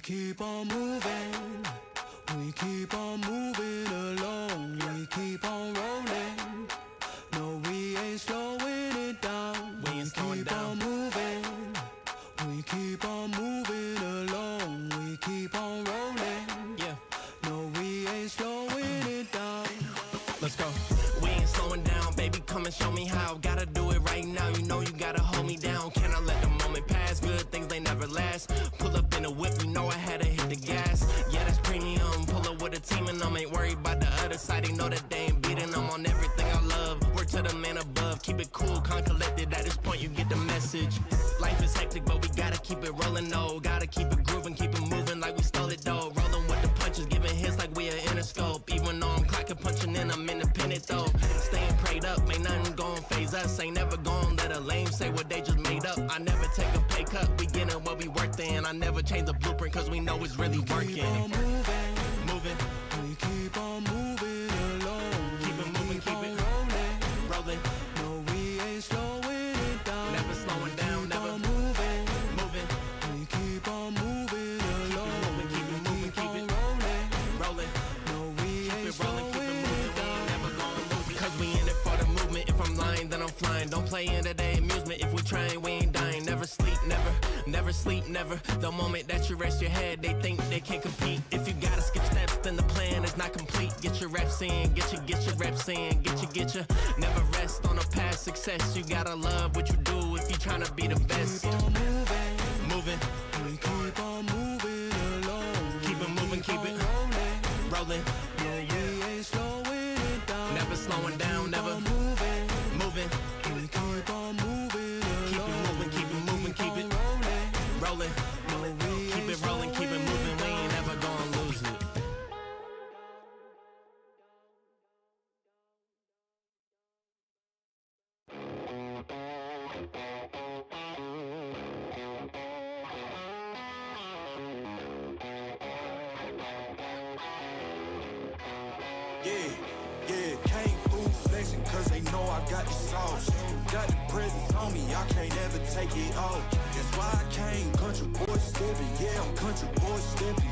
keep on moving, we keep on moving along, we keep on rolling. No, we ain't slowing it down. We ain't slowing keep down. on moving, we keep on moving along, we keep on rolling. Yeah. No, we ain't slowing it down. Let's go. We ain't slowing down, baby, come and show me how. Gotta do it right now, you know you gotta hold me down. Can I let the moment pass? Good things, they never last. Pull up in a whip, you know I had to hit the gas. Yeah, that's premium, pull up with a team and ain't worried about the other side. They know that they ain't beating them on everything I love. Word to the man above, keep it cool, calm, collected. At this point you get the message. Life is hectic, but we gotta keep it rolling, though. Gotta keep it grooving, keep it moving like we stole it, though. Rolling with the punches, giving hits like we are Interscope. Even though I'm clocking, punching in, I'm independent, though. Staying prayed up, ain't nothing gon' phase us. Ain't never gon' let a lame say what they just made up. I never take a pay cut, we getting what we worth in. I never change the blueprint, cause we know it's really working. Keep on moving, Moving, we keep on moving along. keep it moving, keep it rolling. rolling. No, we ain't slowing it down. Never slowing down, keep never on moving, moving, we keep on moving along. moving, keep it moving, keep on it rolling. rolling. No, we ain't Keep it rolling, keep it slowing moving, it we down. ain't never gon' lose it. Cause we in it for the movement, if I'm lying, then I'm flying. Don't play into their amusement, if we trying, we ain't dying. Never sleep, never sleep, never. The moment that you rest your head, they think they can't compete. If you gotta skip steps, then the plan is not complete. Get your reps in, get your reps in, get your. Never rest on a past success, you gotta love what you do if you tryna be the best. Keep on moving, Moving, we keep on moving along. keep it moving, keep it rolling. rolling. No, we ain't slowing it down. Never slowing down, Keep never on moving, moving. we keep on moving along. Keep it moving, keep it moving, keep it rolling. rolling. No, we Keep ain't it rolling, keep it slowing moving, we down. ain't never gonna lose it. Yeah, came through flexing cause they know I got the sauce. Got the presence on me, I can't ever take it off. That's why I came country boy stepping, yeah, I'm country boy stepping.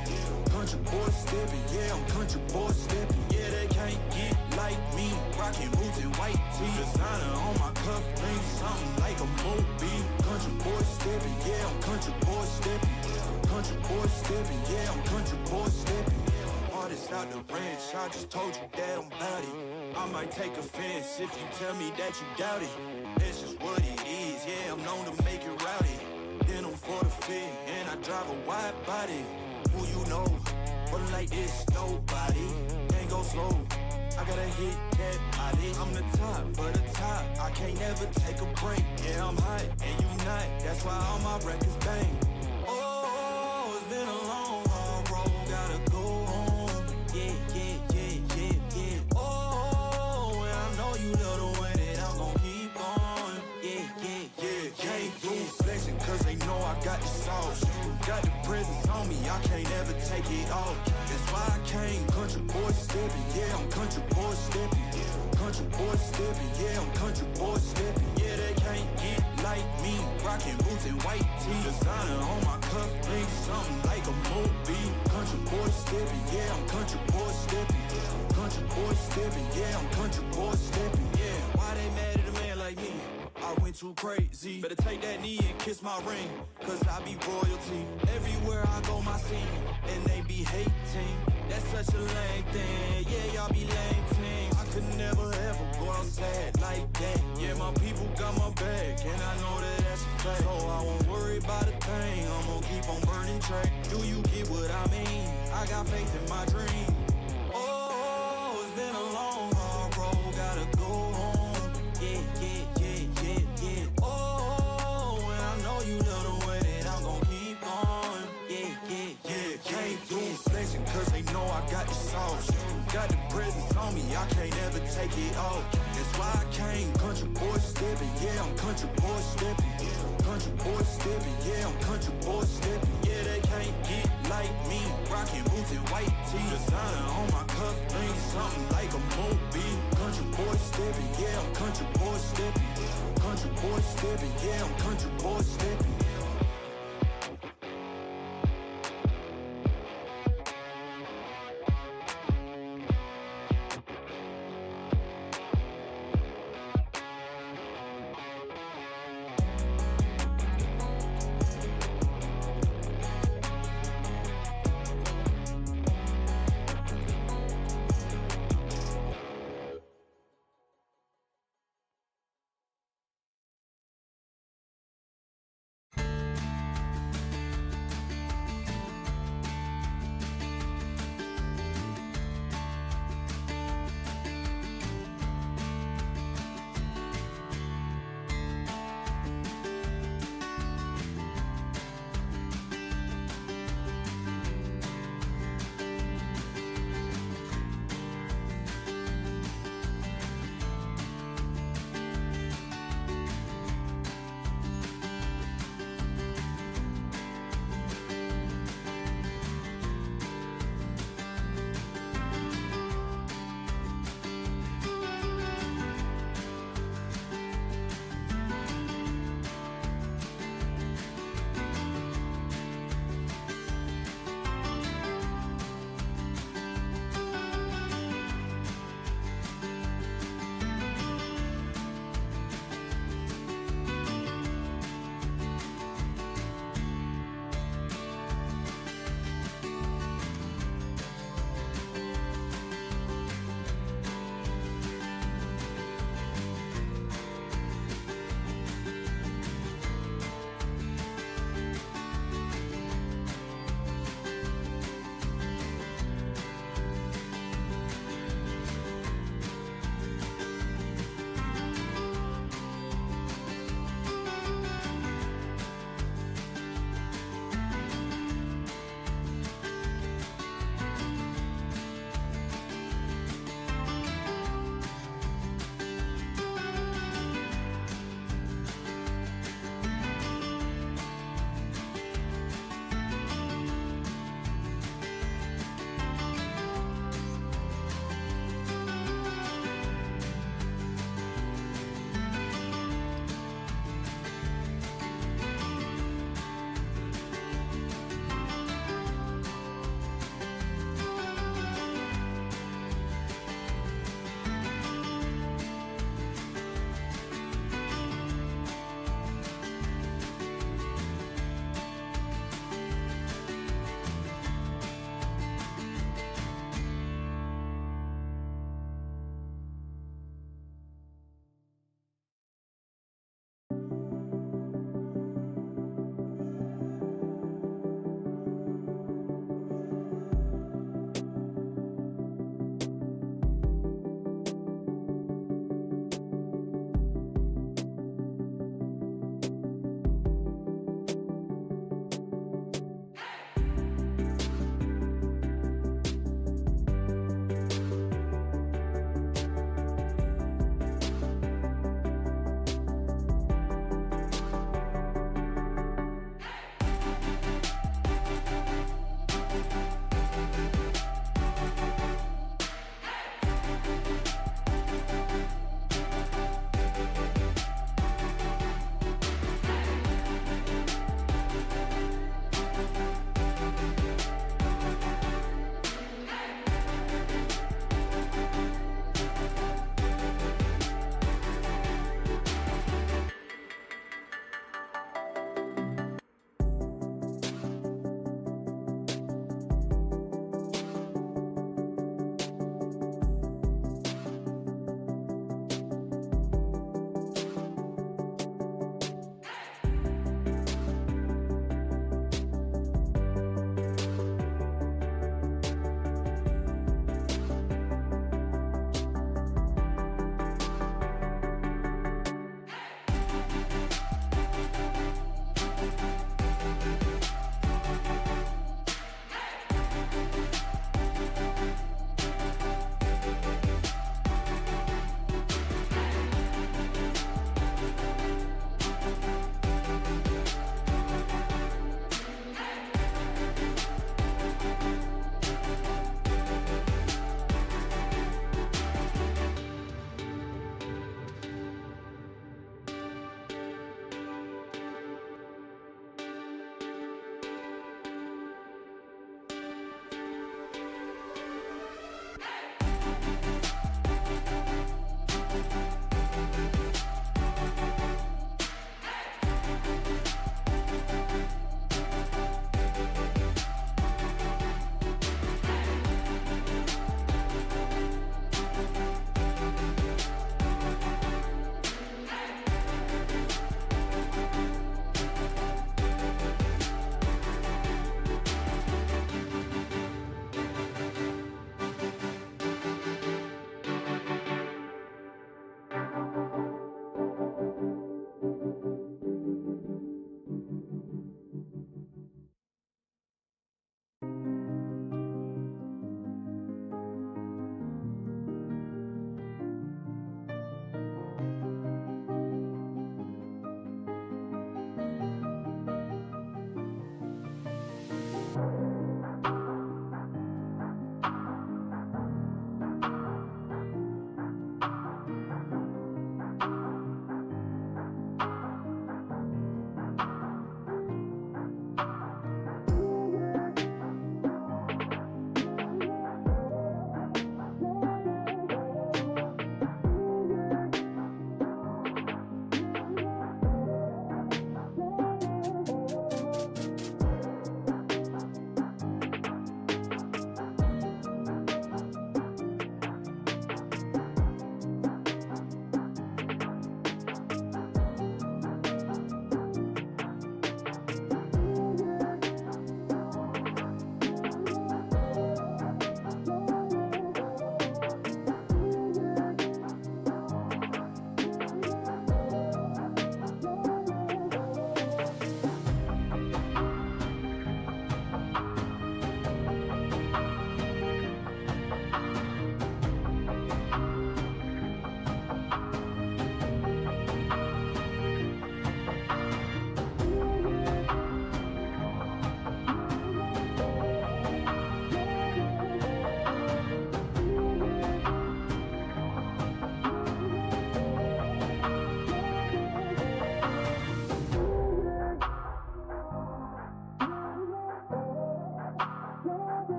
Country boy stepping, yeah, I'm country boy stepping. Yeah, they can't get like me, rockin' boots and white tee. Designer on my cuff, bling something like a movie. Country boy stepping, yeah, I'm country boy stepping. Country boy stepping, yeah, I'm country boy stepping. Artist out the ranch, I just told you that I'm bout it. I might take offense if you tell me that you doubt it. That's just what it is, yeah, I'm known to make it rowdy. Then I'm for the fit, and I drive a wide body. Who you know, but like this, nobody. Can't go slow, I gotta hit that body. I'm the top of the top, I can't never take a break. Yeah, I'm hot, and you not, that's why all my records bang. Oh, it's been a long, hard road, gotta go home. Yeah. Oh, and I know you love the way that I'm gon' keep going. Yeah. Can't do flexing cause they know I got the sauce. Got the presence on me, I can't ever take it off. That's why I came country boy stepping. Yeah, I'm country boy stepping. Country boy stepping, yeah, I'm country boy stepping. Yeah, they can't get like me, rockin' boots and white tee. Designer on my cuff, bling something like a movie. Country boy stepping, yeah, I'm country boy stepping. Country boy stepping, yeah, I'm country boy stepping. Yeah, why they mad at a man like me? I went too crazy. Better take that knee and kiss my ring, cause I be royalty. Everywhere I go, my scene, and they be hating. That's such a lame thing, yeah, y'all be lame teams. I could never ever go outside like that. Yeah, my people got my back, and I know that that's a fact. So I won't worry about a thing, I'm gon' keep on burning track. Do you get what I mean? I got faith in my dream. Oh, it's been a long, hard road, gotta go home. Yeah. Oh, and I know you love the way that I'm gon' keep going. Yeah. Can't do flexing cause they know I got the sauce. Got the presence on me, I can't ever take it off. That's why I came country boy stepping. Yeah, I'm country boy stepping. Country boy stepping, yeah, I'm country boy stepping. Yeah, they can't get like me, rockin' boots and white tee. Designer on my cuff, bling something like a movie. Country boy stepping, yeah, I'm country boy stepping. Country boy stepping, yeah, I'm country boy stepping.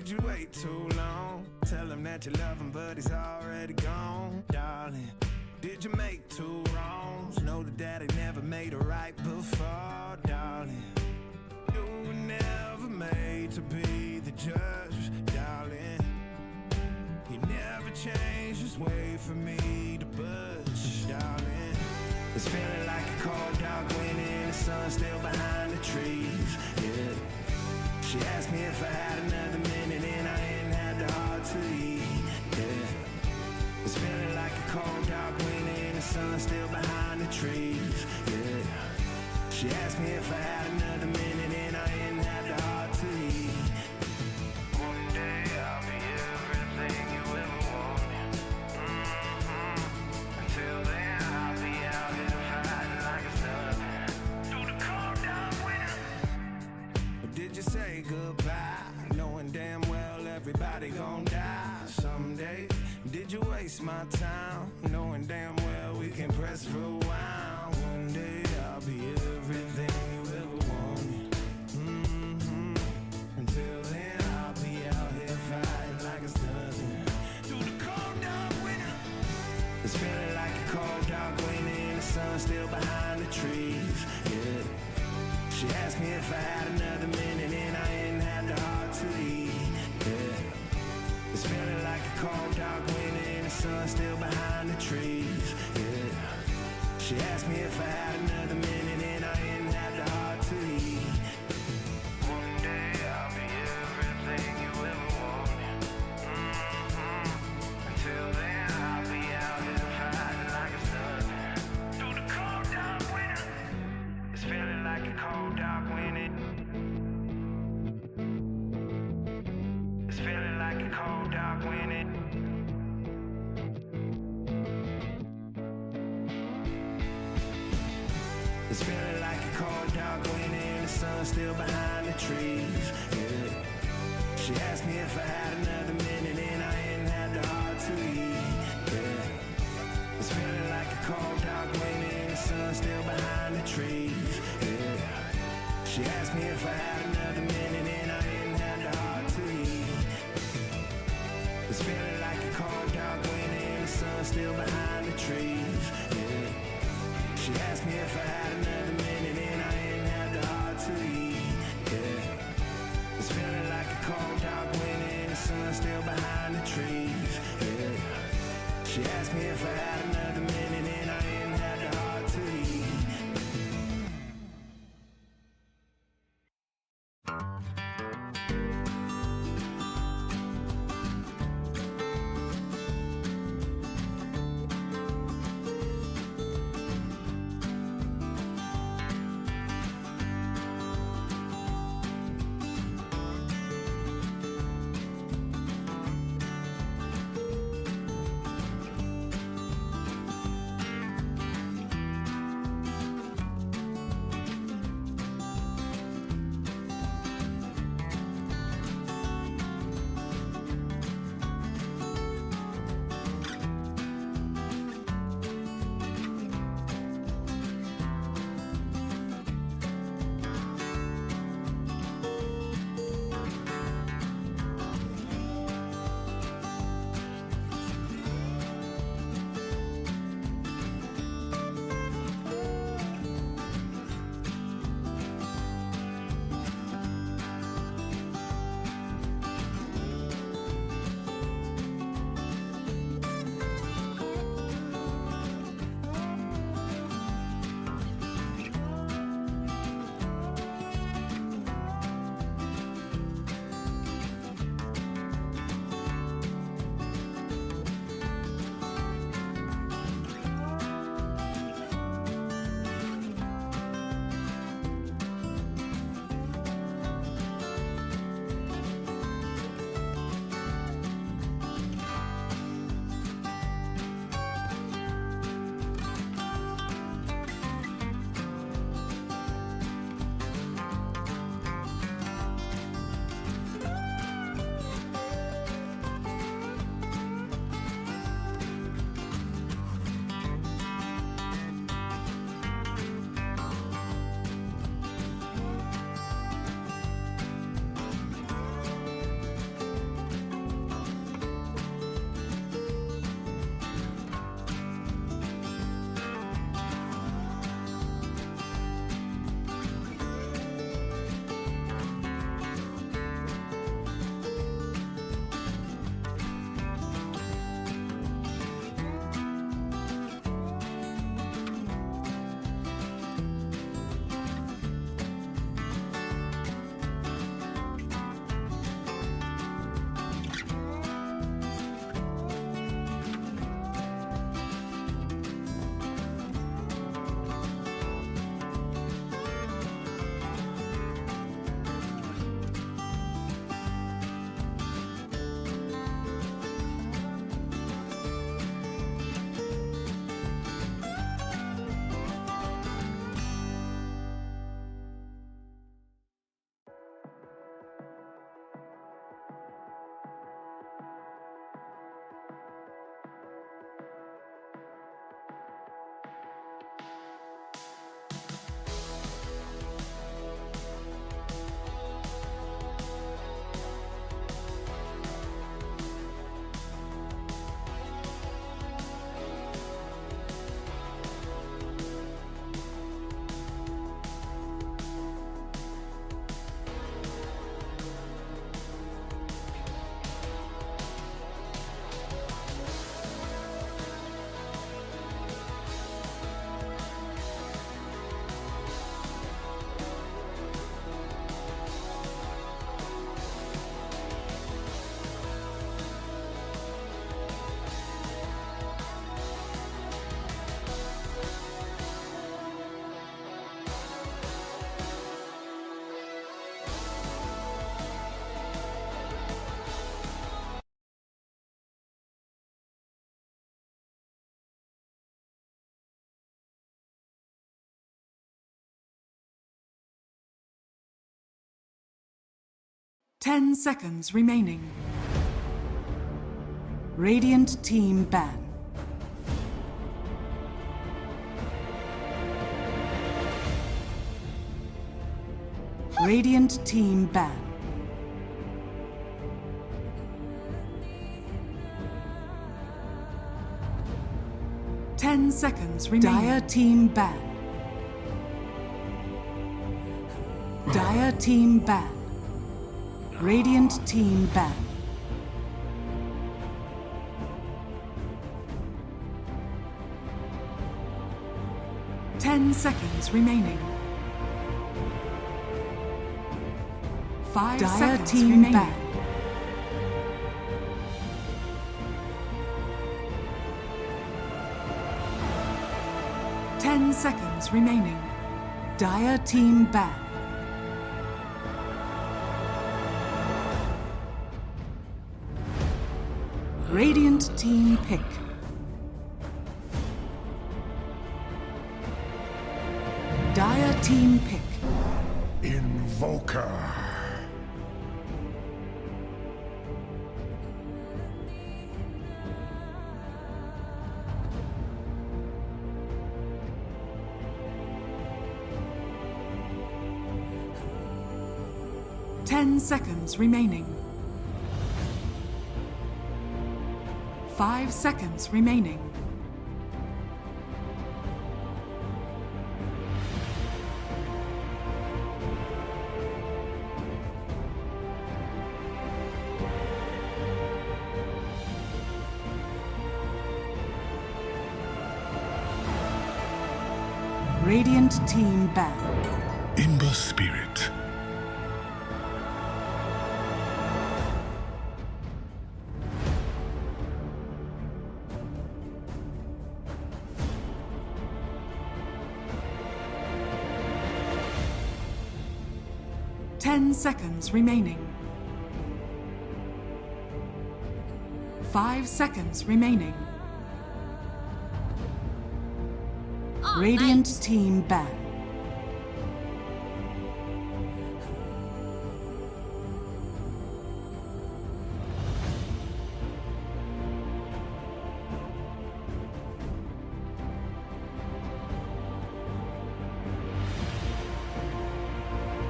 Did you wait too long? Tell him that you love him, but he's already gone, darling. Did you make two wrongs? Know that daddy never made a right before, darling. You were never made to be the judge, darling. You never changed, just wait for me to budge, darling. It's feeling like a cold dark wind and the sun still behind the trees, yeah. She asked me if I had another minute and I ain't had the heart to eat, yeah. It's feeling like a cold dark wind and the sun still behind the trees, yeah. She asked me if I had another minute and I ain't had the heart to eat. One day I'll be everything you ever wanted. Until then I'll be out here fighting like it's nothing. Through the cold dark winter. Did you say goodbye, knowing damn well everybody gon' die someday? Did you waste my time, knowing damn well we can press rewind? One day I'll be everything you ever wanted. Until then I'll be out here fighting like it's nothing. Through the cold dark winter. It's feeling like a cold dark winter and the sun still behind the trees, yeah. She asked me if I had another minute and I ain't had the heart to eat, yeah. It's feeling like a cold dark winter and the sun still behind the trees, yeah. She asked me if I had another minute and I ain't had the heart to eat. One day I'll be everything you ever wanted. Until then I'll be out here fighting like it's nothing. Through the cold dark winter. It's feeling like a cold dark winter. It's feeling like a cold dark winter. It's feeling like a cold dark winter and the sun still behind the trees, yeah. She asked me if I had another minute and I ain't had the heart to eat, yeah. It's feeling like a cold dark winter and the sun still behind the trees, yeah. She asked me if I had another minute and I ain't had the heart to eat. It's feeling like a cold dark winter and the sun still behind the trees, yeah. She asked me if I had another minute and I ain't had the heart to eat, yeah. It's feeling like a cold dark winter and the sun still behind the trees, yeah. She asked me if I had another minute and I ain't had the heart to eat. 10 seconds remaining. Radiant team ban. Radiant team ban. Ten seconds remaining. Dire team ban. Dire team ban. Radiant team ban. Ten seconds remaining. 5 Dire seconds team remaining. Ban. Ten seconds remaining. Dire team ban. Radiant team pick. Dire team pick. Invoker. Ten seconds remaining. 5 seconds remaining. Radiant team ban. Ember Spirit. Ten seconds remaining. 5 seconds remaining. Oh, Radiant nice. team ban.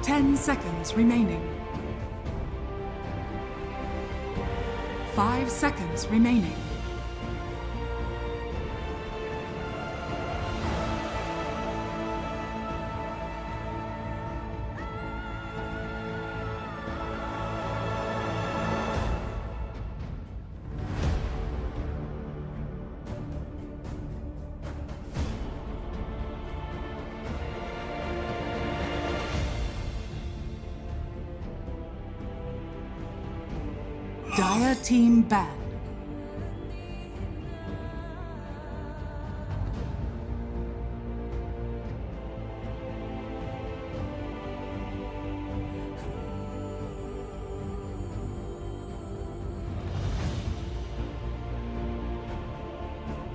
Ten seconds remaining. 5 seconds remaining. Dire team ban.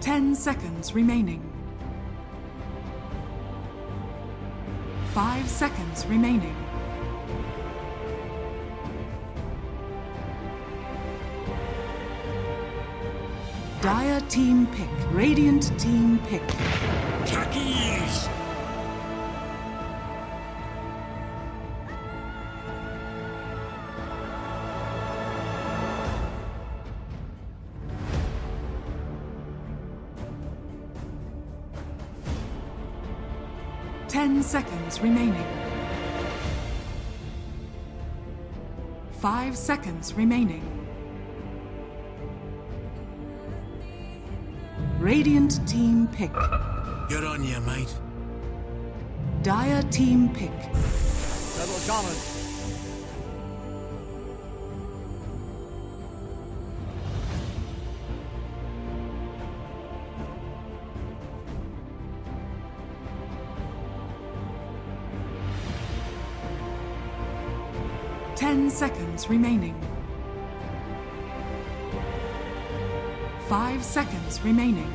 Ten seconds remaining. 5 seconds remaining. Dire team pick. Radiant team pick. Tackies! 10 seconds remaining. 5 seconds remaining. Radiant team pick. Good on you, mate. Dire team pick. Rebel coming. Ten seconds remaining. 5 seconds remaining.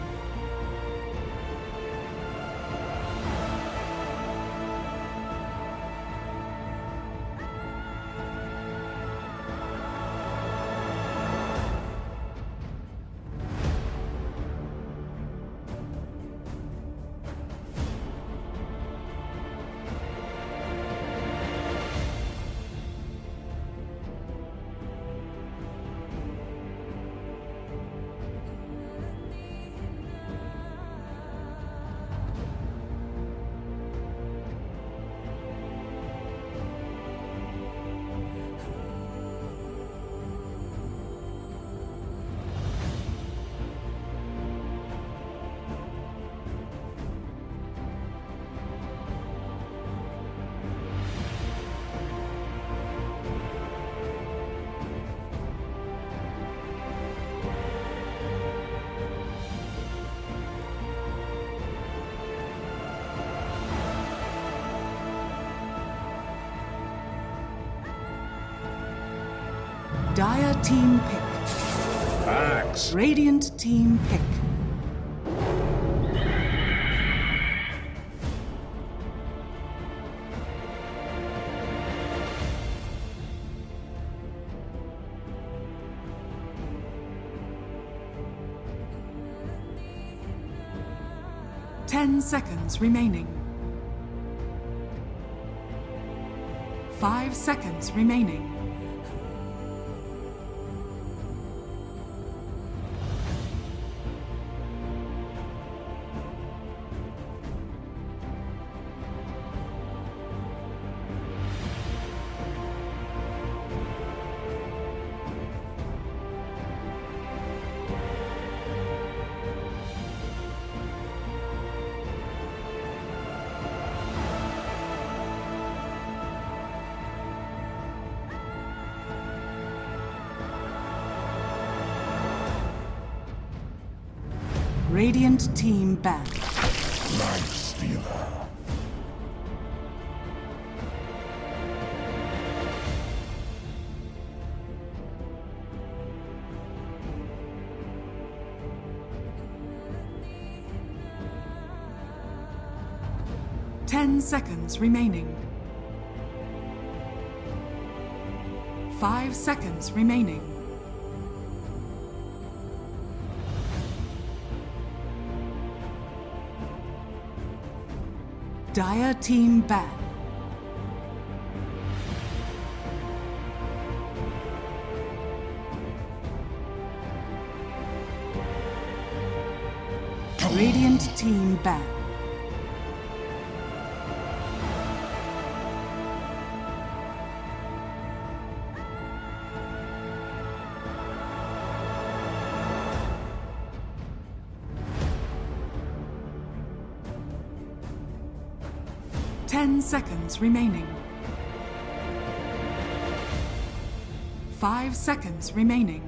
Dire team pick. Axe. Radiant team pick. Ten seconds remaining. 5 seconds remaining. Radiant team back. Life Stealer. Ten seconds remaining. 5 seconds remaining. Dire team back. Radiant team back. Ten seconds remaining. 5 seconds remaining.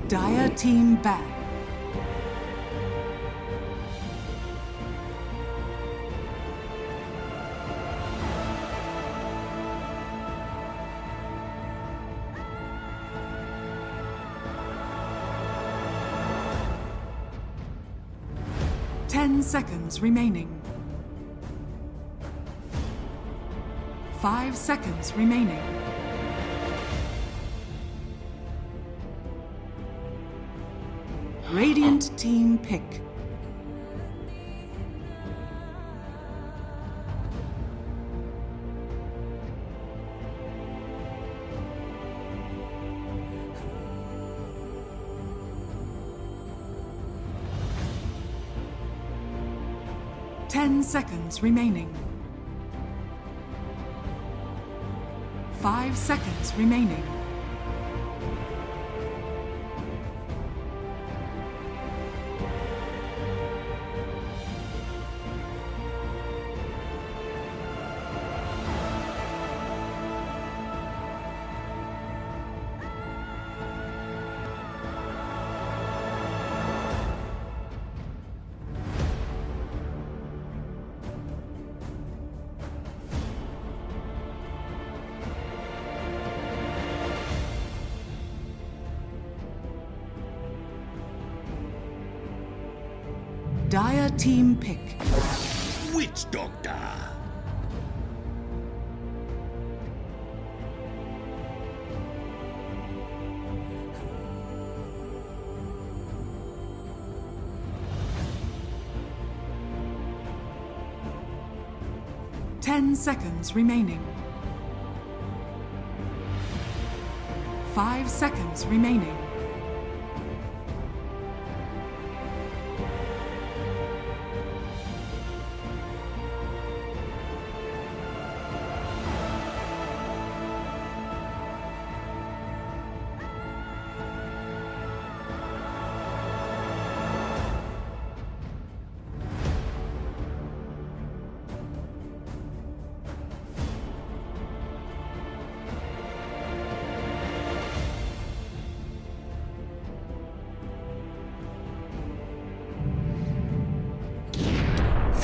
Dire team back. Ten seconds remaining. 5 seconds remaining. Radiant team pick. Ten seconds remaining. 5 seconds remaining. Dire team pick. Witch Doctor. Ten seconds remaining. 5 seconds remaining.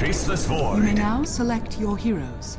Faceless You void. may now select your heroes.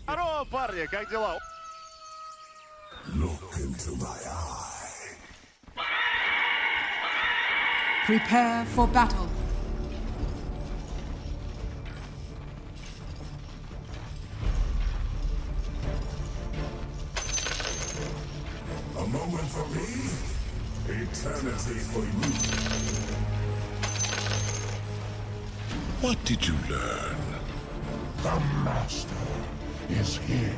Здорово, парни, как дела? Look into my eye. Prepare for battle. A moment for me, eternity for you. What did you learn? The Master is here.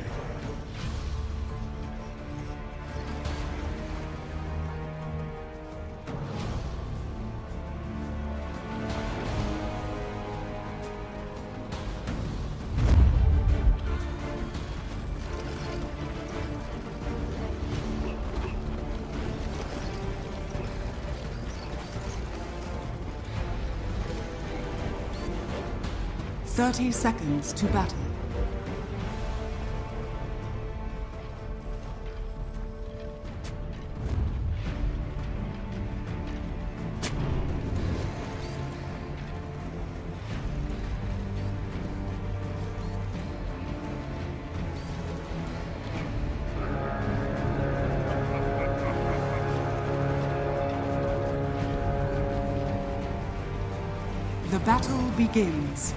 Thirty seconds to battle. The battle begins.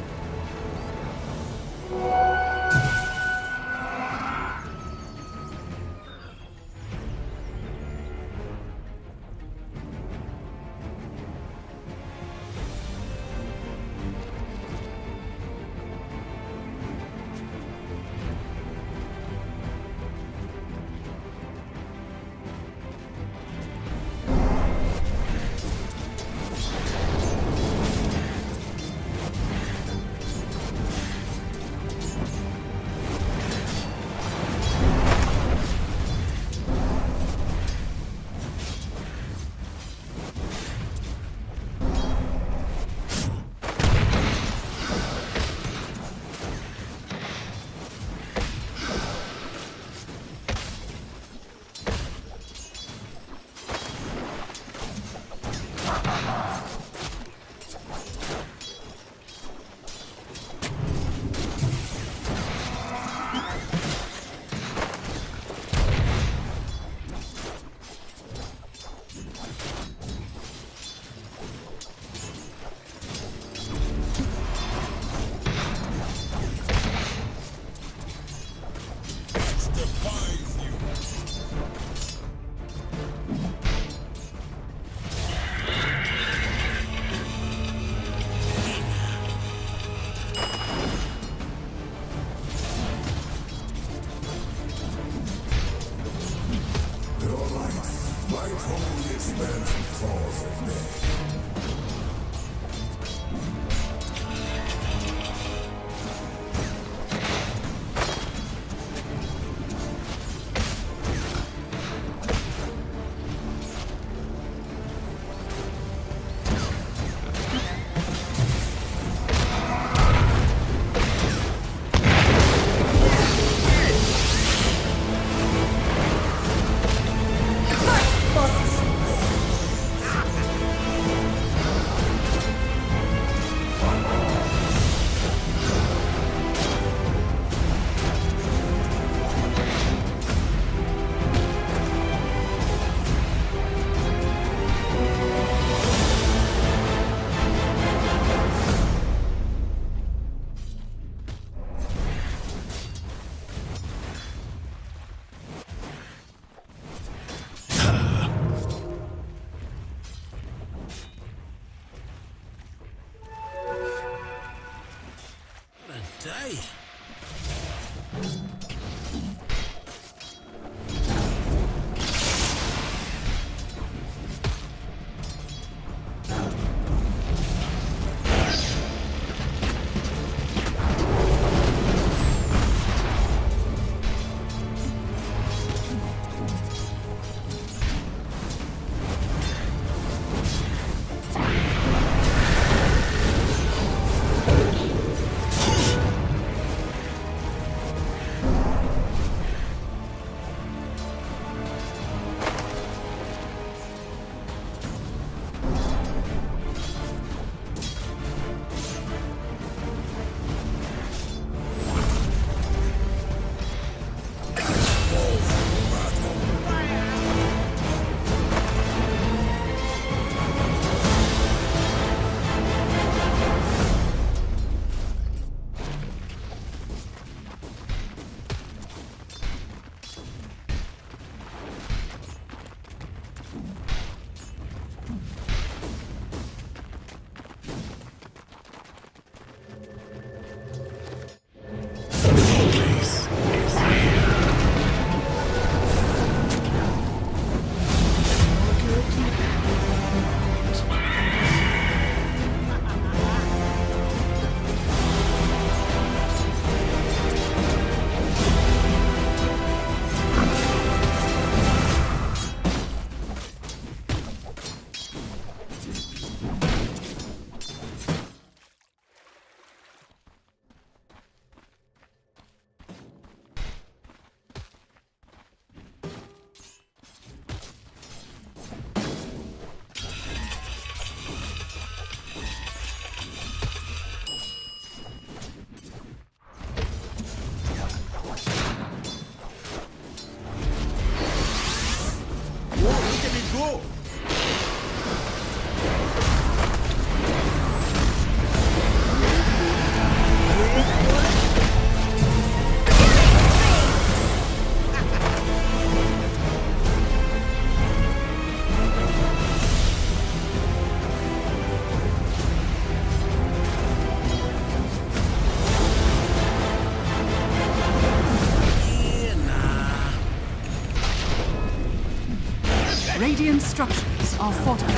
Radiant structures are fortified.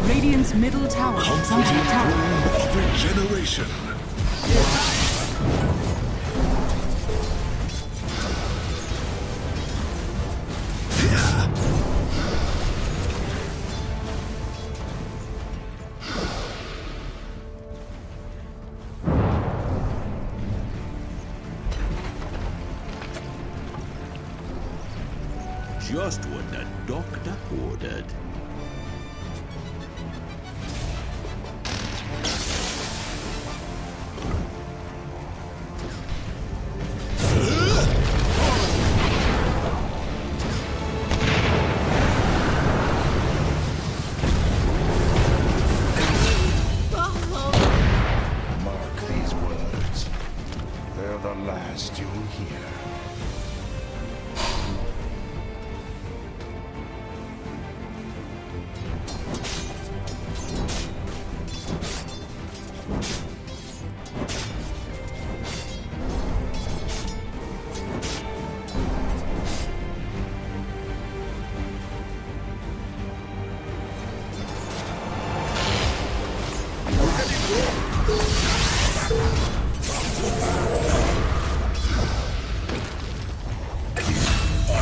Radiant's middle tower is under attack. Of regeneration. Just what the doctor ordered. Mark these words. They're the last you'll hear.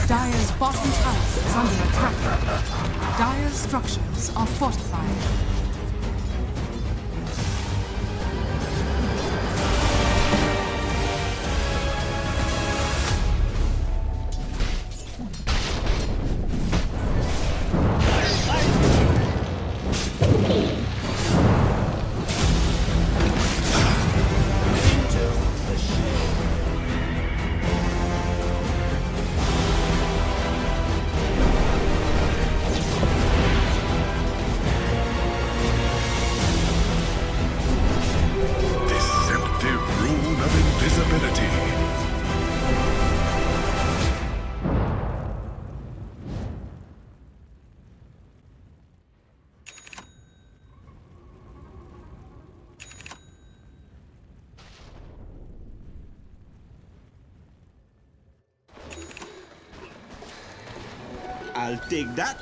Dire's bottom tower is under attack. Dire's structures are fortified. Deceptive rune of invisibility. I'll take that.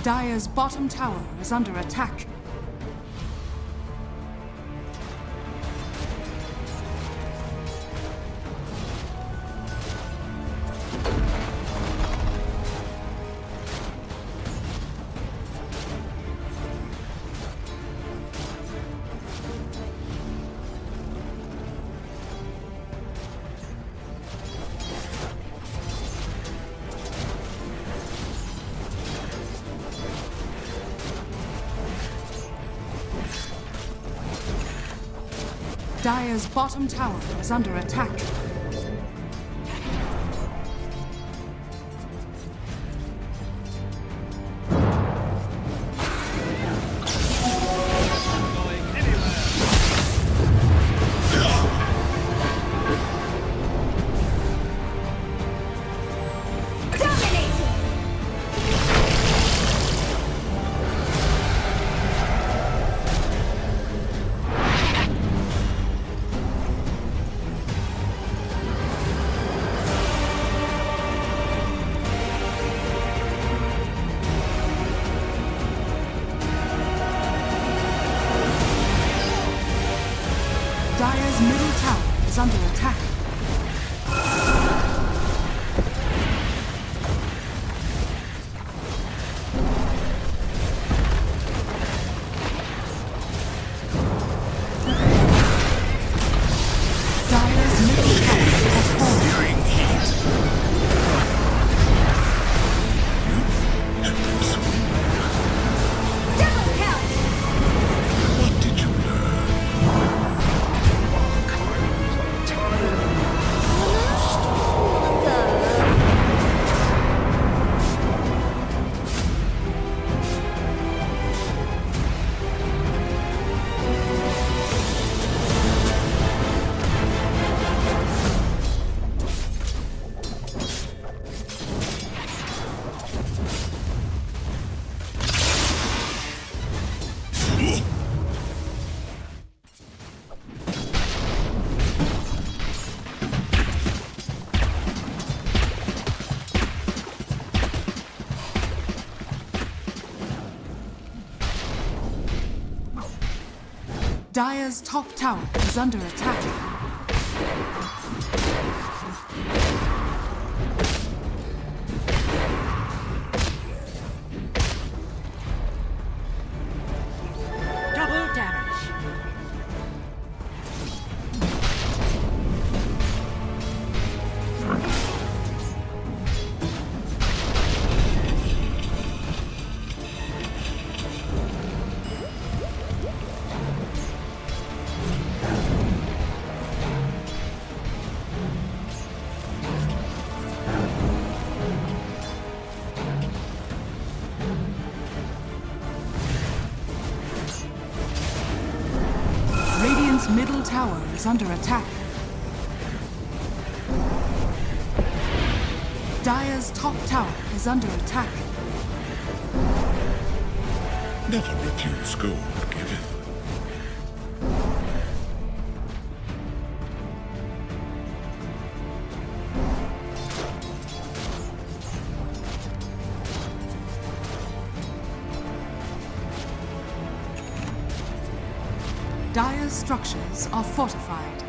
Dire's bottom tower is under attack. Dire's bottom tower is under attack. Dire's middle tower is under attack. Dire's middle tower has fallen. Fearing heat. Double count! What did you learn? Crimes are tired. Dire's top tower is under attack. Double damage. Radiant's middle tower is under attack. Dire's top tower is under attack. Never refuse gold given. Dire's structures are fortified.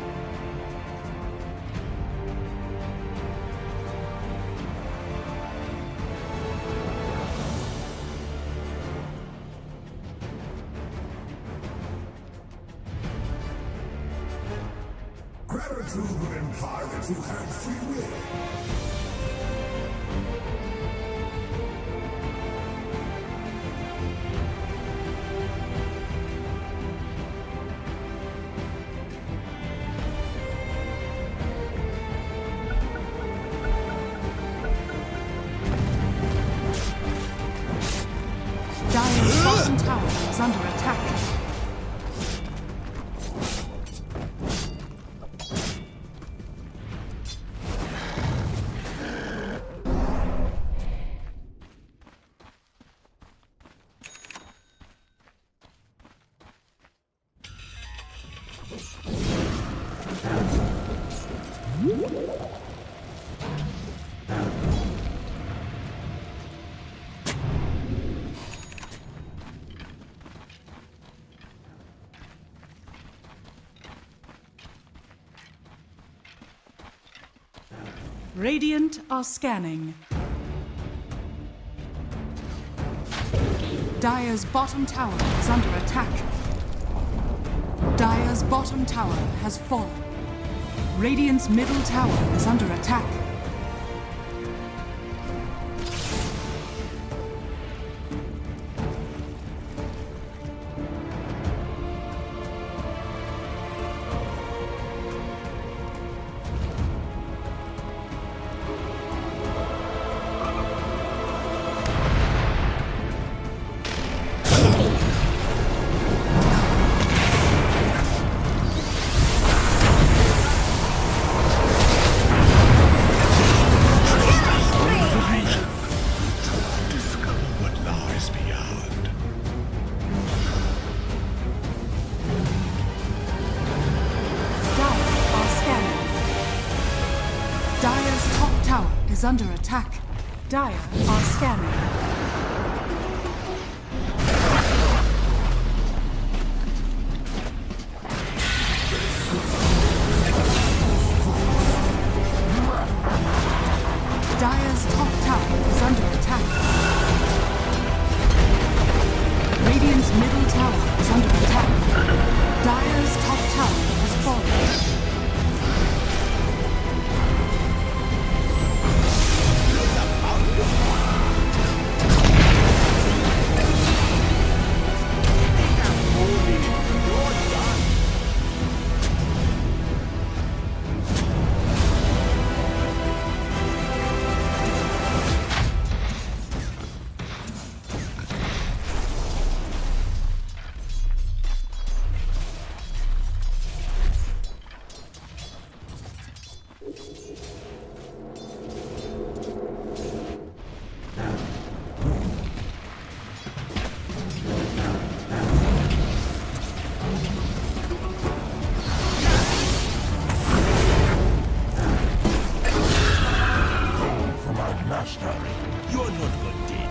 Gratitude would imply that you had free will. Dire's bottom tower is under attack. Radiant are scanning. Dire's bottom tower is under attack. Dire's bottom tower has fallen. Radiant's middle tower is under attack. Dire's top tower is under attack. Dire are scanning. For my master. You're not good, dead.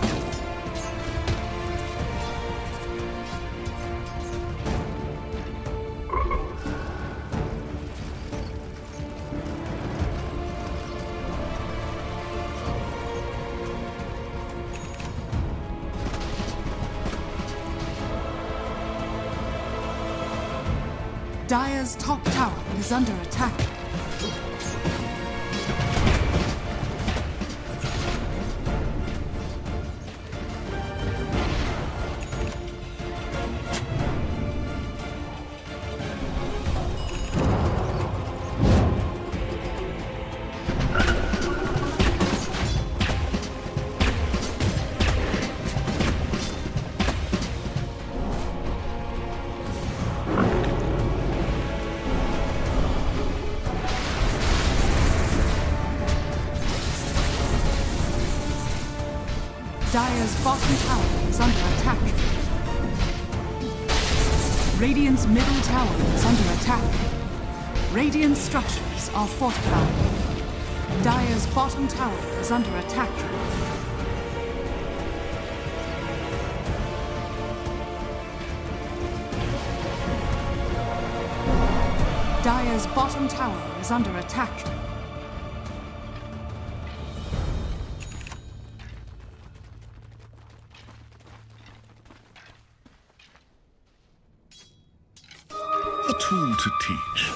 Dire's top tower is under attack. Dire's bottom tower is under attack. Radiant's middle tower is under attack. Radiant structures are fortified. Dire's bottom tower is under attack. Dire's bottom tower is under attack. A tool to teach.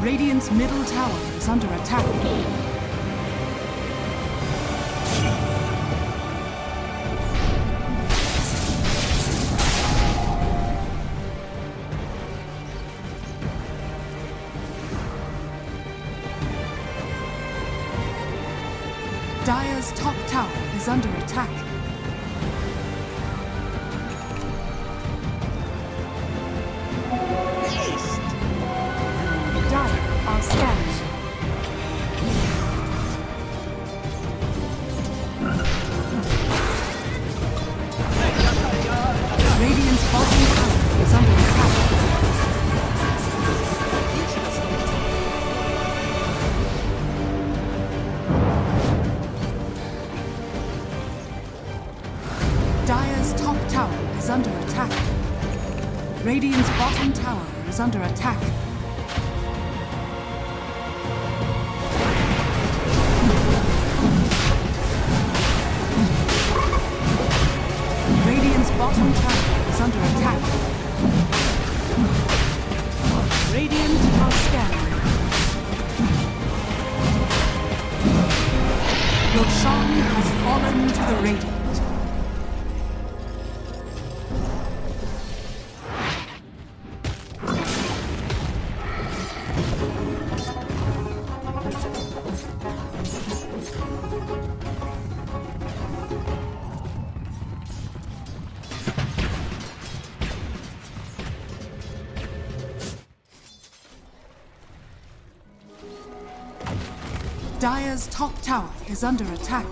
Radiant's middle tower is under attack. Dire's top tower is under attack. Dire are scanned. Radiant's bottom tower is under attack. Dire's top tower is under attack. Radiant's bottom tower is under attack. Radiant's bottom tower is under attack. Radiant are scanning. Roshan has fallen to the Radiant. Dire's top tower is under attack.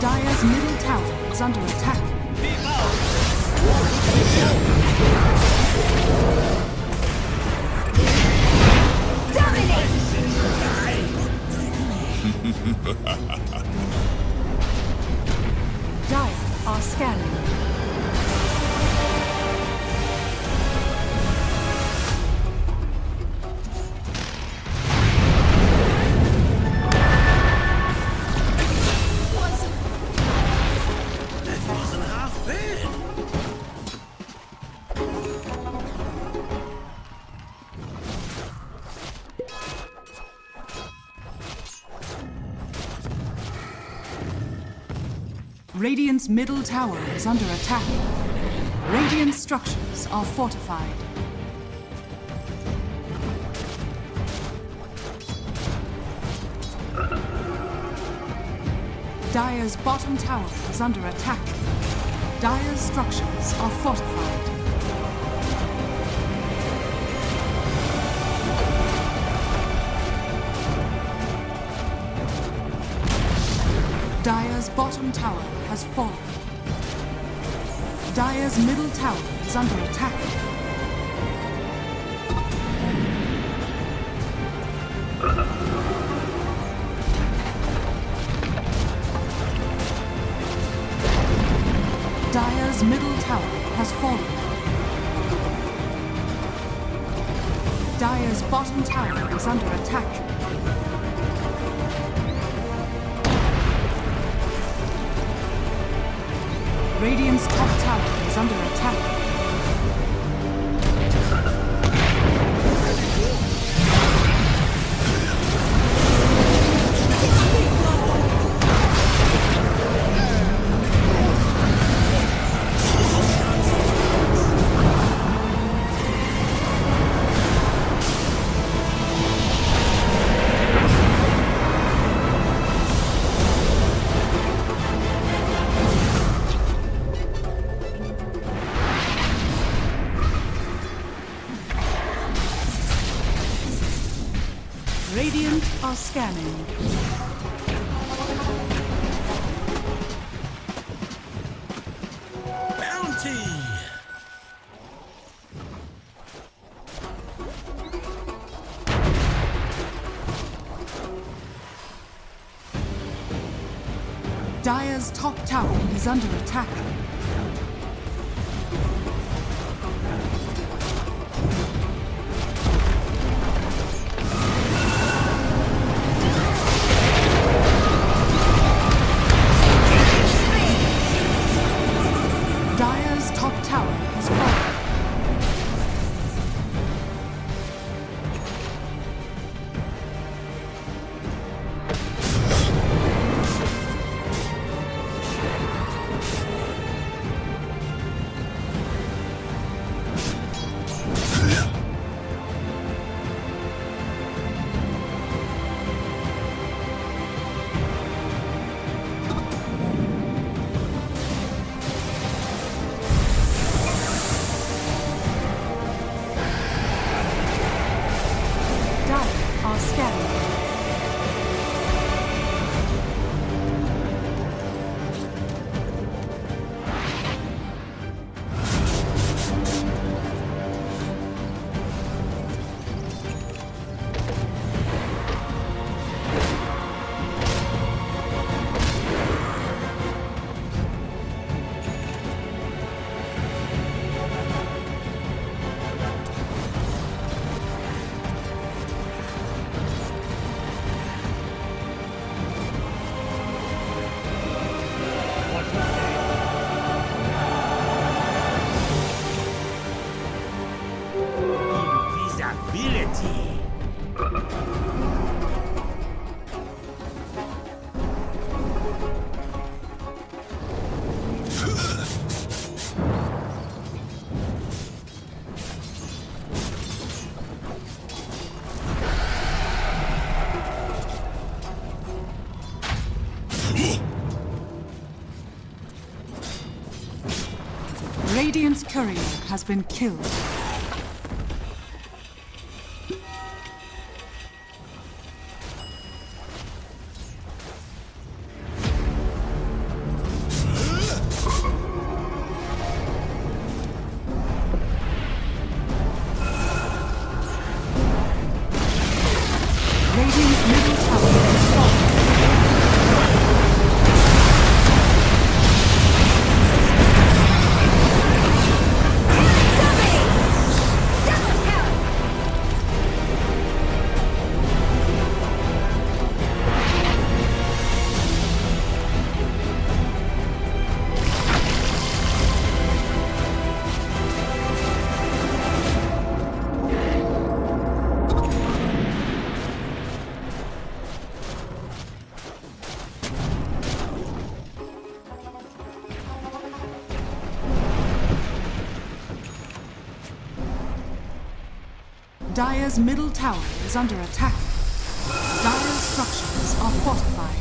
Dire's middle tower is under attack. Dire are scanning. That wasn't half bad. Radiant's middle tower is under attack. Radiant structures are fortified. Dire's bottom tower is under attack. Dire's structures are fortified. Dire's bottom tower has fallen. Dire's middle tower is under attack. Dire's middle tower has fallen. Dire's bottom tower is under attack. Radiant's top tower is under attack. Radiant are scanning. Bounty! Dire's top tower is under attack. Dire's top tower has fallen. Dire are scanning. Fatality. Radiant's courier has been killed. Radiant's middle tower has fallen. Dire's middle tower is under attack. Dire's structures are fortified.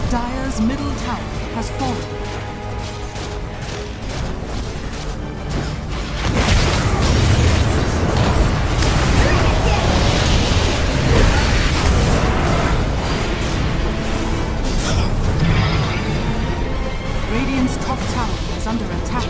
Dire's middle tower has fallen. Radiant's top tower is under attack.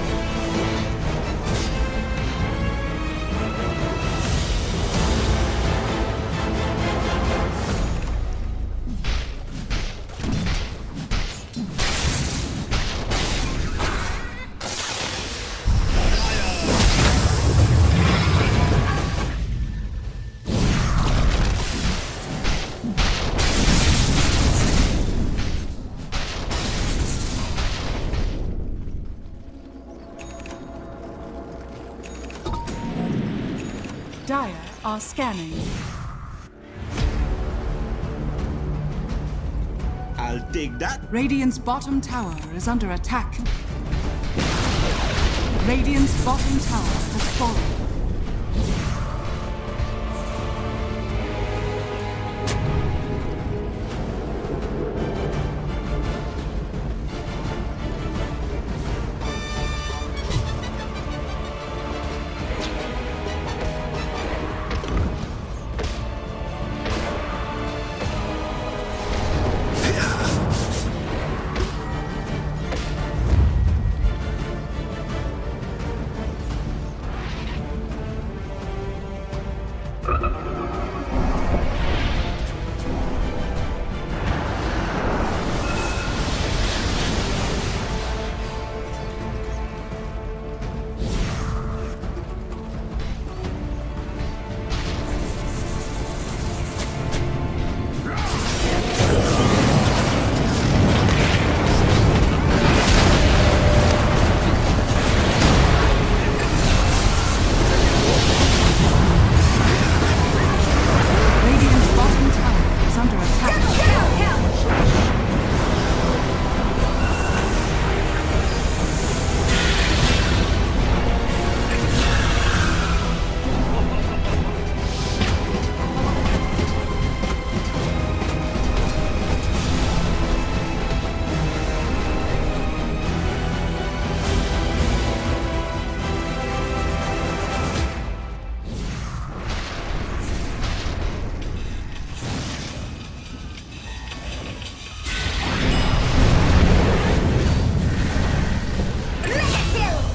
Dire are scanning. I'll take that. Radiant's bottom tower is under attack. Radiant's bottom tower has fallen.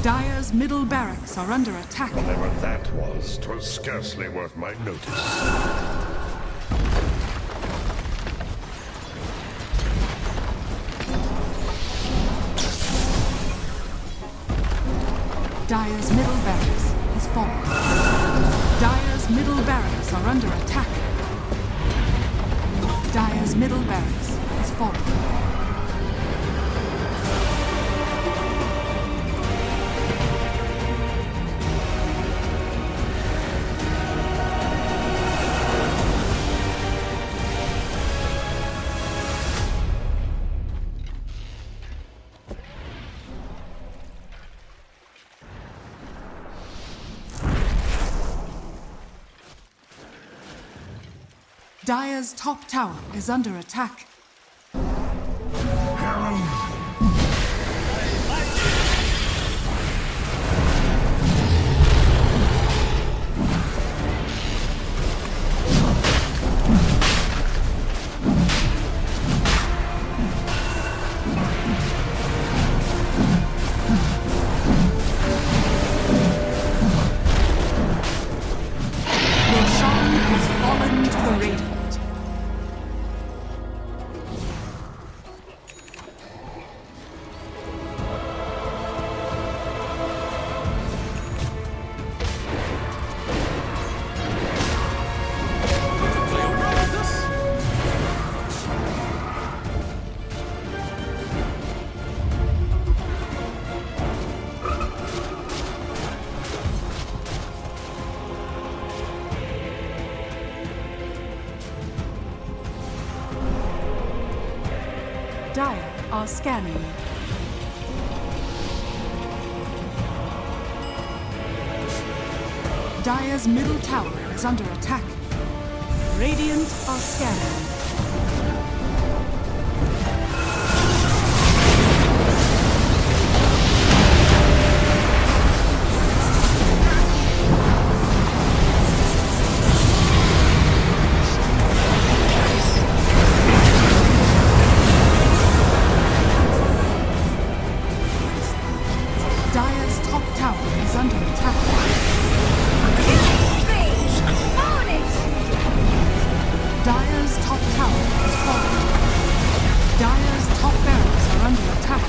Dire's middle barracks are under attack. Whatever that was, 'twas scarcely worth my notice. Dire's middle barracks has fallen. Dire's middle barracks are under attack. Dire's middle barracks has fallen. Dire's top tower is under attack. Roshan has fallen to the Radiant. Dire are scanning. Dire's middle tower is under attack. Radiant are scanning. Dire's top tower is under attack. Dire's top tower is falling. Dire's top barracks are under attack.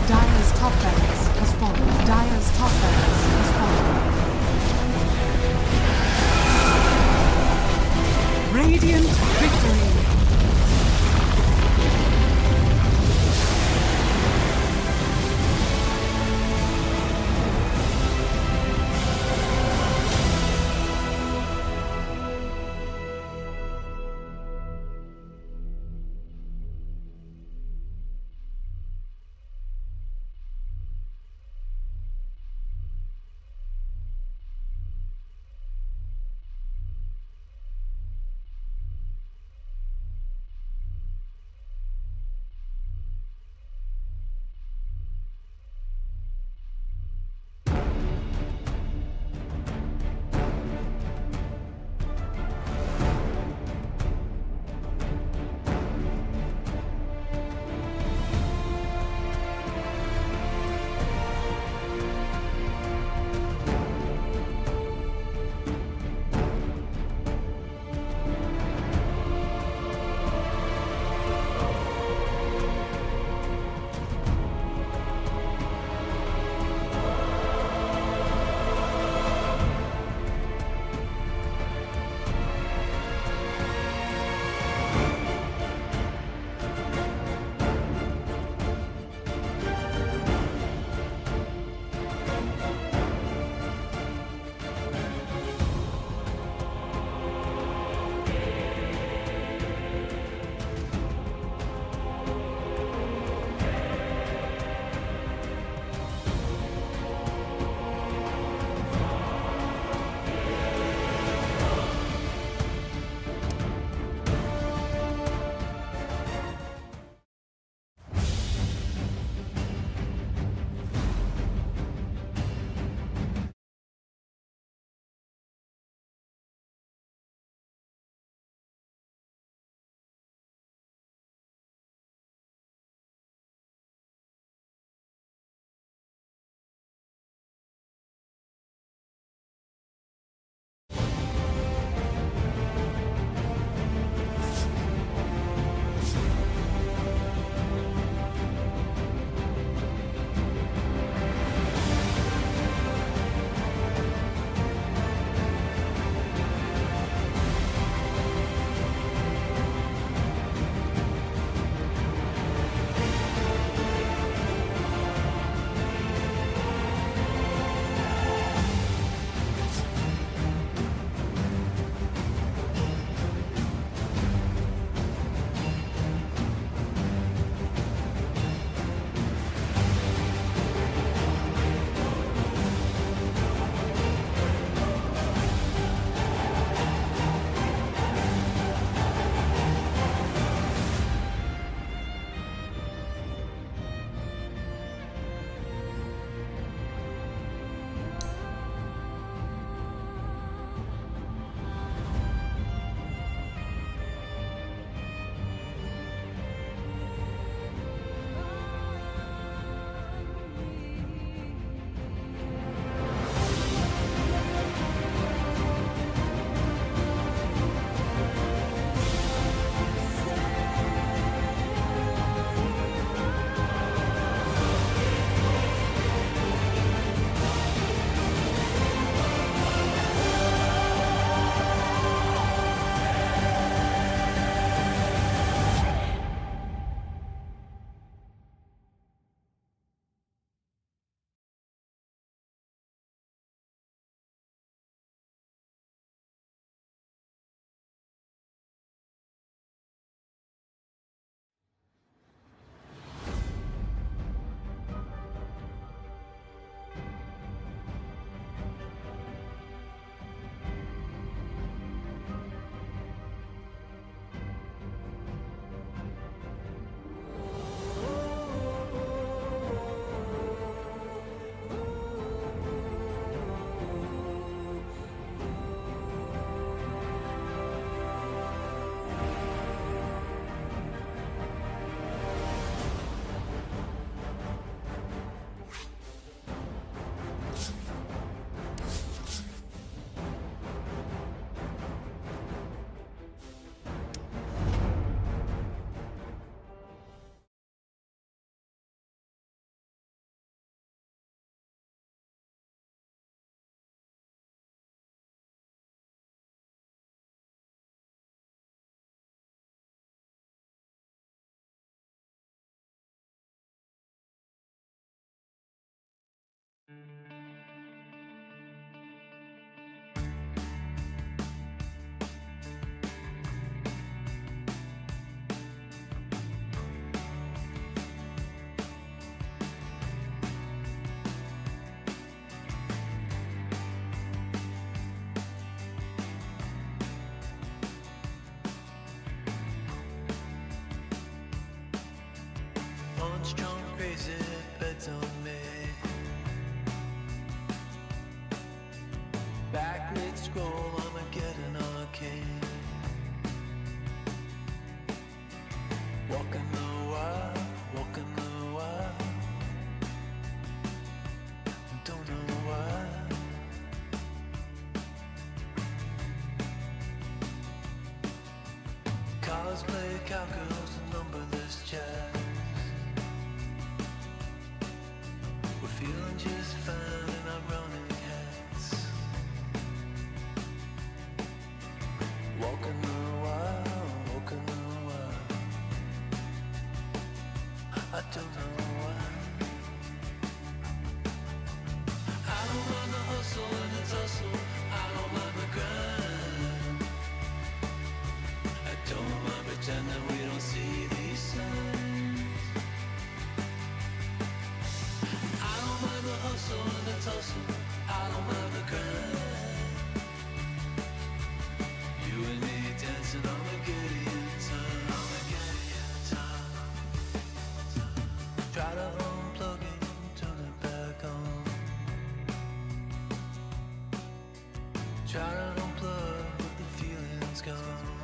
Dire's top barracks has fallen. Dire's top barracks has fallen. Radiant victory. strong, crazy bets on me. Back mid-scroll, Armageddon arcade. Walking the wild, walking the wild. Don't know why. Cosplay cowgirls and numberless chats. We're feeling just fine in our running hats. Walking the wild, walking the wild. I don't know why. I don't mind the hustle and the tussle. I don't mind the grind. I don't mind pretending we don't see these signs. I don't mind the hustle and the tussle. I don't mind the grind. You and me dancing on the Gideon time. On the Gideon time. Try to unplug it, turn it back on. Try to unplug, but the feeling's gone.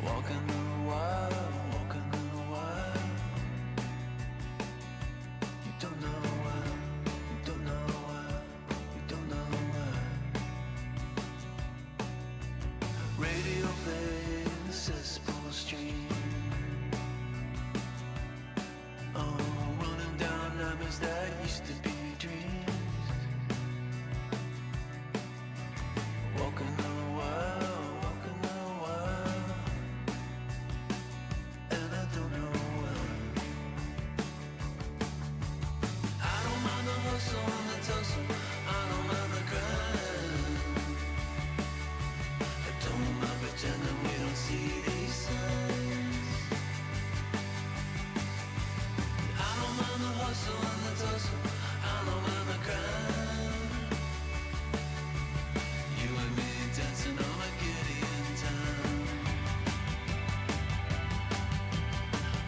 Walking the wild, walking the wild. You don't know why, you don't know why, you don't know why. Radio play in the cesspool stream. Oh, running down nightmares that used to be dreams. Walking the wild, walking the wild. And I don't know why. I don't mind the hustle and the tussle. I don't mind the grind. I don't mind pretending we don't see these signs. I don't mind the hustle and the tussle. I don't mind the grind. You and me dancing on a Gideon time.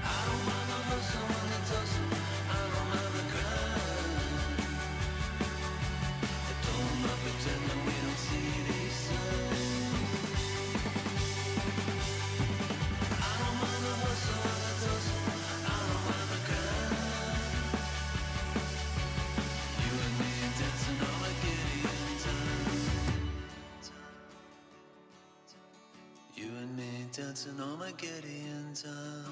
I don't mind the hustle and the tussle. I don't mind the grind. I don't mind pretending we don't see these signs. I don't mind the hustle and the tussle. I don't mind the grind. You and me dancing on a Gideon time. You and me dancing on a Gideon time.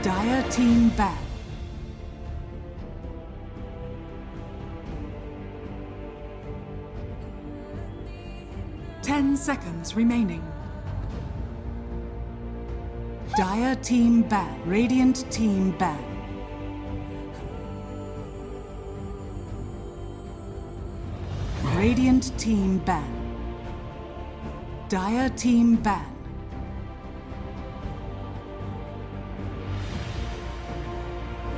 Dire team ban. Ten seconds remaining. Dire team ban. Radiant team ban. Radiant team ban. Dire team ban.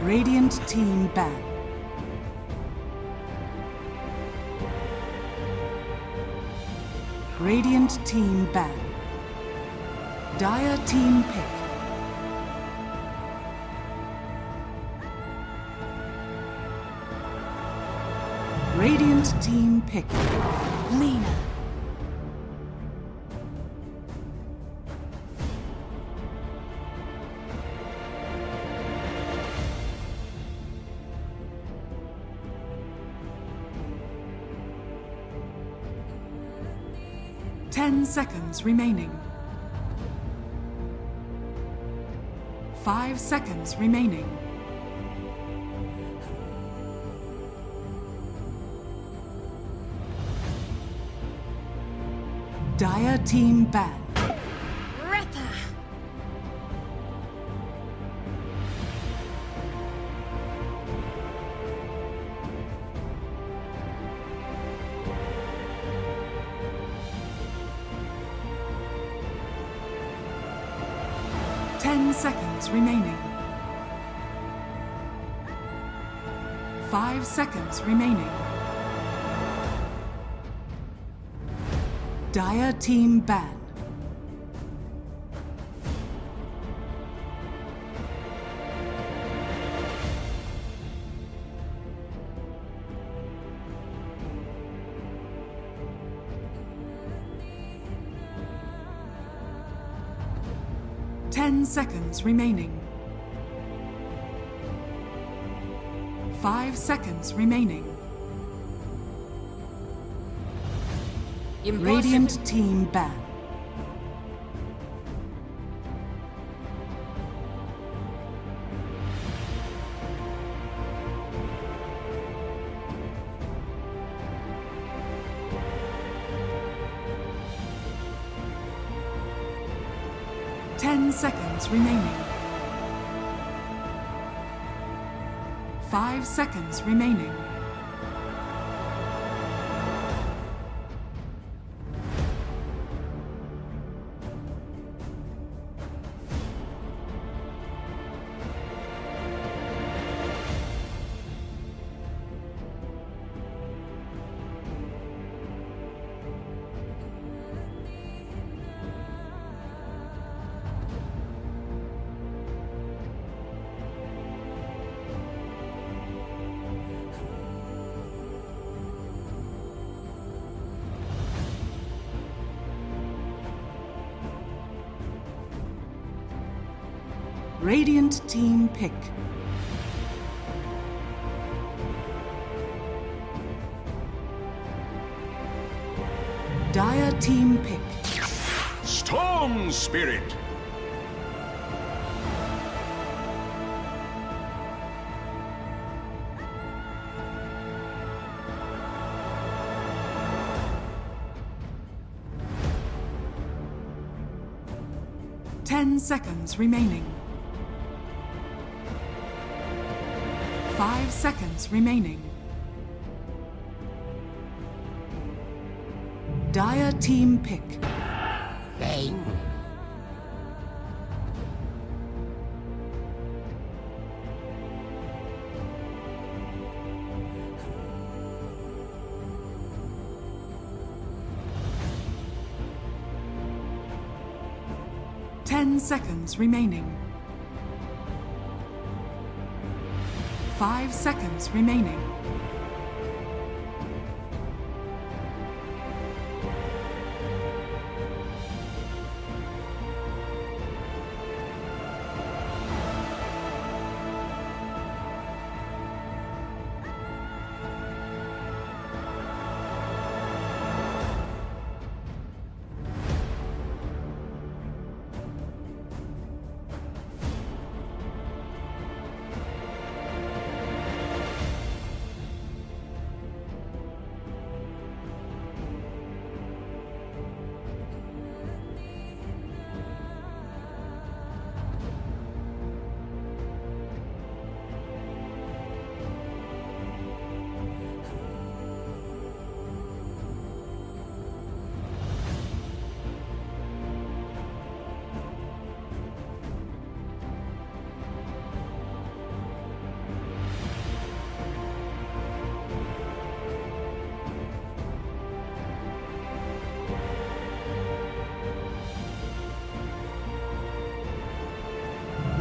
Radiant team ban. Radiant team ban. Dire team pick. Radiant team pick. Lena. Ten seconds remaining. 5 seconds remaining. Dire team ban. Ripper. Ten seconds remaining. 5 seconds remaining. Dire team ban. Ten seconds remaining. 5 seconds remaining. Radiant team ban. Ten seconds remaining. 5 seconds remaining. Radiant team pick. Dire team pick. Storm Spirit! Ten seconds remaining. 5 seconds remaining. Dire team pick. Bang! 10 seconds remaining. 5 seconds remaining.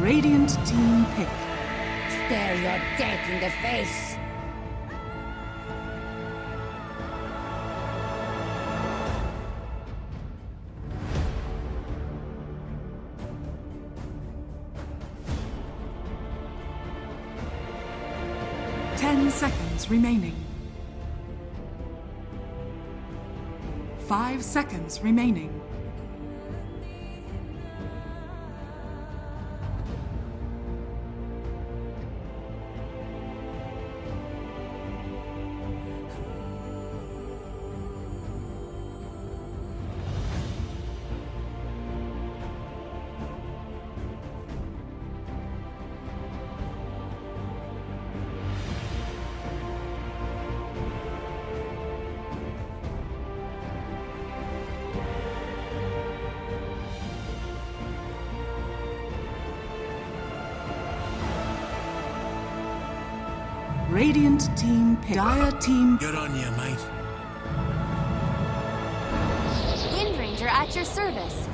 Radiant team pick. Stare your death in the face. Seconds remaining. 5 seconds remaining. Radiant team pick. Dire team. Good on you, mate. Wind Ranger at your service.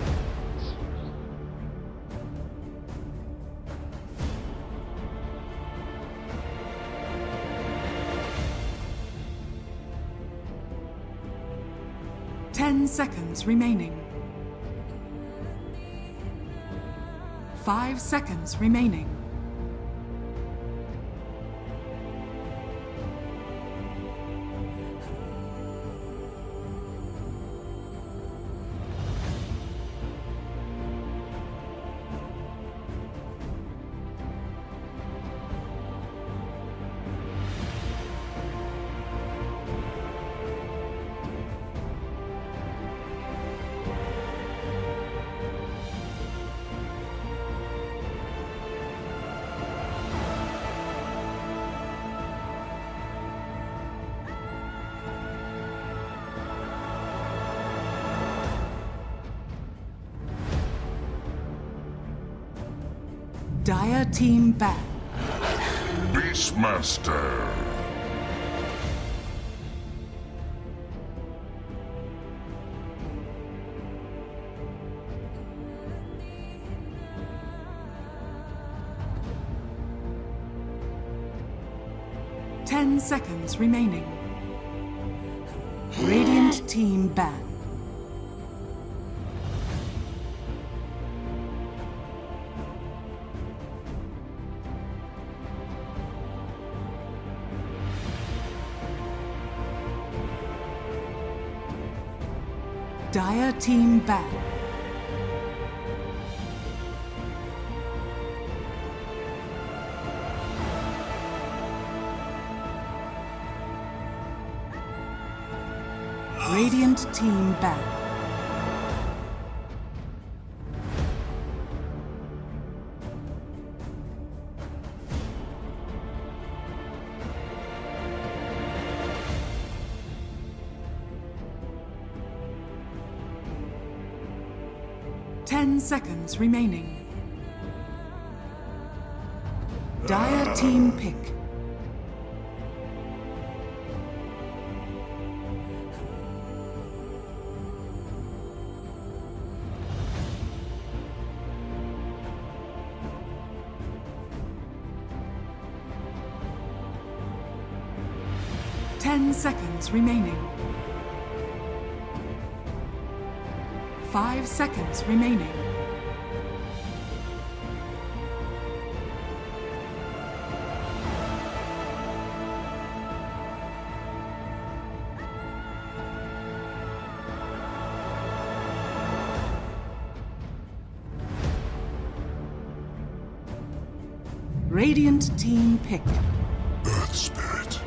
Seconds remaining. 5 seconds remaining. Dire team back. Beastmaster. Seconds remaining. Radiant team ban. Dire team ban. Radiant team back. Seconds remaining. Dire team pick. Seconds remaining. 5 seconds remaining. Radiant team pick. Earth Spirit.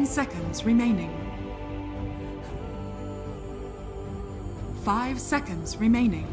Seconds remaining. 5 seconds remaining.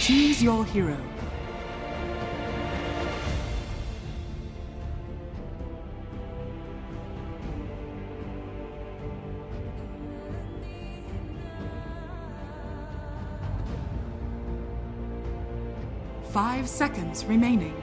Choose your hero. Five seconds remaining.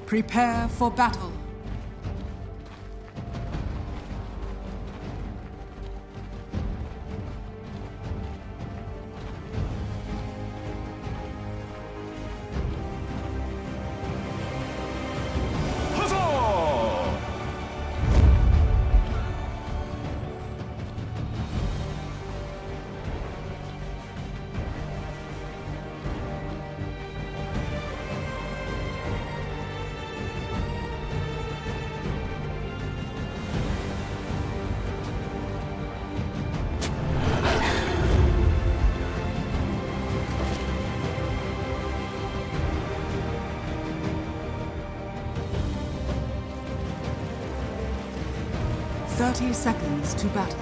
Prepare for battle. Thirty seconds to battle.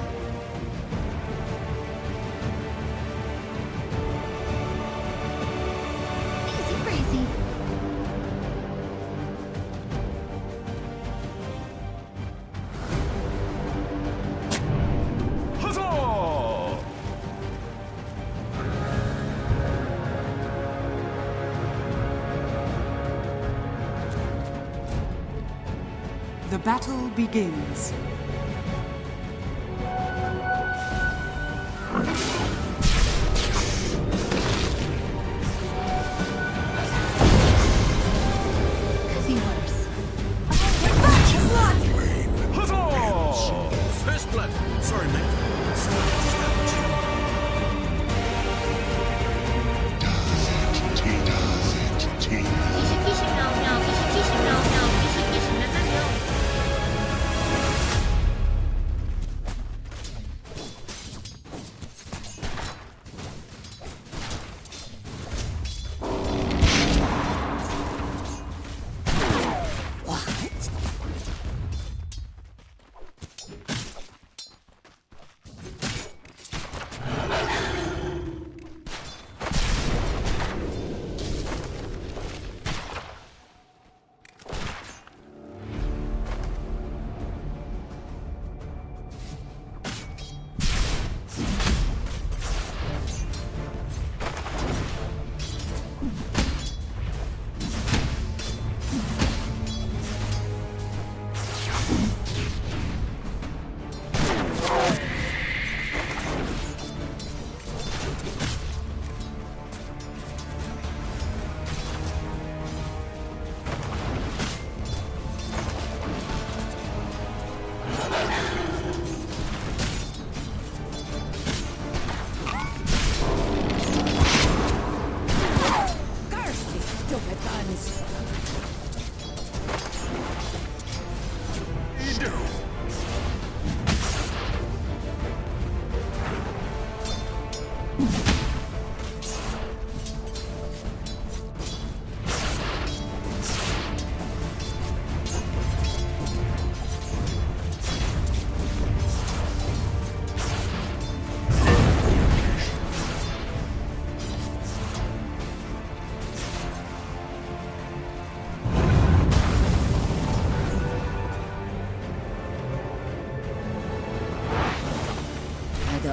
Easy breezy. The battle begins. First blood. Sorry, mate.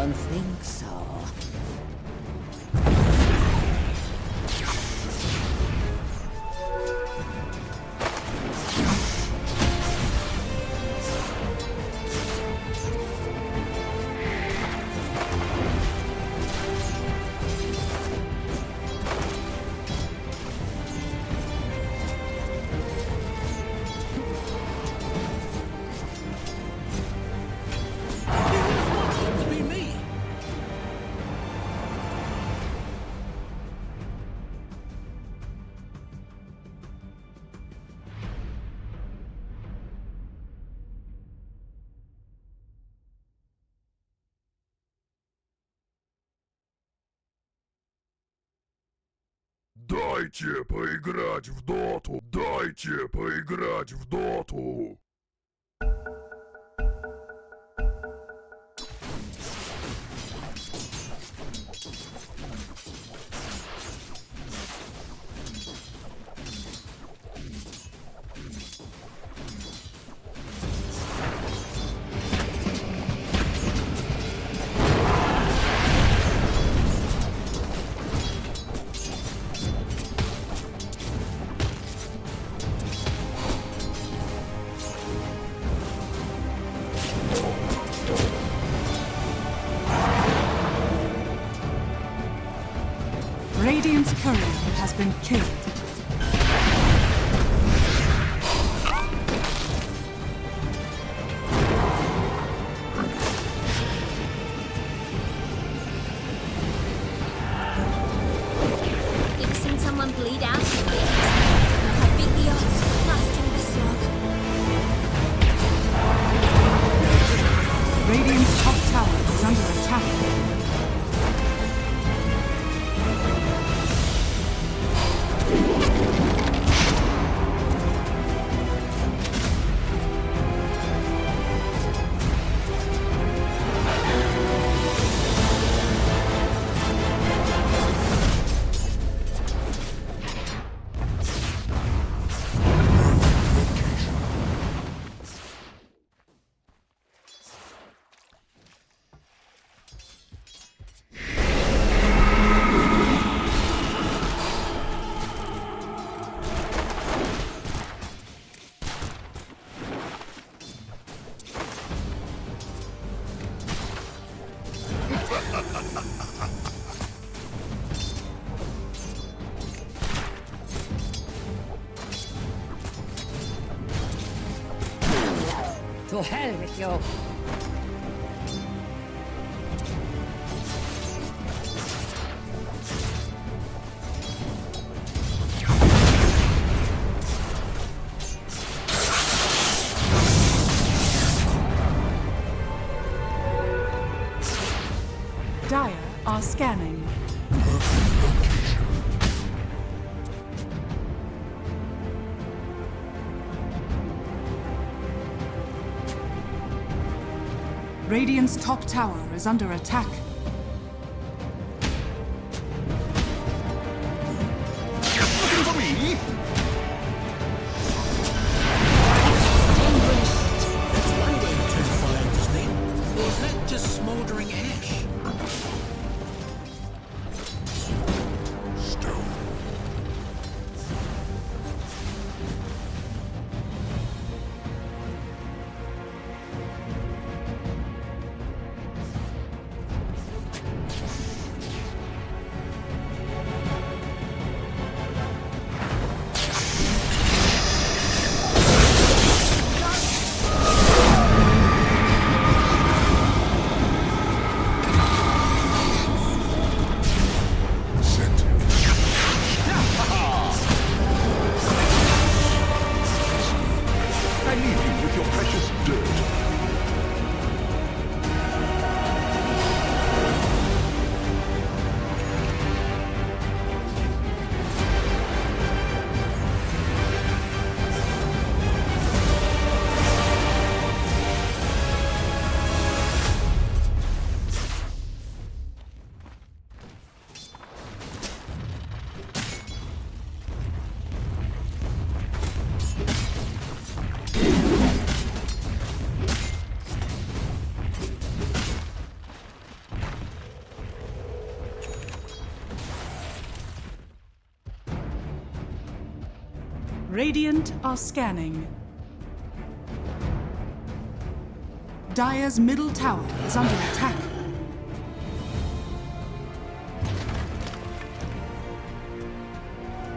don't think so. Дайте поиграть в доту! Дайте поиграть в доту! Radiant's courier has been killed. You've seen someone bleed out? I beat the odds, lasting this long. Radiant's top tower is under attack. To hell with you. Dire are scanning. Radiant's top tower is under attack. Looking for me? That's one way to turn fire into steam. Or is that just smoldering ash? Stone. Radiant are scanning. Dire's middle tower is under attack.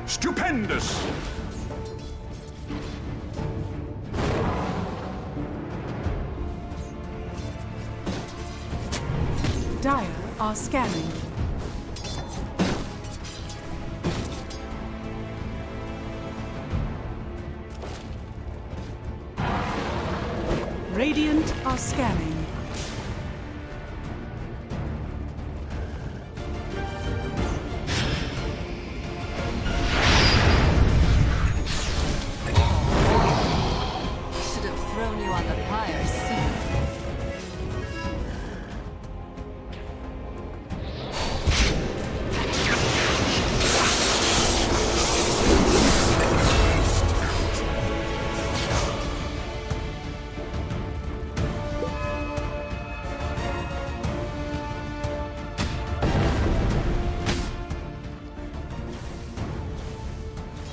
Stupendous! Dire are scanning. Radiant are scanning. Should have thrown you on the pyre soon.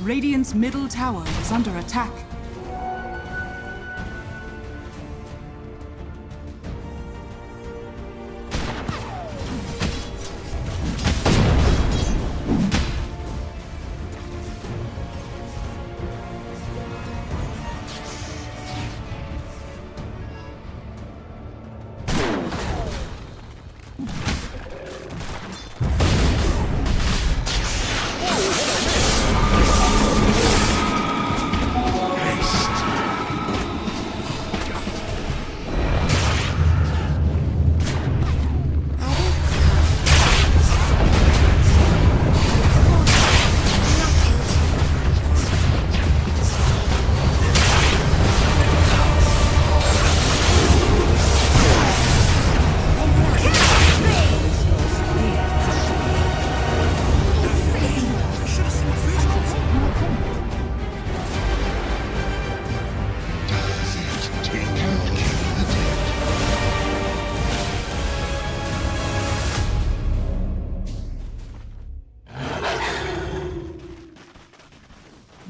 Radiant's middle tower is under attack.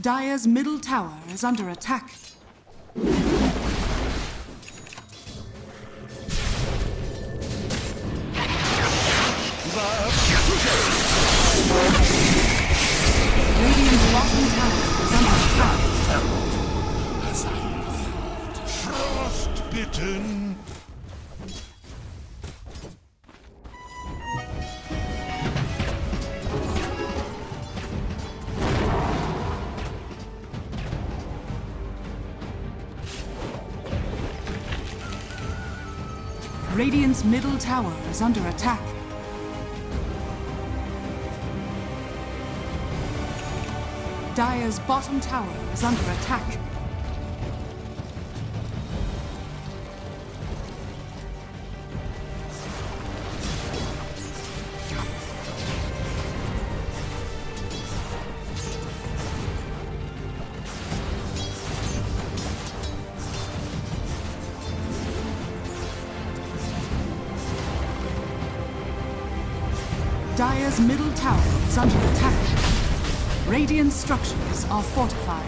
Dire's middle tower is under attack. Radiant's bottom tower is under attack. Frostbitten. Radiant's middle tower is under attack. Dire's bottom tower is under attack. Dire's middle tower is under attack. Radiant structures are fortified.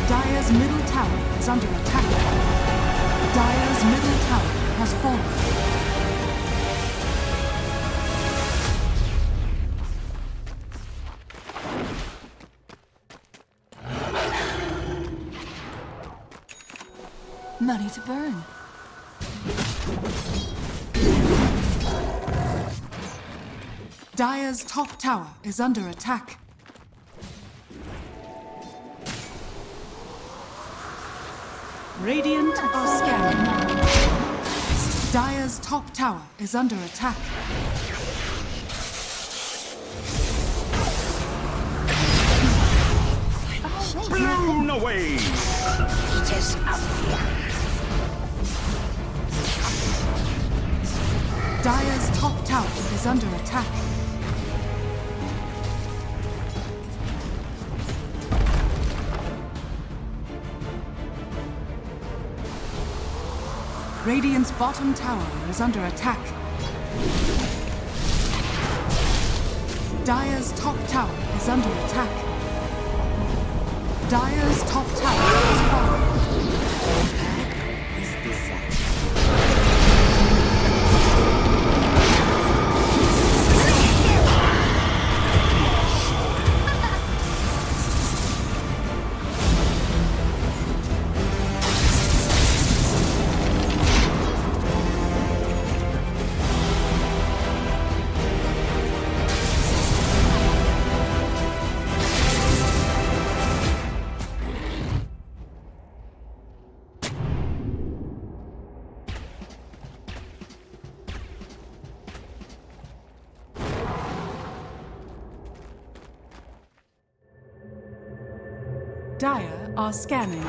Dire's middle tower is under attack. Dire's middle tower has fallen. Money to burn. Dire's top tower is under attack. Radiant are scanning. Dire's top tower is under attack. Blown away! Dire's top tower is under attack. Radiant's bottom tower is under attack. Dire's top tower is under attack. Dire's top tower is falling. Dire are scanning.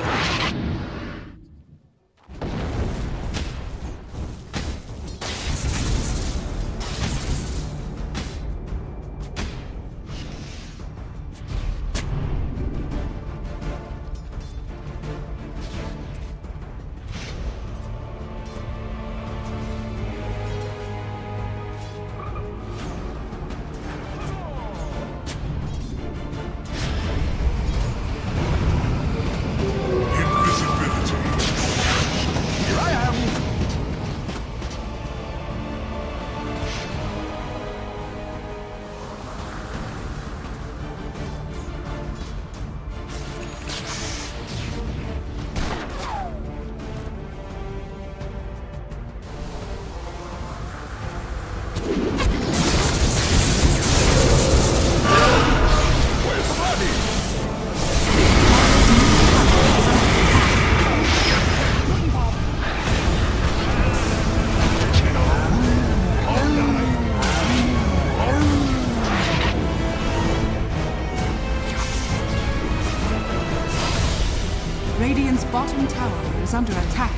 Radiant's bottom tower is under attack.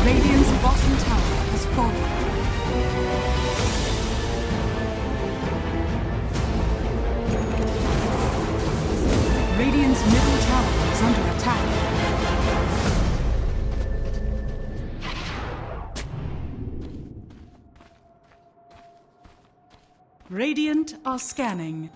Radiant's bottom tower has fallen. Radiant's middle tower is under attack. Radiant are scanning.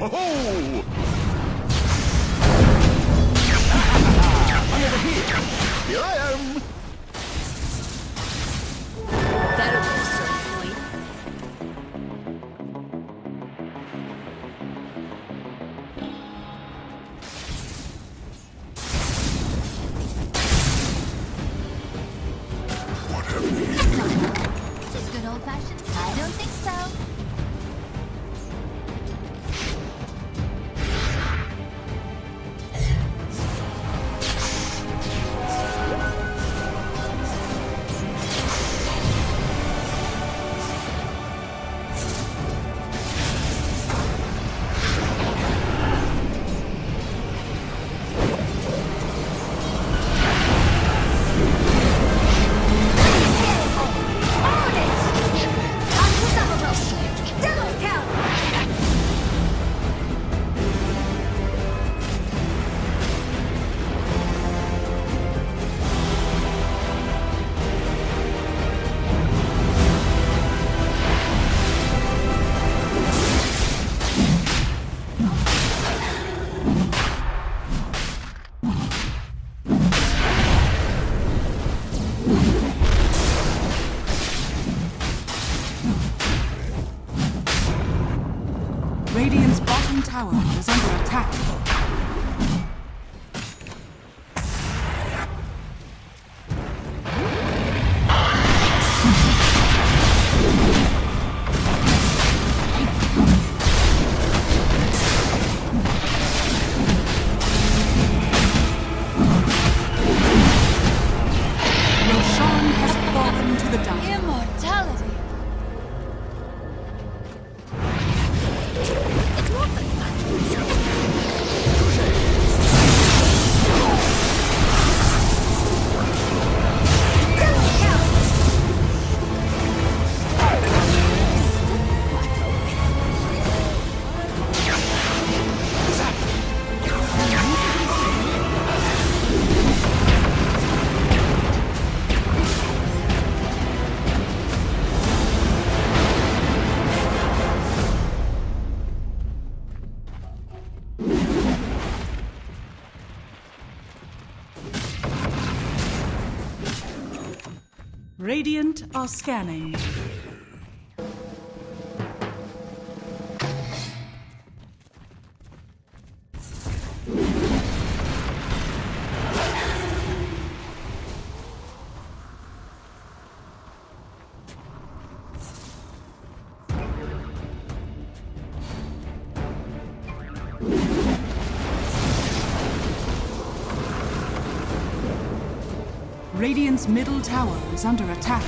Ho-ho! Here I am! Better than a certain point. What have we? Just good old-fashioned? I don't think so. Radiant's bottom tower is under attack. Roshan has fallen to the dark. Immortality. It's more fun Radiant are scanning. Radiant's middle tower is under attack.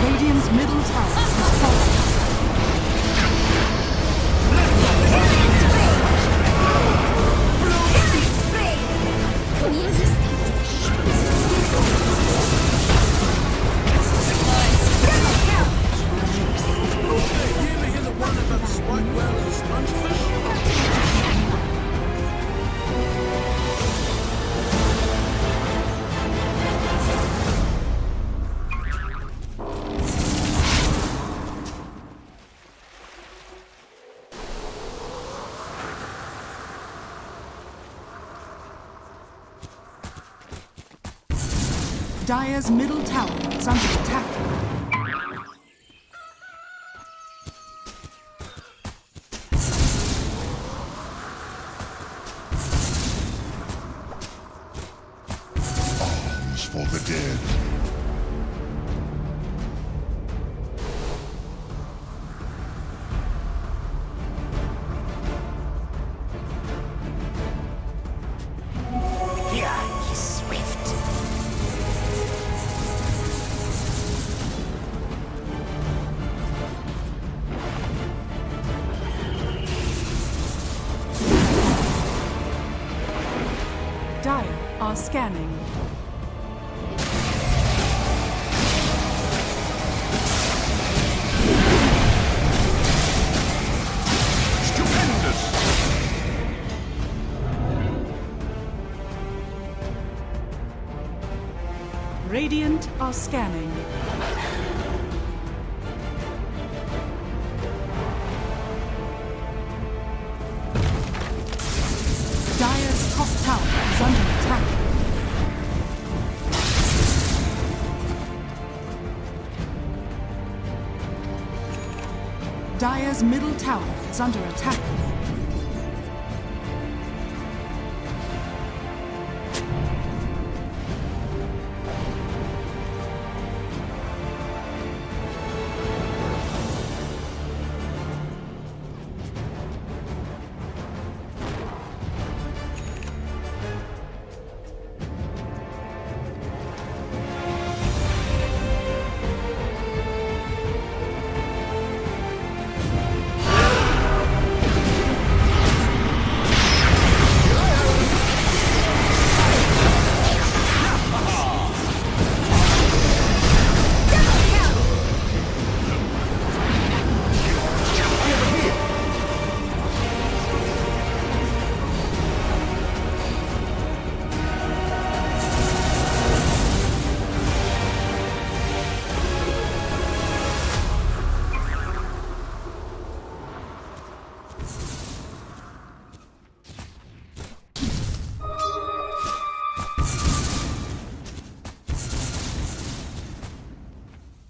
Radiant's middle tower is falling. Dire's middle tower is under attack. Arms for the dead. Dire are scanning. Radiant are scanning. Dire's top tower is under attack. Dire's middle tower is under attack.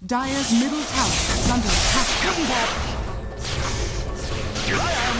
Dire's middle tower is under attack. Here I am.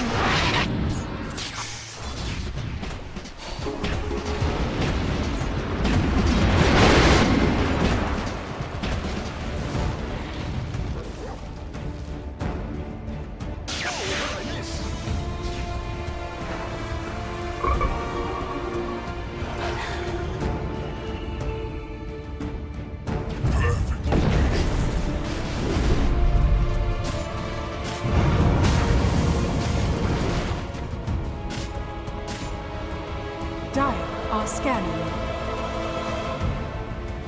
Dire are scanning.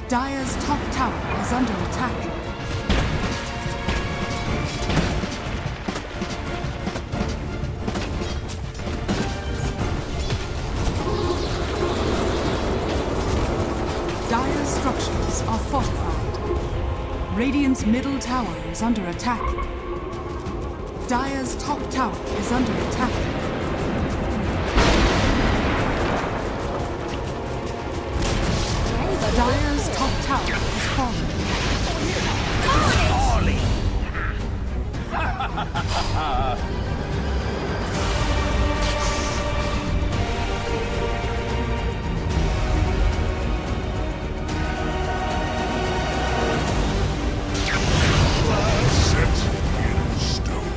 Dire's top tower is under attack. Dire's structures are fortified. Radiant's middle tower is under attack. Dire's top tower is under attack. Dire's top tower is falling. Set in stone.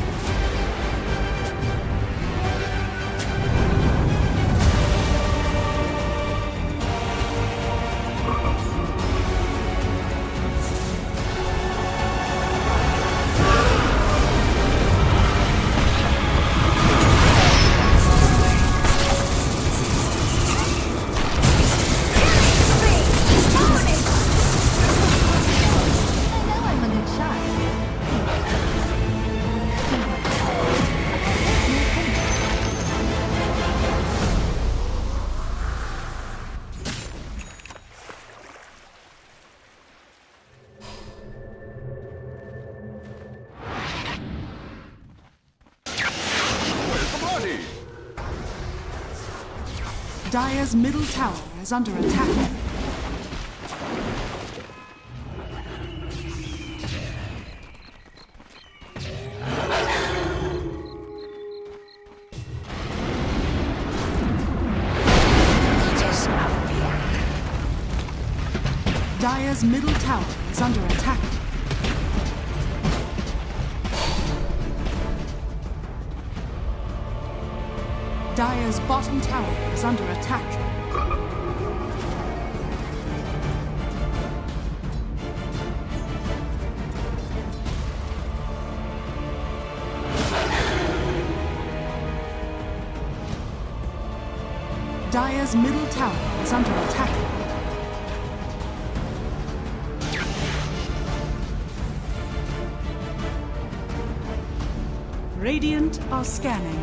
Dire's middle tower is under attack. Dire's middle tower is under attack. Dire's bottom tower is under attack. Dire's middle tower is under attack. Radiant are scanning.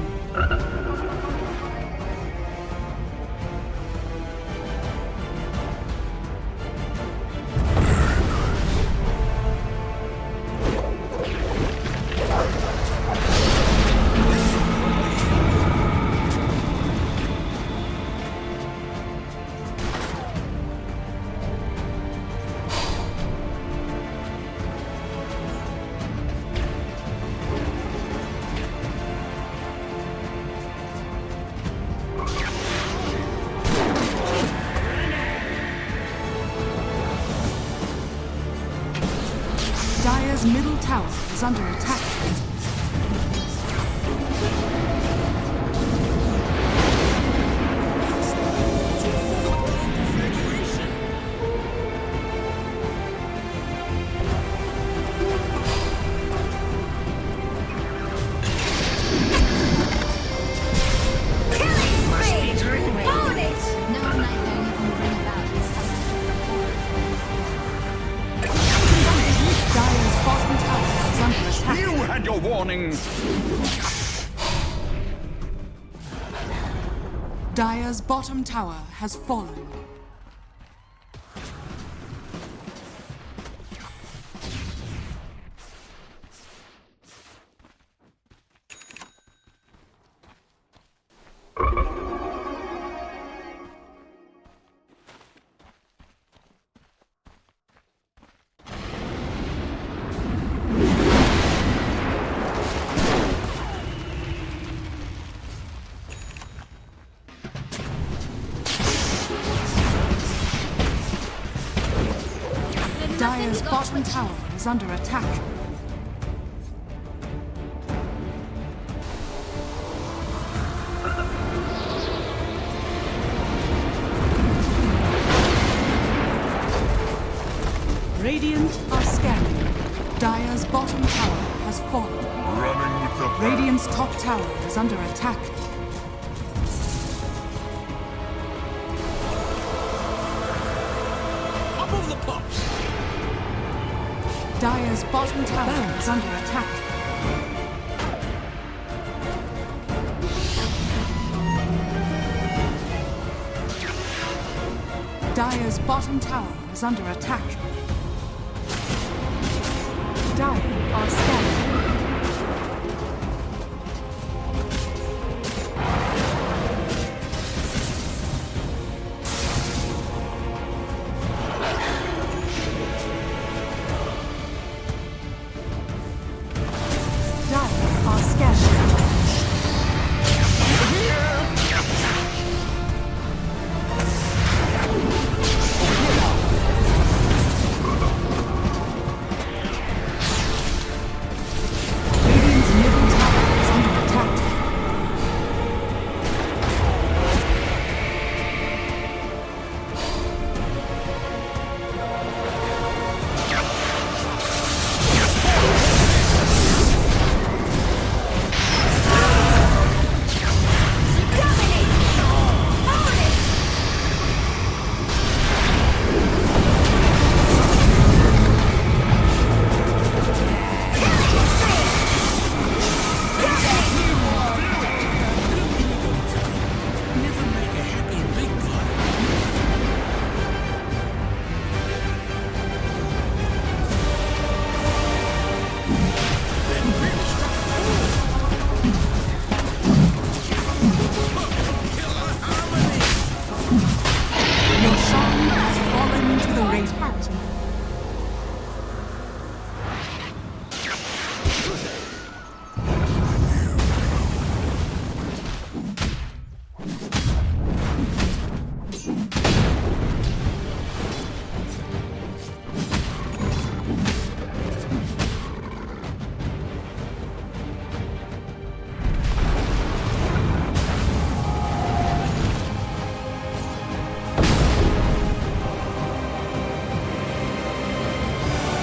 Dire's middle tower is under attack. Your warning. Dire's bottom tower has fallen. bottom tower is under attack. Radiant are scanning. Dire's bottom tower has fallen. Running with the pack. Radiant's top tower is under attack. Up of the pops. Dire's bottom tower is under attack. Dire's bottom tower is under attack. Dire are scanning. Dire are scanning. Radiant's middle tower is under attack. Never make a happy big guy. Your song has fallen to the radiant.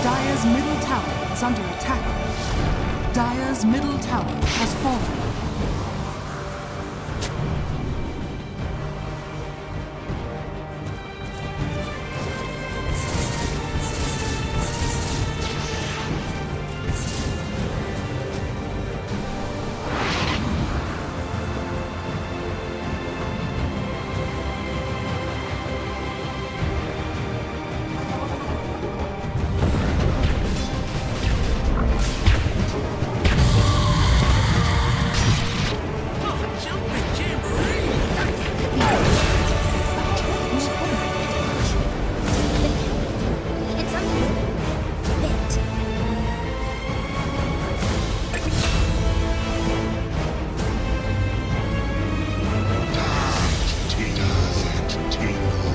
Dire's middle tower is under attack. Dire's middle tower has fallen. Jumping jamboree. It's a bit. Does it tingle?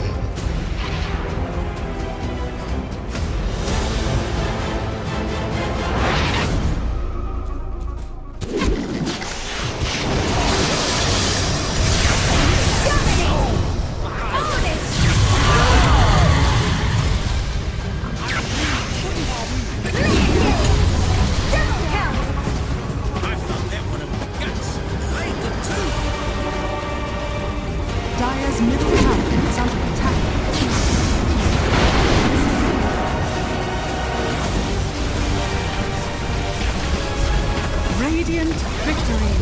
I thought that one of my guts. I ain't good too. Dire's middle tower is under attack. Radiant victory.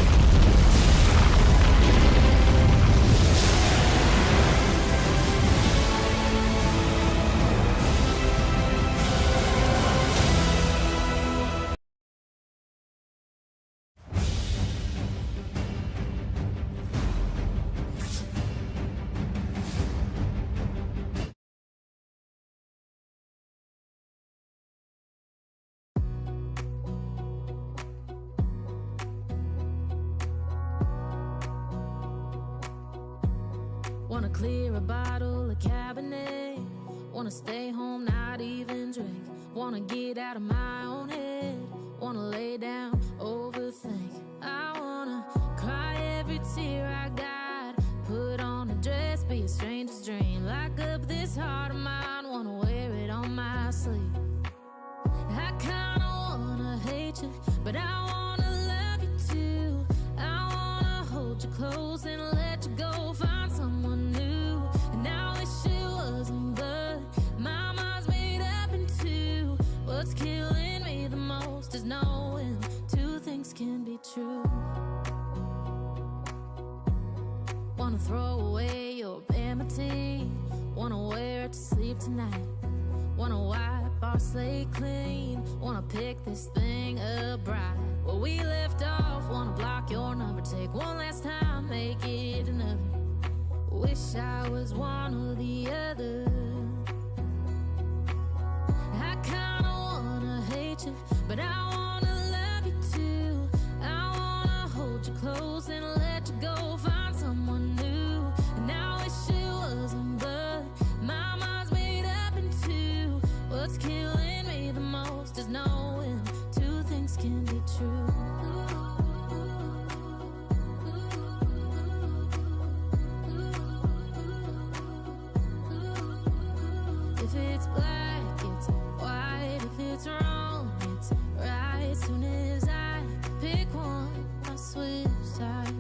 Wanna clear a bottle of Cabernet. Wanna stay home, not even drink. Wanna get out of my own head. Wanna lay down, overthink. I wanna cry every tear I got. Put on a dress, be a stranger's dream. Lock up this heart of mine, wanna wear it on my sleeve. I kinda wanna hate you, but I wanna love you too. I wanna hold you close and let you go, find someone new. And I wish it wasn't, but my mind's made up in two. What's killing me the most is knowing two things can be true. Wanna throw away your vanity. Wanna wear it to sleep tonight. Wanna wipe our slate clean. Wanna pick this thing up right where we left off. Wanna block your number, take one last time, make it another. Wish I was one or the other. I kinda wanna hate you, but I wanna love you too. I wanna hold you close and let you go, find someone new. And I wish it wasn't, but my mind's made up in two. What's killing me the most is knowing two things can be true. If it's black, it's white. If it's wrong, it's right. Soon as I pick one, I switch sides.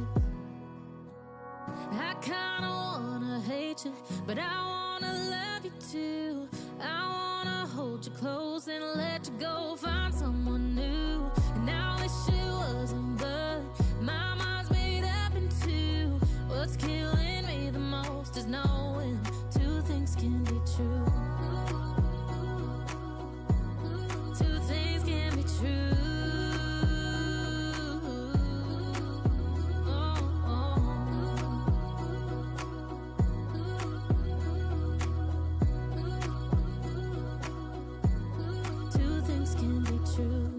I kinda wanna hate you, but I wanna love you too. I wanna hold you close and let you go, find someone new. And I wish it wasn't, but my mind's made up in two. What's killing me the most is knowing two things can be true. Two things can be true. Two things can be true.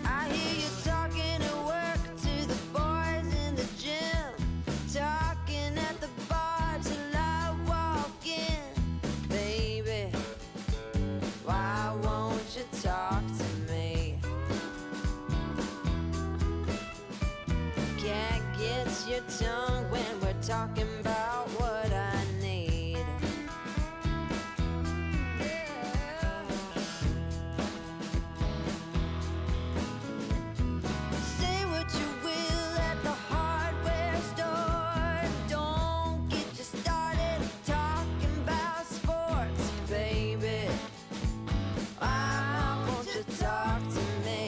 I hear you talking at work to the boys in the gym, talking at the bar till I walk in. Baby, why won't you talk to me? Can't get your tongue when we're talking about what I need. Say what you will at the hardware store. Don't get you started talking about sports, baby. Why won't you talk to me?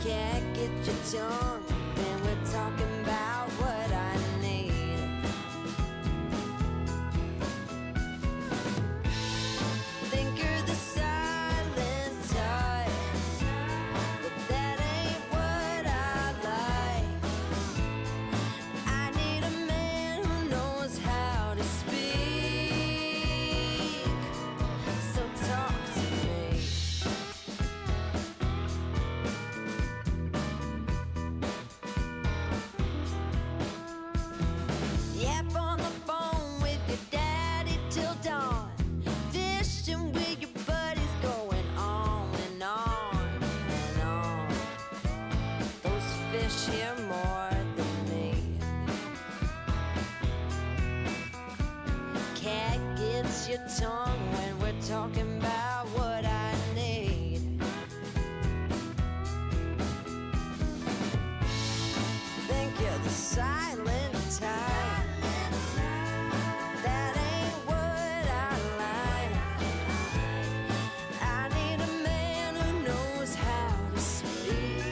Can't get your tongue when we're talking about what I need. Think you're the silent type, but that ain't what I like. I need a man who knows how to speak. So talk to me. Yap on the phone with your daddy till dawn. Fishing with your buddies, going on and on and on. Those fish hear more than me. Cat gets your tongue when we're talking about what I need. Think you're the silent type. That ain't what I like. I need a man who knows how to speak.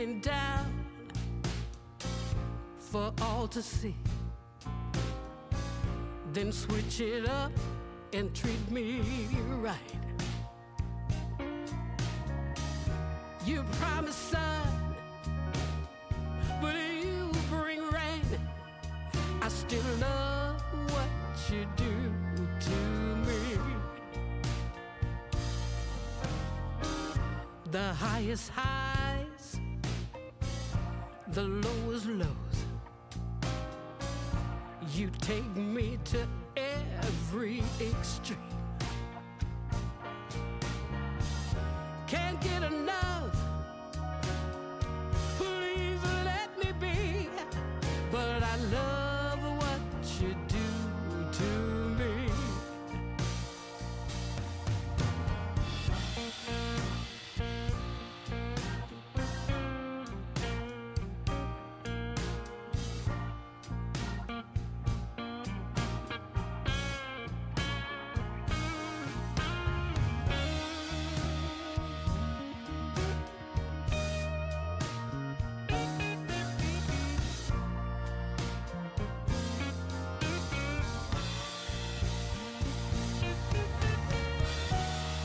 burning down for all to see. Then switch it up and treat me right. You promised sun, but you bring rain. I still love what you do to me. The highest highs, the lowest lows. You take me to every extreme. Can't get enough, please let me be. But I love what you do to me.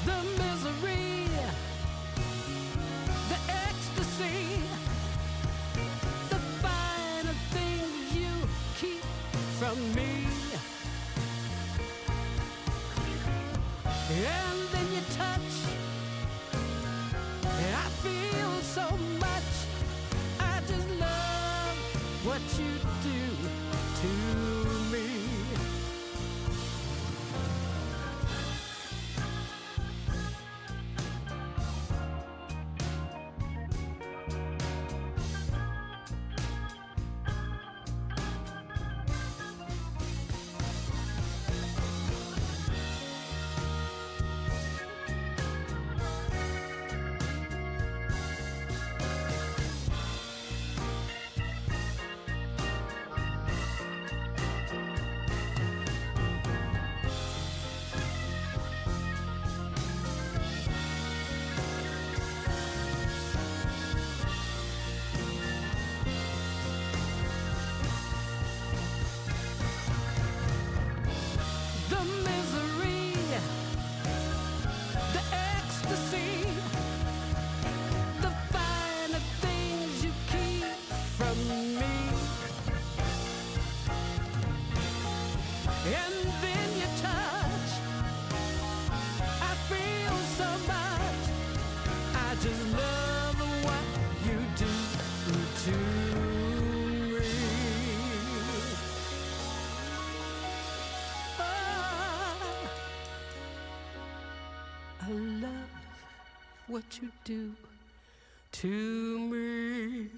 The misery, the ecstasy, the finer things you keep from me. And then you touch, and I feel so much. I just love what you do to me. The misery, the ecstasy, the finer things you keep from me. And then you touch, I feel so much. I just love what you do to me. I love what you do to me.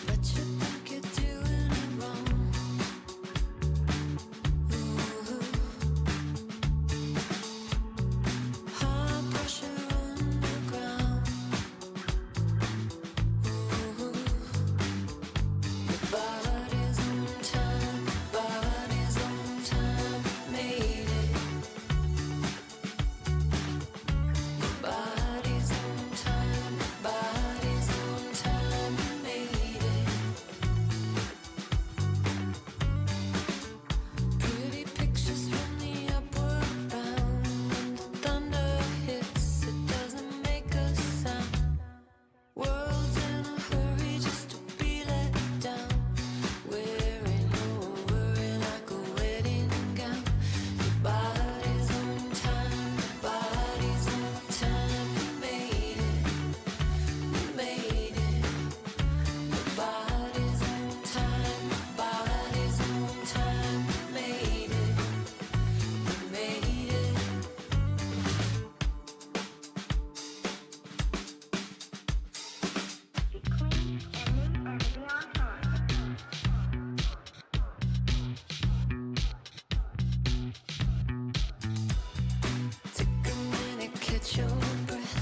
But you think you're doing it wrong. Ooh. catch your breath.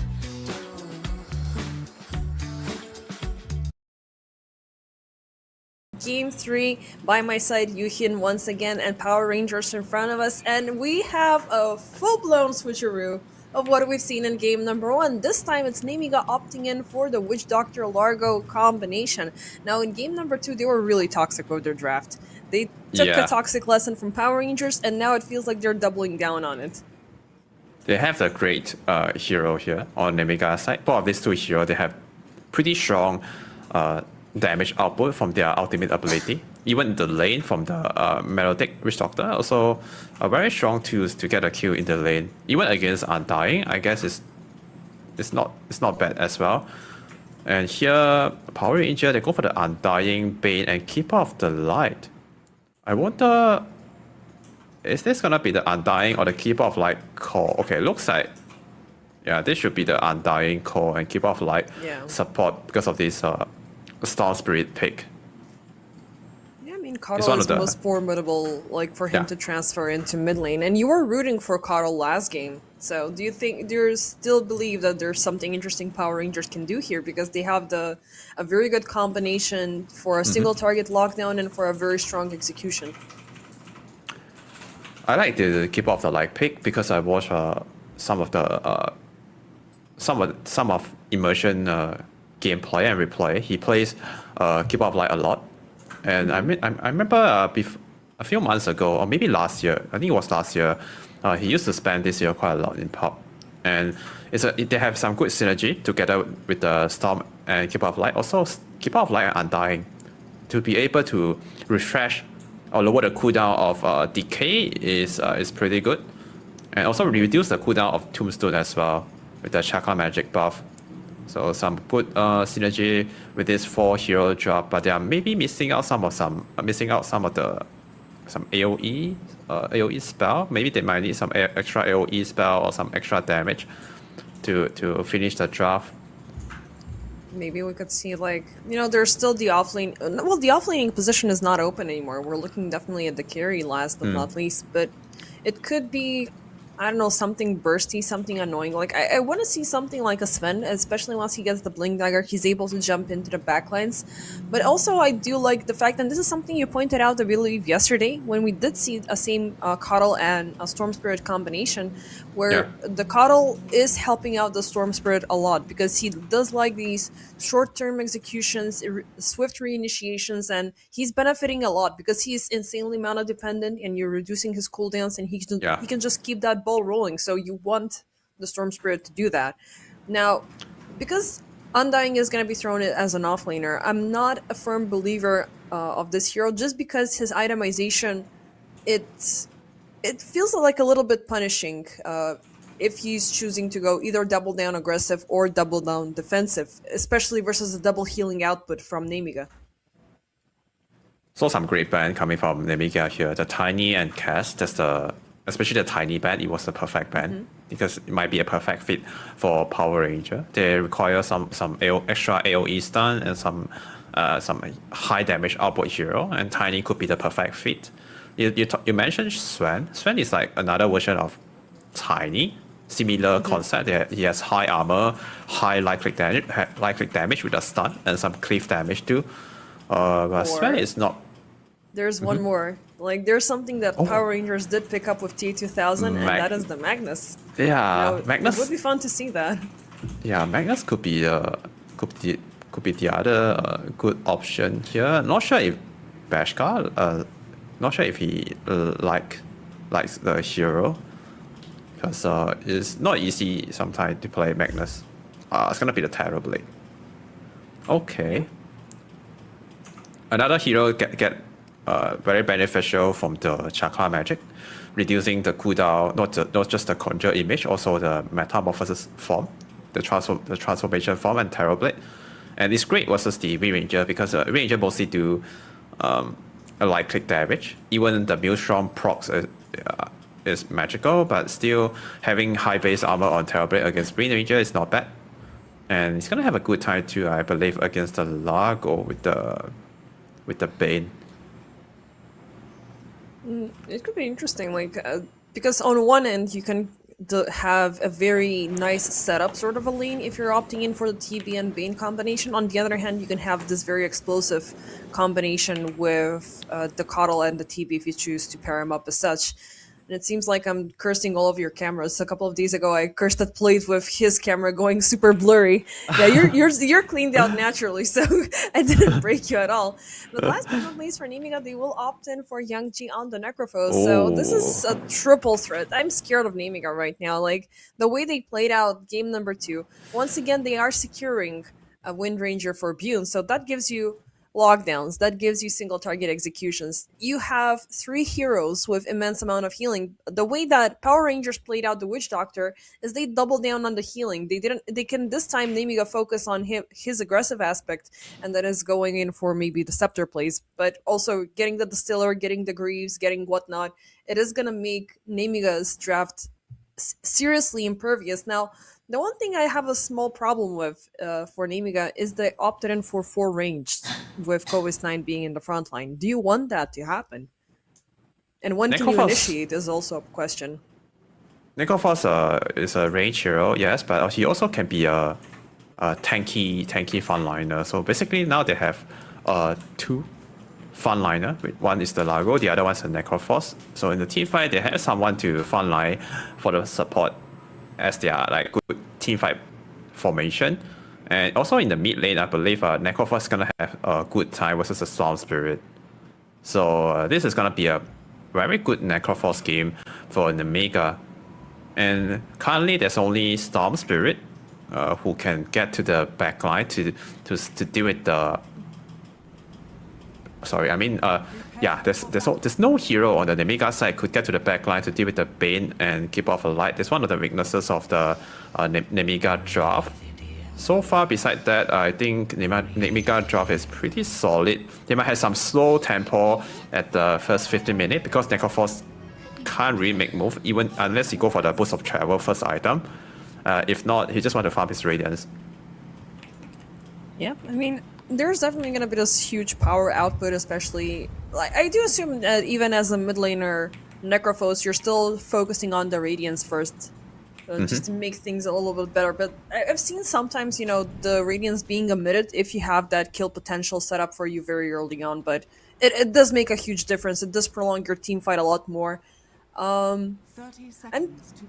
Game 3, by my side, Yuhin once again, and Power Rangers in front of us, and we have a full-blown switcheroo of what we've seen in game number 1. This time it's Nemiga opting in for the Witch Doctor Largo combination. Now in game number 2, they were really toxic with their draft. They took a toxic lesson from Power Rangers, and now it feels like they're doubling down on it. They have the great hero here on Nemiga's side. Both of these two heroes, they have pretty strong damage output from their ultimate ability. Even the lane from the Melodic Witch Doctor, also a very strong tools to get a kill in the lane. Even against Undying, I guess it's not bad as well. And here, Power Ranger, they go for the Undying, Bane, and Keeper of the Light. I wonder, is this gonna be the Undying or the Keeper of Light core? Okay, looks like, yeah, this should be the Undying core and Keeper of Light support because of this Storm Spirit pick. Yeah, I mean, Coddle is most formidable, like, for him to transfer into mid lane. And you were rooting for Coddle last game. So do you still believe that there's something interesting Power Rangers can do here? Because they have a very good combination for a single target lockdown and for a very strong execution. I like the Keeper of the Light pick because I watched some of Immersion gameplay and replay. He plays Keeper of Light a lot, and I remember a few months ago, or maybe last year, I think it was last year, he used to spend this year quite a lot in pop, and they have some good synergy together with the Storm and Keeper of Light. Also, Keeper of Light and Undying, to be able to refresh or lower the cooldown of Decay is pretty good, and also reduce the cooldown of Tombstone as well with the Chakra Magic buff. So some good synergy with this 4 hero drop, but they are maybe missing out some AOE spell. Maybe they might need some extra AOE spell or some extra damage to finish the draft. Maybe we could see, like, there's still the offlane. Well, the offlaning position is not open anymore. We're looking definitely at the carry last but not least, but it could be, I don't know, something bursty, something annoying. Like, I want to see something like a Sven, especially once he gets the Blink Dagger, he's able to jump into the backlines. But also, I do like the fact, and this is something you pointed out, I believe, yesterday, when we did see a same Coddle and a Storm Spirit combination, where the Coddle is helping out the Storm Spirit a lot, because he does like these short-term executions, swift reinitiations, and he's benefiting a lot because he's insanely mana dependent, and you're reducing his cooldowns, and he can just keep that ball rolling. So you want the Storm Spirit to do that. Now, because Undying is going to be thrown as an offlaner, I'm not a firm believer of this hero, just because his itemization, it feels like a little bit punishing if he's choosing to go either double down aggressive or double down defensive, especially versus a double healing output from Nemiga. So some great band coming from Nemiga here. The Tiny and Cass, especially the Tiny band, it was the perfect band because it might be a perfect fit for Power Ranger. They require some extra AOE stun and some high damage output hero, and Tiny could be the perfect fit. You mentioned Sven. Sven is like another version of Tiny. Similar concept. He has high armor, high light click damage with a stun, and some cleave damage too. But Sven is not. There's one more. Like, there's something that Power Rangers did pick up with T2000, and that is the Magnus. Yeah, Magnus. It would be fun to see that. Yeah, Magnus could be the other good option here. Not sure if Bashka, not sure if he likes the hero, because it's not easy sometimes to play Magnus. It's gonna be the Terrorblade. Okay. Another hero get very beneficial from the Chakra Magic, reducing the cooldown, not just the Conjure image, also the Metamorphosis form, the transformation form, and Terrorblade. And it's great versus the Wind Ranger because Wind Ranger mostly do a light click damage. Even the Maelstrom procs is magical, but still having high base armor on Terrorblade against Wind Ranger is not bad. And he's gonna have a good time too, I believe, against the Largo with the Bane. It could be interesting, like because on one end you can have a very nice setup sort of a lane if you're opting in for the TB and Bane combination. On the other hand, you can have this very explosive combination with the Coddle and the TB if you choose to pair them up as such. And it seems like I'm cursing all of your cameras. A couple of days ago, I cursed that plate with his camera going super blurry. Yeah, you're cleaned out naturally, so I didn't break you at all. But last but not least, for Nemiga, they will opt in for Yang Ji on the Necrophos. So this is a triple threat. I'm scared of Nemiga right now. Like the way they played out game number 2. Once again, they are securing a Wind Ranger for Bune, so that gives you lockdowns, that gives you single target executions. You have 3 heroes with immense amount of healing. The way that Power Rangers played out the Witch Doctor is they doubled down on the healing. They can this time Nemiga focus on his aggressive aspect, and that is going in for maybe the scepter plays, but also getting the Distiller, getting the Greaves, getting whatnot. It is gonna make Nemiga's draft seriously impervious. Now, the one thing I have a small problem with for Nemiga is they opted in for 4 ranged, with Kovis 9 being in the front line. Do you want that to happen? And when can you initiate is also a question. Necrophos is a range hero, yes, but he also can be a tanky frontliner. So basically now they have 2 frontliner. One is the Largo, the other one is the Necrophos. So in the team fight, they have someone to frontline for the support as their like good team fight formation. And also in the mid lane, I believe Necrophos is gonna have a good time versus a Storm Spirit. So this is gonna be a very good Necrophos game for Nemiga. And currently there's only Storm Spirit who can get to the backline to deal with the. Sorry, I mean, yeah, there's no hero on the Nemiga side could get to the backline to deal with the Bane and keep off a light. That's one of the weaknesses of the Nemiga draft. So far, beside that, I think Nemiga draft is pretty solid. They might have some slow tempo at the first 15 minutes because Necrophos can't really make move even unless he go for the boost of travel first item. If not, he just want to farm his Radiance. Yeah, I mean, there's definitely going to be this huge power output, especially, like, I do assume that even as a mid laner Necrophos, you're still focusing on the Radiance first, just to make things a little bit better. But I've seen sometimes, you know, the Radiance being omitted if you have that kill potential set up for you very early on, but it does make a huge difference. It does prolong your team fight a lot more. I'm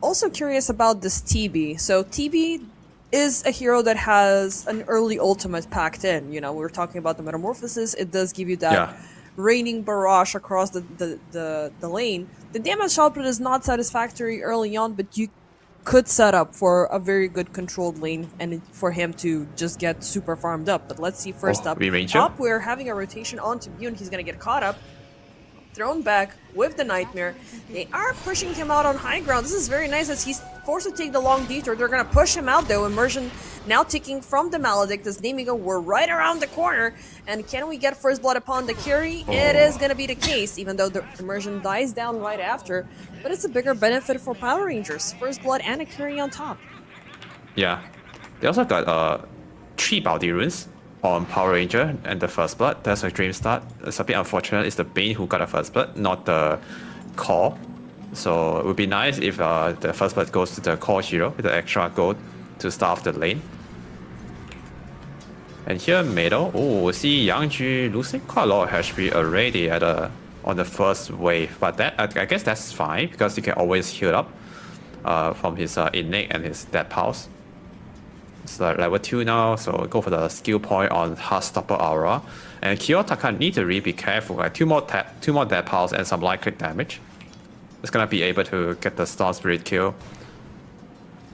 also curious about this TB. So TB is a hero that has an early ultimate packed in. You know, we were talking about the Metamorphosis. It does give you that raining barrage across the lane. The damage output is not satisfactory early on, but you could set up for a very good controlled lane and for him to just get super farmed up. But let's see first up. We're having a rotation onto Bune. He's going to get caught up, thrown back with the Nightmare. They are pushing him out on high ground. This is very nice as he's forced to take the long detour. They're going to push him out though. Immersion now taking from the Maledict as Nemiga were right around the corner. And can we get First Blood upon the carry? It is going to be the case, even though the Immersion dies down right after. But it's a bigger benefit for Power Rangers. First Blood and a carry on top. Yeah. They also got 3 Bounty runes on Power Ranger and the First Blood. That's a dream start. It's a bit unfortunate. It's the Bane who got the First Blood, not the Core. So it would be nice if the First Blood goes to the Core hero with the extra gold to start off the lane. And here middle, we see Yangju losing quite a lot of HP already on the first wave. But that I guess that's fine because he can always heal up from his innate and his dead pulse. It's like level 2 now, so go for the skill point on Heartstopper Aura. And Kiyotaka need to really be careful, like 2 more dead pulse and some light click damage. It's gonna be able to get the Storm Spirit kill.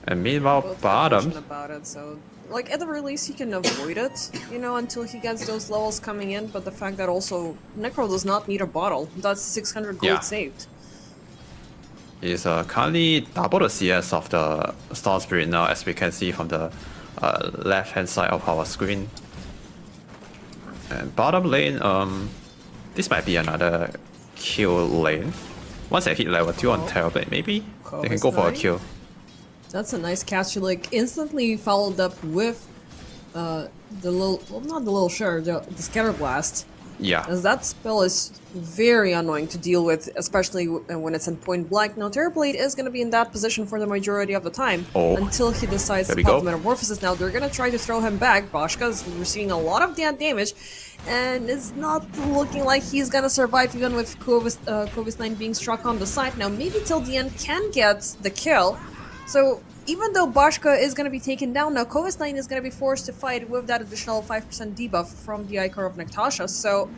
And meanwhile, bottom. About it, so like at the release he can avoid it, you know, until he gets those levels coming in. But the fact that also Necro does not need a bottle, that's 600 gold saved. Is currently double the CS of the Storm Spirit now, as we can see from the left hand side of our screen. And bottom lane, this might be another kill lane. Once I hit level 2 on Terrorblade, maybe they can go for a kill. That's a nice catch. You like instantly followed up with the little, well, not the little sure, the Scatter Blast. Yeah. As that spell is very annoying to deal with, especially when it's in point blank. Now, Terrorblade is going to be in that position for the majority of the time until he decides There to we pop go. Metamorphosis. Now, they're going to try to throw him back. Bashka is receiving a lot of damage, and it's not looking like he's going to survive even with Kovis 9 being struck on the side. Now, maybe till the end can get the kill. So, even though Bashka is going to be taken down, now Kovis 9 is going to be forced to fight with that additional 5% debuff from the Icar of Nektasha. So,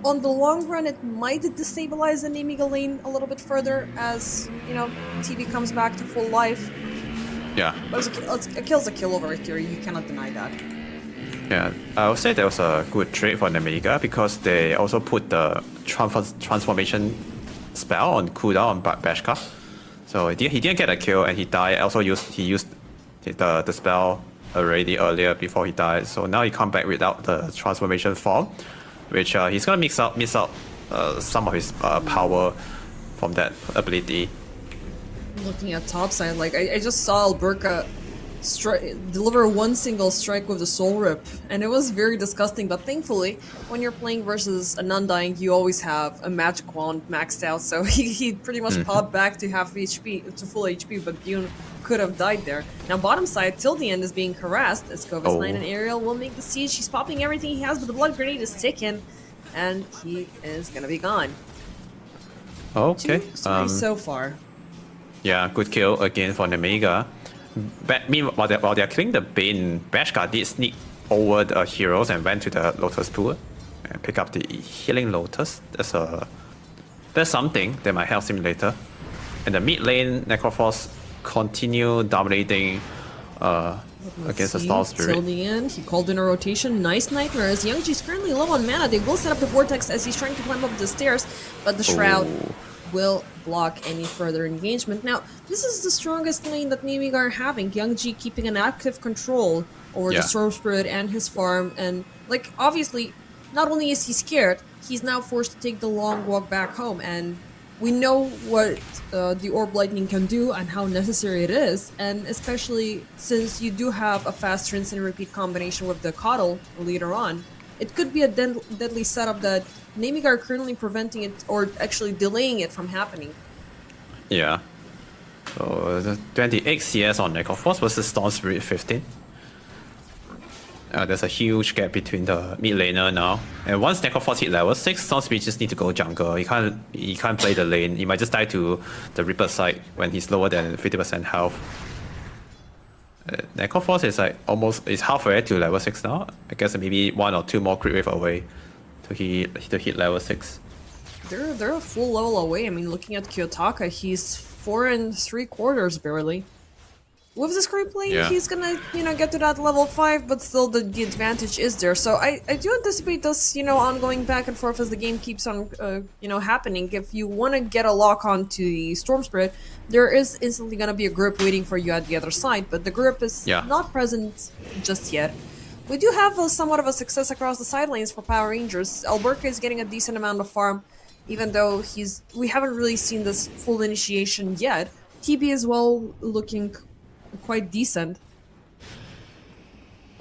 on the long run, it might destabilize the Nemiga lane a little bit further as, you know, TV comes back to full life. Yeah. But a kill's a kill over here, you cannot deny that. Yeah, I would say that was a good trade for Nemiga because they also put the transformation spell on cooldown on Bashka. So he didn't get a kill and he died. Also he used the spell already earlier before he died. So now he come back without the transformation form, which he's gonna miss out some of his power from that ability. Looking at topside, like I just saw Alberca deliver one single strike with the Soul Rip, and it was very disgusting. But thankfully, when you're playing versus an Undying, you always have a magic wand maxed out, so he pretty much popped back to half HP, to full HP, but Bune could have died there. Now bottom side, till the end is being harassed as Kovis 9 and Ariel will make the siege. He's popping everything he has, but the blood grenade is ticking, and he is gonna be gone. Okay. So far. Yeah, good kill again for Nemiga. Meanwhile, while they're killing the Bane, Bashka did sneak over the heroes and went to the Lotus pool and pick up the healing Lotus. That's something that might help him later. And the mid lane, Necroforce continue dominating against the Storm Spirit. Till the end, he called in a rotation. Nice Nightmare. As Youngji is currently low on mana, they will set up the Vortex as he's trying to climb up the stairs, but the Shroud will block any further engagement. Now, this is the strongest lane that Nemiga are having. Youngji keeping an active control over the Storm Spirit and his farm, and like obviously, not only is he scared, he's now forced to take the long walk back home, and we know what the Orb Lightning can do and how necessary it is, and especially since you do have a fast rinse and repeat combination with the Coddle later on, it could be a deadly setup that Nemiga are currently preventing it, or actually delaying it from happening. Yeah. So the 28 CS on Necroforce versus Storm Spirit 15. There's a huge gap between the mid laner now. And once Necroforce hit level 6, Storm Spirit just need to go jungle. He can't play the lane. He might just die to the Reaper side when he's lower than 50% health. Necroforce is like is halfway to level 6 now. I guess maybe 1 or 2 more crit wave away to hit level 6. They're a full level away. I mean, looking at Kiyotaka, he's 4 3/4 barely. With this great lane, he's gonna, get to that level 5, but still the advantage is there. So I do anticipate this, ongoing back and forth as the game keeps on, happening. If you want to get a lock on to the Storm Spirit, there is instantly gonna be a group waiting for you at the other side, but the group is not present just yet. We do have somewhat of a success across the side lanes for Power Rangers. Alberca is getting a decent amount of farm, even though we haven't really seen this full initiation yet. TB as well looking quite decent.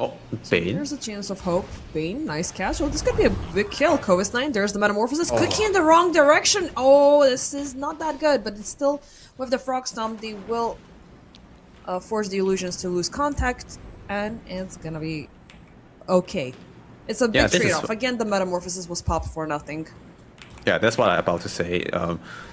Oh, Bane. So there's a chance of hope. Bane, nice catch. Oh, this could be a big kill. Kovis 9, there's the Metamorphosis. Cookie in the wrong direction. Oh, this is not that good, but it's still, with the Frog Stomp, they will force the illusions to lose contact, and it's gonna be okay. It's a big trade-off. Again, the Metamorphosis was popped for nothing. Yeah, that's what I'm about to say.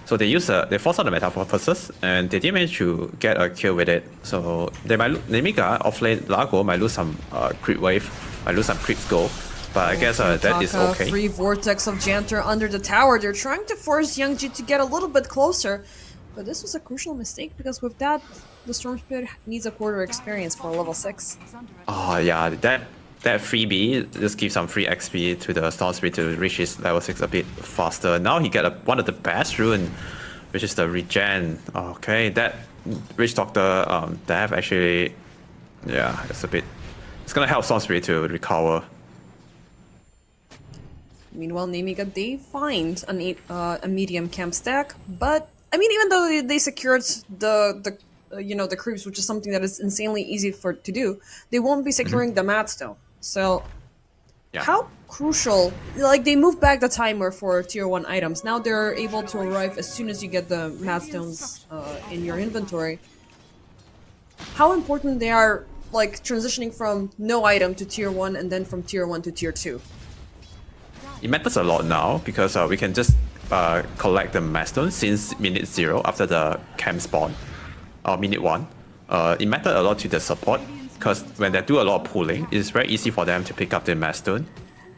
So they forced out the Metamorphosis, and they didn't manage to get a kill with it. So they might Nemiga offlane Largo might lose some creep wave, might lose some creeps go, but I guess that is okay. Free Vortex of Janter under the tower. They're trying to force Youngji to get a little bit closer, but this was a crucial mistake because with that, the Storm Spirit needs a quarter experience for level 6. Oh yeah, that freebie just gives some free XP to the Storm Spirit to reach his level 6 a bit faster. Now he get one of the best rune, which is the regen. Okay, that Rich Doctor death actually, it's gonna help Storm Spirit to recover. Meanwhile, Nemiga, they find a medium camp stack, but I mean, even though they secured the creeps, which is something that is insanely easy to do, they won't be securing the mats though. So Yeah. How crucial, like they moved back the timer for tier 1 items. Now they're able to arrive as soon as you get the math stones in your inventory. How important they are, like transitioning from no item to tier 1 and then from tier 1 to tier 2. It matters a lot now because we can just collect the milestone since minute 0 after the camp spawn, or minute 1. It matters a lot to the support because when they do a lot of pulling, it's very easy for them to pick up the milestone.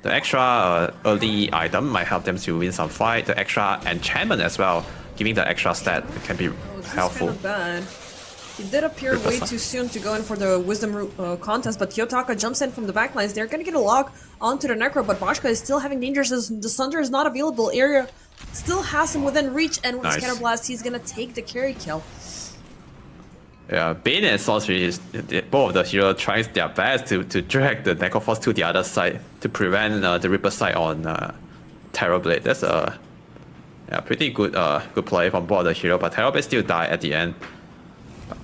The extra early item might help them to win some fight. The extra enchantment as well, giving the extra stat can be helpful. Kind of bad. He did appear way too soon to go in for the wisdom contest, but Kiyotaka jumps in from the backlines. They're gonna get a lock onto the Necro, but Bashka is still having dangers as the Sunder is not available. Area still has him within reach, and with his Counterblast, he's gonna take the carry kill. Yeah, Bane and Sorcery, both of the heroes trying their best to drag the Necroforce to the other side to prevent the Reaper side on Terrorblade. That's a pretty good good play from both of the hero, but Terrorblade still died at the end.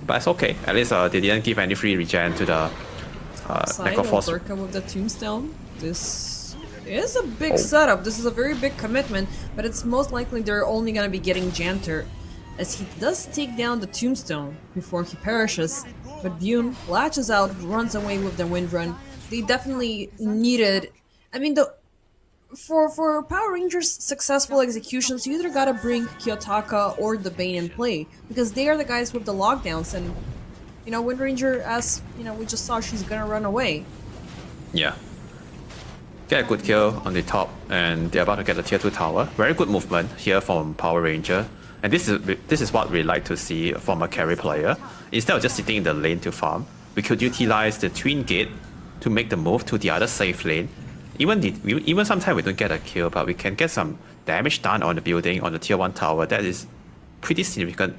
But it's okay. At least they didn't give any free regen to the Necroforce. Burka with the Tombstone. This is a big setup. This is a very big commitment, but it's most likely they're only gonna be getting Janter, as he does take down the Tombstone before he perishes. But Bune latches out, runs away with the Wind Run. They definitely needed. I mean, for Power Rangers successful executions, you either gotta bring Kiyotaka or the Bane in play, because they are the guys with the lockdowns, and you know, Wind Ranger, as you know, we just saw, she's gonna run away. Yeah. Get a good kill on the top, and they're about to get a tier 2 tower. Very good movement here from Power Ranger. And this is what we like to see from a carry player. Instead of just sitting in the lane to farm, we could utilize the Twin Gate to make the move to the other safe lane. Even sometimes we don't get a kill, but we can get some damage done on the building, on the tier 1 tower. That is pretty significant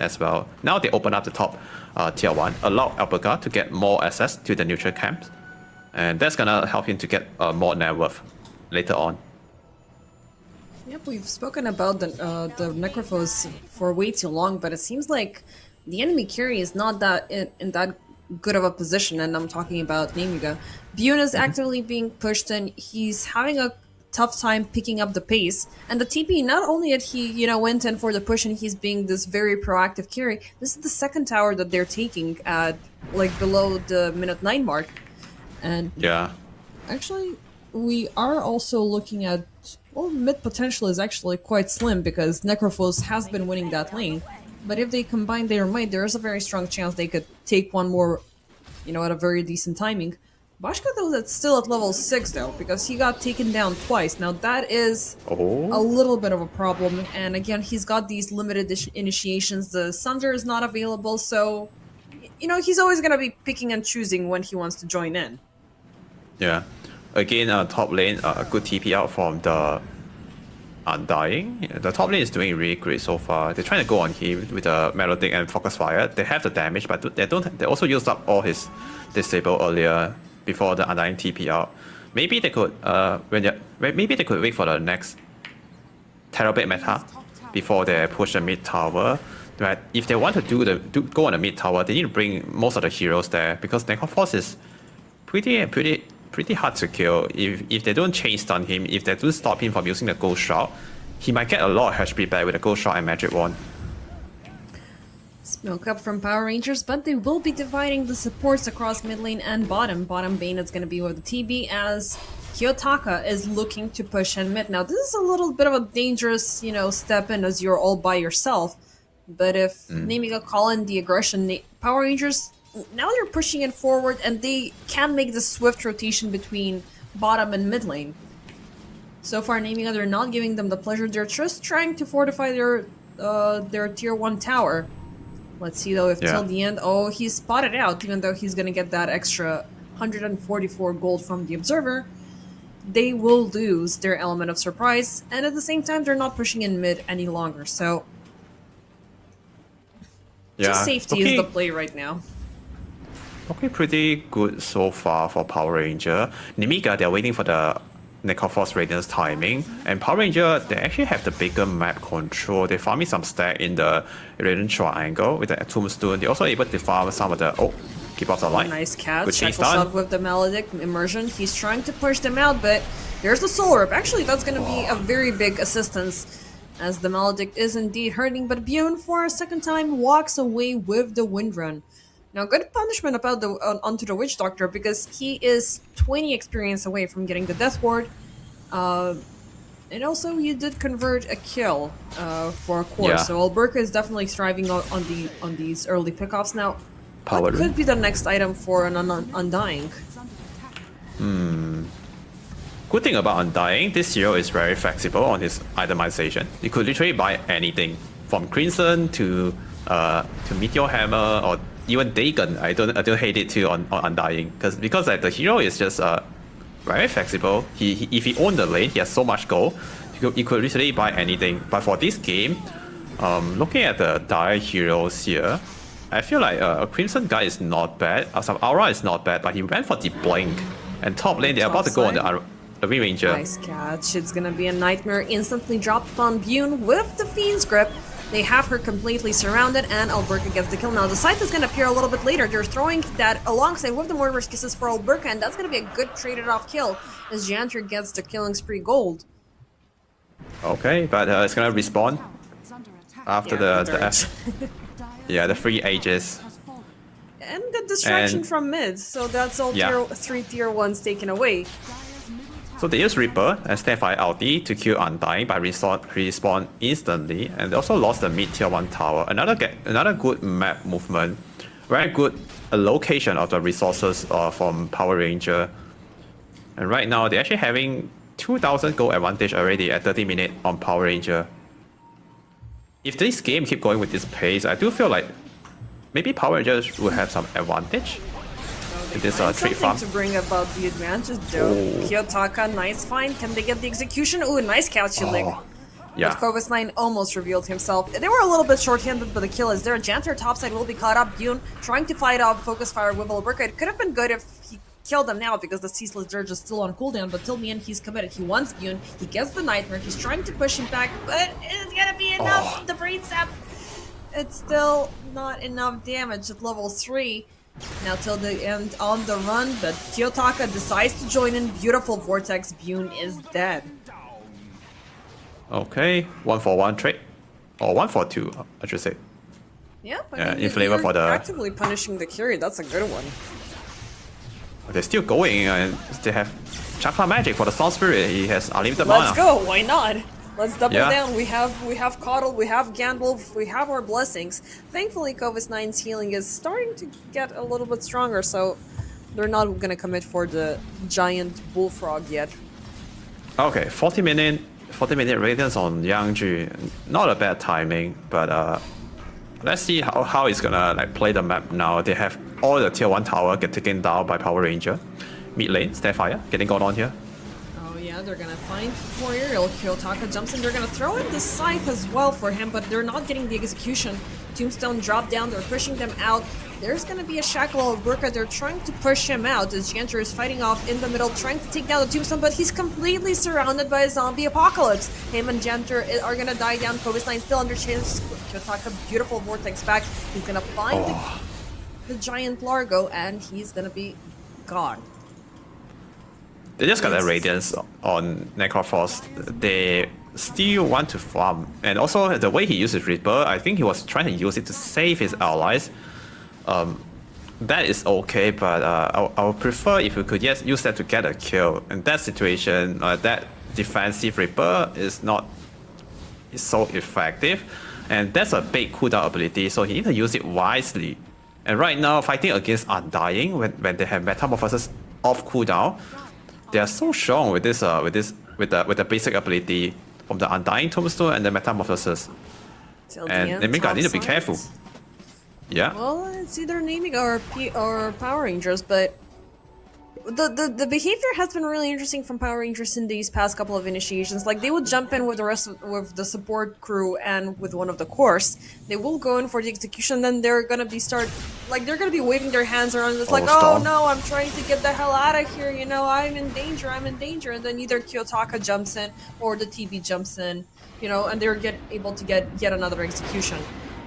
as well. Now they open up the top tier 1, allow Alberga to get more access to the neutral camps. And that's gonna help him to get more net worth later on. Yep, we've spoken about the Necrophos for way too long, but it seems like the enemy carry is not that in that good of a position, and I'm talking about Nemiga. Bune is actively being pushed, and he's having a tough time picking up the pace. And the TP, not only did he, you know, went in for the push and he's being this very proactive carry, this is the second tower that they're taking at, like, below the minute 9 mark. And yeah, actually, we are also looking at, well, mid potential is actually quite slim because Necrophos has been winning that lane. But if they combine their might, there is a very strong chance they could take one more, you know, at a very decent timing. Bashka, though, that's still at level 6, though, because he got taken down twice. Now, that is a little bit of a problem. And again, he's got these limited initiations. The Sunder is not available, so, you know, he's always going to be picking and choosing when he wants to join in. Yeah. Again, top lane, a good TP out from the Undying. The top lane is doing really great so far. They're trying to go on him with the Melodic and Focus Fire. They have the damage, but they don't. They also used up all his disable earlier before the Undying TP out. Maybe they could maybe they could wait for the next Terrorblade meta before they push the mid tower. Right? If they want to go on the mid tower, they need to bring most of the heroes there because Necroforce is pretty hard to kill. If they don't chain stun him, if they don't stop him from using the Ghost Shot, he might get a lot of HP back with the Ghost Shot and Magic Wand. Smoke up from Power Rangers, but they will be dividing the supports across mid lane and bottom. Bottom Bane is going to be with the TB as Kiyotaka is looking to push in mid. Now, this is a little bit of a dangerous, you know, step in as you're all by yourself. But if Nemiga call in the aggression, Power Rangers, now they're pushing it forward and they can make the swift rotation between bottom and mid lane. So far, Nemiga, they're not giving them the pleasure. They're just trying to fortify their tier 1 tower. Let's see though if till the end. Oh, he's spotted out, even though he's gonna get that extra 144 gold from the Observer. They will lose their element of surprise, and at the same time, they're not pushing in mid any longer. So, just safety is the play right now. Okay, pretty good so far for Power Ranger. Nemiga, they're waiting for the Necroforce Radiance timing. And Power Ranger, they actually have the bigger map control. They're farming some stack in the Radiant Triangle with the Tombstone. They're also able to farm some of the... Oh, Keep off the line. Nice catch. Good chain Shackle shot stun. with the Maledict immersion. He's trying to push them out, but there's the Soul Orb. Actually, that's going to be a very big assistance as the Maledict is indeed hurting, but Bjorn for a second time walks away with the Wind Run. Now, good punishment about onto the Witch Doctor because he is 20 experience away from getting the Death Ward. And also, you did convert a kill for a course, Yeah. so Alberca is definitely thriving on these early pickoffs. Now, Power what Rune. could be the next item for an Undying? Good thing about Undying, this hero is very flexible on his itemization. You could literally buy anything from Crimson to Meteor Hammer or even Dagon. I don't hate it too on Undying because like, the hero is just very flexible. If he owned the lane, he has so much gold. You could literally buy anything. But for this game, looking at the dire heroes here, I feel like a Crimson guy is not bad. Some Aura is not bad, but he went for the Blink. And top lane, they're about to go on the Wind Ranger. Nice catch. It's gonna be a nightmare instantly dropped upon Bune with the Fiend's Grip. They have her completely surrounded, and Alberca gets the kill. Now, the Scythe is going to appear a little bit later. They're throwing that alongside with the Murderous Kisses for Alberca, and that's going to be a good traded off kill as Janter gets the killing spree gold. Okay, but it's going to respawn after the 3 ages. And the distraction And- from mid, so that's all Yeah. 3 tier 1s taken away. So they use Reaper and Starfire ulti to kill Undying by respawn instantly, and they also lost the mid tier 1 tower. Another good map movement, very good allocation of the resources from Power Ranger. And right now they're actually having 2000 gold advantage already at 30 minutes on Power Ranger. If this game keep going with this pace, I do feel like maybe Power Rangers will have some advantage. This trade Something farm. to bring about the advantage though. Oh. Kiyotaka, nice find. Can they get the execution? Ooh, nice calculating. Yeah. But Kovis 9 almost revealed himself. They were a little bit short-handed, but the kill is there. Janter topside will be caught up. Dune trying to fight off Focus Fire with Alberca. It could have been good if he killed them now because the Ceaseless Dirge is still on cooldown, but till the end he's committed. He wants Dune. He gets the Nightmare. He's trying to push him back, but it's gonna be enough. The Brain Sap. It's still not enough damage at level 3. Now till the end on the run, but Kiyotaka decides to join in. Beautiful Vortex. Bune is dead. Okay, 1-for-1 trade. Or 1-for-2, I should say. Yep, I Yeah, mean, in flavor you're for the- actively punishing the carry. That's a good one. They're still going, and they have Chakra Magic for the Storm Spirit. He has unlimited Let's mana. go. Why not? Let's double Yeah. down. We have Coddle, we have Gandalf, we have our blessings. Thankfully, Kovis 9's healing is starting to get a little bit stronger, so they're not gonna commit for the giant bullfrog yet. Okay, 40-minute Radiance on Yangju. Not a bad timing, but let's see how it's gonna like play the map now. They have all the tier 1 tower get taken down by Power Ranger. Mid lane, Starfire getting going on here. Oh yeah, they're gonna find for aerial. Kiyotaka jumps in. They're gonna throw in the scythe as well for him, but they're not getting the execution. Tombstone drop down. They're pushing them out. There's gonna be a shackle of Burka. They're trying to push him out as Janter is fighting off in the middle, trying to take down the Tombstone, but he's completely surrounded by a zombie apocalypse. Him and Janter are gonna die down. Kovis 9 still under chance. Kiyotaka, beautiful vortex back. He's gonna find the giant Largo, and he's gonna be gone. They just got that Radiance on Necrophos. They still want to farm. And also, the way he uses Reaper, I think he was trying to use it to save his allies. That is okay, but I would prefer if we could use that to get a kill. In that situation, that defensive Reaper is so effective. And that's a big cooldown ability, so he needs to use it wisely. And right now, fighting against Undying, when they have Metamorphosis off cooldown, they are so strong with the basic ability from the Undying Tombstone and the Metamorphosis. And they make I need to be careful. Yeah. Well, it's either naming or Power Rangers, but the behavior has been really interesting from Power Rangers in these past couple of initiations. Like, they would jump in with with the support crew and with one of the course. They will go in for the execution, then they're gonna be waving their hands around. It's like, oh Storm. no, I'm trying to get the hell out of here. You know, I'm in danger. And then either Kiyotaka jumps in or the TB jumps in. You know, and they're able to get yet another execution.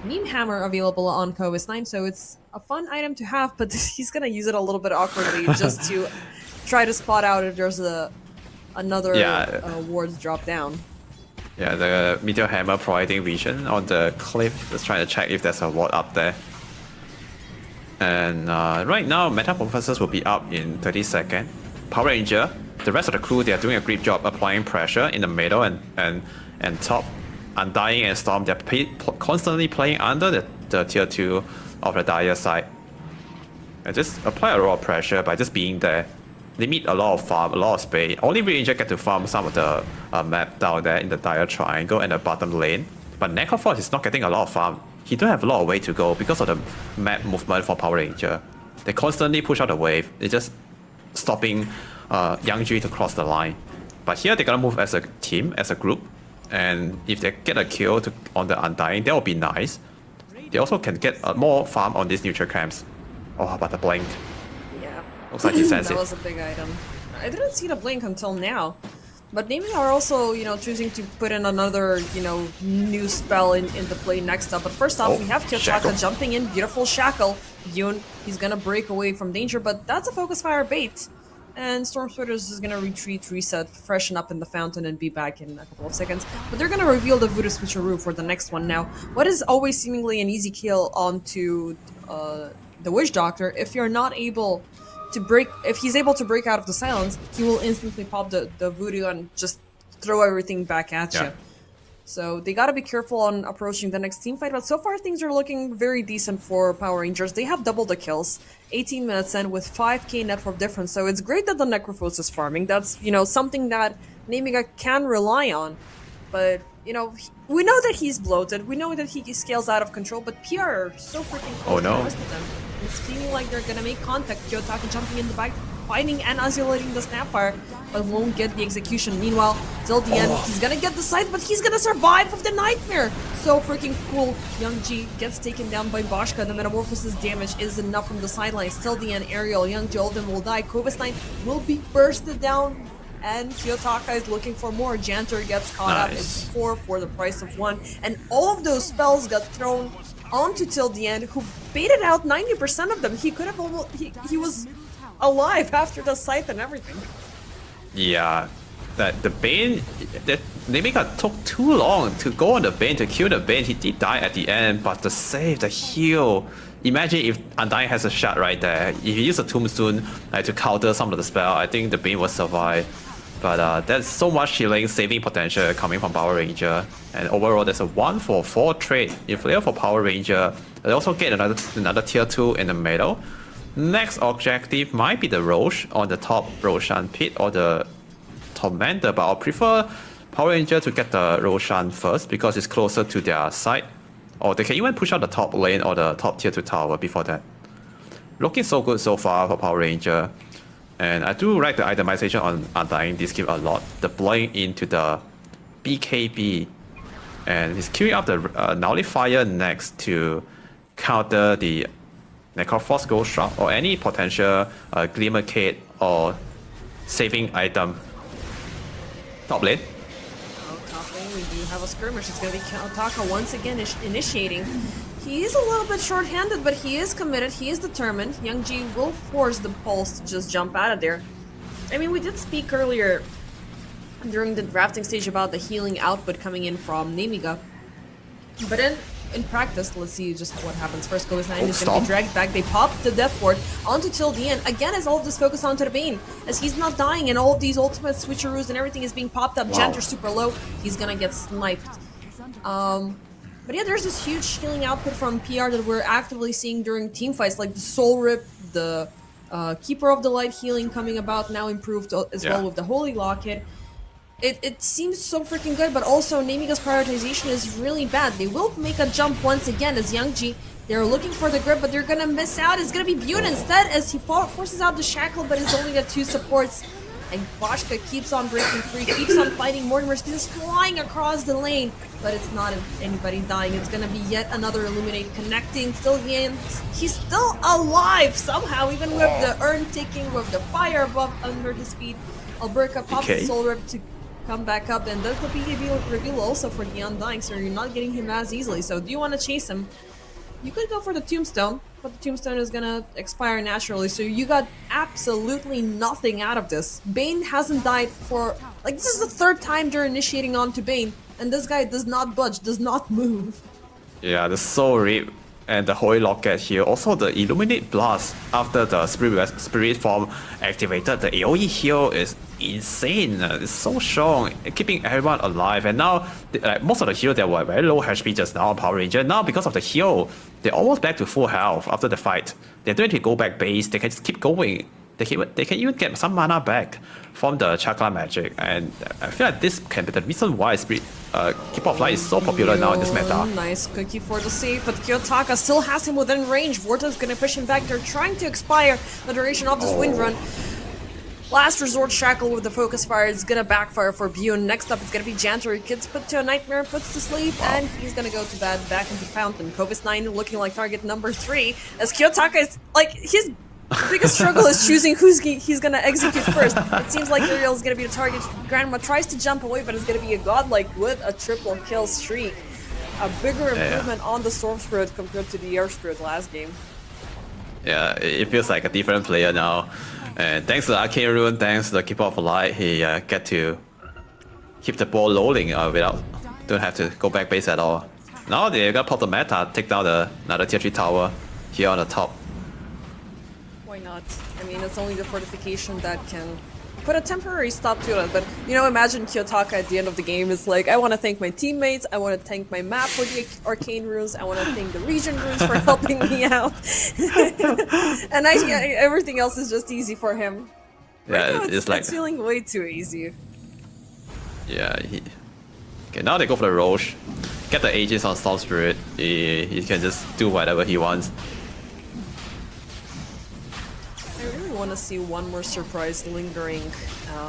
Meme Hammer available on Kovis 9, so it's a fun item to have, but he's gonna use it a little bit awkwardly just to try to spot out if there's another ward drop down. Yeah, the Meteor Hammer providing vision on the cliff, just trying to check if there's a ward up there. And right now, Metamorphosis will be up in 30 seconds. Power Ranger, the rest of the crew, they are doing a great job applying pressure in the middle and top. Undying and Storm, they're constantly playing under the tier 2 of the Dire side. And just apply a lot of pressure by just being there. Limit a lot of farm, a lot of space. Only Ranger get to farm some of the map down there in the Dire triangle and the bottom lane. But Necroforce is not getting a lot of farm. He don't have a lot of way to go because of the map movement for Power Ranger. They constantly push out the wave. They're just stopping Youngji to cross the line. But here they're gonna move as a team, as a group. And if they get a kill on the Undying, that would be nice. They also can get more farm on these neutral camps. Oh, but the blink. Yeah. Looks like he sensed That it. was a big item. I didn't see the blink until now. But Naming are also, choosing to put in another, new spell into play next up. But first off, we have Kiyotaka jumping in. Beautiful Shackle. Yoon, he's gonna break away from danger, but that's a focus fire bait. And Storm Spitters is gonna retreat, reset, freshen up in the fountain, and be back in a couple of seconds. But they're gonna reveal the Voodoo Switcheroo for the next one now. What is always seemingly an easy kill onto the Witch Doctor, if you're not able to break, if he's able to break out of the silence, he will instantly pop the Voodoo and just throw everything back at you. So they gotta be careful on approaching the next team fight, but so far things are looking very decent for Power Rangers. They have double the kills, 18 minutes in with 5k net worth difference, so it's great that the Necrophos is farming. That's, something that Nemiga can rely on. But, we know that he's bloated, we know that he scales out of control, but PR are so freaking close to the rest of them. It's feeling like they're gonna make contact. Kiyotaka jumping in the back, fighting and isolating the Snapfire, but won't get the execution. Meanwhile, till the end, he's gonna get the scythe, but he's gonna survive with the Nightmare! So freaking cool. Youngji gets taken down by Bashka. The Metamorphosis damage is enough from the sidelines. Till the end, Ariel, Youngji, all of them will die. Kovis 9 will be bursted down, and Kiyotaka is looking for more. Janter gets caught up. It's 4 for the price of 1, and all of those spells got thrown onto Till the End, who baited out 90% of them. He could have almost... He was alive after the scythe and everything. Yeah, that the Bane, that Nemiga took too long to go on the Bane, to kill the Bane. He did die at the end, but to save the heal. Imagine if Undying has a shot right there. If he used a Tombstone to counter some of the spell, I think the Bane will survive. But there's so much healing, saving potential coming from Power Ranger. And overall, there's a 1-for-4 trade in flavor for Power Ranger. They also get another tier 2 in the middle. Next objective might be the Roche on the top Roshan pit or the Tormentor, but I'll prefer Power Ranger to get the Roshan first because it's closer to their side. Or they can even push out the top lane or the top tier 2 tower before that. Looking so good so far for Power Ranger. And I do like the itemization on Undying this game a lot. The blowing into the BKB. And he's queuing up the Nullifier next to counter the Necroforce Ghost Shroud or any potential Glimmer Kate or saving item. Top lane. Oh, top lane, we do have a skirmish. It's going to be Kiyotaka once again initiating. He is a little bit short-handed, but he is committed, he is determined. Youngji will force the Pulse to just jump out of there. I mean, we did speak earlier during the drafting stage about the healing output coming in from Nemiga. But in practice, let's see just what happens. First, Kovis 9 is going to be dragged back. They pop the Death Ward onto Till the End. Again, as all of this focus onto the Bane, as he's not dying and all of these ultimate switcheroos and everything is being popped up. Janter's super low. He's going to get sniped. But yeah, there's this huge healing output from PR that we're actively seeing during team fights, like the Soul Rip, the Keeper of the Light healing coming about, now improved as well with the Holy Locket. It seems so freaking good, but also Nemiga's prioritization is really bad. They will make a jump once again as Youngji. They're looking for the grip, but they're gonna miss out. It's gonna be Bune instead as he forces out the Shackle, but he's only got 2 supports. And Bashka keeps on breaking free, keeps on fighting. Mortimer's just flying across the lane, but it's not anybody dying. It's gonna be yet another Illuminate connecting. Still the end. He's still alive somehow, even with the urn ticking, with the fire above under his feet. Alberca pops the Soul Rip to come back up, and that's the behavior reveal also for the Undying, so you're not getting him as easily. So do you want to chase him? You could go for the Tombstone, but the Tombstone is gonna expire naturally, so you got absolutely nothing out of this. Bane hasn't died for... Like, this is the third time they're initiating onto Bane, and this guy does not budge, does not move. Yeah, the Soul Rip and the Holy Locket here. Also, the Illuminate Blast after the Spirit Form activated. The AoE heal is insane. It's so strong, keeping everyone alive. And now, most of the heal that were very low HP just now on Power Ranger, now because of the heal, they're almost back to full health after the fight. They don't need to go back base, they can just keep going. They can even get some mana back from the Chakra magic, and I feel like this can be the reason why Keep of Light is so popular now in this meta. Nice cookie for the save, but Kiyotaka still has him within range. Vorta's gonna push him back. They're trying to expire the duration of this wind run. Last resort shackle with the focus fire is gonna backfire for Bune. Next up, it's gonna be Jantor. He gets put to a nightmare, puts to sleep, and he's gonna go to bed back into Fountain. Kovis 9 looking like target number 3, as Kiyotaka is like his biggest struggle is choosing who's he's gonna execute first. It seems like Uriel is gonna be the target. Grandma tries to jump away, but it's gonna be a godlike with a triple kill streak. A bigger improvement on the Storm Spirit compared to the Air Spirit last game. Yeah, it feels like a different player now. And thanks to the Arcane Rune, thanks to the Keeper of Light, he get to keep the ball rolling without don't have to go back base at all. Now they got pop the meta, take down another tier 3 tower here on the top. Why not? I mean, it's only the fortification that can put a temporary stop to it, but you know, imagine Kiyotaka at the end of the game is like, I want to thank my teammates, I want to thank my map for the arcane runes, I want to thank the region runes for helping me out, and everything else is just easy for him. Yeah, right now, it's like... It's feeling way too easy. Yeah, okay, now they go for the Roche. Get the Aegis on Storm Spirit, he can just do whatever he wants. I really want to see one more surprise lingering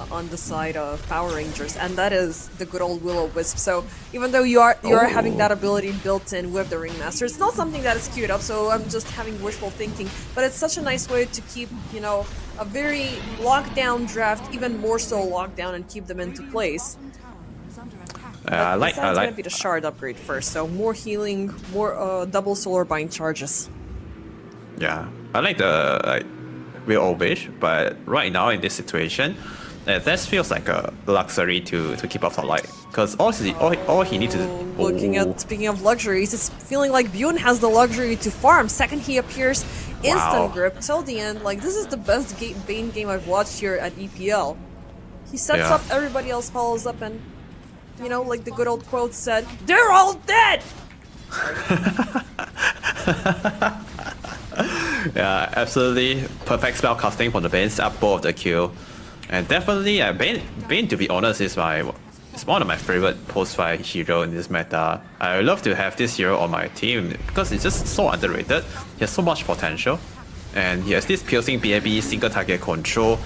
on the side of Power Rangers, and that is the good old Will-O-Wisp. So even though you are having that ability built in with the Ringmaster, it's not something that is queued up, so I'm just having wishful thinking, but it's such a nice way to keep, you know, a very locked down draft even more so locked down and keep them into place. I like It's gonna be the shard upgrade first, so more healing, more double solar bind charges. Yeah, I like the Will-O-Wisp, but right now in this situation, this feels like a luxury to keep up the light, because all he needs to... Speaking of luxuries, it's feeling like Bune has the luxury to farm. Second he appears, instant grip till the end. Like, this is the best Bane game I've watched here at EPL. He sets up, everybody else follows up, and you know, like the good old quote said, they're all dead! Yeah, absolutely perfect spell casting from the Bane, up both of the kill. And definitely, Bane, to be honest, is one of my favorite post-fight hero in this meta. I love to have this hero on my team because it's just so underrated. He has so much potential, and he has this piercing BAB single target control.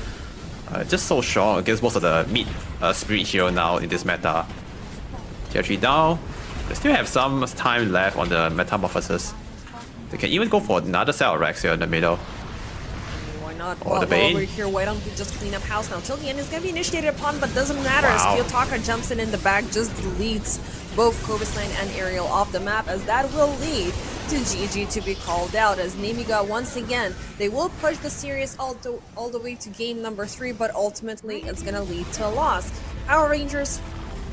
Just so strong against most of the mid spirit hero now in this meta. Tier 3 down. They still have some time left on the Metamorphosis. They can even go for another set of Rex here in the middle. Why not? Or the Bane. Over here, why don't we just clean up house now? Till the end is gonna be initiated upon, but doesn't matter as Kiyotaka jumps in the back, just deletes both Kovis 9 and Ariel off the map, as that will lead to GG to be called out. As Nemiga once again, they will push the series all the way to game number 3, but ultimately it's gonna lead to a loss. Power Rangers,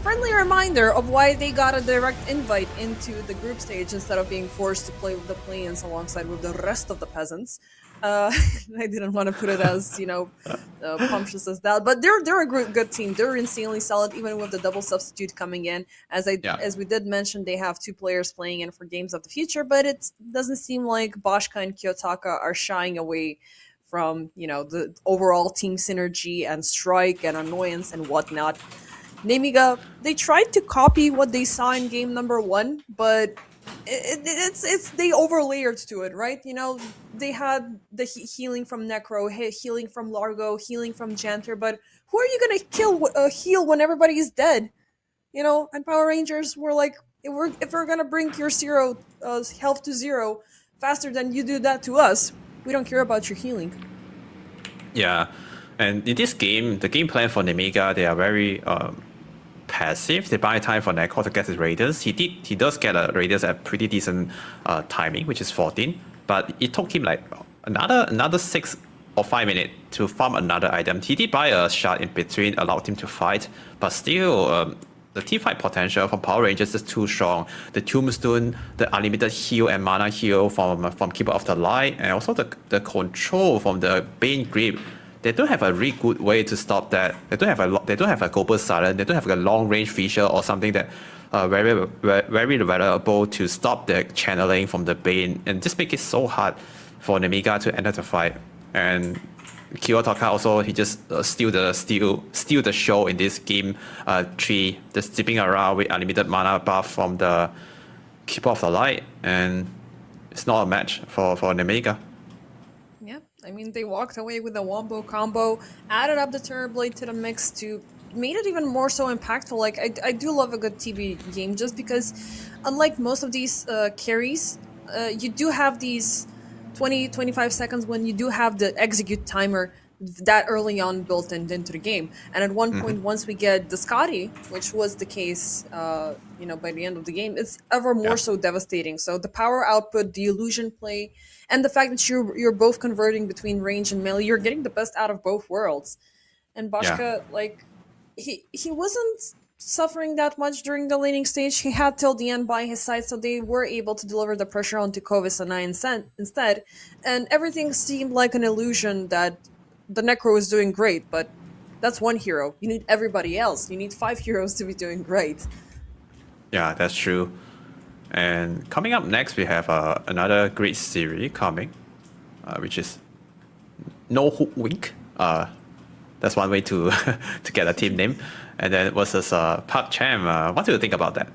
friendly reminder of why they got a direct invite into the group stage instead of being forced to play with the play-ins alongside with the rest of the peasants. I didn't want to put it as, you know, pumptious as that, but they're a good team. They're insanely solid, even with the double substitute coming in. As we did mention, they have 2 players playing in for Games of the Future, but it doesn't seem like Boschka and Kiyotaka are shying away from, you know, the overall team synergy and strike and annoyance and whatnot. Nemiga, they tried to copy what they saw in game number 1, but it's they overlayered to it, right? You know, they had the healing from Necro, healing from Largo, healing from Jantor, but who are you gonna heal when everybody is dead? You know, and Power Rangers were like, if we're gonna bring your health to 0 faster than you do that to us, we don't care about your healing. Yeah, and in this game, the game plan for Nemiga, they are very passive. They buy time for Neko to get his Raiders. He does get a Raiders at pretty decent timing, which is 14. But it took him like another 6 or 5 minutes to farm another item. He did buy a shard in between, allowed him to fight, but still the team fight potential from Power Rangers is too strong. The Tombstone, the unlimited heal and mana heal from Keeper of the Light, and also the control from the Bane Grip. They don't have a really good way to stop that. They don't have a global silence. They don't have a long range feature or something that very valuable to stop the channeling from the Bane, and just make it so hard for Nemiga to enter the fight. And Kiyotaka also, he just steal the show in this game 3, just zipping around with unlimited mana buff from the Keeper of the Light, and it's not a match for Nemiga. Yeah, I mean, they walked away with a wombo combo, added up the Terrorblade to the mix to made it even more so impactful. Like, I do love a good TB game just because, unlike most of these carries, you do have these 20-25 seconds when you do have the execute timer that early on built into the game. And at one point, once we get the Scotty, which was the case, by the end of the game, it's ever more so devastating. So the power output, the illusion play, and the fact that you're both converting between range and melee, you're getting the best out of both worlds. And Boschka, like, he wasn't suffering that much during the laning stage. He had till the end by his side, so they were able to deliver the pressure onto Kovis and I instead. And everything seemed like an illusion that the Necro is doing great, but that's one hero. You need everybody else. You need 5 heroes to be doing great. Yeah, that's true. And coming up next, we have another great series coming, which is No Hook Wink. That's one way to to get a team name. And then versus PuckChamp. What do you think about that?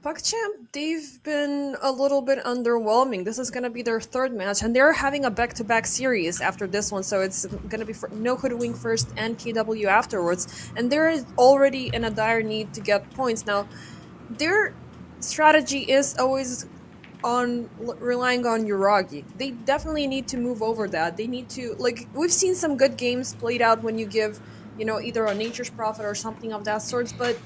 PuckChamp, they've been a little bit underwhelming. This is going to be their 3rd match, and they're having a back-to-back series after this one, so it's going to be No Hoodwink first and KW afterwards. And they're already in a dire need to get points. Now, their strategy is always on relying on Uragi. They definitely need to move over that. They need to, like, we've seen some good games played out when you give, either a Nature's Prophet or something of that sort, but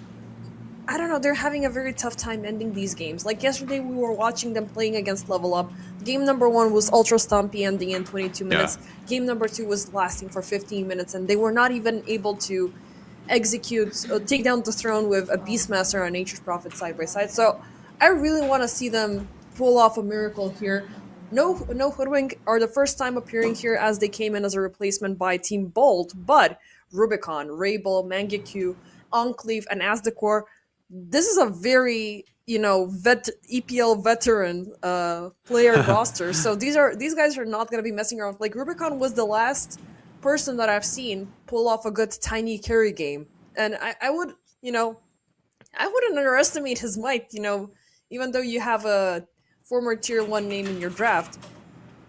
I don't know, they're having a very tough time ending these games. Like yesterday, we were watching them playing against Level Up. Game number 1 was Ultra Stumpy ending in 22 minutes. Yeah. Game number 2 was lasting for 15 minutes, and they were not even able to take down the throne with a Beastmaster and Nature's Prophet side by side. So I really want to see them pull off a miracle here. No Hoodwink are the first time appearing here as they came in as a replacement by Team Bolt, but Rubicon, Rabel, Mangekyu, Enclave, and Asdecor, this is a very, EPL veteran player roster. So these guys are not going to be messing around. Like, Rubicon was the last person that I've seen pull off a good tiny carry game. And I wouldn't underestimate his might, even though you have a former tier 1 name in your draft.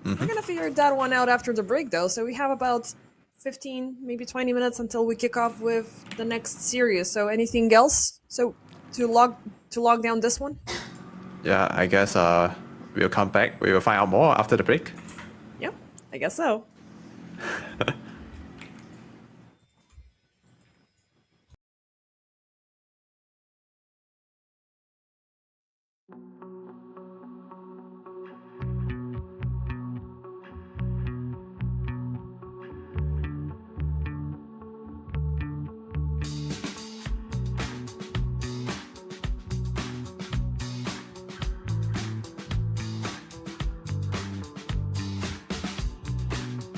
We're going to figure that one out after the break, though. So we have about 15, maybe 20 minutes until we kick off with the next series. So anything else? So to log down this one? Yeah, I guess we'll come back. We will find out more after the break. Yep, I guess so.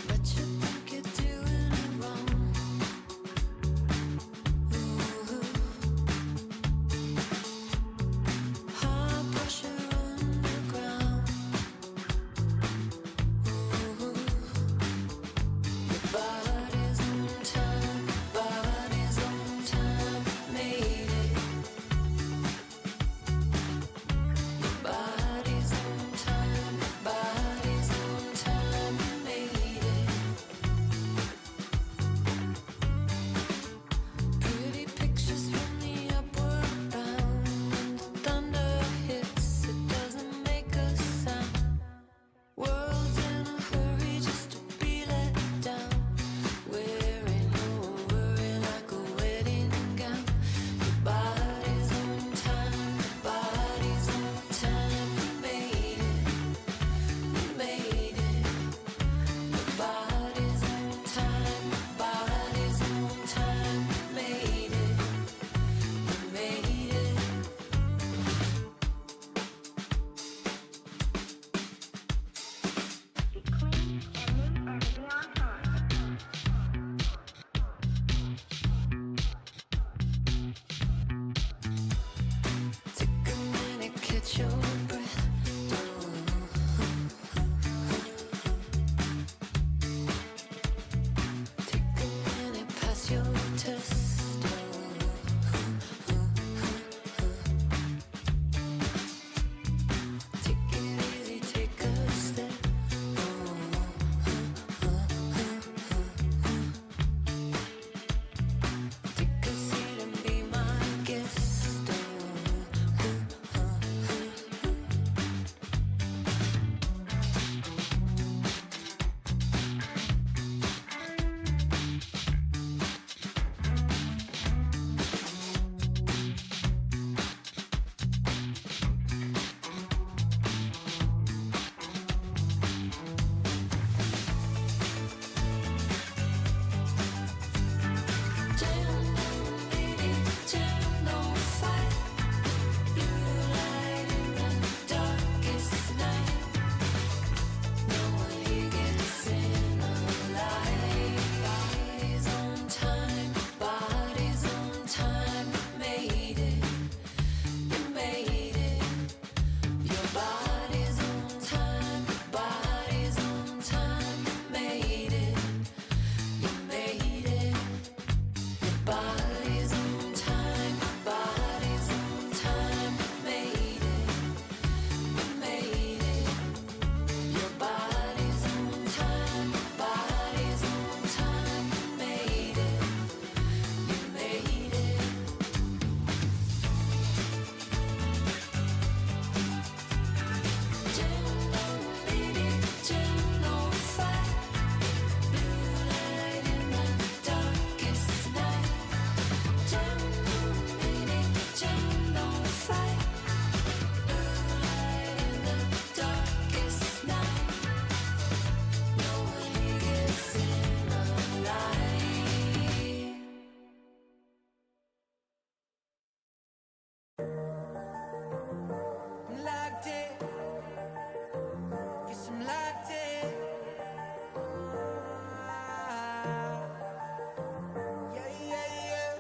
What you think you're catch your breath. Take a minute, pass your test. Take it easy, take a step. Take a seat and be my guest.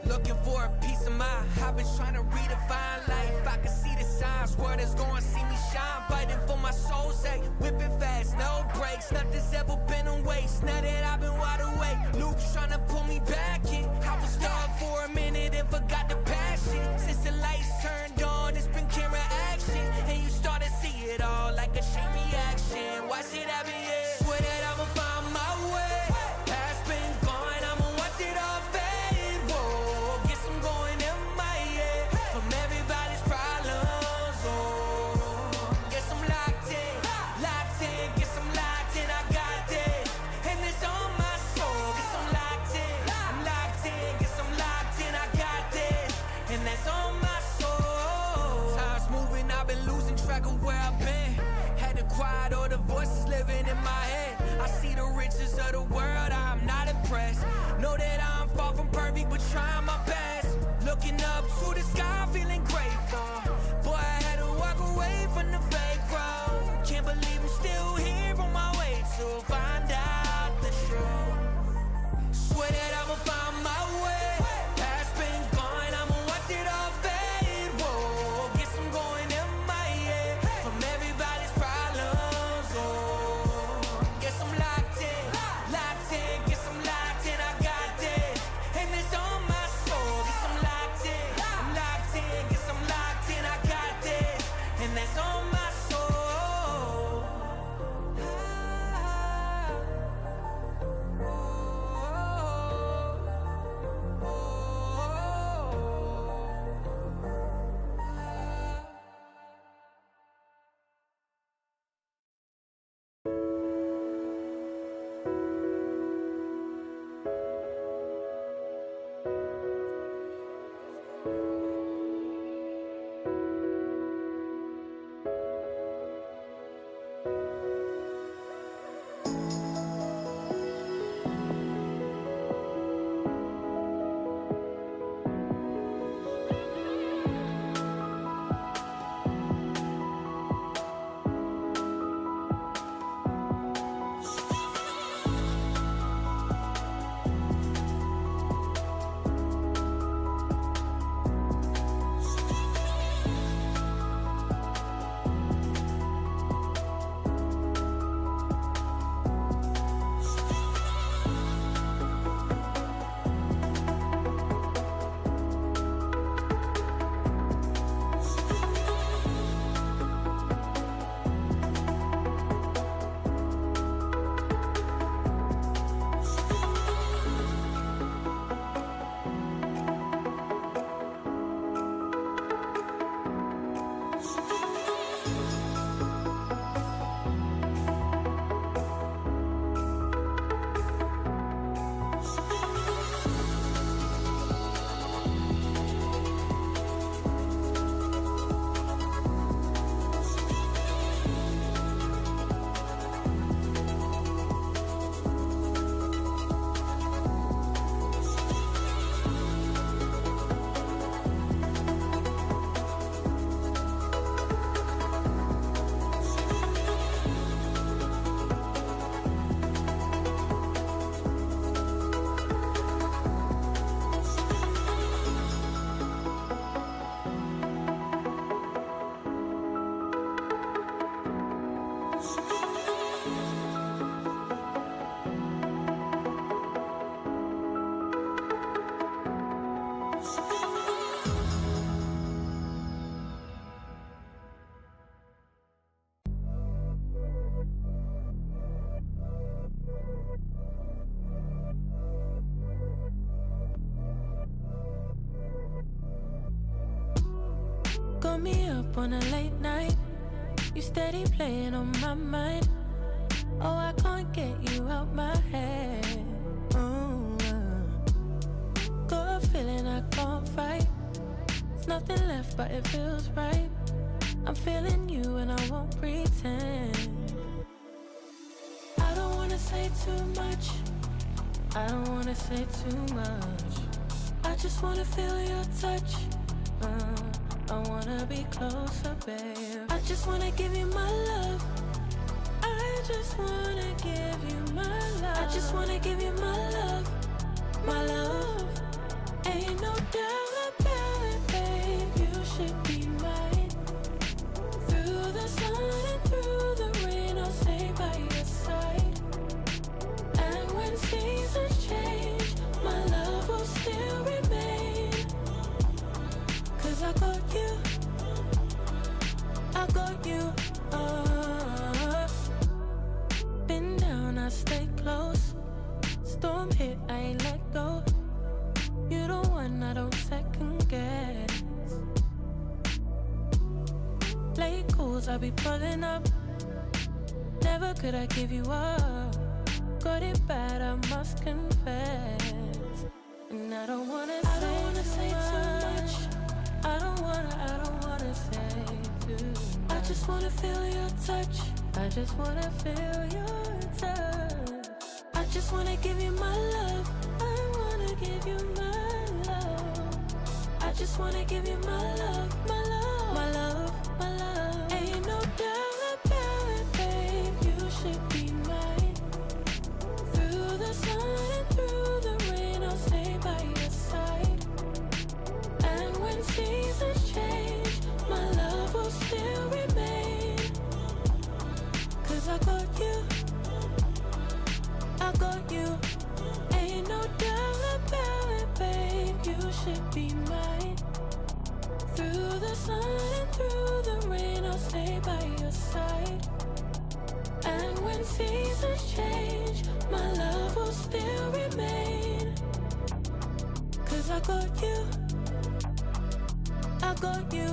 Looking for a piece of mind. I've been trying to redefine life. I can see the signs. Word is going, see me shine. Fighting for my soul's sake. Whipping fast, no brakes. Nothing's ever been a waste. Now that I've been wide awake, Luke's trying to pull me back in. I was stuck for a minute and forgot the passion. Since the lights turned on, it's been camera action. And you start to see it all like a chain reaction. Watch it happen, yeah. Swear that I'ma find my way. Past been gone, I'ma watch it all fade. Whoa, guess I'm going MIA from everybody's problems. Oh, guess I'm locked in, guess I'm locked in. I got this, and it's on my got me up on a late night. You steady playing on my mind. Oh, I can't get you out my head. Got a feeling I can't fight. There's nothing left, but it feels right. I'm feeling you and I won't pretend. I don't wanna say too much. I don't wanna say too much. I just wanna feel your touch. I wanna be closer, babe. I just wanna give you my love. I just wanna give you my love. I just wanna give you my love. My love. Ain't no doubt about it, babe. You should be mine. Through the sun and through the rain, I'll stay by your side. And when seasons change, my love will still remain. 'Cause I got you. I got you. Been down, I stay close. Storm hit, I ain't let go. You the one I don't second guess. Late calls, I be pulling up. Never could I give you up. Got it bad, I must confess. And I don't wanna say too much. I don't wanna say too much. I just wanna feel your touch. I just wanna feel your touch. I just wanna give you my love. I wanna give you my love. I just wanna give you my love, my love, my love, my love. Ain't no doubt about it, babe. You should be mine. Through the sun and through the rain, I'll stay by your side. And when seasons change, my love will still remain. 'Cause I got you. I got you. Ain't no doubt about it, babe. You should be mine. Through the sun and through the rain, I'll stay by your side. And when seasons change, my love will still remain. 'Cause I got you. I got you.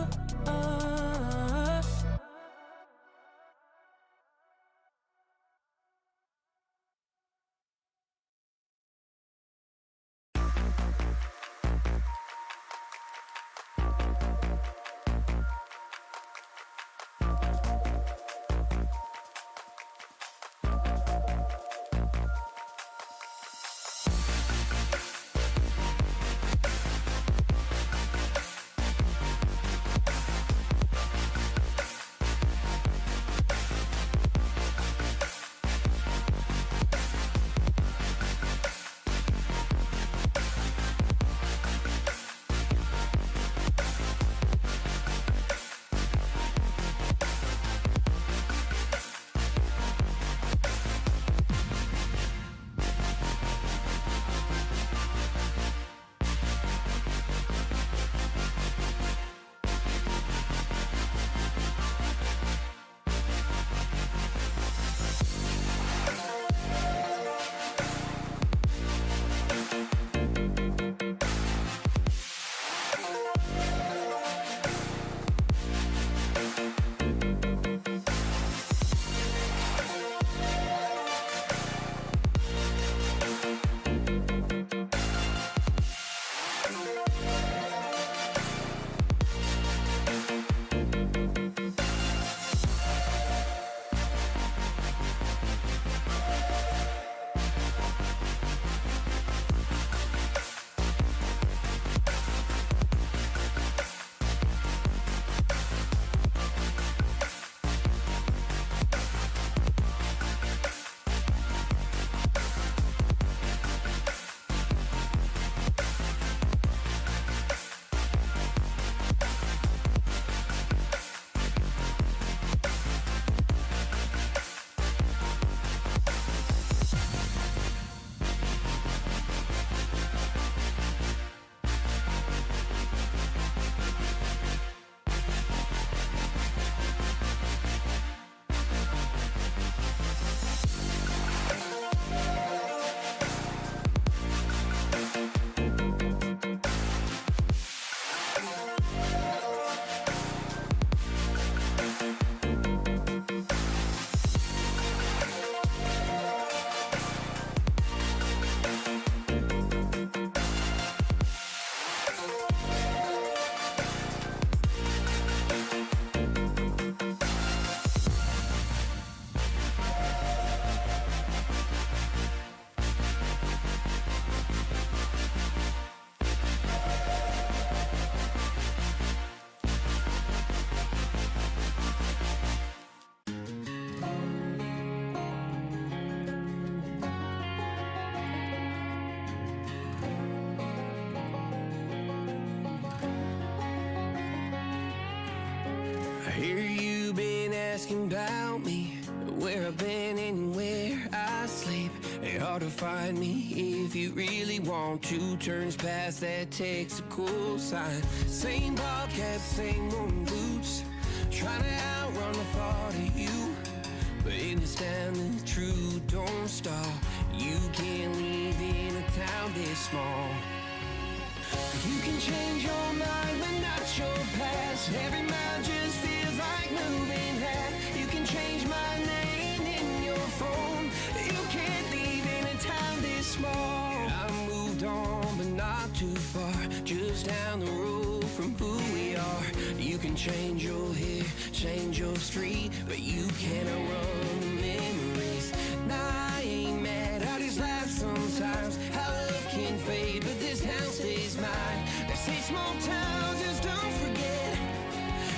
asking about me, where I've been and where I sleep. It's hard to find me if you really want to. Turns past that takes a cool sign. Same ball cap, same moon boots. Trying to outrun the thought of you. But understanding the truth don't stop. You can't leave in a town this small. You can change your mind, but not your past. Every mile just feels like moving half. You can change my name in your phone. You can't leave in a town this small. I moved on, but not too far. Just down the road from who we are. You can change your hair, change your street, but you can't outrun the memories. Nah, I ain't mad, I just laugh sometimes. How love can fade, but this town stays mine. They say small towns just don't forget.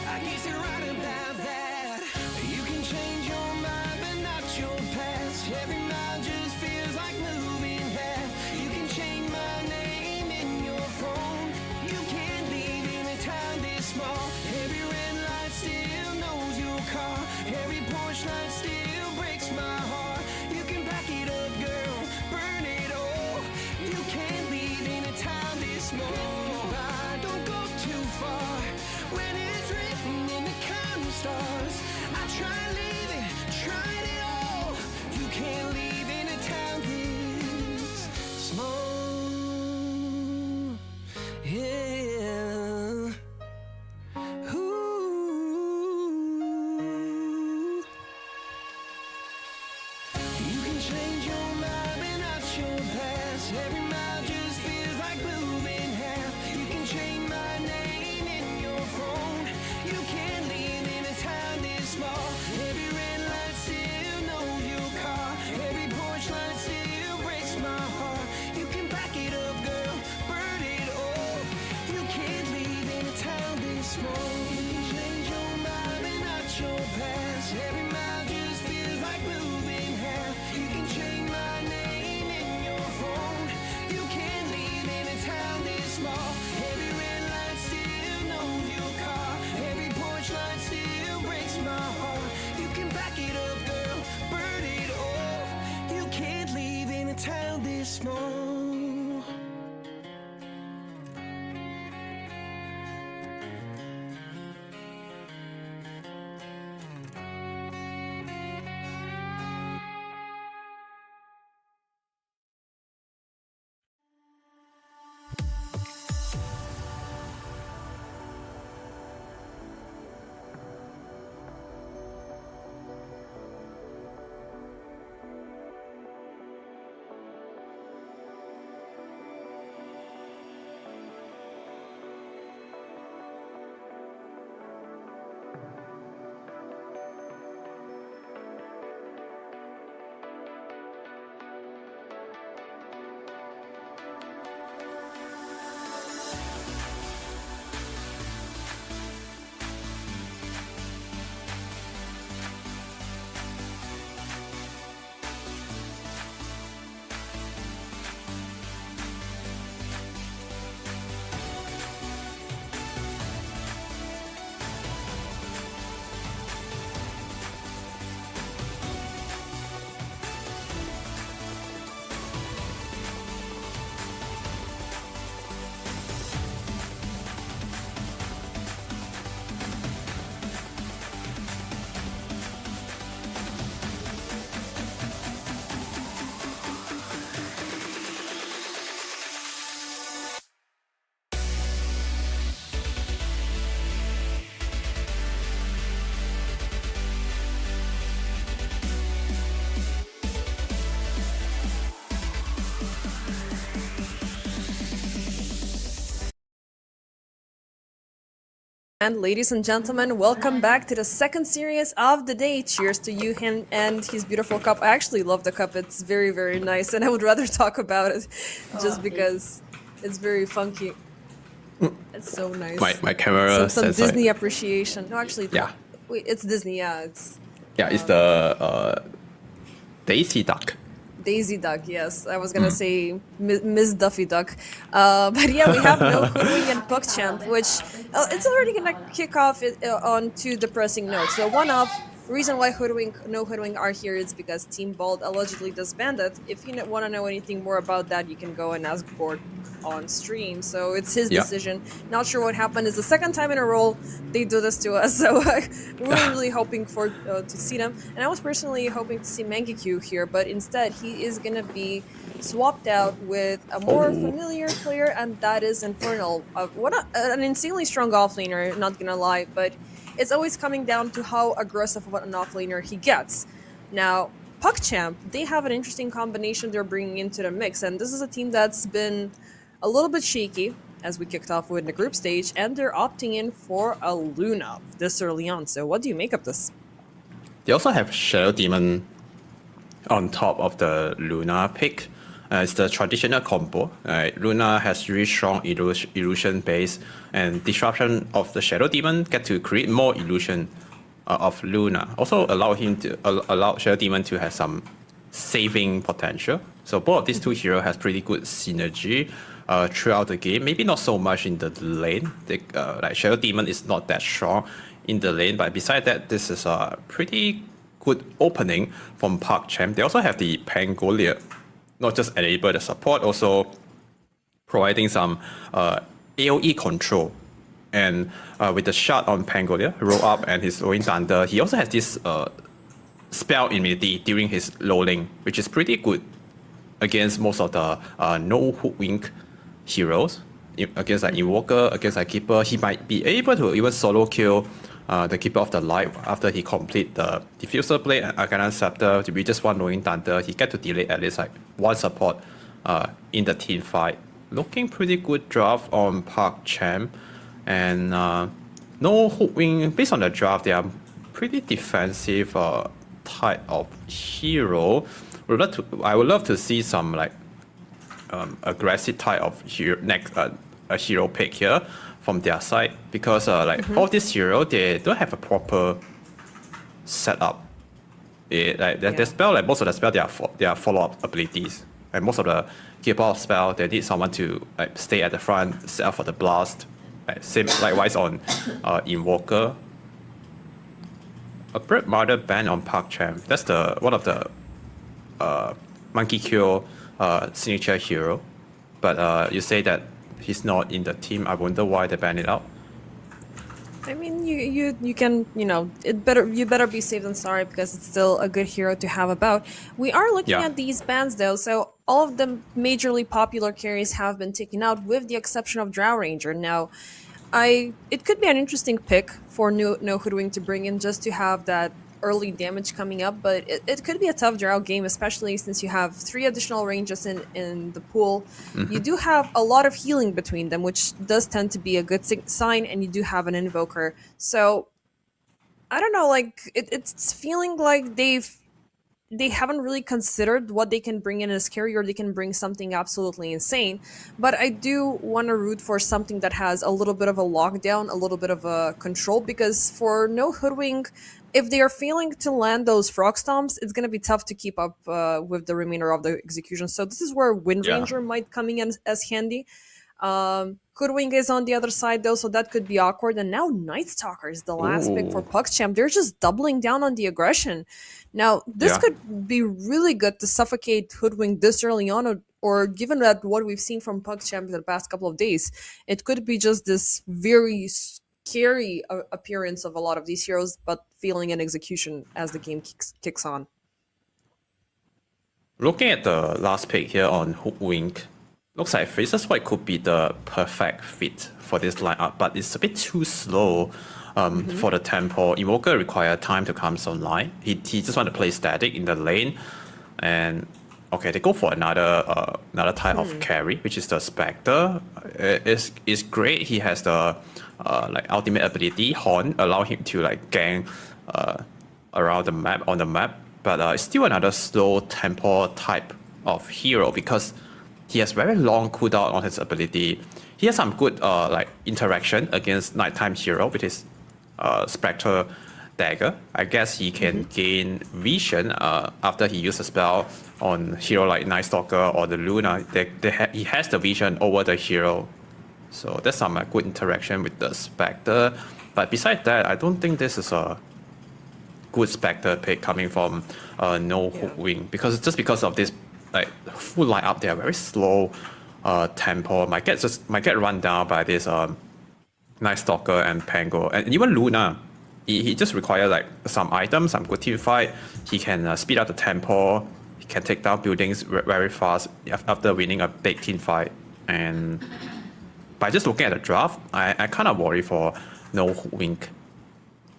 I guess you're right about that. You can change your mind, but not your past. Every mile just feels like moving half. You can change my name in your phone. You can't leave in a town this small. Every red light still knows your car. Every porch light still breaks my heart. You can back it up, girl, burn it all. You can't leave in a town this small. Don't go too far when it's written in the counting stars. I try leaving, tried it all. You can't leave in a town this small. Yeah. Ooh. You can change your mind, but not your past. Every mile just feels like moving half. You can change my name in your phone. You can't leave in a town this small. Every red light still knows your car. Every porch light still breaks my heart. You can back it up, girl, burn it all. You can't leave in a town this small. You can change your mind, but not your past. Every mile just feels like moving half. You can change my name in your phone. You can't leave in a town this small. Every red light still knows your car. Every porch light still breaks my heart. You can back it up, girl, burn it all. You can't leave in a town this small. And ladies and gentlemen, welcome back to the second series of the day. Cheers to you and his beautiful cup. I actually love the cup. It's very, very nice, and I would rather talk about it just because it's very funky. It's so nice. My camera Some says Disney like, appreciation. No, actually, yeah, wait, it's Disney. Yeah, it's it's the Daisy Duck. Daisy Duck, yes. I was gonna say Miss Duffy Duck. But yeah, we have No Hoodwink and PuckChamp, which it's already gonna kick off on two depressing notes. So one off, The reason why No Hoodwink are here is because Team Bald allegedly disbanded. If you want to know anything more about that, you can go and ask Board on stream. So it's his decision. Not sure what happened. It's the second time in a row they do this to us. So we're really hoping for to see them. And I was personally hoping to see Mangekyu here, but instead he is gonna be swapped out with a more familiar player, and that is Infernal. An insanely strong offlaner, not gonna lie, but it's always coming down to how aggressive of an offlaner he gets. Now, PuckChamp, they have an interesting combination they're bringing into the mix, and this is a team that's been a little bit shaky, as we kicked off with the group stage, and they're opting in for a Luna this early on. So what do you make of this? They also have Shadow Demon on top of the Luna pick. It's the traditional combo. Luna has really strong illusion base, and disruption of the Shadow Demon get to create more illusion of Luna. Also allow Shadow Demon to have some saving potential. So both of these two heroes has pretty good synergy throughout the game. Maybe not so much in the lane. Like Shadow Demon is not that strong in the lane, but besides that, this is a pretty good opening from PuckChamp. They also have the Pangolier. Not just enable the support, also providing some AoE control. And with the shot on Pangolier, roll up and his Rolling Thunder, he also has this spell immunity during his low lane, which is pretty good against most of the no hoodwink heroes. Against like Invoker, against like Keeper, he might be able to even solo kill the Keeper of the Light after he complete the Diffuser Blade and Arcana Scepter to be just one Rolling Thunder. He get to delay at least like one support in the team fight. Looking pretty good draft on PuckChamp. And no hoodwink, based on the draft, they are pretty defensive type of hero. I would love to see some like aggressive type of hero a hero pick here from their side, because all these heroes, they don't have a proper setup. The spell, like most of the spell, they are follow-up abilities. And most of the keeper spell, they need someone to like stay at the front, set up for the blast. Same likewise on Invoker. A Bird Mother ban on PuckChamp. That's one of the Monkey Cure signature hero. But you say that he's not in the team. I wonder why they banned it out. I mean, you can, you better be safe than sorry, because it's still a good hero to have about. We are looking at these bans though, so all of the majorly popular carries have been taken out with the exception of Drow Ranger. Now, it could be an interesting pick for No Hoodwink to bring in just to have that early damage coming up, but it could be a tough Drow game, especially since you have 3 additional ranges in the pool. You do have a lot of healing between them, which does tend to be a good sign, and you do have an Invoker. So, I don't know, like, it's feeling like they haven't really considered what they can bring in as carry, or they can bring something absolutely insane. But I do want to root for something that has a little bit of a lockdown, a little bit of a control, because for No Hoodwink, if they are failing to land those frog stomps, it's going to be tough to keep up with the remainder of the execution. So this is where Wind Ranger might come in as handy. Hoodwink is on the other side though, so that could be awkward. And now Night Stalker is the last pick for PuckChamp. They're just doubling down on the aggression. Now, this could be really good to suffocate Hoodwink this early on, or given that what we've seen from PuckChamp in the past couple of days, it could be just this very scary appearance of a lot of these heroes, but feeling an execution as the game kicks on. Looking at the last pick here on Hoodwink, looks like Faceless Void could be the perfect fit for this lineup, but it's a bit too slow for the tempo. Invoker require time to come online. He just want to play static in the lane, and okay, they go for another type of carry, which is the Spectre. It's great. He has the ultimate ability Horn, allow him to like gang around the map on the map, but it's still another slow tempo type of hero because he has very long cooldown on his ability. He has some good interaction against nighttime hero with his Spectre Dagger. I guess he can gain vision after he uses a spell on hero like Night Stalker or the Luna. He has the vision over the hero. So that's some good interaction with the Spectre. But besides that, I don't think this is a good Spectre pick coming from no hook wing because of this like full lineup. They are very slow tempo. Might get run down by this Night Stalker and Pango and even Luna. He just requires like some items, some good team fight. He can speed up the tempo. He can take down buildings very fast after winning a big team fight. And by just looking at the draft, I kind of worry for no wink.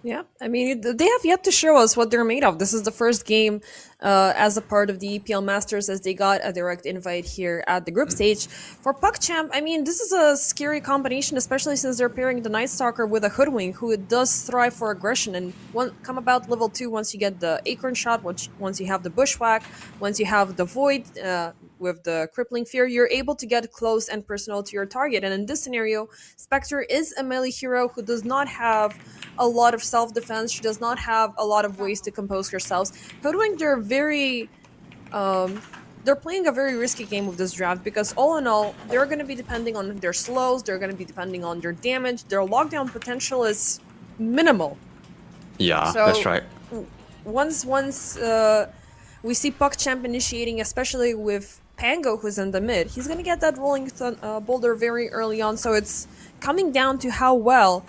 Yeah, I mean, they have yet to show us what they're made of. This is the first game as a part of the EPL Masters as they got a direct invite here at the group stage. For PuckChamp, I mean, this is a scary combination, especially since they're pairing the Night Stalker with a Hoodwink, who does thrive for aggression. And come about level 2, once you get the Acorn Shot, once you have the Bushwhack, once you have the Void with the Crippling Fear, you're able to get close and personal to your target. And in this scenario, Spectre is a melee hero who does not have a lot of self-defense. She does not have a lot of ways to compose herself. Hoodwink, they're very... they're playing a very risky game with this draft because all in all, they're going to be depending on their slows, they're going to be depending on their damage, their lockdown potential is minimal. Yeah, so that's right. Once we see PuckChamp initiating, especially with Pango who's in the mid, he's going to get that rolling boulder very early on, so it's coming down to how well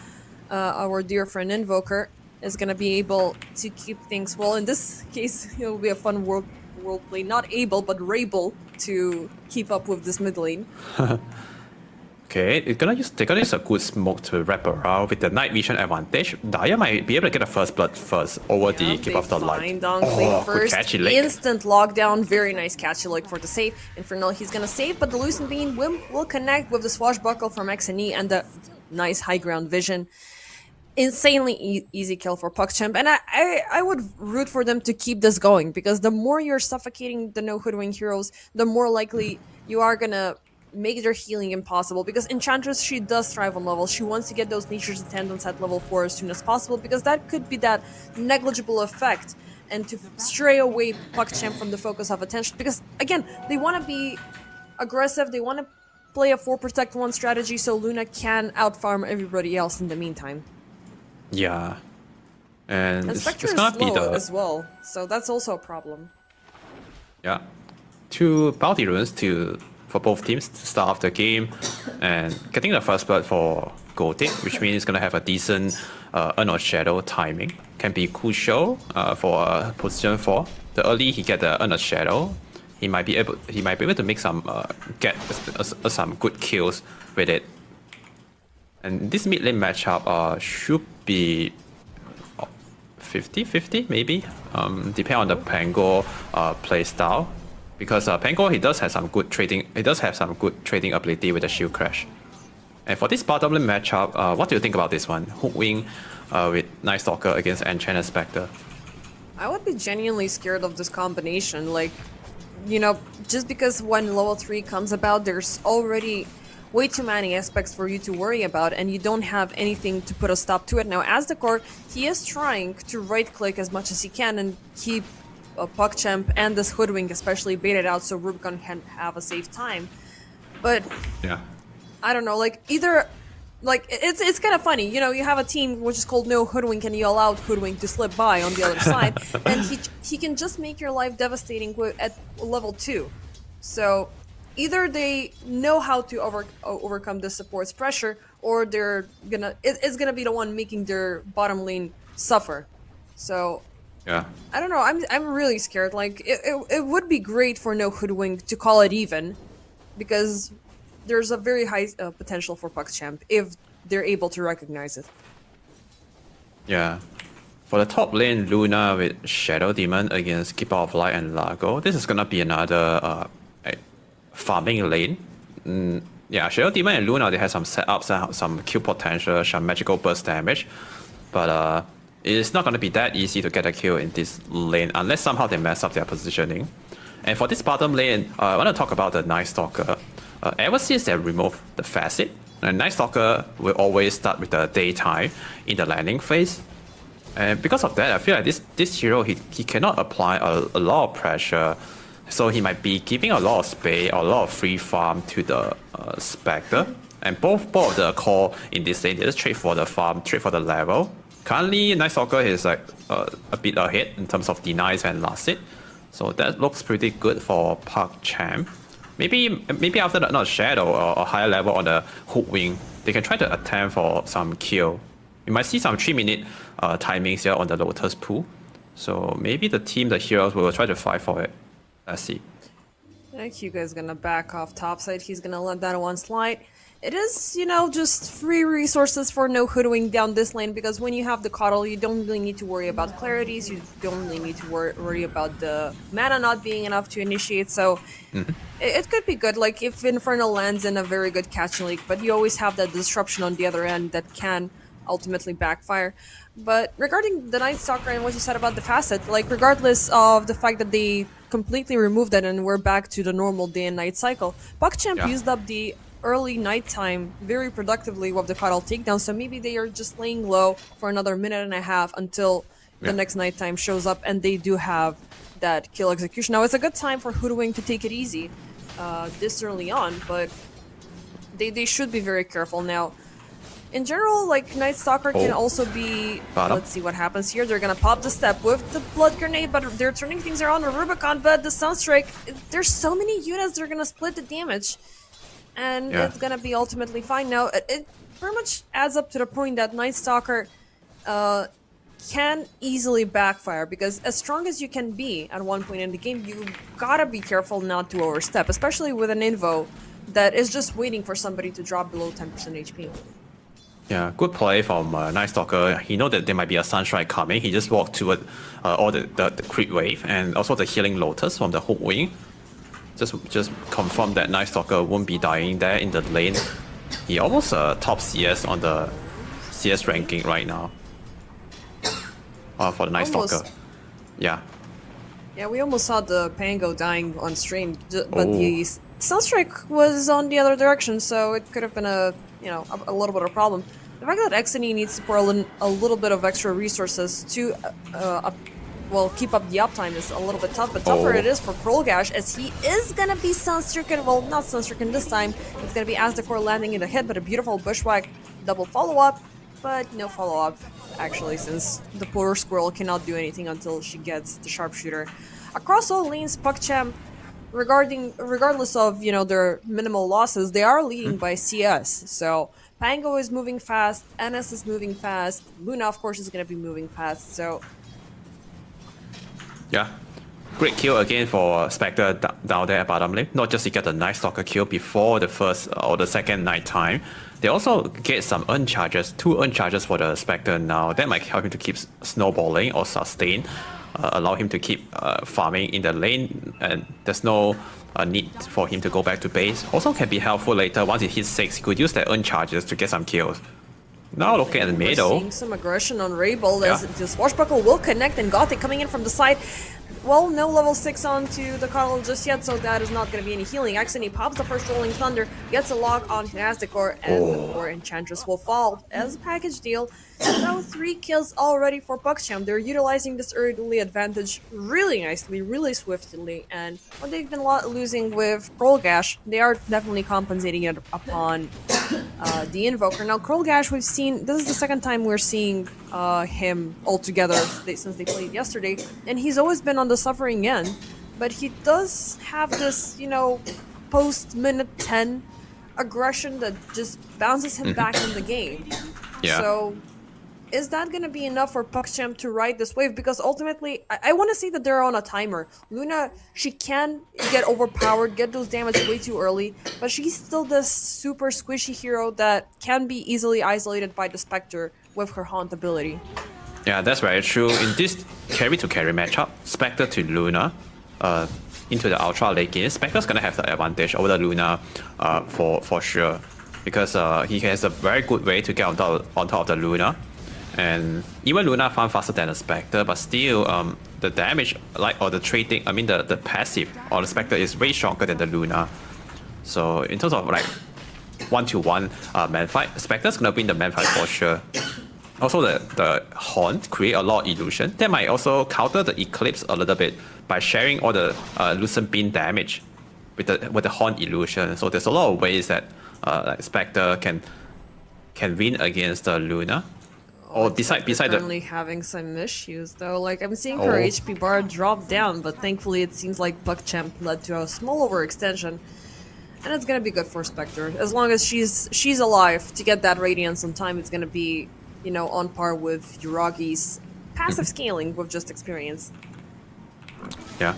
our dear friend Invoker is going to be able to keep things well. In this case, it will be a fun world play. Not able, but able to keep up with this mid lane. Okay, they're gonna use a good smoke to wrap around with the night vision advantage. Daya might be able to get the first blood first over the Keep of the Light. First, catchy instant lockdown, very nice catchy leg for the save. Infernal, he's gonna save, but the Lucent Beam will connect with the Swashbuckle from XNE and the nice high ground vision. Insanely easy kill for PuckChamp, and I would root for them to keep this going, because the more you're suffocating the no Hoodwink heroes, the more likely you are gonna make their healing impossible, because Enchantress, she does thrive on levels. She wants to get those Nature's Attendants at level 4 as soon as possible, because that could be that negligible effect, and to stray away PuckChamp from the focus of attention, because again, they want to be aggressive, they want to play a 4 protect 1 strategy so Luna can outfarm everybody else in the meantime. Yeah, and Spectre it's is gonna be slow the as well, so that's also a problem. yeah, 2 bounty runes for both teams to start off the game, and getting the first blood for Gothic, which means it's gonna have a decent Urn of Shadow timing. Can be crucial for position 4. The early he get the Urn of Shadow, he might be able to make some get some good kills with it. And this mid lane matchup should be 50-50 maybe, depending on the Pango play style, because Pango he does have some good trading ability with the shield crash. And for this bottom lane matchup, what do you think about this one? Hookwing with Night Stalker against Enchanted Spectre. I would be genuinely scared of this combination. Like, you know, just because when level 3 comes about, there's already way too many aspects for you to worry about, and you don't have anything to put a stop to it. Now, as the core, he is trying to right-click as much as he can and keep PuckChamp and this Hoodwink especially baited out so Rubicon can have a safe time. But yeah, I don't know, like, either, like, it's kind of funny, you know, you have a team which is called No Hoodwink and you allow Hoodwink to slip by on the other side, and he can just make your life devastating at level 2. So either they know how to overcome the support's pressure, or it's gonna be the one making their bottom lane suffer. So yeah, I don't know. I'm really scared. Like, it would be great for No Hoodwink to call it even, because there's a very high potential for PuckChamp if they're able to recognize it. Yeah. For the top lane, Luna with Shadow Demon against Keeper of Light and Largo. This is gonna be another farming lane. Yeah, Shadow Demon and Luna, they have some setups, some kill potential, some magical burst damage, but it's not going to be that easy to get a kill in this lane unless somehow they mess up their positioning. And for this bottom lane, I want to talk about the Night Stalker. Ever since they removed the facet, the Night Stalker will always start with the daytime in the landing phase. And because of that, I feel like this hero, he cannot apply a lot of pressure. So he might be giving a lot of space or a lot of free farm to the Spectre. And both of the core in this lane, they just trade for the farm, trade for the level, Currently, Night Stalker is like a bit ahead in terms of denies and last hit. So that looks pretty good for PuckChamp. Maybe after not Shadow or a higher level on the Hook Wing, they can try to attempt for some kill. You might see some 3-minute timings here on the Lotus pool. So maybe the heroes will try to fight for it. Let's see. I think Hugo's gonna back off topside. He's gonna let that one slide. It is, just free resources for no hoodwing down this lane, because when you have the Coddle, you don't really need to worry about clarities, you don't really need to worry about the mana not being enough to initiate, so it could be good, like if Infernal lands in a very good catching league, but you always have that disruption on the other end that can ultimately backfire. But regarding the Night Stalker and what you said about the facet, like regardless of the fact that they completely removed it and we're back to the normal day and night cycle, PuckChamp used up the early nighttime very productively with the Coddle takedown, so maybe they are just laying low for another minute and a half until the next nighttime shows up and they do have that kill execution. Now it's a good time for Hoodwing to take it easy this early on, but they should be very careful. Now in general, like, Night Stalker can also be... Let's see what happens here. They're gonna pop the step with the Blood Grenade, but they're turning things around on Rubicon, but the Sunstrike, there's so many units, they're gonna split the damage. And it's gonna be ultimately fine. Now, it pretty much adds up to the point that Night Stalker can easily backfire, because as strong as you can be at one point in the game, you gotta be careful not to overstep, especially with an Invo that is just waiting for somebody to drop below 10% HP. Yeah, good play from Night Stalker. He know that there might be a Sunstrike coming. He just walked toward all the creep wave and also the healing Lotus from the Hook Wing. Just confirm that Night Stalker won't be dying there in the lane. He almost top CS on the CS ranking right now. For the Night Stalker. Yeah. Yeah, we almost saw the Pango dying on stream, but the Sunstrike was on the other direction, so it could have been a little bit of a problem. The fact that Exony needs to pour a little bit of extra resources to keep up the uptime is a little bit tough, but tougher it is for Krolgash, as he is gonna be Sunstricken. Well, not Sunstricken this time. It's gonna be Aztecor landing in the hit, but a beautiful Bushwhack double follow-up, but no follow-up, actually, since the poor squirrel cannot do anything until she gets the sharpshooter. Across all lanes, PuckChamp, regardless of their minimal losses, they are leading by CS. So Pango is moving fast, NS is moving fast, Luna of course is going to be moving fast. So yeah, great kill again for Spectre down there at bottom lane. Not just to get the Night Stalker kill before the first or the second night time, they also get some earn charges, 2 earn charges for the Spectre now. That might help him to keep snowballing or sustain. Allow him to keep farming in the lane, and there's no need for him to go back to base. Also can be helpful later once he hits 6, he could use the earn charges to get some kills. Now looking at the middle. Seeing some aggression on Raybold as the Swashbuckle will connect, and Gothic coming in from the side. Well, no level 6 onto the Coddle just yet, so that is not going to be any healing. Exony pops the first Rolling Thunder, gets a lock on Aztecor, and the poor Enchantress will fall as a package deal. So 3 kills already for PuckChamp. They're utilizing this early advantage really nicely, really swiftly, and when they've been losing with Krolgash, they are definitely compensating it upon the Invoker. Now, Krolgash, we've seen, this is the second time we're seeing him altogether since they played yesterday, and he's always been on the suffering end, but he does have this, post minute 10 aggression that just bounces him back in the game. So is that going to be enough for PuckChamp to ride this wave? Because ultimately, I want to say that they're on a timer. Luna, she can get overpowered, get those damage way too early, but she's still this super squishy hero that can be easily isolated by the Spectre with her Haunt ability. Yeah, that's very true. In this carry-to-carry matchup, Spectre to Luna into the Ultra late game, Spectre's gonna have the advantage over the Luna for sure, because he has a very good way to get on top of the Luna. And even Luna farm faster than the Spectre, but still the damage, the passive or the Spectre is way stronger than the Luna. So in terms of like 1-to-1 man fight, Spectre's gonna win the man fight for sure. Also the Haunt create a lot of illusion. That might also counter the Eclipse a little bit by sharing all the Lucent Beam damage with the Haunt illusion. So there's a lot of ways that like Spectre can win against the Luna. Or beside the currently having some issues though. Like I'm seeing her HP bar drop down, but thankfully it seems like PuckChamp led to a small overextension, and it's gonna be good for Spectre as long as she's alive to get that Radiance on time. It's gonna be, you know, on par with Yuragi's passive scaling with just experience. Yeah.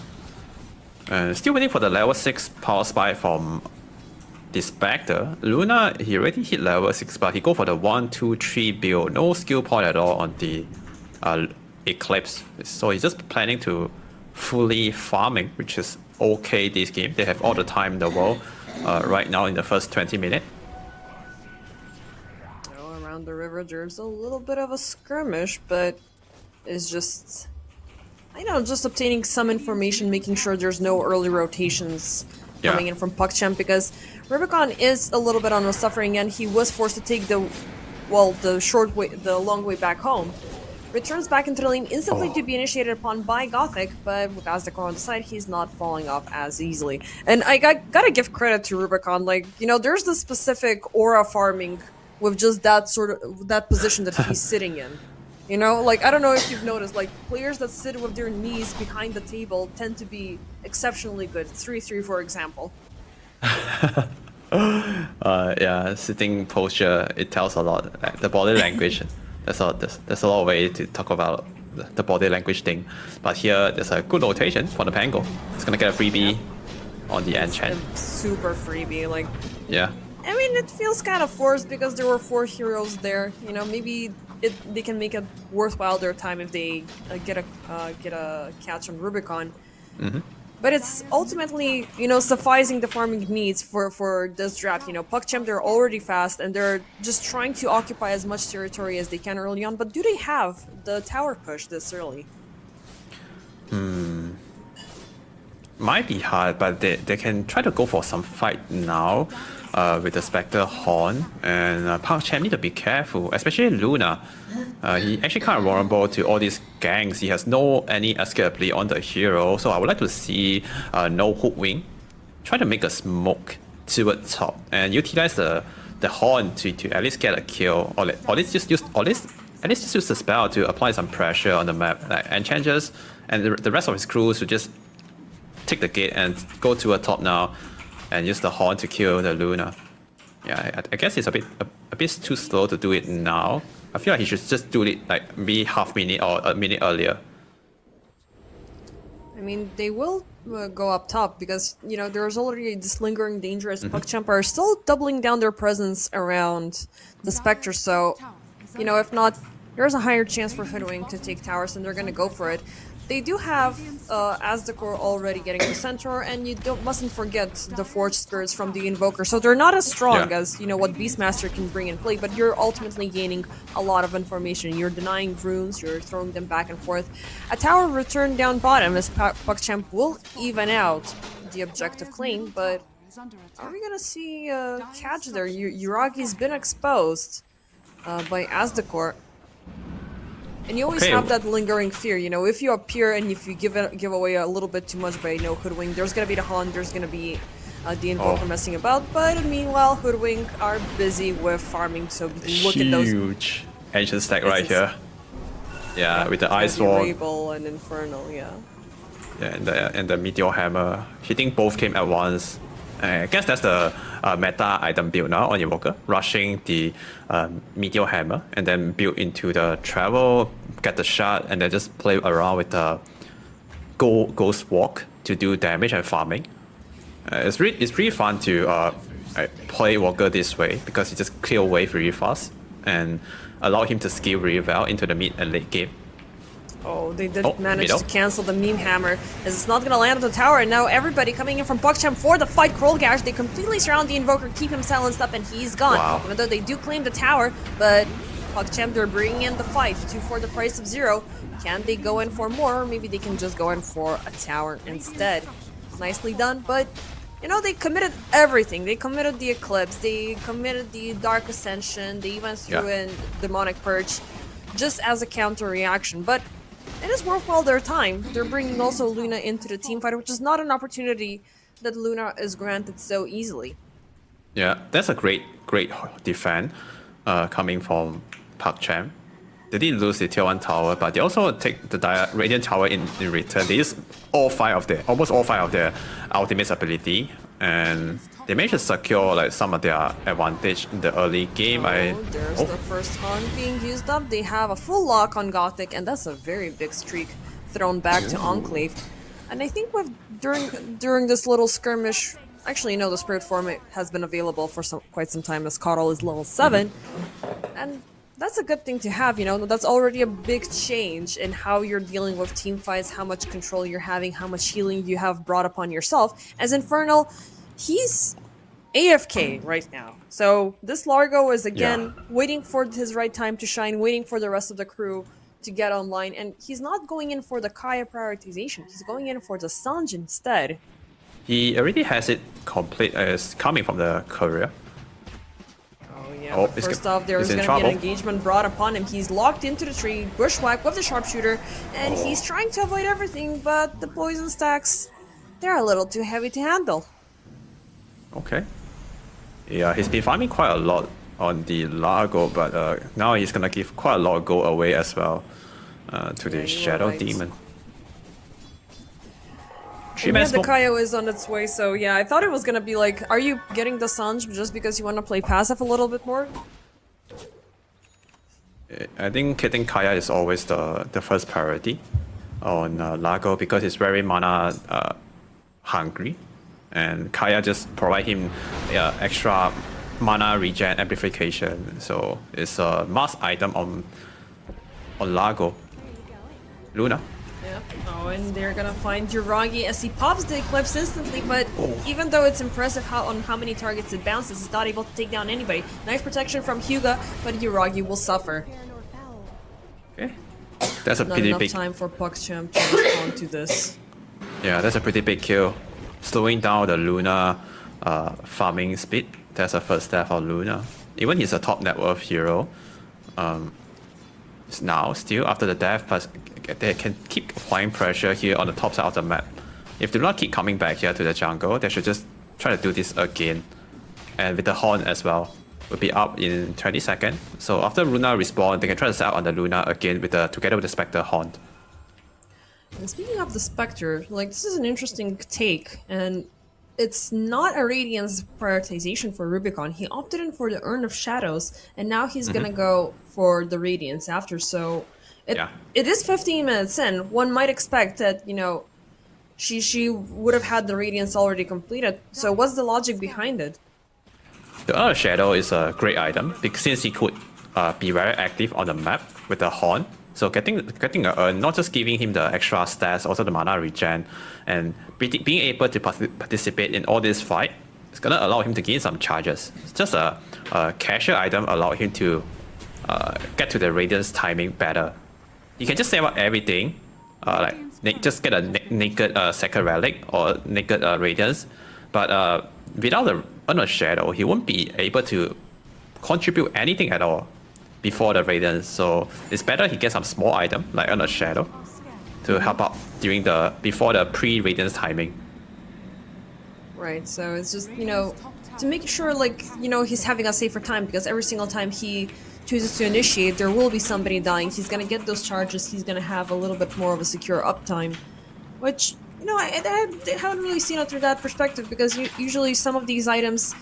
Still waiting for the level 6 power spike from the Spectre. Luna, he already hit level 6, but he go for the 1, 2, 3 build. No skill point at all on the Eclipse. So he's just planning to fully farming, which is okay this game. They have all the time in the world right now in the first 20 minutes. So around the river there's a little bit of a skirmish, but it's just, I know, just obtaining some information, making sure there's no early rotations coming in from PuckChamp, because Rubicon is a little bit on the suffering end. He was forced to take the long way back home. Returns back into the lane instantly to be initiated upon by Gothic, but with Aztecor on the side, he's not falling off as easily. And I gotta give credit to Rubicon. Like, you know, there's the specific aura farming with just that that position that he's sitting in. You know, like, I don't know if you've noticed, like, players that sit with their knees behind the table tend to be exceptionally good. 3-3, for example. Yeah, sitting posture, it tells a lot. The body language, there's a lot of way to talk about the body language thing. But here, there's a good rotation for the Pango. It's gonna get a freebie on the enchant. Super freebie, like... Yeah. I mean, it feels kind of forced because there were 4 heroes there. You know, maybe they can make it worthwhile their time if they get a catch on Rubicon. But it's ultimately, you know, sufficing the farming needs for this draft. You know, PuckChamp, they're already fast and they're just trying to occupy as much territory as they can early on. But do they have the tower push this early? Might be hard, but they can try to go for some fight now with the Spectre Horn. And PuckChamp need to be careful, especially Luna. He actually kind of vulnerable to all these ganks. He has any escapability on the hero, so I would like to see no hook-wing. Try to make a smoke toward top and utilize the horn to at least get a kill, or at least just use the spell to apply some pressure on the map. Like enchanters and the rest of his crew should just take the gate and go to a top now and use the horn to kill the Luna. Yeah, I guess it's a bit too slow to do it now. I feel like he should just do it like maybe half minute or a minute earlier. I mean, they will go up top because, you know, there's already this lingering danger as PuckChamp are still doubling down their presence around the Spectre. So, you know, if not, there's a higher chance for Hoodwink to take towers and they're going to go for it. They do have Aztecor already getting the Centaur, and you mustn't forget the Forged Spirits from the Invoker. So they're not as strong as, you know, what Beastmaster can bring in play, but you're ultimately gaining a lot of information. You're denying runes, you're throwing them back and forth. A tower returned down bottom as PuckChamp will even out the objective claim, but are we gonna see a catch there? Yuragi's been exposed by Aztecor. And you always have that lingering fear, you know, if you appear and if you give away a little bit too much by Hoodwink, there's gonna be the Hunt, there's gonna be the Invoker messing about, but meanwhile, Hoodwink are busy with farming, so look at those... Huge ancient stack right here. Yeah, with the Ice Wall. And Infernal, yeah. Yeah, and the Meteor Hammer. Hitting both came at once. I guess that's the meta item build now on Invoker. Rushing the Meteor Hammer and then build into the Travel, get the shot, and then just play around with the Ghost Walk to do damage and farming. It's pretty fun to play Walker this way because he just clear wave really fast and allow him to scale really well into the mid and late game. Oh, they did manage to cancel the Meme Hammer as it's not gonna land on the tower, and now everybody coming in from PuckChamp for the fight. Krollgash, they completely surround the Invoker, keep him silenced up, and he's gone. Even though they do claim the tower, but PuckChamp, they're bringing in the fight. 2 for the price of 0. Can they go in for more, or maybe they can just go in for a tower instead? Nicely done, but you know, they committed everything. They committed the Eclipse, they committed the Dark Ascension, they even threw in Demonic Purge just as a counter reaction, but it is worthwhile their time. They're bringing also Luna into the team fight, which is not an opportunity that Luna is granted so easily. Yeah, that's a great defense coming from PuckChamp. they didn't lose the tier 1 tower, but they also take the Radiant tower in return. They use almost all 5 of their ultimate's ability, and they managed to secure like some of their advantage in the early game. There's the first hunt being used up. They have a full lock on Gothic, and that's a very big streak thrown back to Enclave. And I think during this little skirmish, actually no, the Spirit form has been available for quite some time as Coddle is level 7. And that's a good thing to have, you know, that's already a big change in how you're dealing with team fights, how much control you're having, how much healing you have brought upon yourself. As Infernal, he's AFK right now. So this Largo is again waiting for his right time to shine, waiting for the rest of the crew to get online, and he's not going in for the Kaya prioritization, he's going in for the Sanj instead. He already has it complete as coming from the courier. Yeah, but first off, there's going to be an engagement brought upon him. He's locked into the tree, bushwhack with the sharpshooter, and he's trying to avoid everything, but the poison stacks, they're a little too heavy to handle. Okay. Yeah, he's been farming quite a lot on the Largo, but now he's going to give quite a lot of gold away as well to the Shadow Demon. Yeah, the Kaio is on its way, so yeah, I thought it was gonna be like, are you getting the Sanj just because you want to play passive a little bit more? I think getting Kaya is always the first priority on Largo because he's very mana hungry, and Kaya just provide him extra mana regen amplification, so it's a must item on Largo. Luna. Yeah. Oh, and they're gonna find Yuragi as he pops the Eclipse instantly, but even though it's impressive on how many targets it bounces, it's not able to take down anybody. Nice protection from Hyuga, but Yuragi will suffer. Okay. That's a pretty big... Not enough time for PuckChamp to respond to this. Yeah, that's a pretty big kill. Slowing down the Luna farming speed. That's the first step for Luna. Even he's a top net worth hero. Now, still, after the death, but they can keep applying pressure here on the top side of the map. If they do not keep coming back here to the jungle, they should just try to do this again. And with the Horn as well, will be up in 20 seconds. So after Luna respawn, they can try to set up on the Luna again with together with the Spectre Horn. And speaking of the Spectre, like, this is an interesting take, and it's not a Radiance prioritization for Rubicon. He opted in for the Urn of Shadows, and now he's gonna go for the Radiance after, so... It is 15 minutes in. One might expect that, you know, she would have had the Radiance already completed. So what's the logic behind it? The Urn of Shadow is a great item, because since he could be very active on the map with the Horn. So getting an Urn, not just giving him the extra stats, also the mana regen, and being able to participate in all this fight, it's gonna allow him to gain some charges. It's just a casual item, allow him to get to the Radiance timing better. You can just save up everything, just get a naked Sacred Relic or naked Radiance, but without the Urn of Shadow, he won't be able to contribute anything at all before the Radiance. So it's better he gets some small item like Urn of Shadow to help out before the pre-Radiance timing. Right, so it's just, you know, to make sure, like, you know, he's having a safer time, because every single time he chooses to initiate, there will be somebody dying. He's gonna get those charges, he's gonna have a little bit more of a secure uptime, which, you know, I haven't really seen it through that perspective, because usually some of these items,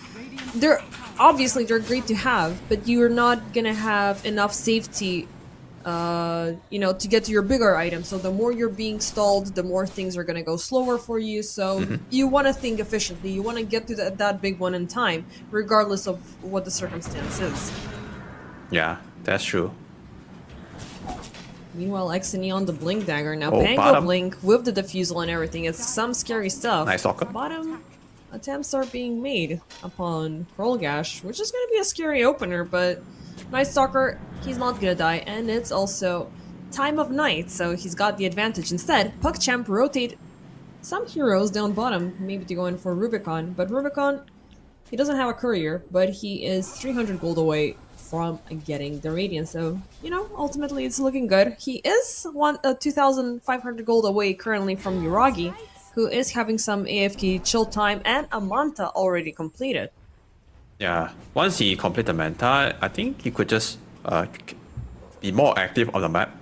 they're great to have, but you're not gonna have enough safety, you know, to get to your bigger items. So the more you're being stalled, the more things are gonna go slower for you. So you want to think efficiently. You want to get to that big one in time, regardless of what the circumstance is. Yeah, that's true. Meanwhile, Exony on the Blink Dagger now. Pango Blink with the Diffusal and everything. It's some scary stuff. Nice soccer. Bottom attempts are being made upon Rollgash, which is going to be a scary opener, but nice soccer. He's not going to die, and it's also time of night, so he's got the advantage. Instead, PuckChamp rotate some heroes down bottom, maybe to go in for Rubicon, but Rubicon, he doesn't have a courier, but he is 300 gold away from getting the Radiance, so, you know, ultimately it's looking good. He is 2,500 gold away currently from Yuragi, who is having some AFK chill time, and a Manta already completed. Yeah, once he complete the Manta, I think he could just be more active on the map.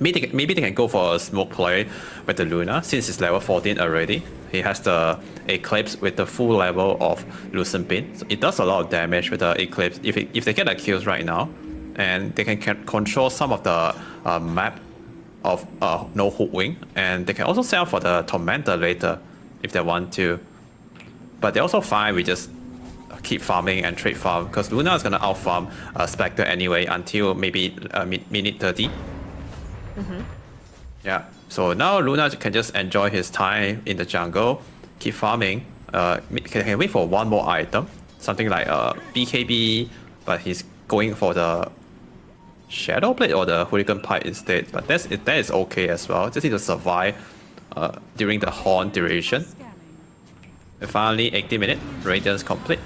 Maybe they can go for a smoke play with the Luna since it's level 14 already. He has the Eclipse with the full level of Lucent Beam. So it does a lot of damage with the Eclipse if they get the kills right now. And they can control some of the map of no hook wing. And they can also sell for the Tormentor later if they want to. But they're also fine with just keep farming and trade farm because Luna is going to outfarm Spectre anyway until maybe minute 30. Yeah, so now Luna can just enjoy his time in the jungle, keep farming, can wait for one more item, something like BKB, but he's going for the Shadow Blade or the Hurricane Pipe instead, but that is okay as well, just need to survive during the Horn duration. And finally, 80 minutes, Radiance complete.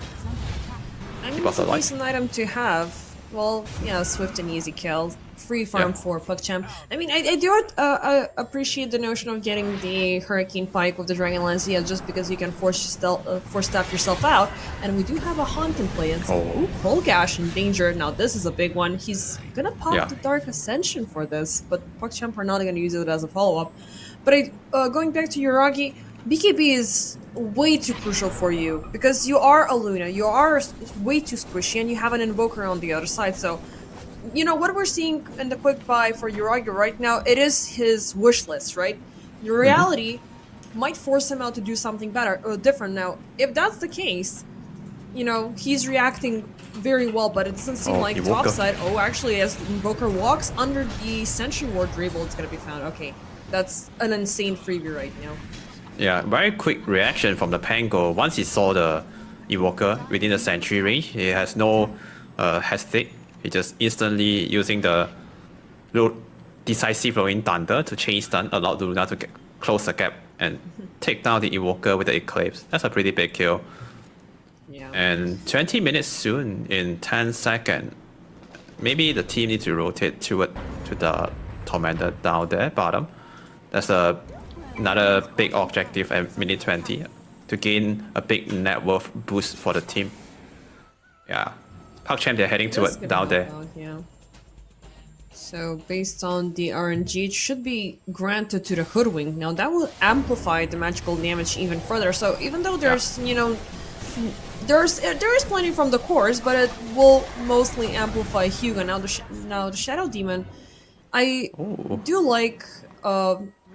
I mean, it's a decent item to have. Well, yeah, swift and easy kill. Free farm for PuckChamp. I mean, I do appreciate the notion of getting the Hurricane Pike with the Dragon Lance, yeah, just because you can force staff yourself out. And we do have a Haunt in play. And so, Cold Gash in danger. Now, this is a big one. He's gonna pop the Dark Ascension for this, but PuckChamp are not gonna use it as a follow-up. But going back to Yuragi, BKB is way too crucial for you because you are a Luna, you are way too squishy, and you have an Invoker on the other side. So, you know, what we're seeing in the quick buy for Yuragi right now, it is his wish list, right? Your reality might force him out to do something better or different. Now, if that's the case, you know, he's reacting very well, but it doesn't seem like topside. Oh, actually, as Invoker walks under the Sentry Ward, Drabble, it's gonna be found. Okay, that's an insane freebie right now. Yeah, very quick reaction from the Pango. Once he saw the Evoker within the Sentry range, he has no hesitate. He just instantly using the decisive Rolling Thunder to chain stun, allowed Luna to close the gap and take down the Evoker with the Eclipse. That's a pretty big kill. Yeah. And 20 minutes soon in 10 seconds. Maybe the team needs to rotate to the Tormentor down there, bottom. That's another big objective at minute 20 to gain a big net worth boost for the team. Yeah, PuckChamp, they're heading to it down there. Yeah. So based on the RNG, it should be granted to the Hoodwink. Now that will amplify the magical damage even further. So even though there's, you know, there is plenty from the course, but it will mostly amplify Hugo. Now the Shadow Demon, I do like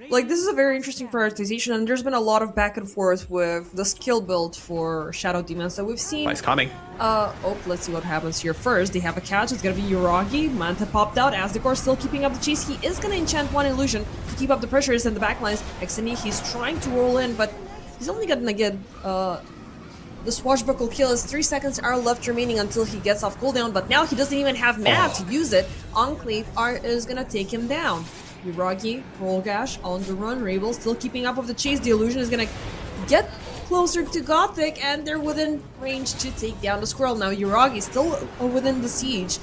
this is a very interesting prioritization, and there's been a lot of back and forth with the skill build for Shadow Demon. So we've seen. It's coming. Let's see what happens here first. They have a catch. It's gonna be Yuragi. Manta popped out. Aztekor still keeping up the chase. He is gonna enchant one illusion to keep up the pressures in the backlines. Xeni, he's trying to roll in, but he's only gonna get the swashbuckle kill. Is 3 seconds are left remaining until he gets off cooldown, but now he doesn't even have mana to use it. Enclave is gonna take him down. Yuragi, Rollgash on the run, Rabel still keeping up with the chase. The illusion is gonna get closer to Gothic, and they're within range to take down the squirrel. Now Yuragi still within the siege.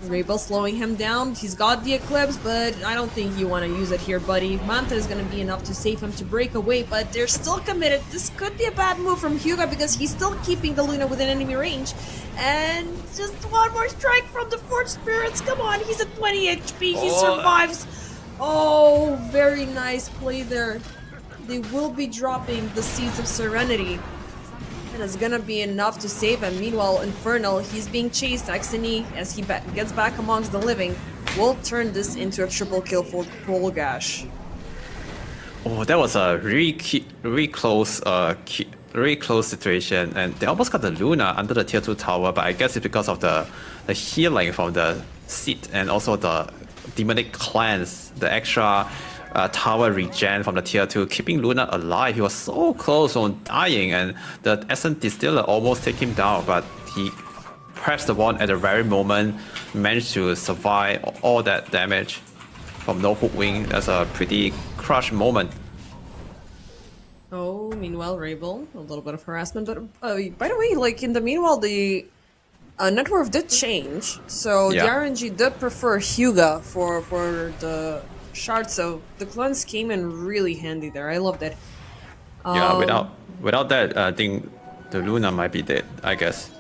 Rabel slowing him down. He's got the Eclipse, but I don't think you want to use it here, buddy. Manta is gonna be enough to save him to break away, but they're still committed. This could be a bad move from Hyuga because he's still keeping the Luna within enemy range. And just one more strike from the Forge Spirits. Come on, he's at 20 HP. He survives. Oh, very nice play there. They will be dropping the Seeds of Serenity, and it's gonna be enough to save him. Meanwhile, Infernal, he's being chased. Axini, as he gets back amongst the living, will turn this into a triple kill for Rollgash. Oh, that was a really close situation, and they almost got the Luna under the tier 2 tower, but I guess it's because of the healing from the Seed and also the Demonic Cleanse, the extra tower regen from the tier 2, keeping Luna alive. He was so close on dying, and the Essence Distiller almost take him down, but he pressed the wand at the very moment, managed to survive all that damage from no hook wing. That's a pretty crush moment. Oh, meanwhile, Rabel, a little bit of harassment, but by the way, like in the meanwhile, the net worth did change, so the RNG did prefer Hyuga for the shard, so the cleanse came in really handy there. I loved it. Yeah, without that, I think the Luna might be dead, I guess.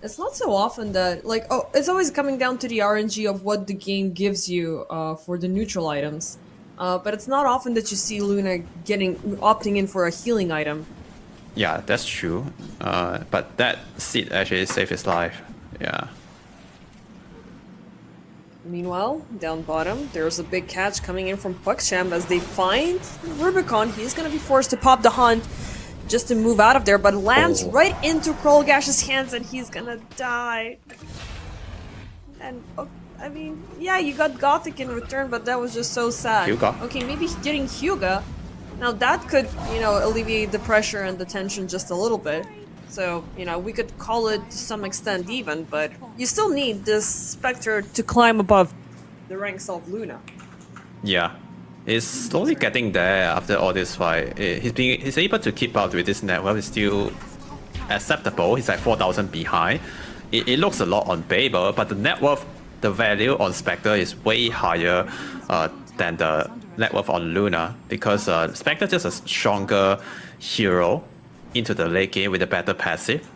It's not so often that, like, oh, it's always coming down to the RNG of what the game gives you for the neutral items. But it's not often that you see Luna opting in for a healing item. Yeah, that's true. But that seed actually saved his life. Yeah. Meanwhile, down bottom, there's a big catch coming in from PuckChamp as they find Rubicon. He's gonna be forced to pop the hunt just to move out of there, but lands right into Krollgash's hands and he's gonna die. And, I mean, yeah, you got Gothic in return, but that was just so sad. Hyuga. Okay, maybe getting Hyuga. Now that could, you know, alleviate the pressure and the tension just a little bit. So, you know, we could call it to some extent even, but you still need this Spectre to climb above the ranks of Luna. Yeah. He's slowly getting there after all this fight. He's able to keep up with this net worth. It's still acceptable. He's like 4,000 behind. It looks a lot on paper, but the net worth, the value on Spectre is way higher than the net worth on Luna, because Spectre is just a stronger hero into the late game with a better passive.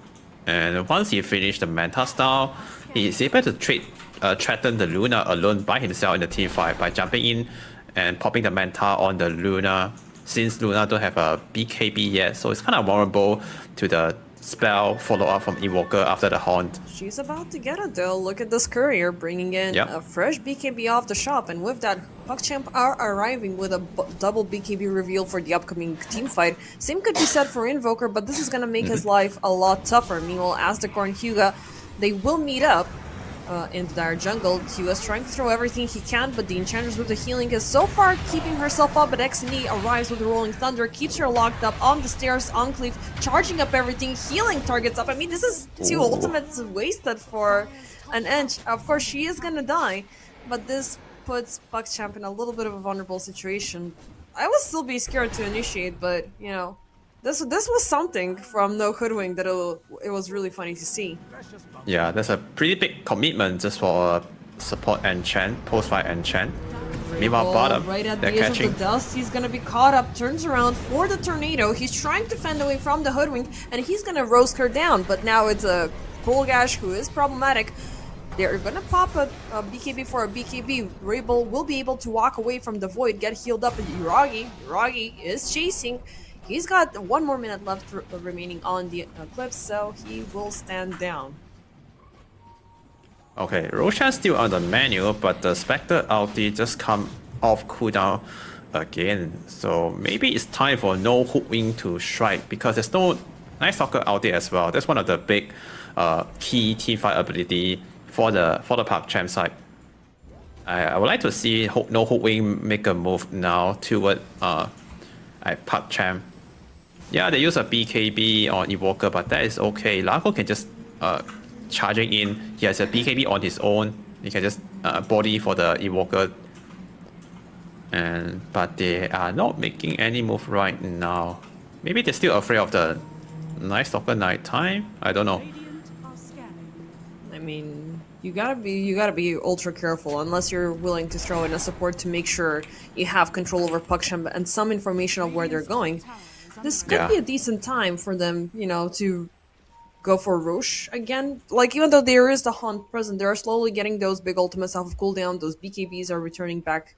And once he finished the Manta style, he's able to threaten the Luna alone by himself in the team fight by jumping in and popping the Manta on the Luna, since Luna don't have a BKB yet, so it's kind of vulnerable to the spell follow-up from Evoker after the Haunt. She's about to get it though. Look at this courier bringing in a fresh BKB off the shop, and with that, PuckChamp are arriving with a double BKB reveal for the upcoming team fight. Same could be said for Invoker, but this is gonna make his life a lot tougher. Meanwhile, Aztekor and Hyuga, they will meet up in the dire jungle. Hyuga's trying to throw everything he can, but the Enchantress with the healing is so far keeping herself up, but XNE arrives with the Rolling Thunder, keeps her locked up on the stairs, Enclave, charging up everything, healing targets up. I mean, this is two ultimates wasted for an inch. Of course, she is gonna die, but this puts PuckChamp in a little bit of a vulnerable situation. I would still be scared to initiate, but, you know, this was something from No Hoodwink that it was really funny to see. Yeah, that's a pretty big commitment just for a support enchant, post-fight enchant. Meanwhile, bottom, right at they're the edge catching. of the dust, he's gonna be caught up, turns around for the tornado. He's trying to fend away from the Hoodwink, and he's gonna roast her down, but now it's a Krollgash who is problematic. They're gonna pop a BKB for a BKB. Rabel will be able to walk away from the void, get healed up, and Yuragi is chasing. He's got 1 more minute left remaining on the Eclipse, so he will stand down. Okay, Roshan's still on the menu, but the Spectre ulti just come off cooldown again. So maybe it's time for no Hoodwink to strike, because there's no Night Stalker ulti as well. That's one of the big key teamfight ability for the PuckChamp side. I would like to see no Hoodwink make a move now toward PuckChamp. Yeah, they use a BKB on Evoker, but that is okay. Largo can just charging in. He has a BKB on his own. He can just body for the Evoker. But they are not making any move right now. Maybe they're still afraid of the Night Stalker nighttime. I don't know. I mean, you gotta be ultra careful unless you're willing to throw in a support to make sure you have control over PuckChamp and some information of where they're going. This could be a decent time for them, you know, to go for Roche again. Like, even though there is the Haunt present, they're slowly getting those big ultimates off of cooldown. Those BKBs are returning back.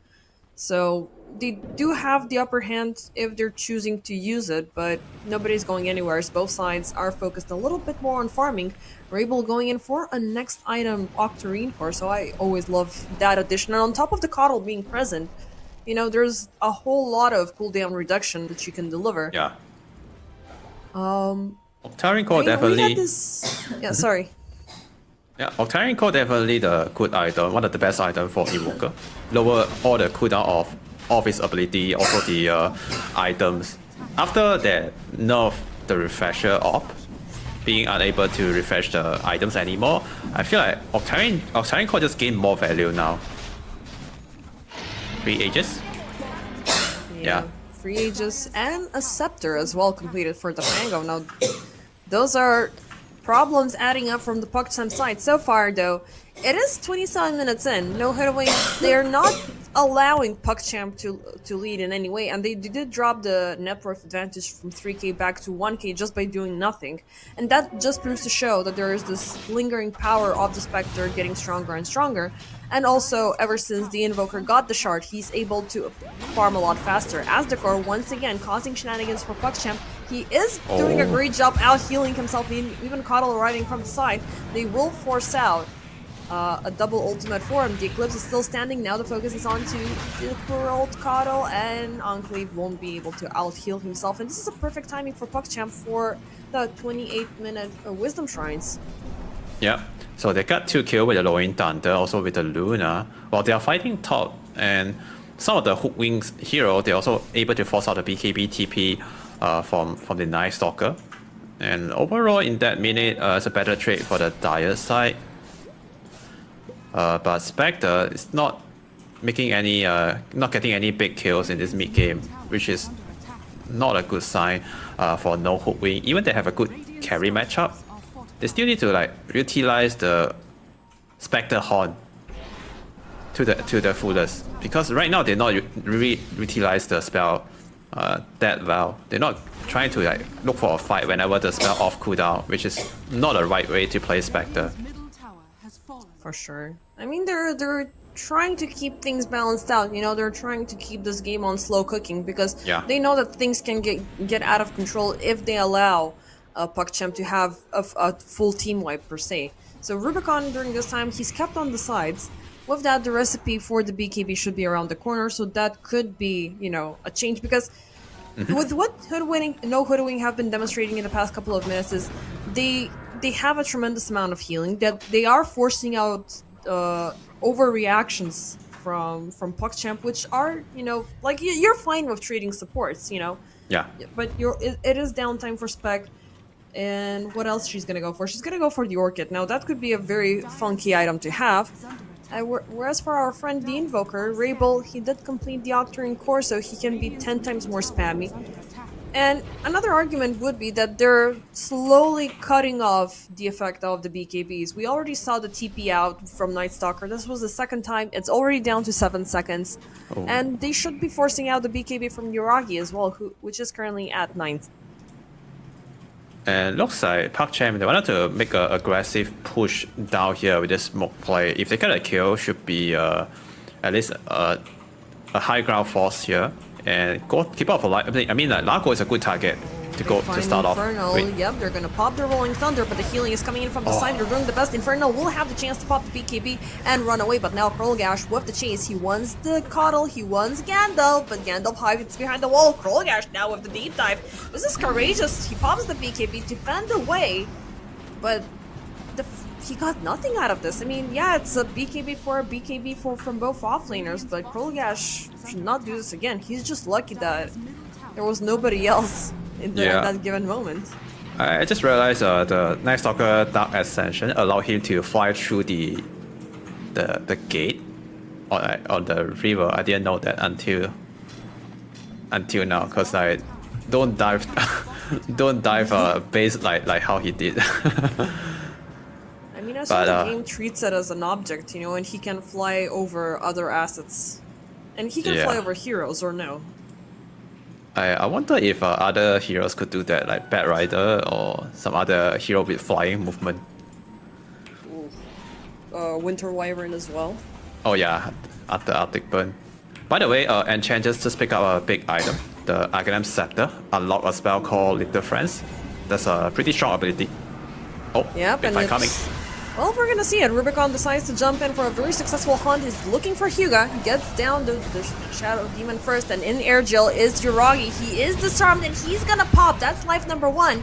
So they do have the upper hand if they're choosing to use it, but nobody's going anywhere, as both sides are focused a little bit more on farming. Rabel going in for a next item, Octarine Core, so I always love that addition. And on top of the Coddle being present, you know, there's a whole lot of cooldown reduction that you can deliver. Yeah. Octarine Core definitely. Yeah, sorry. Yeah, Octarine Core definitely the good item, one of the best items for Evoker. Lower all the cooldown of his ability, also the items. After they nerf the refresher op, being unable to refresh the items anymore, I feel like Octarine Core just gained more value now. 3 Aegis? Yeah. 3 Aegis and a Scepter as well completed for the Mango. Now, those are problems adding up from the PuckChamp side. So far, though, it is 27 minutes in. No Hoodwink. They're not allowing PuckChamp to lead in any way, and they did drop the net worth advantage from 3k back to 1k just by doing nothing, and that just proves to show that there is this lingering power of the Spectre getting stronger and stronger. And also, ever since the Invoker got the shard, he's able to farm a lot faster. As Decor, once again, causing shenanigans for PuckChamp. He is doing a great job out healing himself, even Coddle arriving from the side. They will force out a double ultimate for him. The Eclipse is still standing. Now the focus is on to the poor old Coddle, and Enclave won't be able to out-heal himself. And this is a perfect timing for PuckChamp for the 28-minute Wisdom Shrines. Yeah, so they got 2 kills with the Rolling Thunder, also with the Luna, while they are fighting top, and some of the Hook Wings hero, they're also able to force out the BKB TP from the Night Stalker. And overall, in that minute, it's a better trade for the Dire side. But Spectre is not making any, not getting any big kills in this mid game, which is not a good sign for no Hook Wing. Even they have a good carry matchup, they still need to like utilize the Spectre Horn to the fullest, because right now they're not really utilize the spell that well. They're not trying to like look for a fight whenever the spell off cooldown, which is not a right way to play Spectre. For sure. I mean, they're trying to keep things balanced out. You know, they're trying to keep this game on slow cooking because they know that things can get out of control if they allow PuckChamp to have a full team wipe per se. So Rubicon during this time, he's kept on the sides. With that, the recipe for the BKB should be around the corner, so that could be, you know, a change, because with what Hoodwing have been demonstrating in the past couple of minutes is they have a tremendous amount of healing, that they are forcing out overreactions from PuckChamp, which are, you know, like you're fine with trading supports, you know. Yeah. But it is downtime for Spec. And what else she's gonna go for? She's gonna go for the Orchid. Now that could be a very funky item to have. Whereas for our friend the Invoker, Rabel, he did complete the Octarine core, so he can be 10 times more spammy. And another argument would be that they're slowly cutting off the effect of the BKBs. We already saw the TP out from Night Stalker. This was the second time. It's already down to 7 seconds. And they should be forcing out the BKB from Yuragi as well, which is currently at 9th. And looks like PuckChamp, they wanted to make an aggressive push down here with this smoke play. If they get a kill, should be at least a high ground force here. And keep off a light. I mean, Largo is a good target to start off. Infernal, yep, they're gonna pop the Rolling Thunder, but the healing is coming in from the side. They're doing the best. Infernal will have the chance to pop the BKB and run away, but now Krolgash with the chase. He wants the Coddle, he wants Gandalf, but Gandalf hides behind the wall. Krolgash now with the deep dive. This is courageous. He pops the BKB to fend away, but he got nothing out of this. I mean, yeah, it's a BKB from both offlaners, but Krolgash should not do this again. He's just lucky that there was nobody else in that given moment. I just realized the Night Stalker Dark Ascension allowed him to fly through the gate on the river. I didn't know that until now, because I don't dive base like how he did. I mean, I saw the game treats it as an object, you know, and he can fly over other assets. And he can fly over heroes, or no? I wonder if other heroes could do that, like Bat Rider or some other hero with flying movement. Winter Wyvern as well. Oh yeah, after Arctic Burn. By the way, Enchanters just pick up a big item, the Arcanum Scepter, unlock a spell called Little Friends. That's a pretty strong ability. Oh, yep, big fight coming. Well, we're gonna see it. Rubicon decides to jump in for a very successful hunt. He's looking for Hyuga. He gets down the Shadow Demon first, and in air jail is Yuragi. He is disarmed, and he's gonna pop. That's life number 1.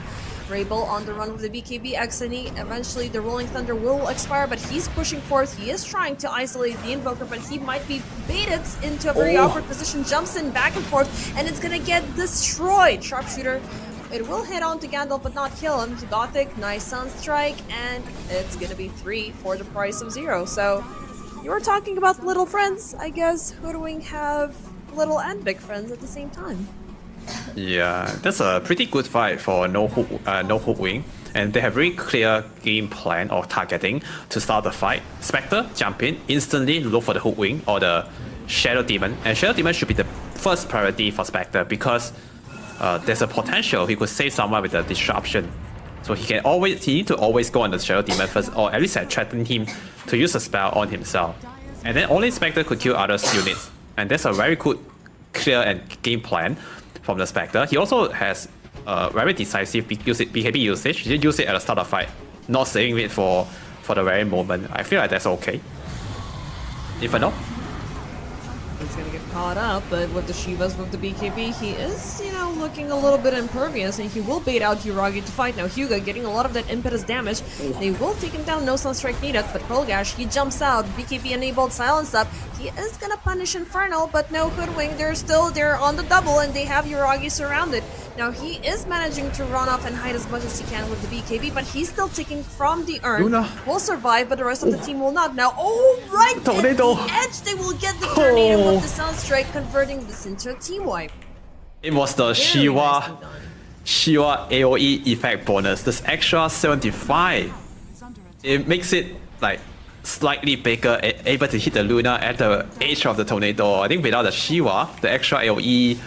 Rabel on the run with the BKB Exony. Eventually, the Rolling Thunder will expire, but he's pushing forth. He is trying to isolate the Invoker, but he might be baited into a very awkward position. Jumps in back and forth, and it's gonna get destroyed. Sharpshooter. It will hit on to Gandalf, but not kill him. Gothic, nice Sunstrike, and it's gonna be 3 for the price of 0. So, you were talking about little friends. I guess Hoodwing have little and big friends at the same time. Yeah, that's a pretty good fight for no Hoodwing, and they have very clear game plan or targeting to start the fight. Spectre jump in, instantly look for the Hoodwing or the Shadow Demon, and Shadow Demon should be the first priority for Spectre because there's a potential he could save someone with the disruption. So he need to always go on the Shadow Demon first, or at least threaten him to use a spell on himself. And then only Spectre could kill other units. And that's a very good, clear and game plan from the Spectre. He also has very decisive BKB usage. He use it at the start of fight, not saving it for the very moment. I feel like that's okay. If I know. He's gonna get caught up, but with the Shivas, with the BKB, he is, you know, looking a little bit impervious, and he will bait out Yuragi to fight. Now, Hyuga getting a lot of that impetus damage. They will take him down, no Sunstrike needed, but Pearlgash, he jumps out, BKB enabled, silenced up. He is gonna punish Infernal, but no Hoodwing, they're on the double, and they have Yuragi surrounded. Now, he is managing to run off and hide as much as he can with the BKB, but he's still taking from the urn. Luna Will survive, but the rest of the team will not. Now, right Tornado. at the edge, they will get the tornado with the Sunstrike, converting this into a team wipe. It was the Shiva AoE effect bonus. This extra 75. It makes it like slightly bigger, able to hit the Luna at the edge of the tornado. I think without the Shiva, the extra AoE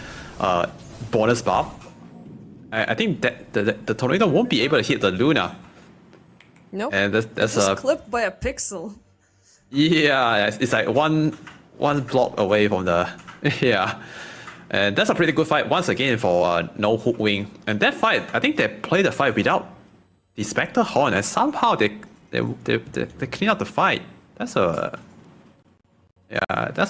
bonus buff, I think that the tornado won't be able to hit the Luna. Nope. And that's clipped by a pixel. Yeah, it's like one block away from the yeah. And that's a pretty good fight once again for no Hoodwing. And that fight, I think they played the fight without the Spectre Horn, and somehow they clean up the fight. That's a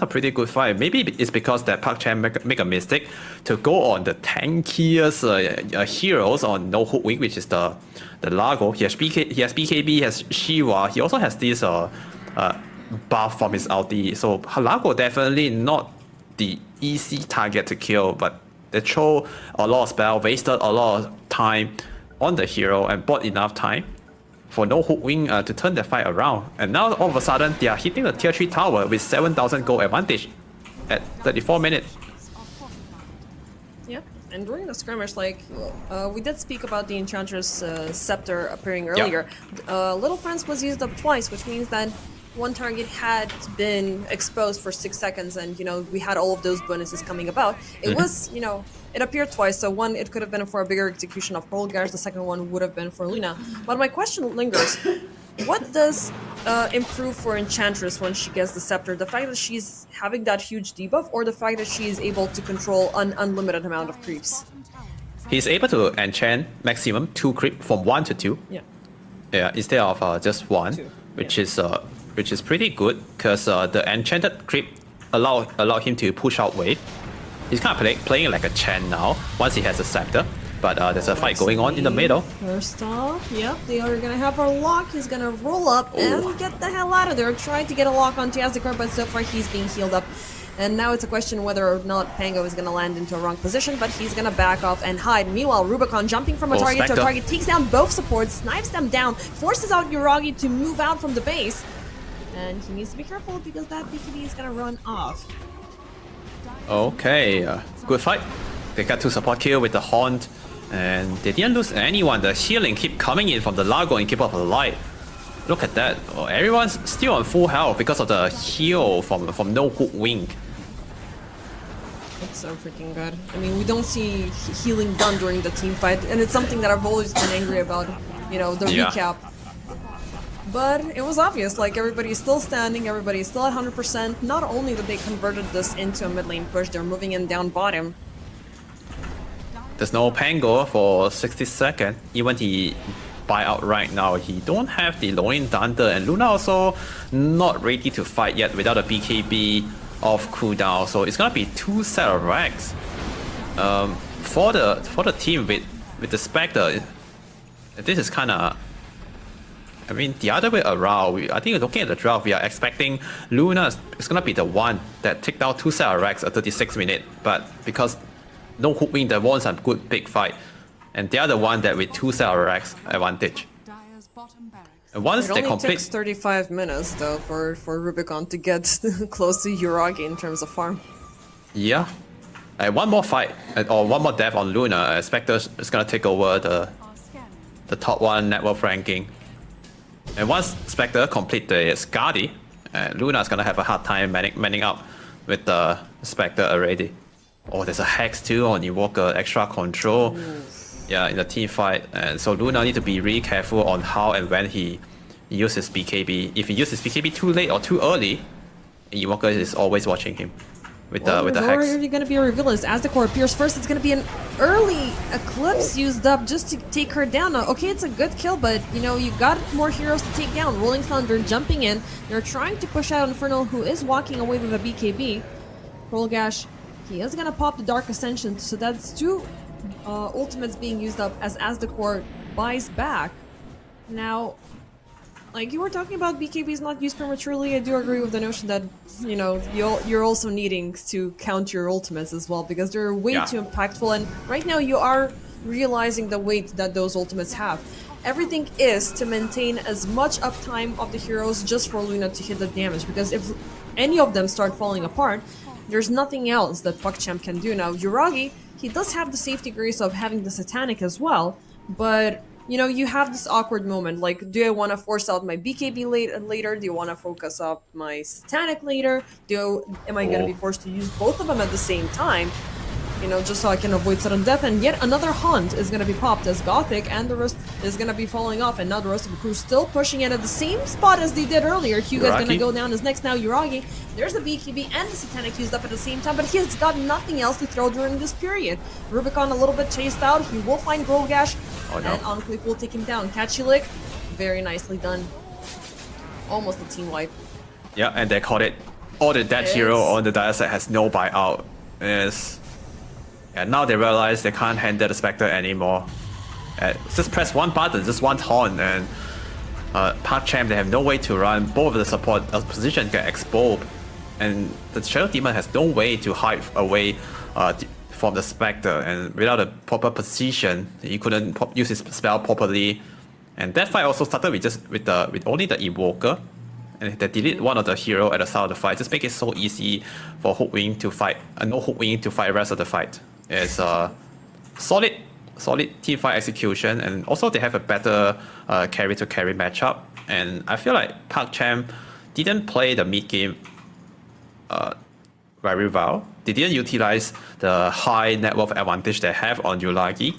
pretty good fight. Maybe it's because that PuckChamp make a mistake to go on the tankiest heroes on no Hoodwing, which is the Largo. He has BKB, he has Shiva. He also has this buff from his ulti. So Largo definitely not the easy target to kill, but they throw a lot of spell, wasted a lot of time on the hero, and bought enough time for no Hoodwing to turn the fight around. And now all of a sudden they are hitting the tier 3 tower with 7,000 gold advantage at 34 minutes. Yeah, and during the skirmish, like, we did speak about the Enchantress Scepter appearing earlier. Little Friends was used up twice, which means that one target had been exposed for 6 seconds, and, you know, we had all of those bonuses coming about. It was, you know, it appeared twice, so one, it could have been for a bigger execution of Pearlgash, the second one would have been for Luna. But my question lingers, what does improve for Enchantress when she gets the Scepter? The fact that she's having that huge debuff, or the fact that she is able to control an unlimited amount of creeps? He's able to enchant maximum 2 creep from 1 to 2. Yeah, instead of just 1, which is pretty good, because the enchanted creep allow him to push out wave. He's kind of playing like a Chen now, once he has a Scepter. But there's a fight going on in the middle. First off, yep, they are gonna have a lock. He's gonna roll up and get the hell out of there. Trying to get a lock on Tiazikar, but so far he's being healed up. And now it's a question whether or not Pango is gonna land into a wrong position, but he's gonna back off and hide. Meanwhile, Rubicon jumping from a target to a target, takes down both supports, snipes them down, forces out Yuragi to move out from the base. And he needs to be careful because that BKB is gonna run off. Okay, good fight. They got 2 support kill with the Haunt, and they didn't lose anyone. The healing keep coming in from the Largo and Keep Up the Light. Look at that. Oh, everyone's still on full health because of the heal from no Hoodwing. It's so freaking good. I mean, we don't see healing done during the team fight, and it's something that I've always been angry about, you know, the recap. But it was obvious, like, everybody's still standing, everybody's still at 100%. Not only that they converted this into a mid lane push, they're moving in down bottom. There's no Pango for 60 seconds. Even he buy out right now, he don't have the Lone Thunder, and Luna also not ready to fight yet without a BKB off cooldown. So it's gonna be 2 set of racks. For the team with the Spectre, this is kinda, I mean, the other way around, I think looking at the draft, we are expecting Luna is gonna be the one that take down 2 set of racks at 36 minutes. But because no Hoodwing, that wants a good big fight, and the other one that with 2 set of racks advantage. And once they complete, it only takes 35 minutes though for Rubicon to get close to Yuragi in terms of farm. Yeah, one more fight or one more death on Luna, Spectre is gonna take over the top 1 network ranking. And once Spectre complete the Skadi, Luna is gonna have a hard time manning up with the Spectre already. Oh, there's a Hex too on Evoker, extra control. Yeah, in the team fight. And so Luna need to be really careful on how and when he uses BKB. If he uses BKB too late or too early, Evoker is always watching him with the Hex. There's already going to be a reveal as the core appears first. It's going to be an early Eclipse used up just to take her down. Now, okay, it's a good kill, but you know, you got more heroes to take down. Rolling Thunder jumping in. They're trying to push out Infernal, who is walking away with a BKB. Gash, he is going to pop the Dark Ascension, so that's two ultimates being used up as the core buys back. Now, like you were talking about BKBs not used prematurely, I do agree with the notion that, you know, you're also needing to count your ultimates as well, because they're way too impactful, and right now you are realizing the weight that those ultimates have. Everything is to maintain as much uptime of the heroes just for Luna to hit the damage, because if any of them start falling apart, there's nothing else that PuckChamp can do. Now, Yuragi, he does have the safety grace of having the Satanic as well, but you know, you have this awkward moment, like, do I want to force out my BKB later? Do you want to focus up my Satanic later? Am I going to be forced to use both of them at the same time? You know, just so I can avoid sudden death, and yet another hunt is going to be popped as Gothic, and the rest is going to be falling off, and now the rest of the crew still pushing it at the same spot as they did earlier. Hyuga's going to go down as next. Now Yuragi, there's the BKB and the Satanic used up at the same time, but he's got nothing else to throw during this period. Rubicon a little bit chased out, he will find Gash, and Enclave will take him down. Catchy lick, very nicely done. Almost a team wipe. Yeah, and they caught it. All the dead hero on the dire side has no buyout. And now they realize they can't handle the Spectre anymore. Just press one button, just one taunt, and PuckChamp, they have no way to run. Both of the support position get exposed, and the Shadow Demon has no way to hide away from the Spectre, and without a proper position, he couldn't use his spell properly. And that fight also started with only the Evoker, and they delete one of the hero at the start of the fight. Just make it so easy for Hookwing to fight, no Hookwing to fight the rest of the fight. It's a solid team fight execution, and also they have a better carry to carry matchup. And I feel like PuckChamp didn't play the mid game very well. They didn't utilize the high net worth advantage they have on Yuragi,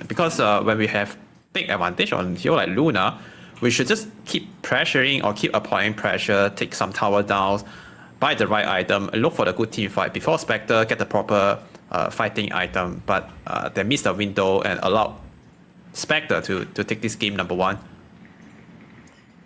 because when we have big advantage on hero like Luna, we should just keep pressuring or keep applying pressure, take some tower downs, buy the right item, and look for the good team fight before Spectre get the proper fighting item. But they missed the window and allowed Spectre to take this game number one.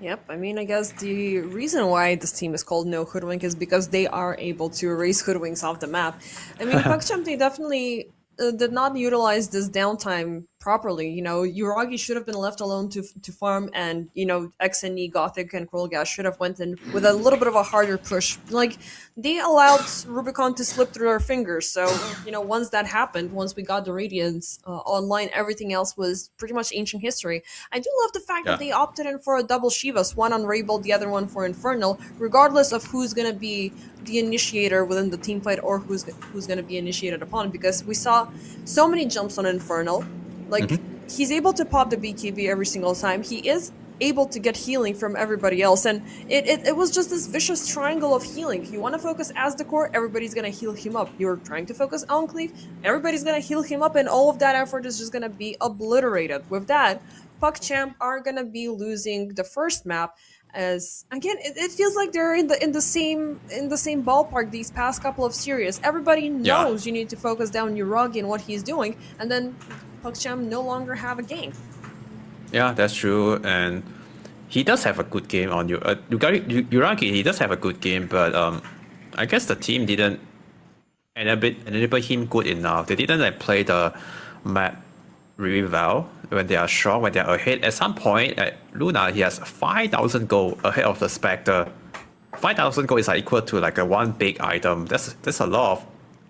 Yep, I mean, I guess the reason why this team is called No Hoodwink is because they are able to erase Hoodwinks off the map. I mean, PuckChamp, they definitely did not utilize this downtime properly. You know, Yuragi should have been left alone to farm, and, you know, XNE, Gothic, and Gas should have went in with a little bit of a harder push. Like, they allowed Rubicon to slip through their fingers, so, you know, once that happened, once we got the Radiance online, everything else was pretty much ancient history. I do love the fact that they opted in for a double Shivas, one on Rabel, the other one for Infernal, regardless of who's going to be the initiator within the team fight or who's going to be initiated upon, because we saw so many jumps on Infernal. Like, he's able to pop the BKB every single time. He is able to get healing from everybody else, and it was just this vicious triangle of healing. If you want to focus as the core, everybody's going to heal him up. You're trying to focus Enclave, everybody's going to heal him up, and all of that effort is just going to be obliterated. With that, PuckChamp are going to be losing the first map. As again, it feels like they're in the same ballpark these past couple of series. Everybody knows you need to focus down Yuragi and what he's doing, and then PuckChamp no longer have a game. Yeah, that's true, and he does have a good game on Yuragi. He does have a good game, but I guess the team didn't enable him good enough. They didn't play the map really well when they are strong, when they are ahead. At some point, at Luna, he has 5,000 gold ahead of the Spectre. 5,000 gold is equal to like a one big item. That's a lot of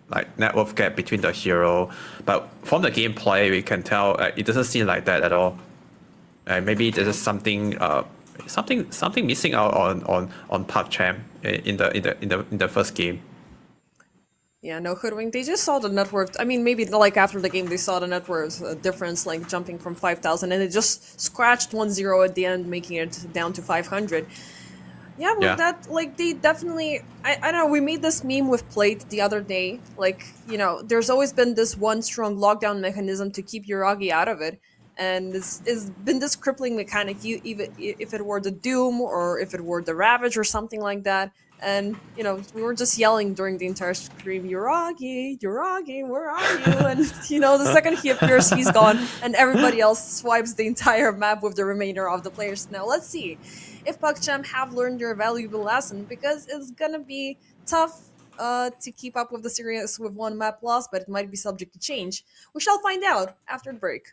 like net worth gap between the hero. But from the gameplay, we can tell it doesn't seem like that at all. Maybe there's something missing out on PuckChamp in the first game. Yeah, no Hoodwink. They just saw the net worth. I mean, maybe like after the game, they saw the net worth difference, like jumping from 5,000, and it just scratched 1-0 at the end, making it down to 500. Yeah, well, Yeah. that like they definitely. I don't know. We made this meme with Plate the other day. Like there's always been this one strong lockdown mechanism to keep Uragi out of it, and it's been this crippling mechanic. You even if it were the Doom or if it were the Ravage or something like that, and we were just yelling during the entire stream, Uragi, Uragi, where are you? And the second he appears, he's gone, and everybody else swipes the entire map with the remainder of the players. Now let's see if PuckChamp have learned their valuable lesson, because it's gonna be tough to keep up with the series with one map loss, but it might be subject to change. We shall find out after the break.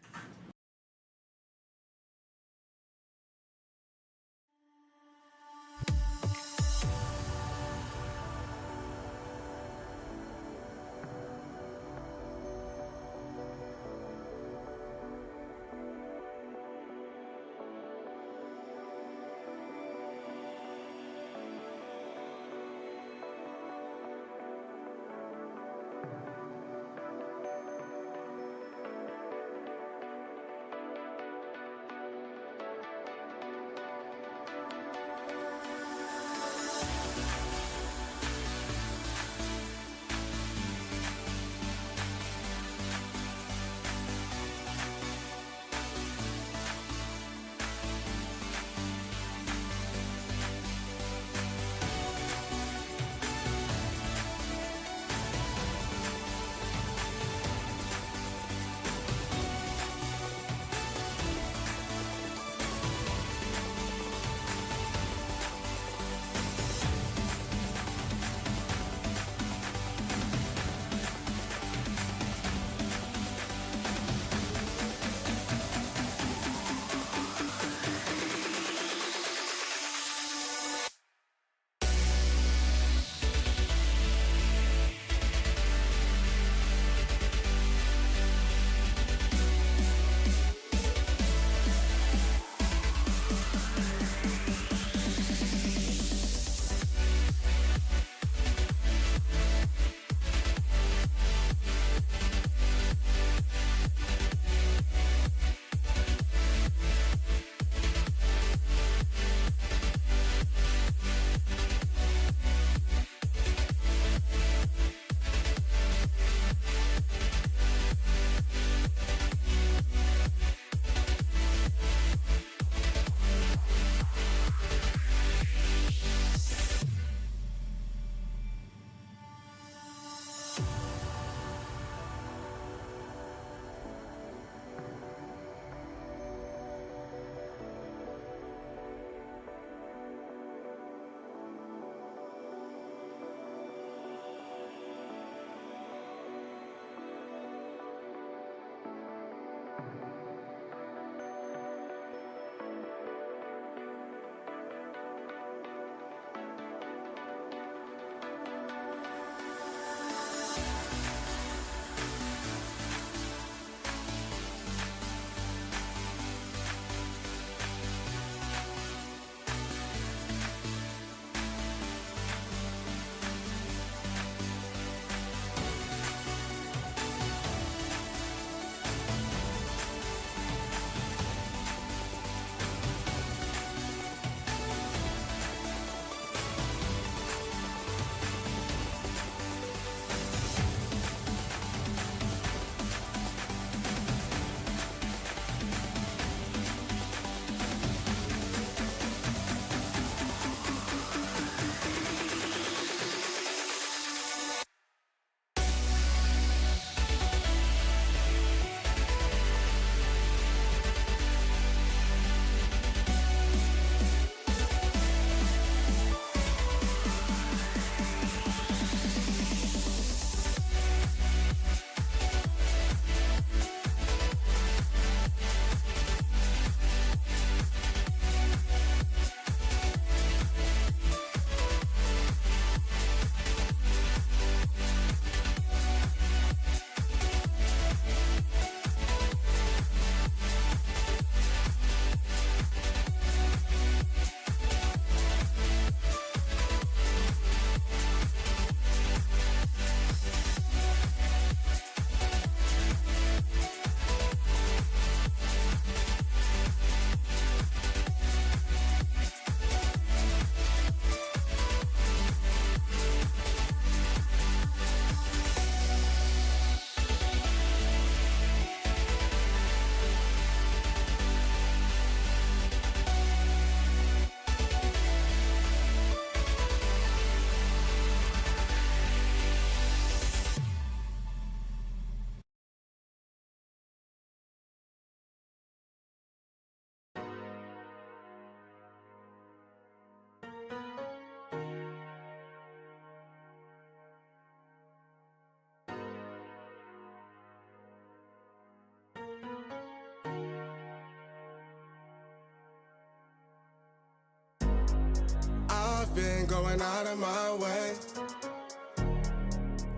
I've been going out of my way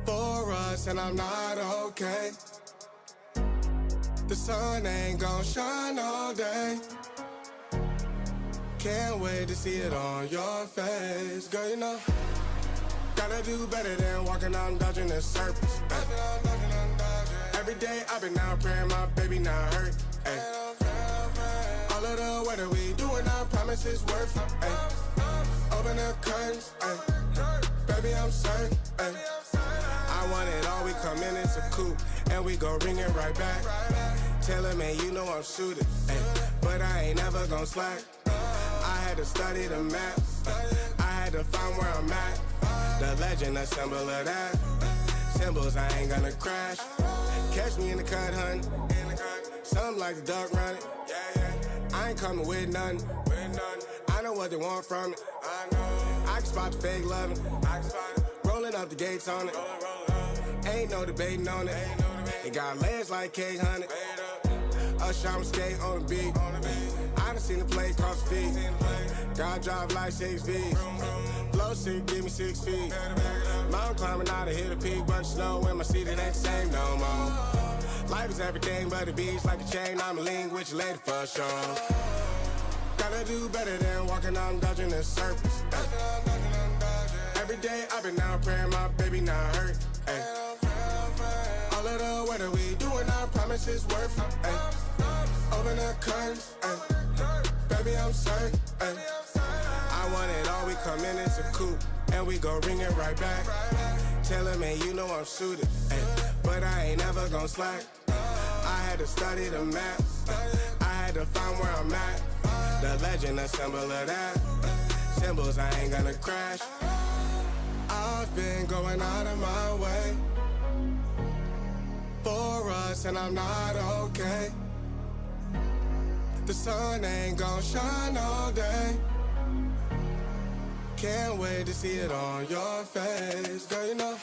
for us, and I'm not okay. The sun ain't gon' shine all day. Can't wait to see it on your face. Girl, you know, gotta do better than walking out and dodging the surface. Every day I've been out praying my baby not hurt. Ay. All of the weather we doing, I promise it's worth it. Ay. Open the curtains, ay. Baby I'm certain. Ay. I want it all, we come in, it's a coupe, and we gon' ring it right back. Tell him, man, you know I'm shooting, ay. But I ain't never gon' slack. I had to study the map, I had to find where I'm at. The legend, a symbol of that. Symbols, I ain't gonna crash. Catch me in the cut, hun. Something like the duck running. I ain't coming with nothing. I know what they want from it. I can spot the fake loving. Rolling up the gates on it. Ain't no debating on it. It got legs like cake, honey. Us, I'm skate on the beat. I done seen the play cross the feet. God drive like 6 V's. Flow sick, give me 6 feet. Mountain climbing out to hit a peak. Bunch of snow in my seat, it ain't the same no more. Life is everything but a beach, like a chain. I'm a lean with your lady for sure. Gotta do better than walking out and dodging the surface. Every day I've been out praying my baby not hurt. Ay. All of the weather we doing, I promise it's worth it. Ay. Open the curtains, ay. Baby I'm certain. Ay. I want it all, we come in, it's a coupe, and we gon' ring it right back. Tell him, man, you know I'm shooting, ay. But I ain't never gon' slack. I had to study the map, I had to find where I'm at. The legend, a symbol of that. Symbols, I ain't gonna crash. I've been going out of my way for us, and I'm not okay. The sun ain't gon' shine all day. Can't wait to see it on your face. Girl, you know,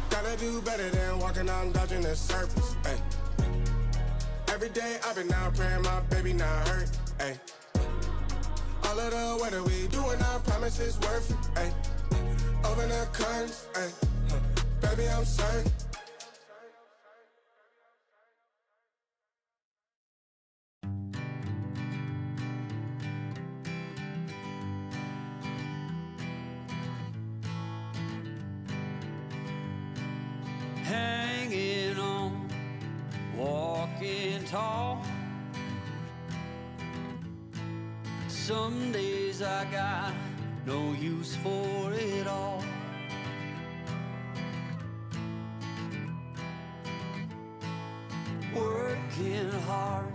gotta do better than walking out and dodging the surface. Ay. Every day I've been out praying my baby not hurt. Ay. All of the weather we doing, I promise it's worth it. Ay. Open the curtains, ay. Baby I'm certain. Hanging on, walking tall. Some days I got no use for it all. Working hard,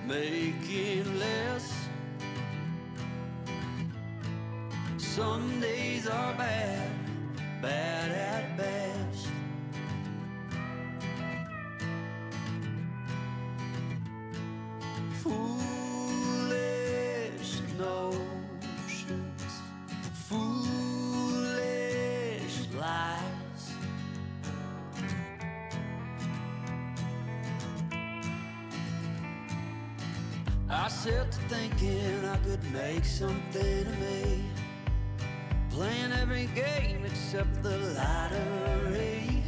making less. Some days are bad, bad at best. Foolish notions, foolish lies. I set to thinking I could make something of me, playing every game except the lottery,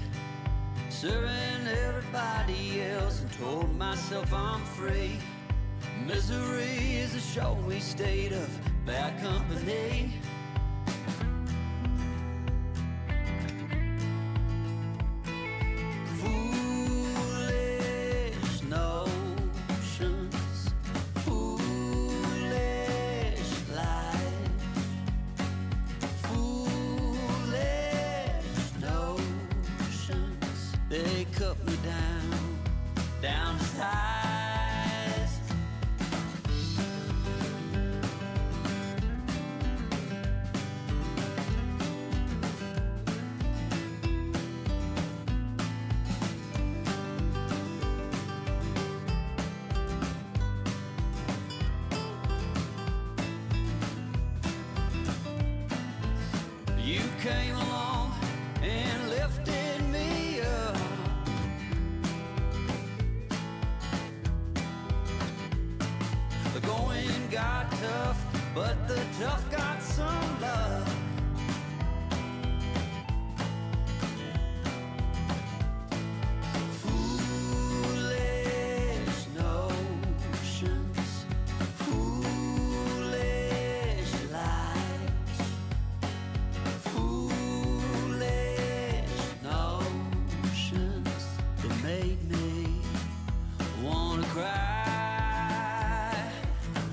serving everybody else and told myself I'm free. Misery is a showy state of bad company. Foolish notions, foolish lies. Foolish notions, they cut me down to size. You came along and lifted me up. The going got tough, but the tough got some love. Foolish notions, foolish lies, foolish notions that made me wanna cry.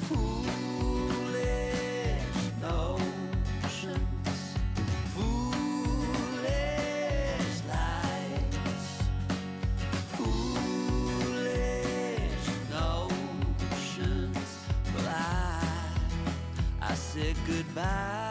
Foolish notions, foolish lies, foolish notions. Well, I said goodbye.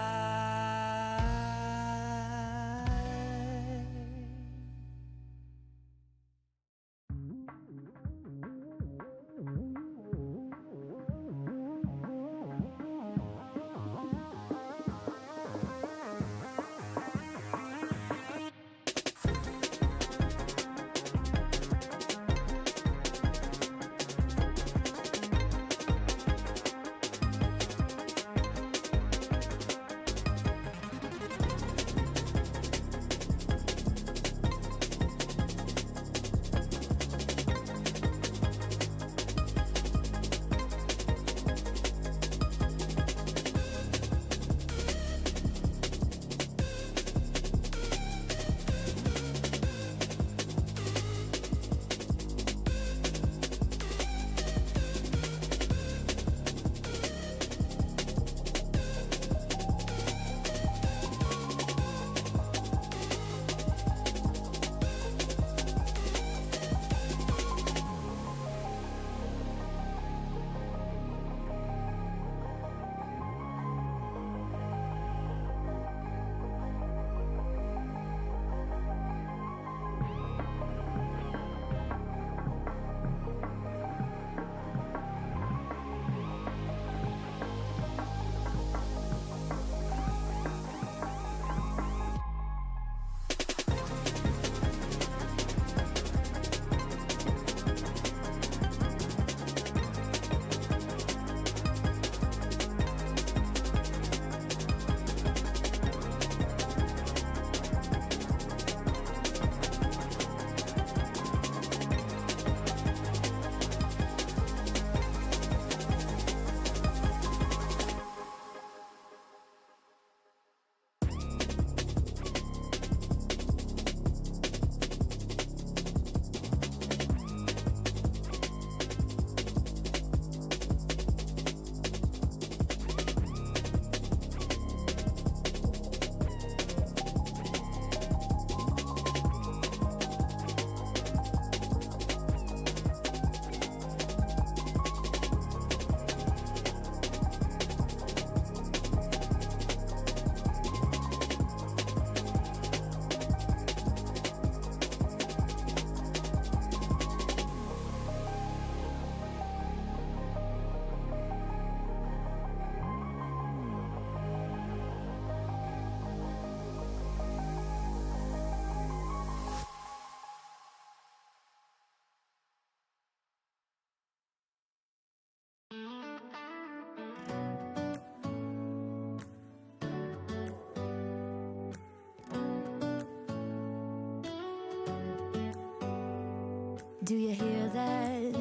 Do you hear that?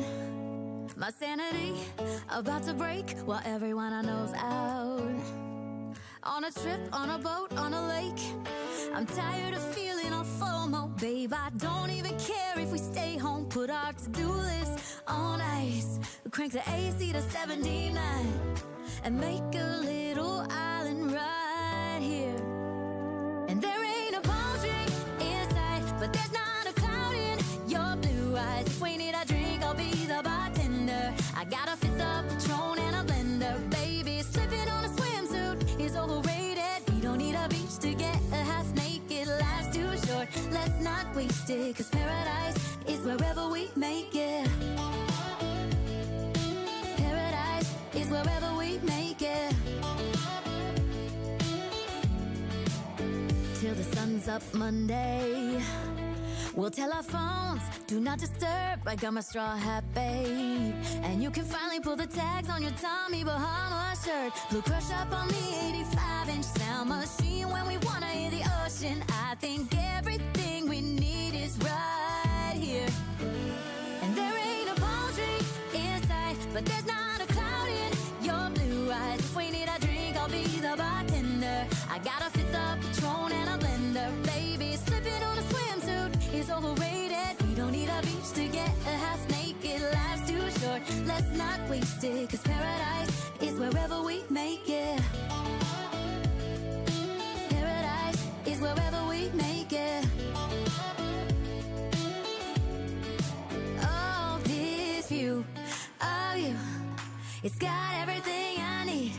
My sanity about to break while everyone I know's out. On a trip, on a boat, on a lake. I'm tired of feeling all FOMO, babe. I don't even care if we stay home. Put our to-do list on ice. Crank the AC to 79 and make a little island right here. And there ain't a palm tree in sight, but there's not a cloud in your blue eyes. If we need a drink, I'll be the bartender. I got a fifth of Patron and a blender, baby. Slipping on a swimsuit is overrated. We don't need a beach to get a half naked. Life's too short, let's not waste it. Cause paradise is wherever we make it. Paradise is wherever we make it. Till the sun's up Monday. We'll tell our phones, do not disturb. I got my straw hat, babe. And you can finally pull the tags on your Tommy Bahama shirt. Blue crush up on the 85-inch sound machine. When we wanna hear the ocean, I think everything we need is right here. And there ain't a palm tree in sight, but there's not a cloud in your blue eyes. If we need a drink, I'll be the bartender. I got a fifth of Patron and a blender, baby. Slipping on a swimsuit is overrated. We don't need a beach to get a half naked. Life's too short, let's not waste it. Cause paradise is wherever we make it. Paradise is wherever we make it. Oh, this view of you, it's got everything I need.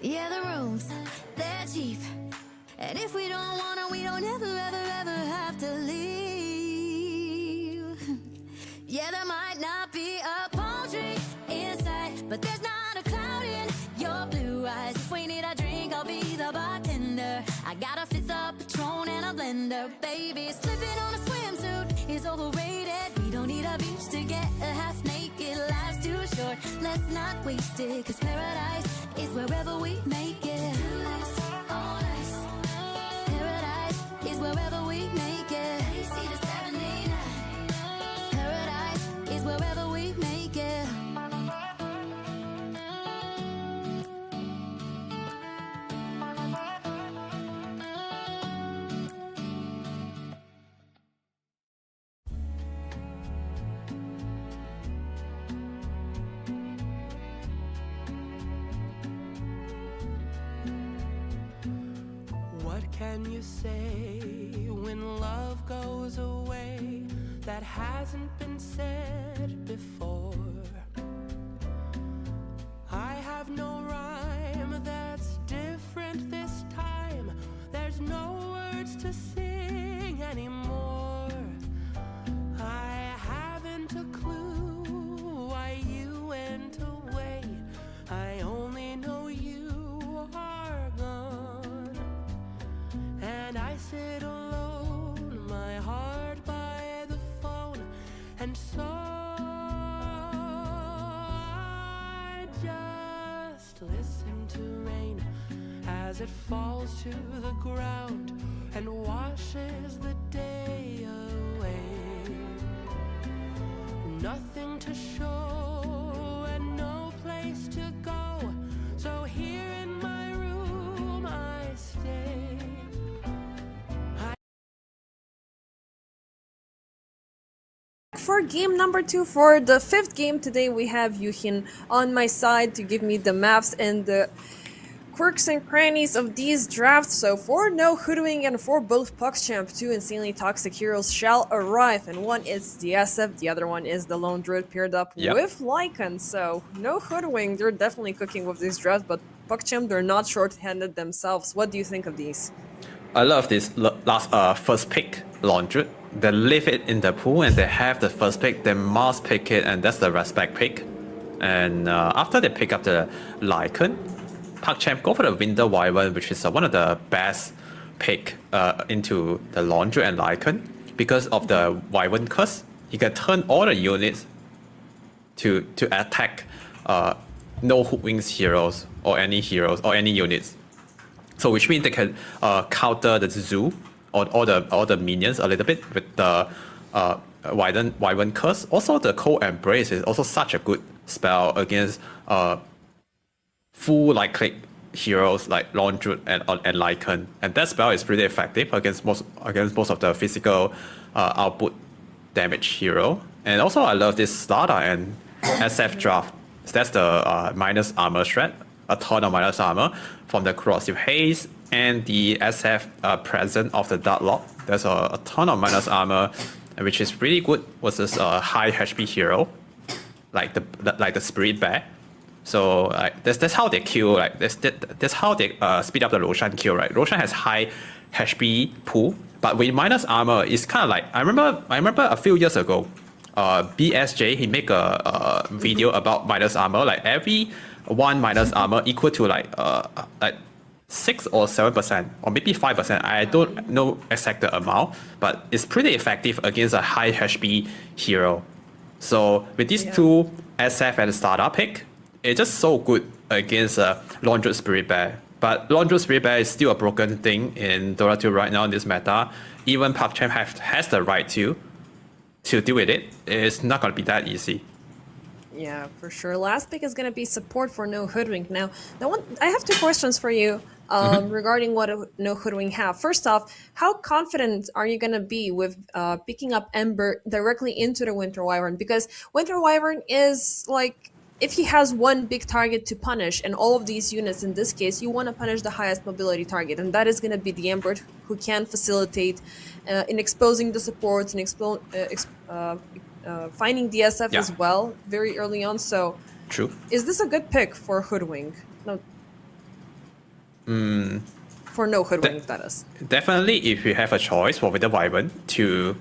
Yeah, the rooms, they're cheap. And if we don't wanna, we don't ever, ever, ever have to leave. Yeah, there might not be a palm tree inside, but there's not a cloud in your blue eyes. If we need a drink, I'll be the bartender. I got a fifth of Patron and a blender, baby. Slipping on a swimsuit is overrated. We don't need a beach to get a half naked. Life's too short, let's not waste it. Cause paradise is wherever we make it. Paradise is wherever we make it. Paradise is wherever we make it. What can you say when love goes away that hasn't been said before? I have no rhyme that's different this time. There's no words to sing anymore. I haven't a clue why you went away. I only know you are gone. And I sit alone, my heart by the phone. And so I just listen to rain as it falls to the ground and washes the day away. Nothing to show and no place to go. So here in my room I stay. For game number 2, for the 5th game today, we have Yuhin on my side to give me the maps and the quirks and crannies of these drafts. So for No Hoodwing and for both PuckChamp, 2 insanely toxic heroes shall arrive, and one is the SF, the other one is the Lone Druid paired up with Lycan. So No Hoodwing, they're definitely cooking with this draft, but PuckChamp, they're not short-handed themselves. What do you think of these? I love this first pick, Lone Druid. They leave it in the pool and they have the first pick, they must pick it, and that's the respect pick. And after they pick up the Lycan, PuckChamp go for the Winter Wyvern, which is one of the best pick into the Lone Druid and Lycan. Because of the Wyvern curse, he can turn all the units to attack no Hoodwings heroes or any units. So which means they can counter the zoo or all the minions a little bit with the Wyvern curse. Also, the Cold Embrace is also such a good spell against full like click heroes like Lone Druid and Lycan, and that spell is pretty effective against most of the physical output damage hero. And also, I love this starter and SF draft. That's the minus armor strat, a ton of minus armor from the Corrosive Haze and the SF present of the Dark. There's a ton of minus armor, which is really good versus a high HP hero like the Spirit Bear. So that's how they kill. Like that's how they speed up the Roshan kill. Right, Roshan has high HP pool, but with minus armor, it's kind of like I remember a few years ago, BSJ he make a video about minus armor. Like every one minus armor equal to like 6 or 7%, or maybe 5%. I don't know exact amount, but it's pretty effective against a high HP hero. So with these two SF and starter pick, it's just so good against a Laundry Spirit Bear. But Laundry Spirit Bear is still a broken thing in Dota 2 right now in this meta. Even PuckChamp has the right to deal with it. It's not going to be that easy. Yeah, for sure. Last pick is going to be support for No Hoodwink. Now, I have two questions for you regarding what No Hoodwink have. First off, how confident are you going to be with picking up Ember directly into the Winter Wyvern? Because Winter Wyvern is like, if he has one big target to punish, and all of these units, in this case, you want to punish the highest mobility target, and that is going to be the Ember, who can facilitate in exposing the supports and finding DSF as well very early on. So, true. Is this a good pick for Hoodwink? No. For No Hoodwink, that is. Definitely, if you have a choice for the Wyvern to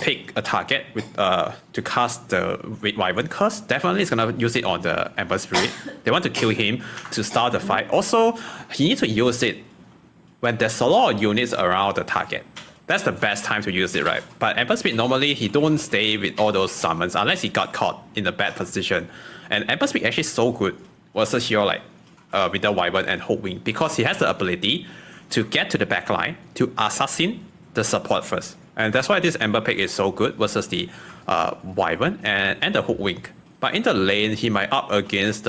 pick a target with to cast the Wyvern curse, definitely it's gonna use it on the Ember Spirit. They want to kill him to start the fight. Also, he needs to use it when there's a lot of units around the target. That's the best time to use it, right? But Ember Spirit, normally he don't stay with all those summons unless he got caught in a bad position. And Ember Spirit actually so good versus hero like with the Wyvern and Hoodwink, because he has the ability to get to the backline to assassin the support first. And that's why this Ember pick is so good versus the Wyvern and the Hoodwink. But in the lane, he might up against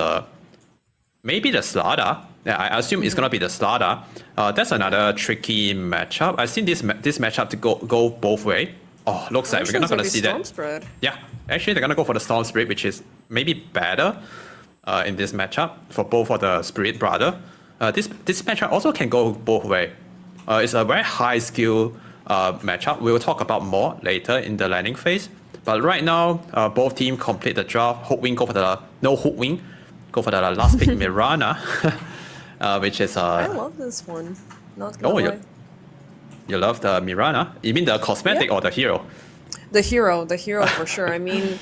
maybe the Slaughter. Yeah, I assume it's gonna be the Slaughter. That's another tricky matchup. I've seen this matchup to go both way. Oh, looks like we're not gonna see that. Spread. Yeah, actually they're gonna go for the Storm Spirit, which is maybe better in this matchup for both of the Spirit Brother. This matchup also can go both way. It's a very high skill matchup. We'll talk about more later in the landing phase. But right now, both teams complete the draft. Hoodwink go for the Hoodwink, go for the last pick Mirana, which is I love this one. Not gonna lie. You love the Mirana? You mean the cosmetic or the hero? The hero for sure. I mean,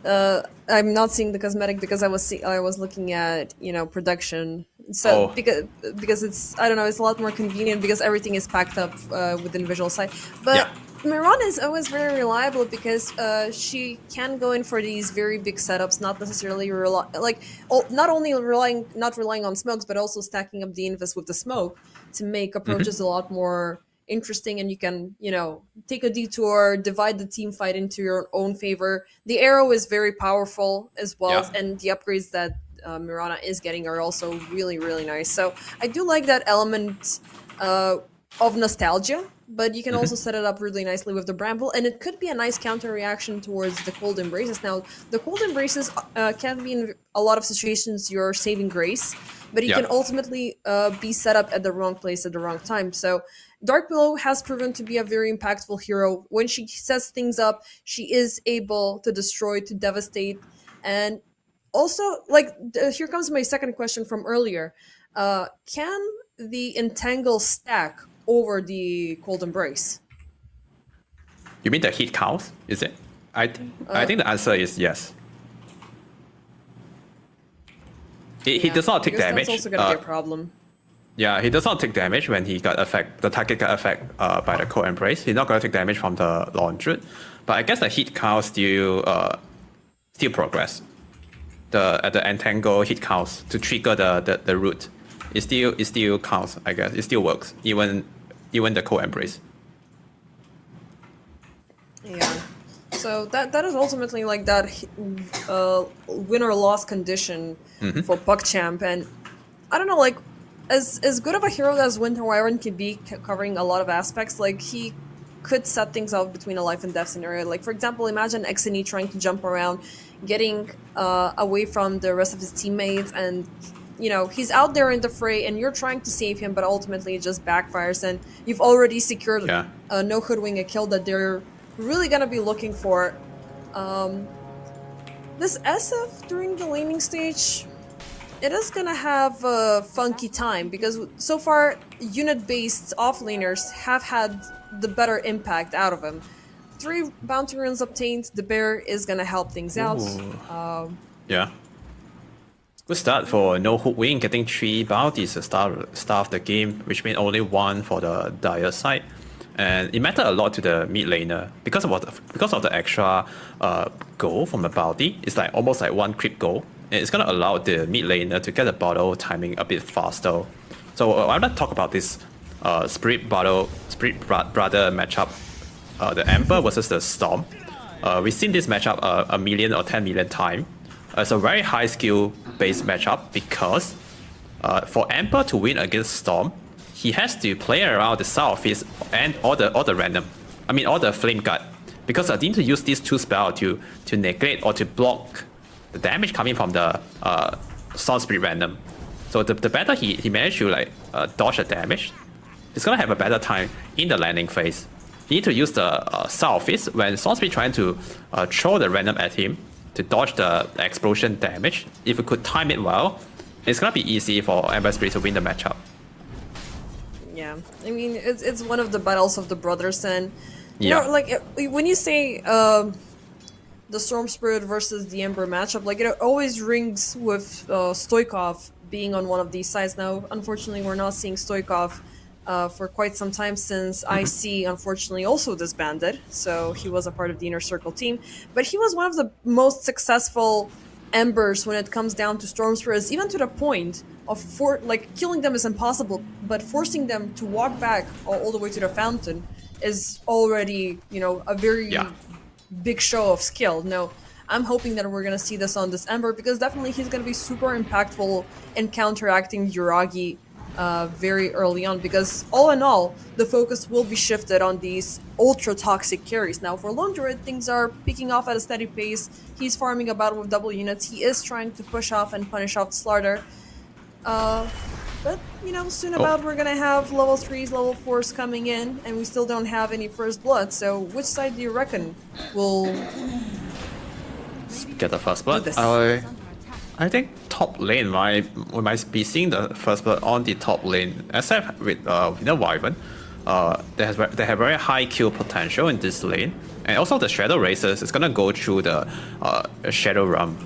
I'm not seeing the cosmetic because I was looking at production. So because it's, I don't know, it's a lot more convenient because everything is packed up within visual sight. But Mirana is always very reliable because she can go in for these very big setups, not necessarily not only relying on smokes, but also stacking up the invest with the smoke to make approaches a lot more interesting, and you can take a detour, divide the team fight into your own favor. The arrow is very powerful as well, and the upgrades that Mirana is getting are also really, really nice. So I do like that element of nostalgia, but you can also set it up really nicely with the Bramble, and it could be a nice counter reaction towards the Cold Embraces. Now, the Cold Embraces can be in a lot of situations you're saving Grace, but it can ultimately be set up at the wrong place at the wrong time. So Dark Below has proven to be a very impactful hero. When she sets things up, she is able to destroy, to devastate. And also, here comes my second question from earlier. Can the Entangle stack over the Cold Embrace? You mean the hit count, is it? I think the answer is yes. He does not take damage. That's also going to be a problem. Yeah, he does not take damage when the target got affected by the Cold Embrace. He's not going to take damage from the Laundry. But I guess the hit count still progress. The Entangle hit counts to trigger the root. It still counts, I guess. It still works, even the Cold Embrace. Yeah. So that is ultimately like that win or loss condition for PuckChamp, and I don't know, like as good of a hero as Winter Wyvern can be, covering a lot of aspects, like he could set things out between a life and death scenario. Like for example, imagine Exini trying to jump around, getting away from the rest of his teammates, and he's out there in the fray, and you're trying to save him, but ultimately it just backfires, and you've already secured No Hoodwink, a kill that they're really gonna be looking for. This SF during the laning stage, it is gonna have a funky time because so far unit-based offlaners have had the better impact out of him. 3 bounty runes obtained. The bear is gonna help things out. Good start for No Hook Wing, getting 3 bounties to start of the game, which means only 1 for the Dire side. And it mattered a lot to the mid laner because of the extra gold from the bounty. It's like almost like 1 crit gold, and it's gonna allow the mid laner to get the bottle timing a bit faster. So I want to talk about this Spirit Brother matchup, the Ember versus the Storm. We've seen this matchup a million or 10 million times. It's a very high skill based matchup because for Ember to win against Storm, he has to play around the Southeast and all the random. I mean all the Flame Guard. Because I need to use these 2 spells to negate or to block the damage coming from the Storm Spirit random. So the better he managed to like dodge the damage, he's gonna have a better time in the landing phase. You need to use the Southeast when Storm Spirit trying to throw the random at him to dodge the explosion damage. If you could time it well, it's gonna be easy for Ember Spirit to win the matchup. Yeah, I mean it's one of the battles of the brothers, and you Yeah. know, like when you say the Storm Spirit versus the Ember matchup, like it always rings with Stoikov being on one of these sides. Now, unfortunately, we're not seeing Stoikov for quite some time since IC unfortunately also disbanded, so he was a part of the Inner Circle team, but he was one of the most successful Embers when it comes down to Storm Spirits, even to the point of killing them is impossible, but forcing them to walk back all the way to the fountain is already, you know, a very big show of skill. Now, I'm hoping that we're gonna see this on this Ember because definitely he's gonna be super impactful in counteracting Yuragi very early on, because all in all, the focus will be shifted on these ultra toxic carries. Now for Lone Druid, things are picking off at a steady pace. He's farming about with double units. He is trying to push off and punish off Slaughter. But, you know, soon about we're gonna have level 3s, level 4s coming in, and we still don't have any first blood, so which side do you reckon will Get the first blood? this? I think top lane, we might be seeing the first blood on the top lane, except with the Wyvern. They have very high kill potential in this lane, and also the Shadow Racers is gonna go through the Shadow Realm.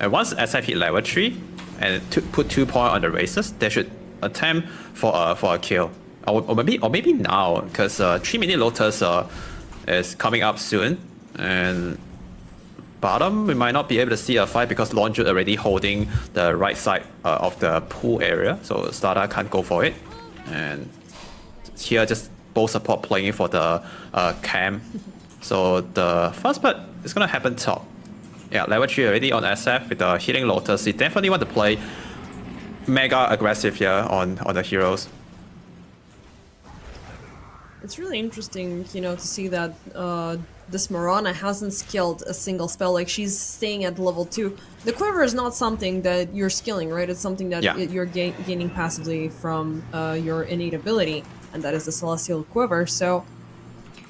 And once SF hit level 3 and put 2 points on the Racers, they should attempt for a kill, or maybe now, because 3-minute Lotus is coming up soon, and bottom, we might not be able to see a fight because Lonju already holding the right side of the pool area, so Stada can't go for it. And here, just both support playing for the camp. So the first part is gonna happen top. Yeah, level 3 already on SF with the healing Lotus. He definitely want to play mega aggressive here on the heroes. It's really interesting, you know, to see that this Mirana hasn't skilled a single spell. Like, she's staying at level 2. The quiver is not something that you're skilling, right? It's something that you're gaining passively from your innate ability, and that is the Celestial Quiver. So,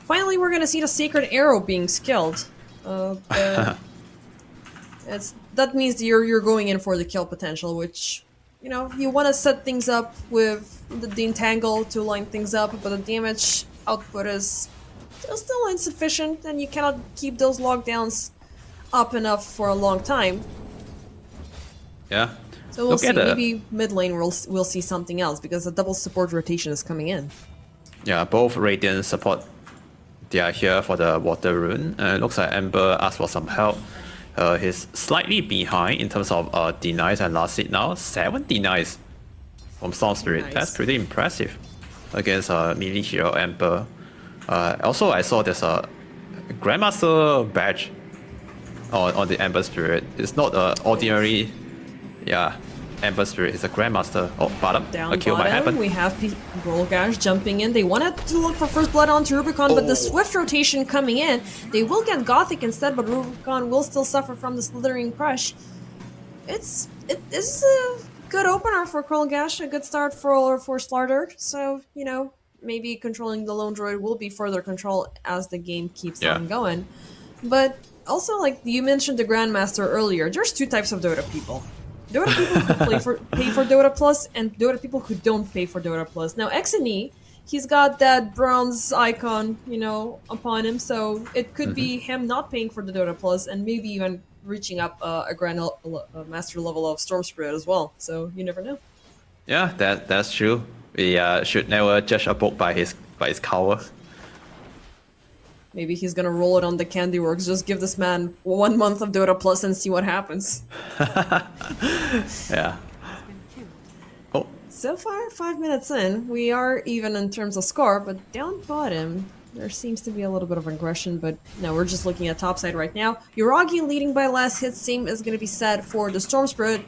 finally, we're gonna see the Sacred Arrow being skilled. But that means that you're going in for the kill potential, which, you know, you want to set things up with the Entangle to line things up, but the damage output is still insufficient, and you cannot keep those lockdowns up enough for a long time. Yeah. So we'll see. Maybe mid lane we'll see something else, because the double support rotation is coming in. Yeah, both Radiant support. They are here for the Water Rune. Looks like Ember asked for some help. He's slightly behind in terms of denies and last hit now. 7 denies from Storm Spirit. Nice. That's pretty impressive against melee hero Ember. Also, I saw there's a Grandmaster badge on the Ember Spirit. It's not an ordinary, Ember Spirit. It's a Grandmaster. Oh, bottom. Down A kill might bottom, happen. we have Golgash jumping in. They wanted to look for first blood onto Rubicon, but the swift rotation coming in, they will get Gothic instead, but Rubicon will still suffer from the Slithering Crush. This is a good opener for Golgash, a good start for Slaughter. So, you know, maybe controlling the Lone Droid will be further control as the game keeps on going. But also, like you mentioned the Grandmaster earlier, there's 2 types of Dota people. Dota people who pay for Dota Plus, and Dota people who don't pay for Dota Plus. Now, Xne, he's got that bronze icon, you know, upon him, so it could be him not paying for the Dota Plus and maybe even reaching up a master level of Storm Spirit as well. So you never know. Yeah, that's true. We should never judge a book by his cover. Maybe he's gonna roll it on the Candy Works. Just give this man 1 month of Dota Plus and see what happens. Yeah. Oh. So far, 5 minutes in, we are even in terms of score, but down bottom, there seems to be a little bit of aggression, but no, we're just looking at top side right now. Yuragi leading by last hit, same is going to be set for the Storm Spirit.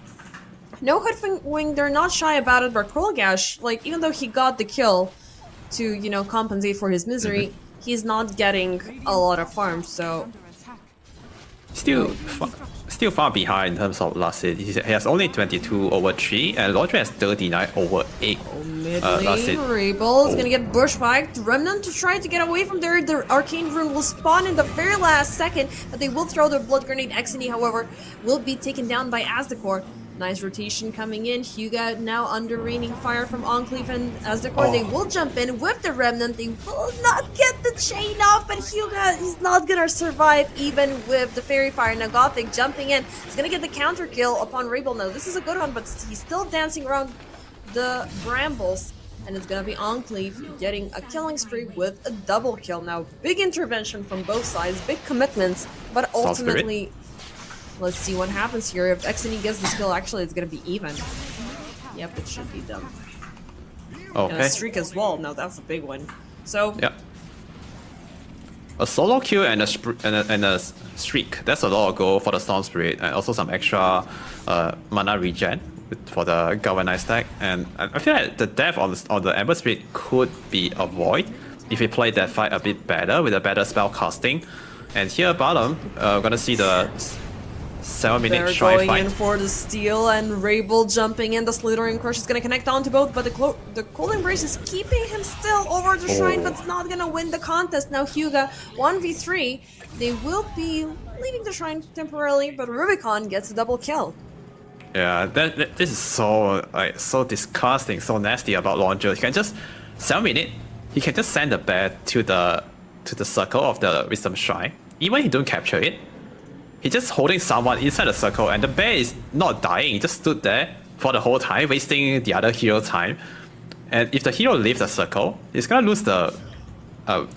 No Hoodwing, they're not shy about it, but Krolgash, like, even though he got the kill to, you know, compensate for his misery, he's not getting a lot of farm, so... Still far behind in terms of last hit. He has only 22 over 3, and Laundry has 39 over 8. Mid last hit. lane, Rabel is gonna get bushwhacked. Remnant to try to get away from there. The Arcane Rune will spawn in the very last second, but they will throw their Blood Grenade. Exony, however, will be taken down by Asdecor. Nice rotation coming in. Huga now under raining fire from Enclave and Asdecor. They will jump in with the Remnant. They will not get the chain off, but Huga is not gonna survive even with the Fairy Fire. Now Gothic jumping in. He's gonna get the counter kill upon Rabel. Now this is a good one, but he's still dancing around the brambles. And it's gonna be Enclave getting a killing spree with a double kill. Now big intervention from both sides, big commitments, but ultimately... Let's see what happens here. If Exony gets this kill, actually it's gonna be even. Yep, it should be done. Okay. And a streak as well. Now that's a big one. So yeah, a solo kill and a streak. That's a lot of goal for the Storm Spirit, and also some extra mana regen for the Galvanize stack. And I feel like the death on the Ember Spirit could be avoided if we play that fight a bit better with a better spell casting. And here bottom, we're gonna see the 7-minute shrine going fight. in for the steal, and Rabel jumping in. The Slithering Crush is gonna connect onto both, but the Cold Embrace is keeping him still over the shrine, but it's not gonna win the contest. Now Huga 1v3. They will be leaving the shrine temporarily, but Rubicon gets a double kill. Yeah, this is so disgusting, so nasty about Launcher. He can just 7-minute. He can just send the bear to the circle of the Wisdom Shrine. Even he don't capture it. He's just holding someone inside the circle, and the bear is not dying. He just stood there for the whole time, wasting the other hero time. And if the hero leaves the circle, he's gonna lose the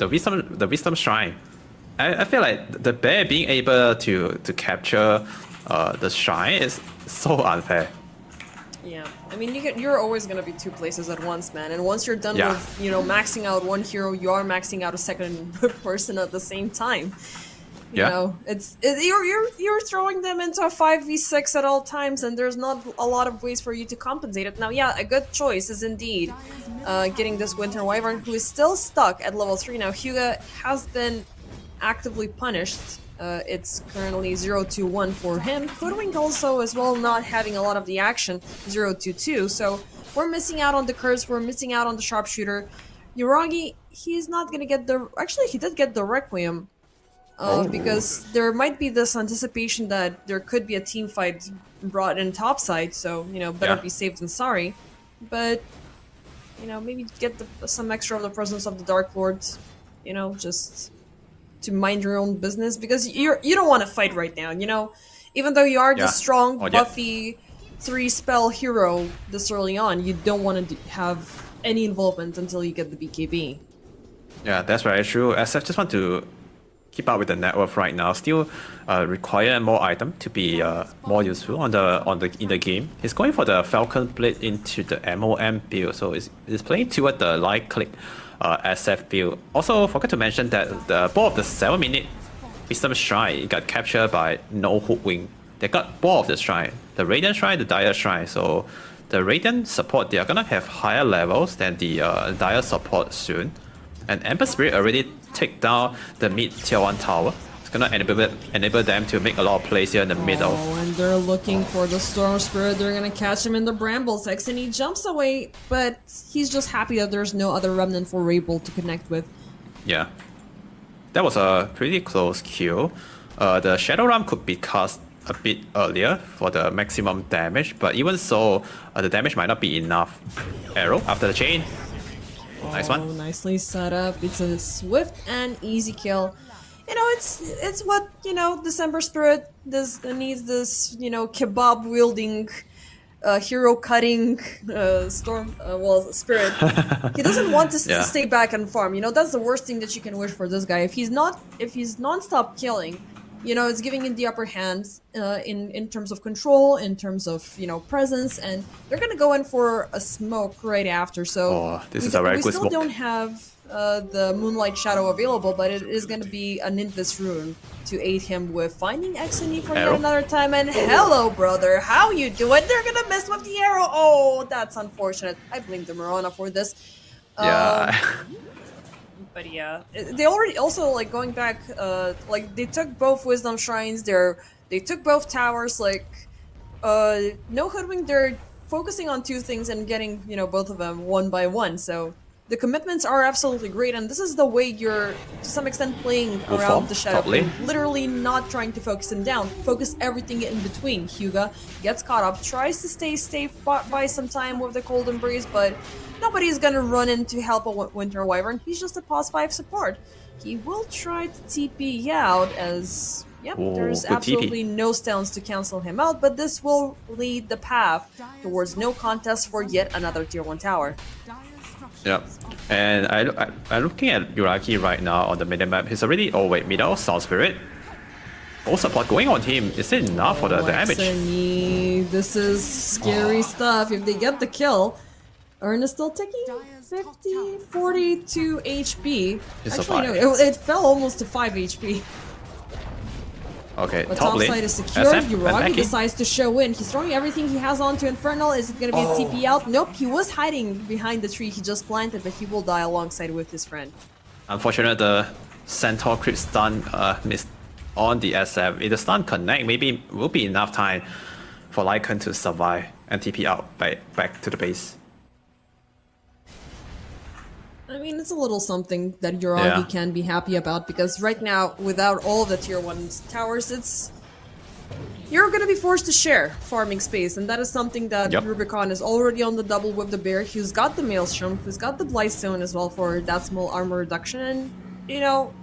wisdom shrine. I feel like the bear being able to capture the shrine is so unfair. Yeah, I mean you're always gonna be two places at once, man. And once you're done with maxing out one hero, you are maxing out a second person at the same time. You know, you're throwing them into a 5v6 at all times, and there's not a lot of ways for you to compensate it. Now, yeah, a good choice is indeed getting this Winter Wyvern, who is still stuck at level 3. Now, Huga has been actively punished. It's currently 0-2-1 for him. Hoodwink also as well not having a lot of the action, 0-2-2. So we're missing out on the curse, we're missing out on the sharpshooter. Yuragi, he's not gonna get the... Actually, he did get the Requiem. Because there might be this anticipation that there could be a team fight brought in topside, so, you know, better be safe than sorry. But, you know, maybe get some extra of the presence of the Dark Lords, you know, just to mind your own business, because you don't want to fight right now, you know? Even though you are the strong, buffy, 3-spell hero this early on, you don't want to have any involvement until you get the BKB. Yeah, that's very true. SF just want to keep up with the net worth right now. Still require more item to be more useful in the game. He's going for the Falcon Blade into the MOM build, so it's playing toward the light click SF build. Also, forgot to mention that both of the 7-minute Wisdom Shrine got captured by no Hoodwink. They got both of the shrine, the Radiant Shrine, the Dire Shrine. So the Radiant support, they are gonna have higher levels than the Dire support soon. And Ember Spirit already take down the mid tier 1 tower. It's gonna enable them to make a lot of plays here in the middle. Oh, and they're looking for the Storm Spirit. They're gonna catch him in the brambles. Exony jumps away, but he's just happy that there's no other remnant for Rabel to connect with. Yeah. That was a pretty close kill. The Shadow Realm could be cast a bit earlier for the maximum damage, but even so, the damage might not be enough. Arrow after the chain. Nice one. Nicely set up. It's a swift and easy kill. you know, it's what, you know, December Spirit needs this, you know, kebab wielding, hero cutting, spirit. He doesn't want to Yeah. stay back and farm. You know, that's the worst thing that you can wish for this guy. If he's non-stop killing, you know, it's giving him the upper hand in terms of control, in terms of, you know, presence, and they're gonna go in for a smoke right after. So this is a very we good still smoke. don't have the Moonlight Shadow available, but it is gonna be a Ninvis rune to aid him with finding Exony from yet Arrow. another time. And hello, brother, how you doing? They're gonna miss with the arrow. Oh, that's unfortunate. I blame the Marana for this. Yeah. But yeah, they already also, like, going back, like, they took both Wisdom Shrines, they took both towers, like, no Hoodwink, they're focusing on two things and getting, you know, both of them one by one, so the commitments are absolutely great, and this is the way you're, to some extent, playing around the Shadow top lane. King. Literally not trying to focus him down, focus everything in between. Hyuga gets caught up, tries to stay safe by some time with the Cold Embrace, but nobody's gonna run in to help a Winter Wyvern. He's just a pos 5 support. He will try to TP out as, yep, Ooh, there's good TP. absolutely no stones to cancel him out, but this will lead the path towards no contest for yet another tier 1 tower. Yep. And I'm looking at Yuraki right now on the minimap. He's already, oh wait, middle, Sound Spirit. All support going on him. Is it enough for the damage? Exony, this is scary stuff. If they get the kill, Urn is still taking 50, 42 HP. It's Actually, a no, it fell almost to 5 HP. Okay, But top top lane. side is secured. SF, Yuragi attacking. decides to show in. He's throwing everything he has onto Infernal. Is it gonna be a TP out? Nope, he was hiding behind the tree he just planted, but he will die alongside with his friend. Unfortunate, the Centaur crit stun missed on the SF. If the stun connect, maybe will be enough time for Lycan to survive and TP out back to the base. I mean, it's a little something that Yuragi can be happy about, because right now, without all of the tier 1 towers, you're gonna be forced to share farming space, and that is something that Rubicon is already on the double with the bear. He's got the Maelstrom, he's got the Blightstone as well for that small armor reduction, and, you know,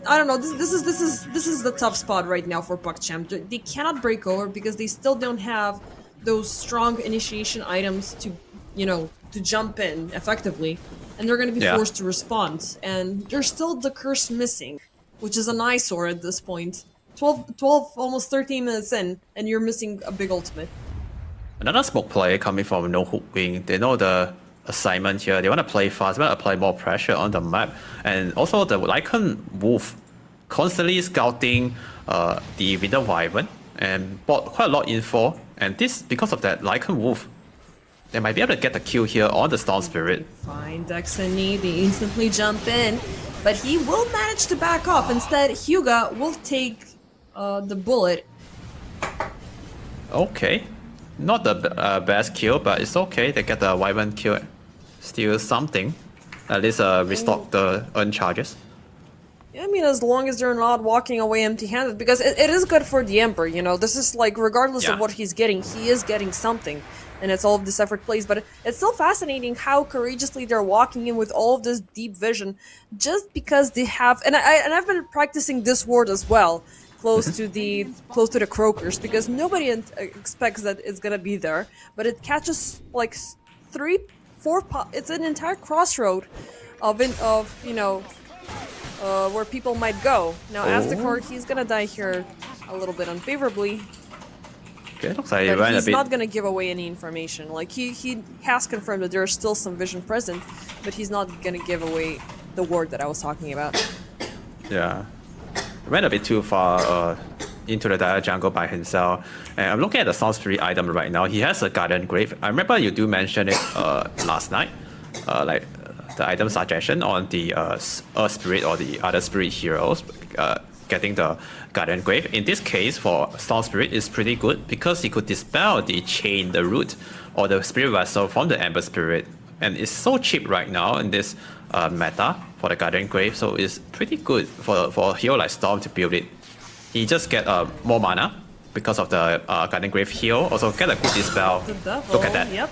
I don't know, this is the tough spot right now for PuckChamp. They cannot break over because they still don't have those strong initiation items to, you know, to jump in effectively. And they're going to be forced to respond. And there's still the curse missing, which is an eyesore at this point. 12, almost 13 minutes in, and you're missing a big ultimate. Another smoke player coming from No Hook Wing. They know the assignment here. They want to play fast, they want to apply more pressure on the map. And also the Lycan Wolf constantly scouting the Winter Wyvern and bought quite a lot of info. And this, because of that, Lycan Wolf, they might be able to get the kill here on the Storm Spirit. Find Exony, they instantly jump in, but he will manage to back off. Instead, Hyuga will take the bullet. Okay. Not the best kill, but it's okay. They get the Wyvern kill. Still something. At least restock the earn charges. I mean, as long as they're not walking away empty-handed, because it is good for the Emperor, you know. This is like, regardless of what he's getting, he is getting something. And it's all of this effort plays, but it's still fascinating how courageously they're walking in with all of this deep vision, just because they have. And I've been practicing this ward as well, close to the croakers, because nobody expects that it's gonna be there, but it catches like 3, 4. It's an entire crossroad of you know where people might go. Now, Aztecard, he's gonna die here a little bit unfavorably. Okay, looks like But he's a bit. not gonna give away any information. Like, he has confirmed that there's still some vision present, but he's not gonna give away the ward that I was talking about. Yeah. Went a bit too far into the dire jungle by himself. And I'm looking at the Sound Spirit item right now. He has a Guardian Grave. I remember you do mention it last night. Like the item suggestion on the Earth Spirit or the other Spirit heroes getting the Guardian Grave. In this case, for Sound Spirit, is pretty good because he could dispel the chain, the root, or the Spirit Vessel from the Ember Spirit. And it's so cheap right now in this meta for the Guardian Grave, so it's pretty good for a hero like Storm to build it. He just get more mana because of the Guardian Grave heal, also get a good dispel. The devil, Look at that. Yep.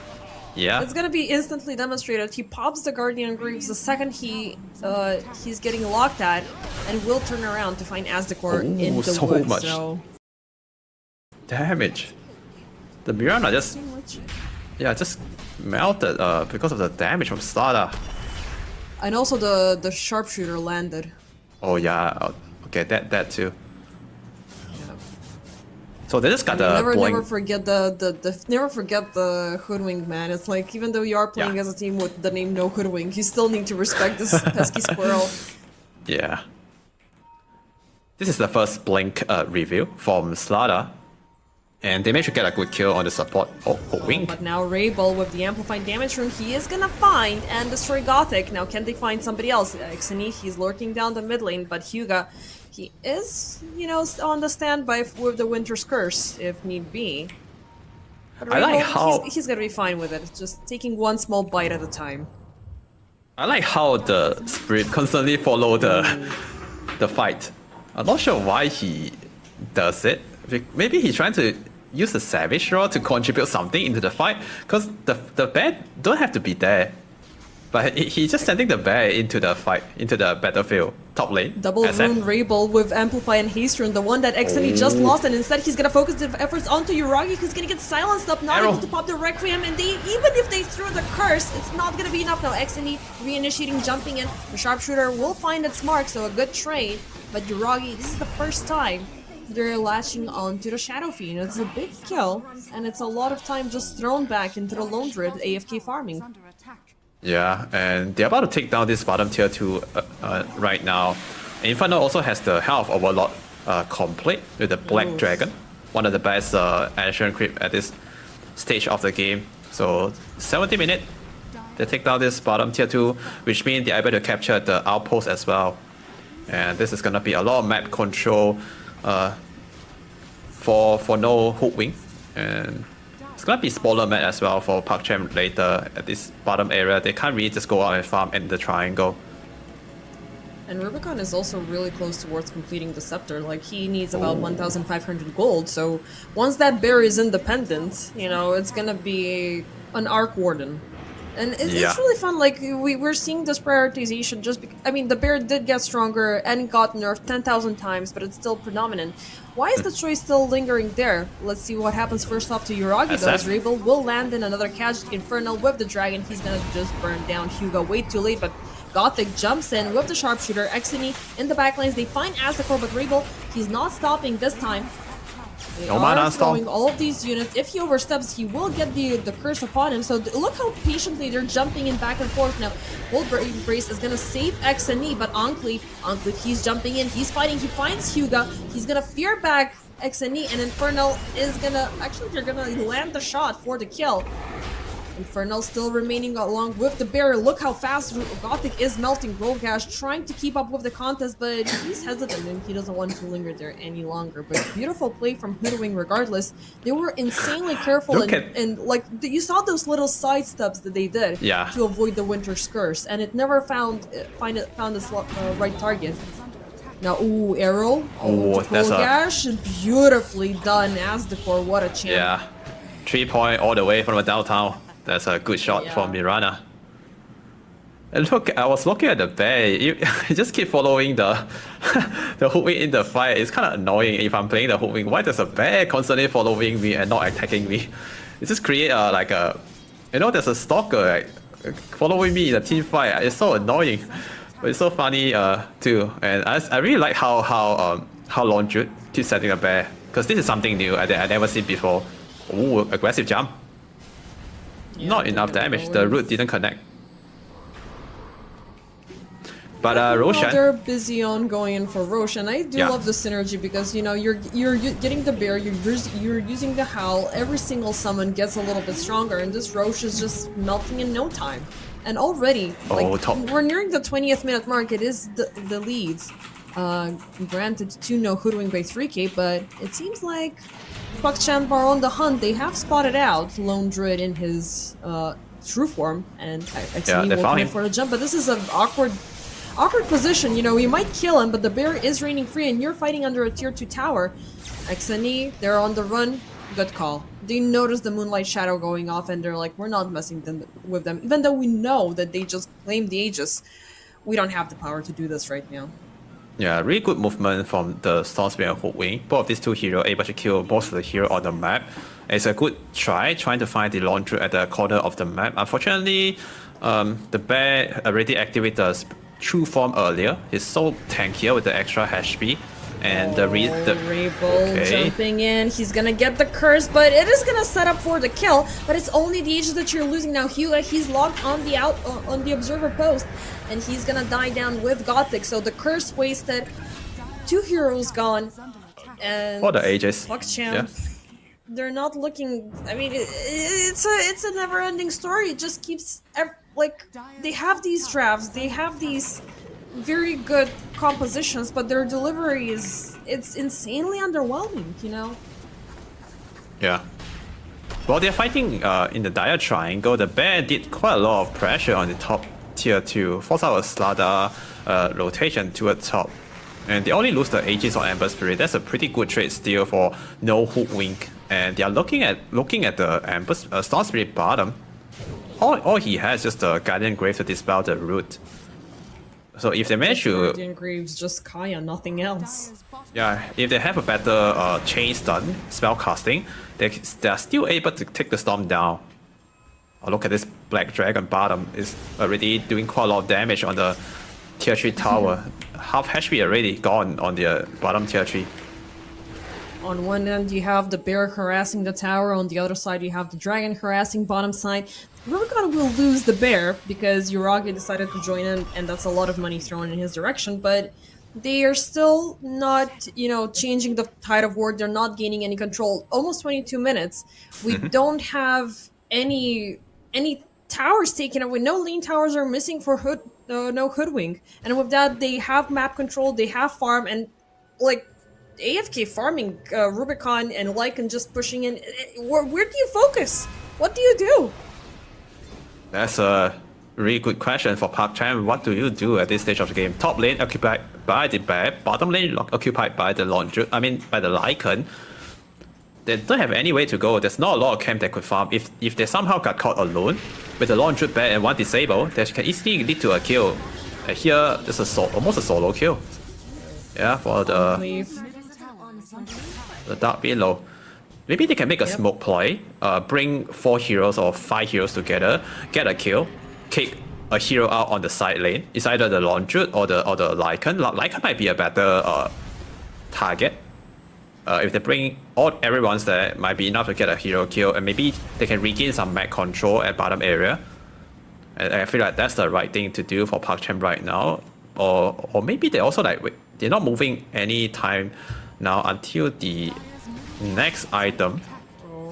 Yeah. It's gonna be instantly demonstrated. He pops the Guardian Greaves the second he's getting locked at, and will turn around to find Asdecor in the so woods. much So damage. The Mirana just melted because of the damage from Slaughter. and also the sharpshooter landed. Oh yeah, okay, that too. So they just got Never blink. forget never forget the hoodwink, man. It's like even though you are playing as a team with the name No Hoodwink, you still need to respect this pesky squirrel. Yeah. This is the first blink review from Slaughter, and they managed to get a good kill on the support. Oh, wink. But now Rabel with the amplified damage rune, he is gonna find and destroy Gothic. Now can they find somebody else? Xeni, he's lurking down the mid lane, but Hyuga, he is, you know, on the standby with the Winter's Curse if need be. But I like Rabel, how he's gonna be fine with it. It's just taking one small bite at a time. I like how the Spirit constantly follow the fight. I'm not sure why he does it. Maybe he's trying to use the Savage Roar to contribute something into the fight, because the bear don't have to be there. But he's just sending the bear into the fight, into the battlefield, top lane. Double rune Rabel with Amplify and Haste rune, the one that Xeni just lost, and instead he's gonna focus his efforts onto Uragi, who's gonna get silenced up, not able to pop the Requiem, and even if they throw the curse, it's not gonna be enough now. Xeni reinitiating, jumping in, the sharpshooter will find its mark, so a good trade, but Uragi, this is the first time they're latching onto the Shadow Fiend. It's a big kill, and it's a lot of time just thrown back into the Lone Druid AFK farming. Yeah, and they're about to take down this bottom tier 2 right now. Inferno also has the Health Overlord complete with the Black Dragon, one of the best ancient creep at this stage of the game. So 70 minutes, they take down this bottom tier 2, which means they're able to capture the outpost as well. And this is gonna be a lot of map control for no hook-wing, and it's gonna be smaller map as well for PuckChamp later at this bottom area. They can't really just go out and farm in the triangle. And Rubicon is also really close towards completing the scepter. Like, he needs about 1,500 gold, so once that bear is independent, you know, it's gonna be an Arc Warden. And it's really fun, like, we're seeing this prioritization just because, I mean, the bear did get stronger and got nerfed 10,000 times, but it's still predominant. Why is the choice still lingering there? Let's see what happens first off to Uragi, though, as Rabel will land in another catch Infernal with the dragon. He's gonna just burn down Hyuga way too late, but Gothic jumps in with the sharpshooter. Xeni in the backlines, they find Asdecor, but Rabel, he's not stopping this time. They are throwing all of these units. If he oversteps, he will get the curse upon him. So look how patiently they're jumping in back and forth now. Bolt Brace is gonna save Xeni, but Enclave, he's jumping in, he's fighting, he finds Hyuga, he's gonna fear back Xeni, and Infernal is gonna, actually they're gonna land the shot for the kill. Infernal still remaining along with the bear. Look how fast Gothic is melting. Rogash trying to keep up with the contest, but he's hesitant and he doesn't want to linger there any longer. But beautiful play from Hoodwing regardless. They were insanely careful and like you saw those little side steps that they did to avoid the Winter's Curse, and it never found its right target. Now, arrow. That's Rogash, beautifully done. Asdecor, what a champ. Yeah, 3 point all the way from the downtown. That's a good shot from Mirana. And look, I was looking at the bear. You just keep following the the hook-wing in the fight. It's kind of annoying if I'm playing the hook-wing. Why does a bear constantly following me and not attacking me? It just create like a, you know, there's a stalker following me in a team fight. It's so annoying, but it's so funny too. And I really like how Lone Druid keeps setting a bear, because this is something new I never seen before. Ooh, aggressive jump. Not enough damage. The root didn't connect. But Roshan, they're busy on going in for Roshan. I do love the synergy because, you know, you're getting the bear, you're using the howl. Every single summon gets a little bit stronger, and this Rosh is just melting in no time. And already, like, we're nearing the 20th minute mark. It is the lead. Granted, to no Hoodwing by 3k, but it seems like PuckChamp are on the hunt. They have spotted out Lone Druid in his true form, and actually will come for the jump. But this is an awkward position. You know, you might kill him, but the bear is reigning free, and you're fighting under a tier 2 tower. Xeni, they're on the run. Good call. They notice the Moonlight Shadow going off and they're like, we're not messing with them. Even though we know that they just claimed the Aegis, we don't have the power to do this right now. Yeah, really good movement from the Storm Spirit and Hoodwink. Both of these two heroes able to kill most of the hero on the map. It's a good trying to find the launcher at the corner of the map. Unfortunately, the bear already activated the true form earlier. He's so tankier with the extra HP. And the Rabel jumping in. He's gonna get the curse, but it is gonna set up for the kill. But it's only the Aegis that you're losing now. He's locked on the observer post, and he's gonna die down with Gothic. So the curse wasted. 2 heroes gone, and for the Aegis. PuckChamp. Yeah. They're not looking. I mean, it's a never-ending story. It just keeps like they have these drafts. They have these very good compositions, but their delivery it's insanely underwhelming, you know? Yeah. While they're fighting in the Dire Triangle, the bear did quite a lot of pressure on the top tier 2, force out a Slada rotation to a top. And they only lose the Aegis or Ember Spirit. That's a pretty good trade still for no Hoodwink. And they are looking at the Ember Storm Spirit bottom. All he has is just the Guardian Grave to dispel the root. So if they manage to... Guardian Graves, just Kaya, nothing else. Yeah, if they have a better chain stun, spell casting, they are still able to take the storm down. Oh, look at this Black Dragon bottom, is already doing quite a lot of damage on the tier 3 tower. Half HP already gone on the bottom tier 3. On one end you have the bear harassing the tower, on the other side you have the dragon harassing bottom side. Rubicon will lose the bear because Uragi decided to join in, and that's a lot of money thrown in his direction, but they are still not, you know, changing the tide of war. They're not gaining any control. Almost 22 minutes. We don't have any towers taken away. No lean towers are missing for no Hoodwink. And with that, they have map control, they have farm, and like AFK farming, Rubicon and Lycan just pushing in. Where do you focus? What do you do? That's a really good question for PuckChamp. What do you do at this stage of the game? Top lane occupied by the bear, bottom lane occupied by the launcher. I mean, by the Lycan. They don't have any way to go. There's not a lot of camp that could farm. If they somehow got caught alone with the launcher bear and one disable, that can easily lead to a kill. Here, this is almost a solo kill. Yeah, for the dark below. Maybe they can make a smoke play, bring 4 heroes or 5 heroes together, get a kill, kick a hero out on the side lane. It's either the launcher or the Lycan. Lycan might be a better target. If they bring everyone's there, it might be enough to get a hero kill, and maybe they can regain some map control at bottom area. And I feel like that's the right thing to do for PuckChamp right now. Or maybe they also they're not moving any time now until the next item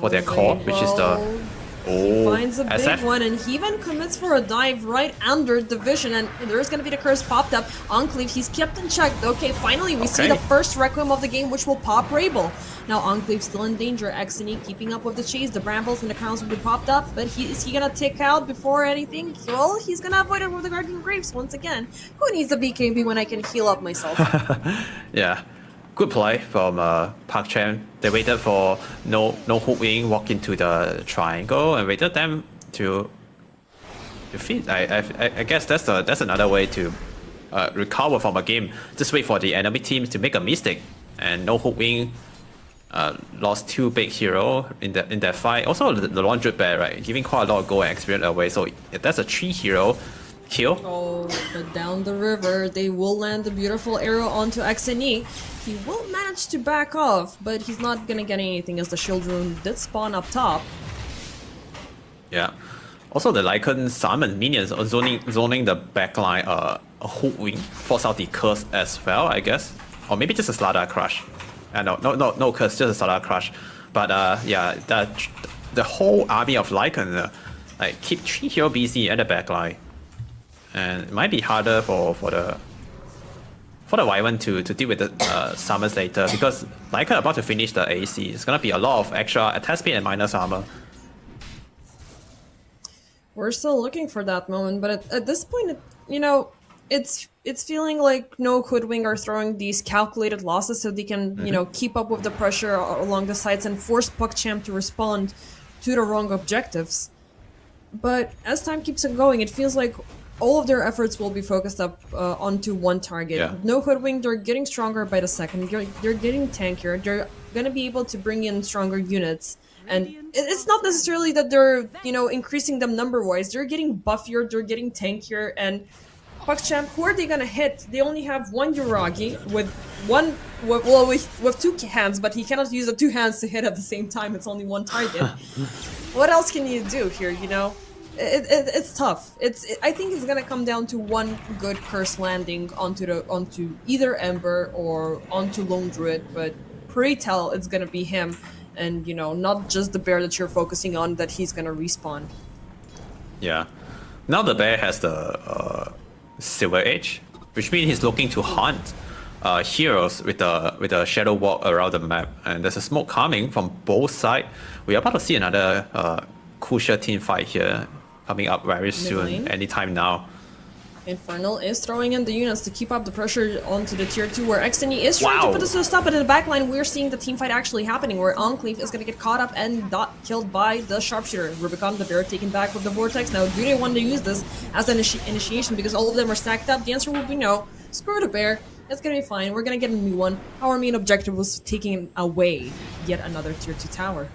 for their core, which is the he finds a big one, and he even commits for a dive right under the vision, and there's gonna be the curse popped up. Enclave, he's kept in check. Okay, finally we see the first Requiem of the game, which will pop Rabel. Now Enclave still in danger. Xene keeping up with the chase. The brambles and the crowns will be popped up, but is he gonna tick out before anything? Well, he's gonna avoid it with the Guardian Graves once again. Who needs a BKB when I can heal up myself? Yeah. Good play from PuckChamp. They waited for no Hoodwink walk into the triangle and waited them to defeat. I guess that's another way to recover from a game. Just wait for the enemy teams to make a mistake, and no Hoodwink lost 2 big heroes in that fight. Also the launcher bear, right, giving quite a lot of gold and experience away. So that's a 3 hero kill. Oh, but down the river, they will land the beautiful arrow onto Xene. He will manage to back off, but he's not gonna get anything as the shield rune did spawn up top. Yeah. Also, the Lycan summon minions zoning the backline a Hoodwink, force out the curse as well, I guess. Or maybe just a Slada Crush. No curse, just a Slada Crush. But yeah, the whole army of Lycan keep 3 hero BC at the backline. And it might be harder for the Wyvern to deal with the summons later, because Lycan about to finish the AC. It's gonna be a lot of extra attack speed and minus armor. We're still looking for that moment, but at this point, you know, it's feeling like no Hoodwing are throwing these calculated losses so they can, you know, keep up with the pressure along the sides and force PuckChamp to respond to the wrong objectives. But as time keeps on going, it feels like all of their efforts will be focused up onto one target. Yeah. No Hoodwing, they're getting stronger by the second. They're getting tankier. They're gonna be able to bring in stronger units. And it's not necessarily that they're, you know, increasing them number-wise. They're getting buffier, they're getting tankier, and PuckChamp, who are they gonna hit? They only have one Uragi with with two hands, but he cannot use the two hands to hit at the same time. It's only one target. What else can you do here, you know? It's tough. I think it's gonna come down to one good curse landing onto either Ember or onto Lone Druid, but pray tell it's gonna be him, and you know, not just the bear that you're focusing on that he's gonna respawn. Yeah. Now the bear has the Silver Edge, which means he's looking to hunt heroes with a shadow walk around the map, and there's a smoke coming from both sides. We are about to see another crucial team fight here coming up very soon, Mid-lane. anytime now. Infernal is throwing in the units to keep up the pressure onto the tier 2, where Xteny is trying to Wow. put this to a stop, but in the backline we're seeing the team fight actually happening, where Enclave is going to get caught up and killed by the Sharpshooter. Rubicon the Bear taken back with the Vortex. Now, do they want to use this as an initiation because all of them are stacked up? The answer will be no. Screw the Bear. It's going to be fine. We're going to get a new one. Our main objective was taking away yet another tier 2 tower.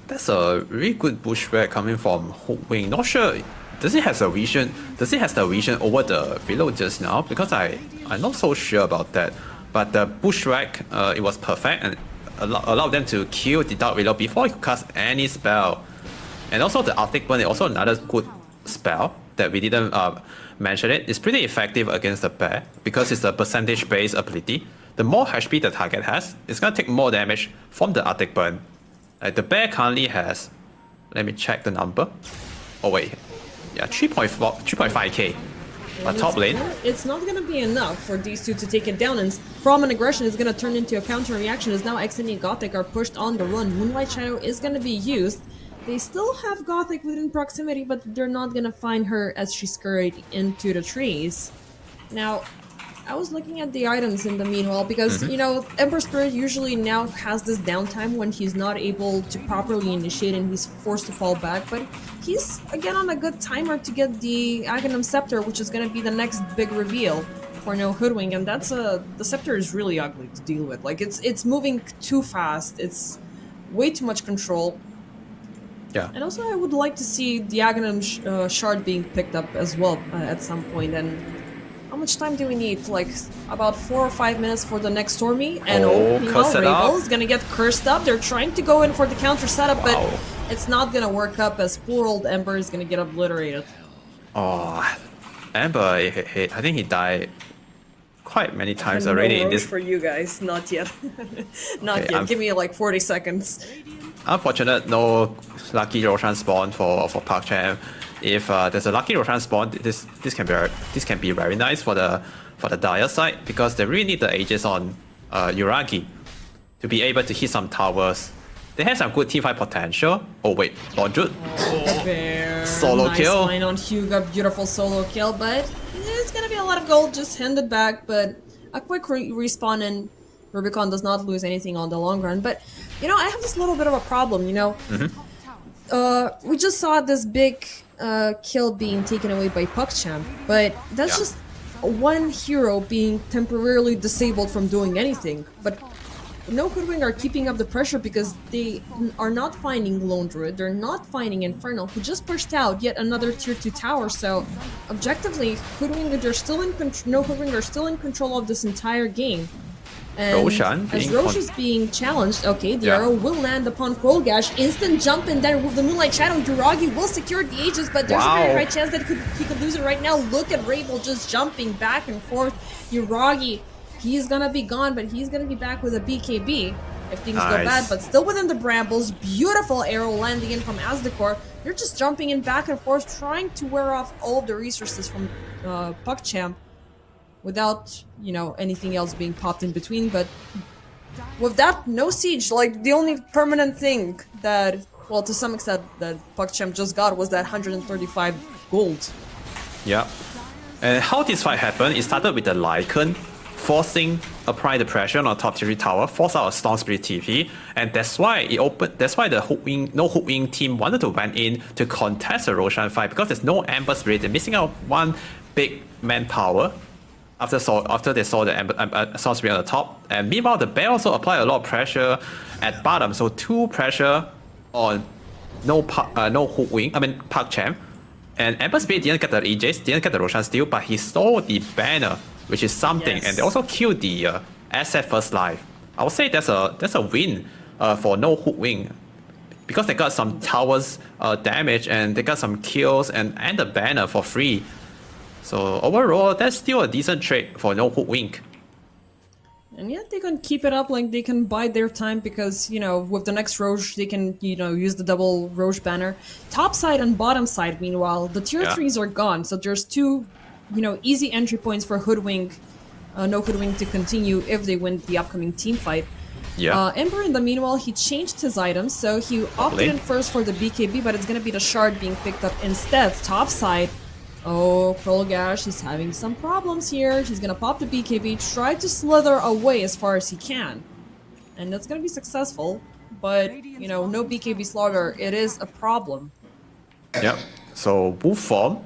That's a really good bushwhack coming from Hoodwing. Not sure. Does it have the vision? Does it have the vision over the reload just now? Because I'm not so sure about that. But the bushwhack, it was perfect and allowed them to kill the dark reload before he could cast any spell. And also the Arctic Burn is also another good spell that we didn't mention it. It's pretty effective against the bear because it's a percentage-based ability. The more HP the target has, it's gonna take more damage from the Arctic Burn. The bear currently has, let me check the number. Oh wait, yeah, 3.5k. But top lane. It's not going to be enough for these two to take it down, and from an aggression it's going to turn into a counter reaction as now Xteny and Gothic are pushed on the run. Moonlight Shadow is going to be used. They still have Gothic within proximity, but they're not going to find her as she scurried into the trees. Now, I was looking at the items in the meanwhile because, you know, Ember Spirit usually now has this downtime when he's not able to properly initiate and he's forced to fall back, but he's again on a good timer to get the Aghanim Scepter, which is going to be the next big reveal for no Hoodwing, and that's the Scepter is really ugly to deal with. Like, it's moving too fast, it's way too much control. Yeah. And also I would like to see the Aghanim Shard being picked up as well at some point, and how much time do we need? Like, about 4 or 5 minutes for the next Stormy, and Rabel is gonna get cursed up. They're trying to go in for the counter setup, but it's not gonna work up as poor old Ember is gonna get obliterated. Oh, Ember, I think he died quite many times already in this. For you guys, not yet. Not Okay, yet. Give me like 40 seconds. Unfortunate, no lucky Roshan spawn for PuckChamp. If there's a lucky Roshan spawn, this can be very nice for the Dire side because they really need the Aegis on Uragi to be able to hit some towers. They have some good teamfight potential. Oh wait, Lordred. Solo nice kill. Line on Hugo, beautiful solo kill, but it's gonna be a lot of gold just handed back, but a quick respawn and Rubicon does not lose anything on the long run. But, you know, I have this little bit of a problem, you know. We just saw this big kill being taken away by PuckChamp, but that's just one hero being temporarily disabled from doing anything. But no Hoodwing are keeping up the pressure because they are not finding Lone Druid, they're not finding Infernal, who just pushed out yet another tier 2 tower. So objectively, Hoodwing are still in no Hoodwing are still in control of this entire game. And Roshan as Rosh is being challenged, okay, the arrow will land upon Krollgash, instant jump, and then with the Moonlight Shadow, Uragi will secure the Aegis, but there's a very high chance that he could lose it right now. Look at Rabel just jumping back and forth. Uragi, he's gonna be gone, but he's gonna be back with a BKB if things go bad, but still within the brambles. Beautiful arrow landing in from Asdecor. They're just jumping in back and forth, trying to wear off all of the resources from PuckChamp without, you know, anything else being popped in between. But with that, no siege. Like, the only permanent thing that, well, to some extent, that PuckChamp just got was that 135 gold. Yeah. And how this fight happened, it started with the Lycan apply the pressure on top tier 3 tower, force out a Storm Spirit TP, and that's why the hook wing team wanted to went in to contest the Roshan fight, because there's no Ember Spirit. They're missing out one big manpower after they saw the Storm Spirit on the top. And meanwhile, the Bear also applied a lot of pressure at bottom, so 2 pressure on no hook wing, PuckChamp. And Ember Spirit didn't get the EJs, didn't get the Roshan Steel, but he stole the banner, which is something. Yes. And they also killed the asset first life. I would say that's a win for no hook wing, because they got some towers damage, and they got some kills and the banner for free. So overall, that's still a decent trade for no hook wing. And yet they can keep it up, like they can bide their time, because, you know, with the next Roche, they can, you know, use the double Roche banner. Top side and bottom side, meanwhile, the tier 3s are gone, so there's 2, you know, easy entry points for Hoodwink, no Hoodwink to continue if they win the upcoming team fight. Yeah. Ember, in the meanwhile, he changed his items, so he opted in first for the BKB, but it's gonna be the shard being picked up instead. Top side. Oh, Krolgash is having some problems here. He's gonna pop the BKB, try to slither away as far as he can. And that's gonna be successful, but, you know, no BKB slaughter, it is a problem. Yep. So Wolf form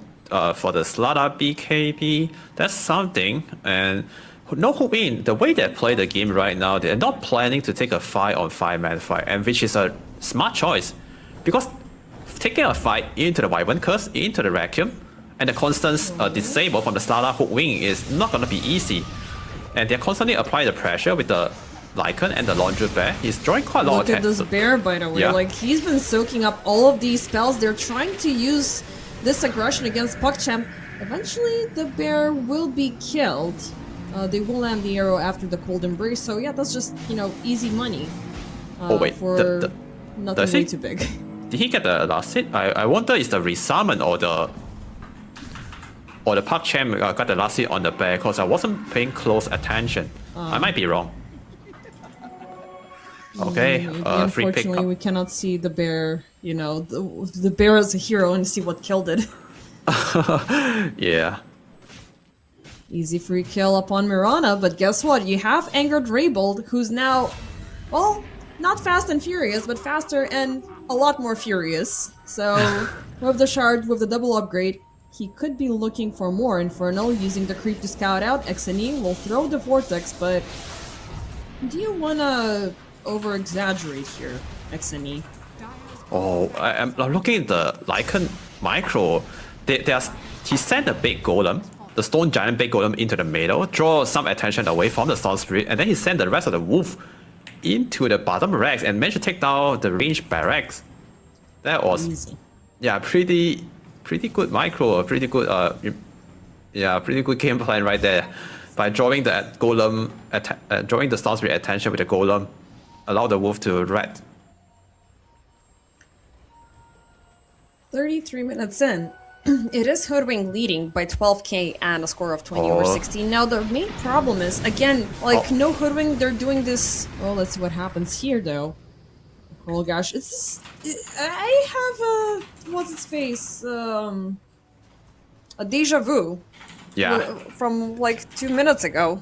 for the slaughter BKB, that's something. And no hook win, the way they play the game right now, they're not planning to take a 5-on-5 man fight, and which is a smart choice. Because taking a fight into the Wyvern Curse, into the Vacuum, and the constant disable from the Slaughter Hook Wing is not going to be easy. And they're constantly applying the pressure with the Lycan and the Laundry Bear. He's drawing quite a lot of Look at this bear, by the way. Like, he's been soaking up all of these spells. They're trying to use this aggression against PuckChamp. Eventually, the bear will be killed. They will land the arrow after the Cold Embrace. So yeah, that's just, you know, easy money. For nothing way too big. Did he get the last hit? I wonder is the resummon or the PuckChamp got the last hit on the bear, because I wasn't paying close attention. I might be wrong. Okay, free pick. Unfortunately, we cannot see the bear, you know, the bear as a hero and see what killed it. Yeah. Easy free kill upon Mirana, but guess what? You have Angered Raybold, who's now, well, not fast and furious, but faster and a lot more furious. So, with the shard, with the double upgrade, he could be looking for more Infernal, using the creep to scout out. XNE will throw the Vortex, but do you wanna over-exaggerate here, XNE? Oh, I'm looking at the Lycan micro. He sent a big golem, the stone giant big golem, into the middle, draw some attention away from the Storm Spirit, and then he sent the rest of the wolf into the bottom racks and managed to take down the ranged barracks. That was easy. Yeah, pretty good micro, pretty good pretty good game plan right there. By drawing the golem, drawing the Storm Spirit attention with the golem, allow the wolf to rat. 33 minutes in. It is Hoodwink leading by 12k and a score of 20 over 16. Now the main problem is, again, like no Hoodwink, they're doing this. Oh, let's see what happens here though. Oh gosh, it's I have a what's its face? A deja vu. Yeah. From like 2 minutes ago.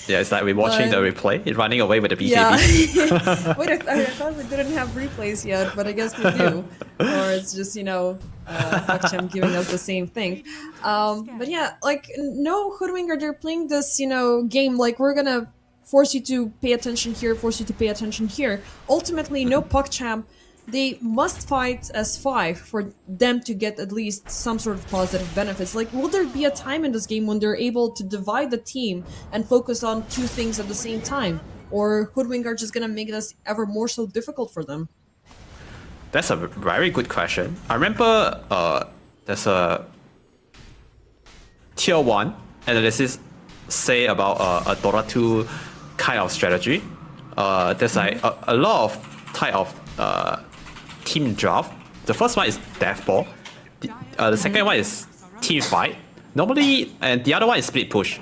Yeah, it's like we're watching the replay. He's running away with the BKB. Yeah. Wait, I thought we didn't have replays yet, but I guess we do. Or it's just, you know, PuckChamp giving us the same thing. But yeah, like, no Hoodwinker, they're playing this, you know, game like we're gonna force you to pay attention here, force you to pay attention here. Ultimately, no PuckChamp. They must fight as 5 for them to get at least some sort of positive benefits. Like, will there be a time in this game when they're able to divide the team and focus on 2 things at the same time? Or Hoodwink are just gonna make this ever more so difficult for them? That's a very good question. I remember there's a tier 1 analysis say about a Dota 2 kind of strategy. There's like a lot of type of team draft. The first one is death ball. The second one is team fight. Normally, and the other one is split push.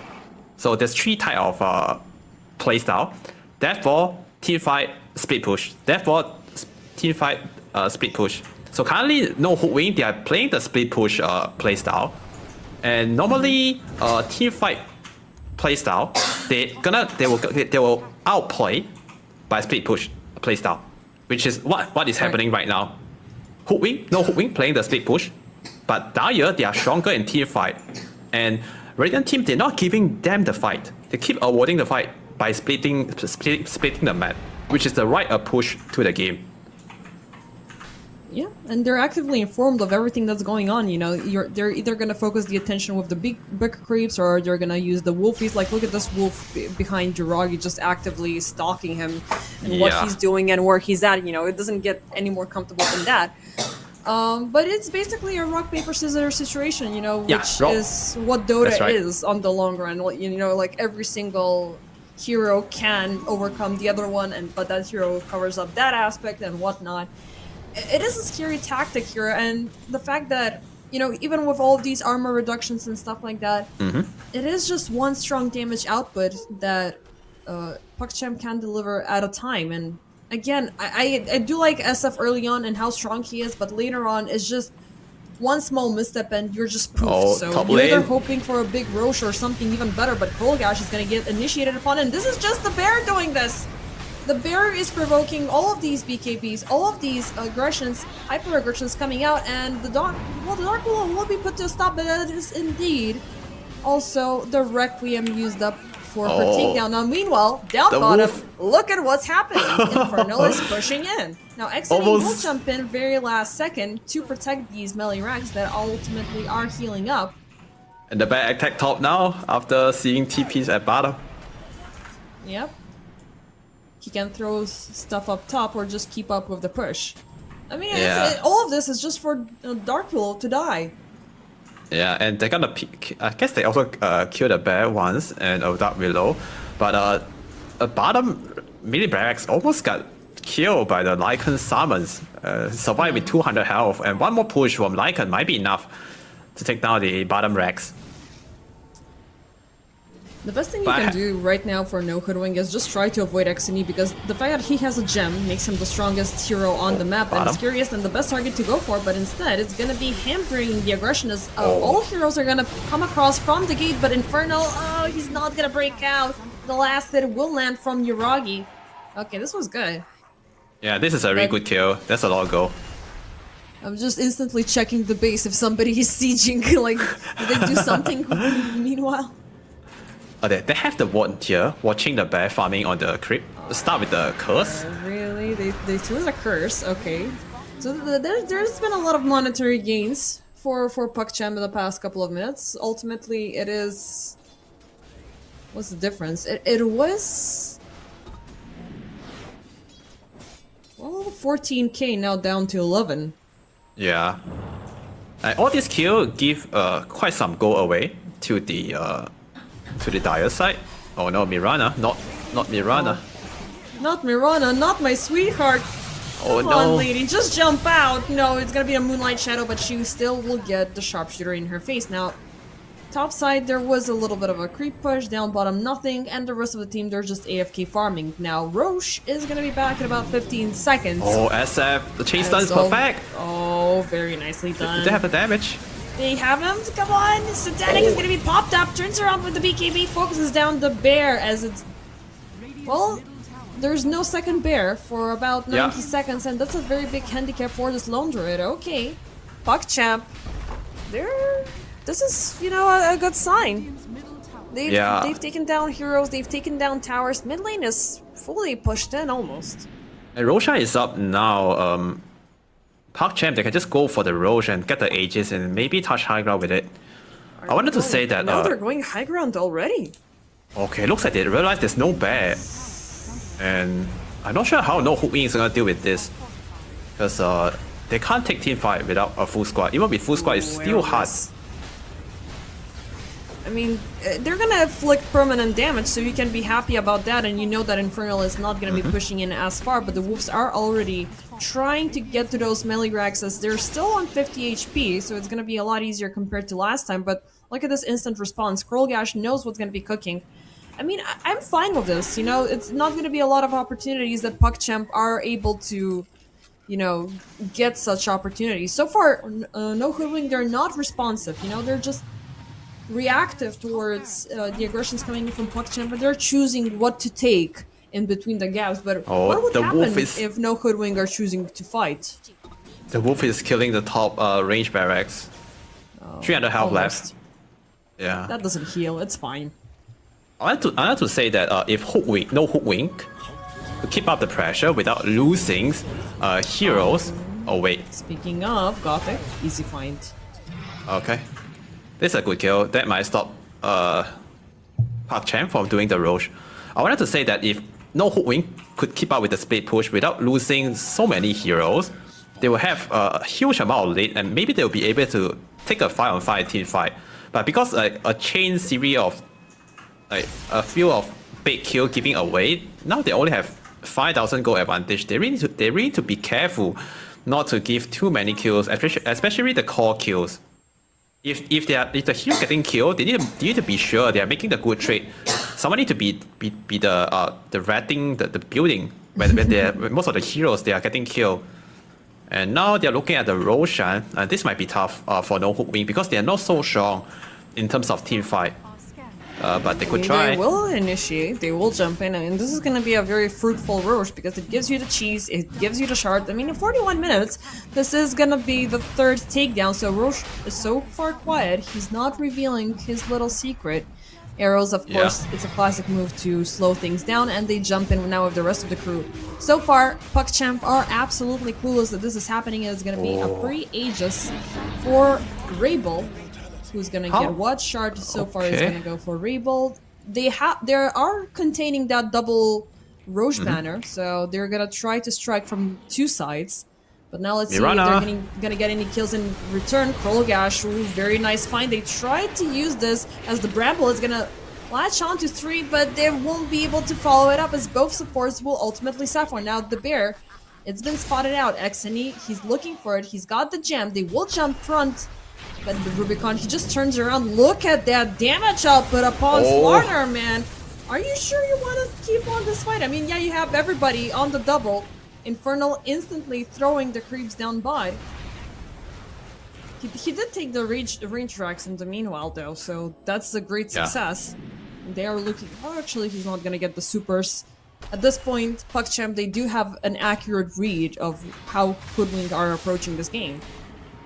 So there's 3 type of play style: death ball, team fight, split push. Death ball, team fight, split push. So currently, no Hoodwink, they are playing the split push play style, And normally, team fight playstyle, they will outplay by split push playstyle, which is what is happening right now. Hook Wing playing the split push, but Dire, they are stronger in team fight, and Radiant team, they're not giving them the fight. They keep avoiding the fight by splitting the map, which is the right approach to the game. Yeah, and they're actively informed of everything that's going on. You know, they're either gonna focus the attention with the big creeps, or they're gonna use the wolfies. Like, look at this wolf behind Jiragi, just actively stalking him and what he's doing and where he's at. You know, it doesn't get any more comfortable than that. But it's basically a rock paper scissors situation. You know, which is what Dota is on the long run. You know, like every single hero can overcome the other one, but that hero covers up that aspect and whatnot. It is a scary tactic here, and the fact that, you know, even with all of these armor reductions and stuff like that, it is just one strong damage output that PuckChamp can deliver at a time. And again, I do like SF early on and how strong he is, but later on it's just one small misstep and you're just poofed. So you're either hoping for a big Roche or something even better, but Krolgash is going to get initiated upon, and this is just the bear doing this! The bear is provoking all of these BKBs, all of these aggressions, hyper-aggressions coming out, and the Dark will be put to a stop, but that is indeed also the Requiem used up for her takedown. Now, meanwhile, down bottom, look at what's happening. Infernal is pushing in. Now, Exodus will jump in very last second to protect these melee racks that ultimately are healing up. And the bear attack top now after seeing TPs at bottom. Yep. He can throw stuff up top or just keep up with the push. I mean, all of this is just for Dark Willow to die. Yeah, and they're gonna I guess they also killed a bear once and a Dark Willow, but a bottom melee barracks almost got killed by the Lycan summons. Survived with 200 health, and one more push from Lycan might be enough to take down the bottom racks. The best thing you can do right now for No Hoodwing is just try to avoid Exini, because the fact that he has a gem makes him the strongest hero on the map and scariest and the best target to go for, but instead it's gonna be hampering the aggression as all heroes are gonna come across from the gate, but Infernal, he's not gonna break out. The last hit will land from Yuragi. Okay, this was good. Yeah, this is a really good kill. That's a lot of goal. I'm just instantly checking the base if somebody is sieging, like, did they do something meanwhile? They have the ward here, watching the bear farming on the creep. Start with the curse. Really? They threw the curse, okay. So there's been a lot of monetary gains for PuckChamp in the past couple of minutes. Ultimately, it is... What's the difference? It was... Well, 14k, now down to 11. Yeah. And all this kill give quite some gold away to the Dire side. Oh no, Mirana, not Mirana. Not Mirana, not my sweetheart. Come on, lady, just jump out. No, it's gonna be a Moonlight Shadow, but she still will get the sharpshooter in her face. Now, top side, there was a little bit of a creep push, down bottom nothing, and the rest of the team, they're just AFK farming. Now, Roche is gonna be back in about 15 seconds. Oh, SF, the chase stun is perfect. Oh, very nicely done. They have the damage. They have him, come on! Satanic is gonna be popped up, turns around with the BKB, focuses down the bear as it's... Well, there's no second bear for about 90 seconds, and that's a very big handicap for this lone druid. Okay, PuckChamp, this is, you know, a good sign. They've taken down heroes, they've taken down towers, mid lane is fully pushed in almost. And Roshan is up now, PuckChamp, they can just go for the Roche and get the Aegis and maybe touch high ground with it. I wanted to say that... No, they're going high ground already. Okay, looks like they realize there's no bear. And I'm not sure how No Hook Wing is gonna deal with this. Because they can't take team fight without a full squad. Even with full squad, it's still hard. I mean, they're gonna inflict permanent damage, so you can be happy about that, and you know that Infernal is not gonna be pushing in as far, but the Wolves are already trying to get to those melee racks as they're still on 50 HP, so it's gonna be a lot easier compared to last time, but look at this instant response. Krolgash knows what's gonna be cooking. I mean, I'm fine with this, you know, it's not gonna be a lot of opportunities that PuckChamp are able to, you know, get such opportunities. So far, No Hoodwing, they're not responsive, you know, they're just reactive towards the aggressions coming in from PuckChamp, but they're choosing what to take in between the gaps. But Oh, what would the happen wolf is- if no Hoodwink are choosing to fight? The wolf is killing the top range barracks. 300 health left. Almost. Yeah. That doesn't heal. It's fine. I want to say that if no hook wink, to keep up the pressure without losing heroes. Oh wait, Speaking of Gothic, easy find. okay, this is a good kill. That might stop PuckChamp from doing the Roche. I wanted to say that if no hook wink could keep up with the split push without losing so many heroes, they will have a huge amount of lead and maybe they'll be able to take a 5-on-5 team fight. But because a chain series of a few of big kill giving away, now they only have 5,000 gold advantage. They really need to be careful not to give too many kills, especially the core kills. If the hero getting killed, they need to be sure they are making the good trade. Someone need to be the ratting the building when most of the heroes they are getting killed. And now they're looking at the Roshan, and this might be tough for no hook wing because they are not so strong in terms of team fight. But they could try. They will initiate, they will jump in, and this is going to be a very fruitful Roche because it gives you the cheese, it gives you the shard. I mean, in 41 minutes, this is going to be the third takedown, so Roche is so far quiet, he's not revealing his little secret. Arrows, of course, it's a classic move to slow things down, and they jump in now with the rest of the crew. So far, PuckChamp are absolutely clueless that this is happening, and it's going to be a free Aegis for Rabel, who's going to get what shard so far is going to go for Rabel. They are containing that double Roche banner, so they're going to try to strike from two sides. But now let's see if they're gonna get any kills in return. Krolgash, very nice find. They tried to use this as the Bramble is gonna latch onto 3, but they won't be able to follow it up as both supports will ultimately suffer. Now the bear, it's been spotted out. Xeni, he's looking for it. He's got the gem. They will jump front, but the Rubicon, he just turns around. Look at that damage output upon Slaughter, man. Are you sure you want to keep on this fight? I mean, yeah, you have everybody on the double. Infernal instantly throwing the creeps down by. He did take the range tracks in the meanwhile though, so that's a great success. They are looking... Oh, actually, he's not gonna get the supers. At this point, PuckChamp, they do have an accurate read of how Hoodwink are approaching this game.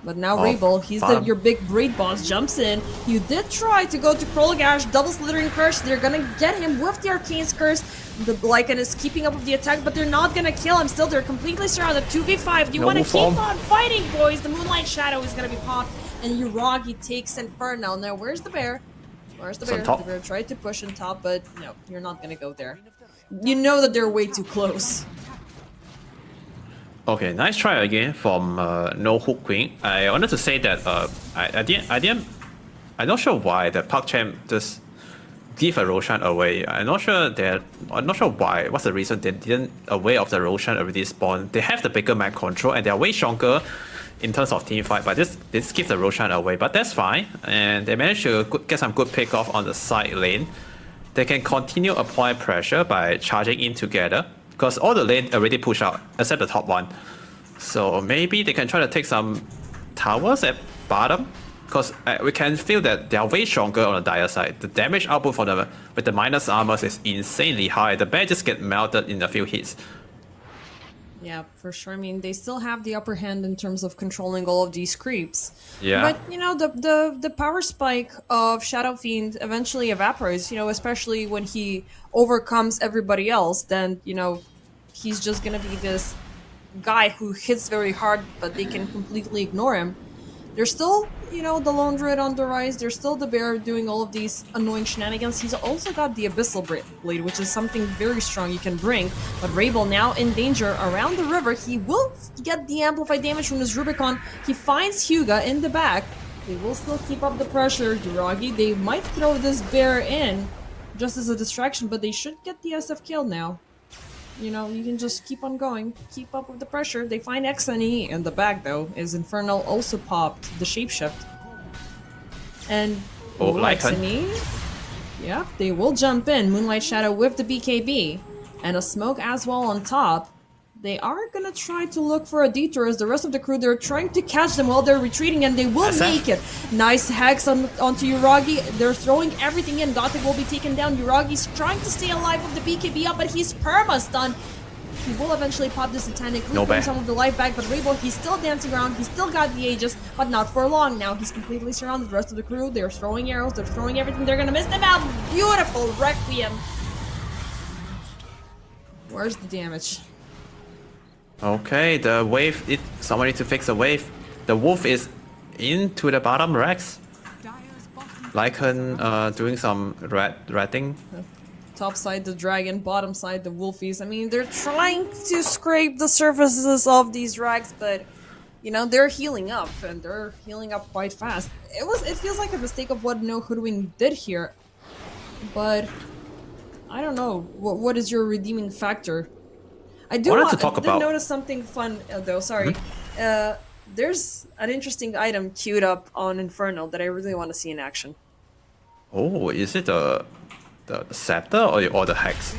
But now Rabel, he's your big braid boss, jumps in. You did try to go to Krolgash, double slithering curse. They're gonna get him with the Arcane's curse. The Lycan is keeping up with the attack, but they're not gonna kill him. Still, they're completely surrounded. 2v5. You want to keep on fighting, boys. The Moonlight Shadow is gonna be popped, and Yuragi takes Inferno. Now, where's the bear? Where's the bear? The bear tried to push on top, but no, you're not gonna go there. You know that they're way too close. Okay, nice try again from No Hook Queen. I wanted to say that I'm not sure why the PuckChamp just give a Roshan away. I'm not sure why. What's the reason they didn't aware of the Roshan already spawned? They have the bigger map control and they are way stronger in terms of team fight, but they just give the Roshan away. But that's fine, and they managed to get some good pick off on the side lane. They can continue applying pressure by charging in together, because all the lane already push out, except the top one. So maybe they can try to take some towers at bottom, because we can feel that they are way stronger on the Dire side. The damage output for them with the minus armors is insanely high. The bear just get melted in a few hits. Yeah, for sure. I mean, they still have the upper hand in terms of controlling all of these creeps. Yeah. But, you know, the power spike of Shadow Fiend eventually evaporates, you know, especially when he overcomes everybody else. Then, you know, he's just gonna be this guy who hits very hard, but they can completely ignore him. There's still, you know, the Lone Druid on the rise. There's still the bear doing all of these annoying shenanigans. He's also got the Abyssal Blade, which is something very strong you can bring. But Rabel now in danger around the river. He will get the amplified damage from his Rubicon. He finds Hyuga in the back. They will still keep up the pressure. Yuragi, they might throw this bear in just as a distraction, but they should get the SF kill now. You know, you can just keep on going, keep up with the pressure. They find Xeni in the back though, as Infernal also popped the shapeshift. And Xeni, yeah, they will jump in. Moonlight Shadow with the BKB, and a smoke as well on top. They are gonna try to look for a detour as the rest of the crew, they're trying to catch them while they're retreating, and they will make it. Nice hex onto Uragi. They're throwing everything in. Gothic will be taken down. Uragi's trying to stay alive with the BKB up, but he's perma-stunned. He will eventually pop this Satanic, reclaim some of the life back, but Rebo, he's still dancing around, he's still got the Aegis, but not for long. Now he's completely surrounded. The rest of the crew, they're throwing arrows, they're throwing everything, they're gonna miss them out. Beautiful Requiem. Where's the damage? Okay, the wave, someone needs to fix the wave. The wolf is into the bottom, Rex. Lycan doing some ratting. Top side the dragon, bottom side the wolfies. I mean, they're trying to scrape the surfaces of these rags, but you know, they're healing up, and they're healing up quite fast. It feels like a mistake of what No Hoodwing did here, but I don't know. What is your redeeming factor? I did notice something fun though. Sorry, there's an interesting item queued up on Infernal that I really want to see in action. Oh, is it the scepter or the hex?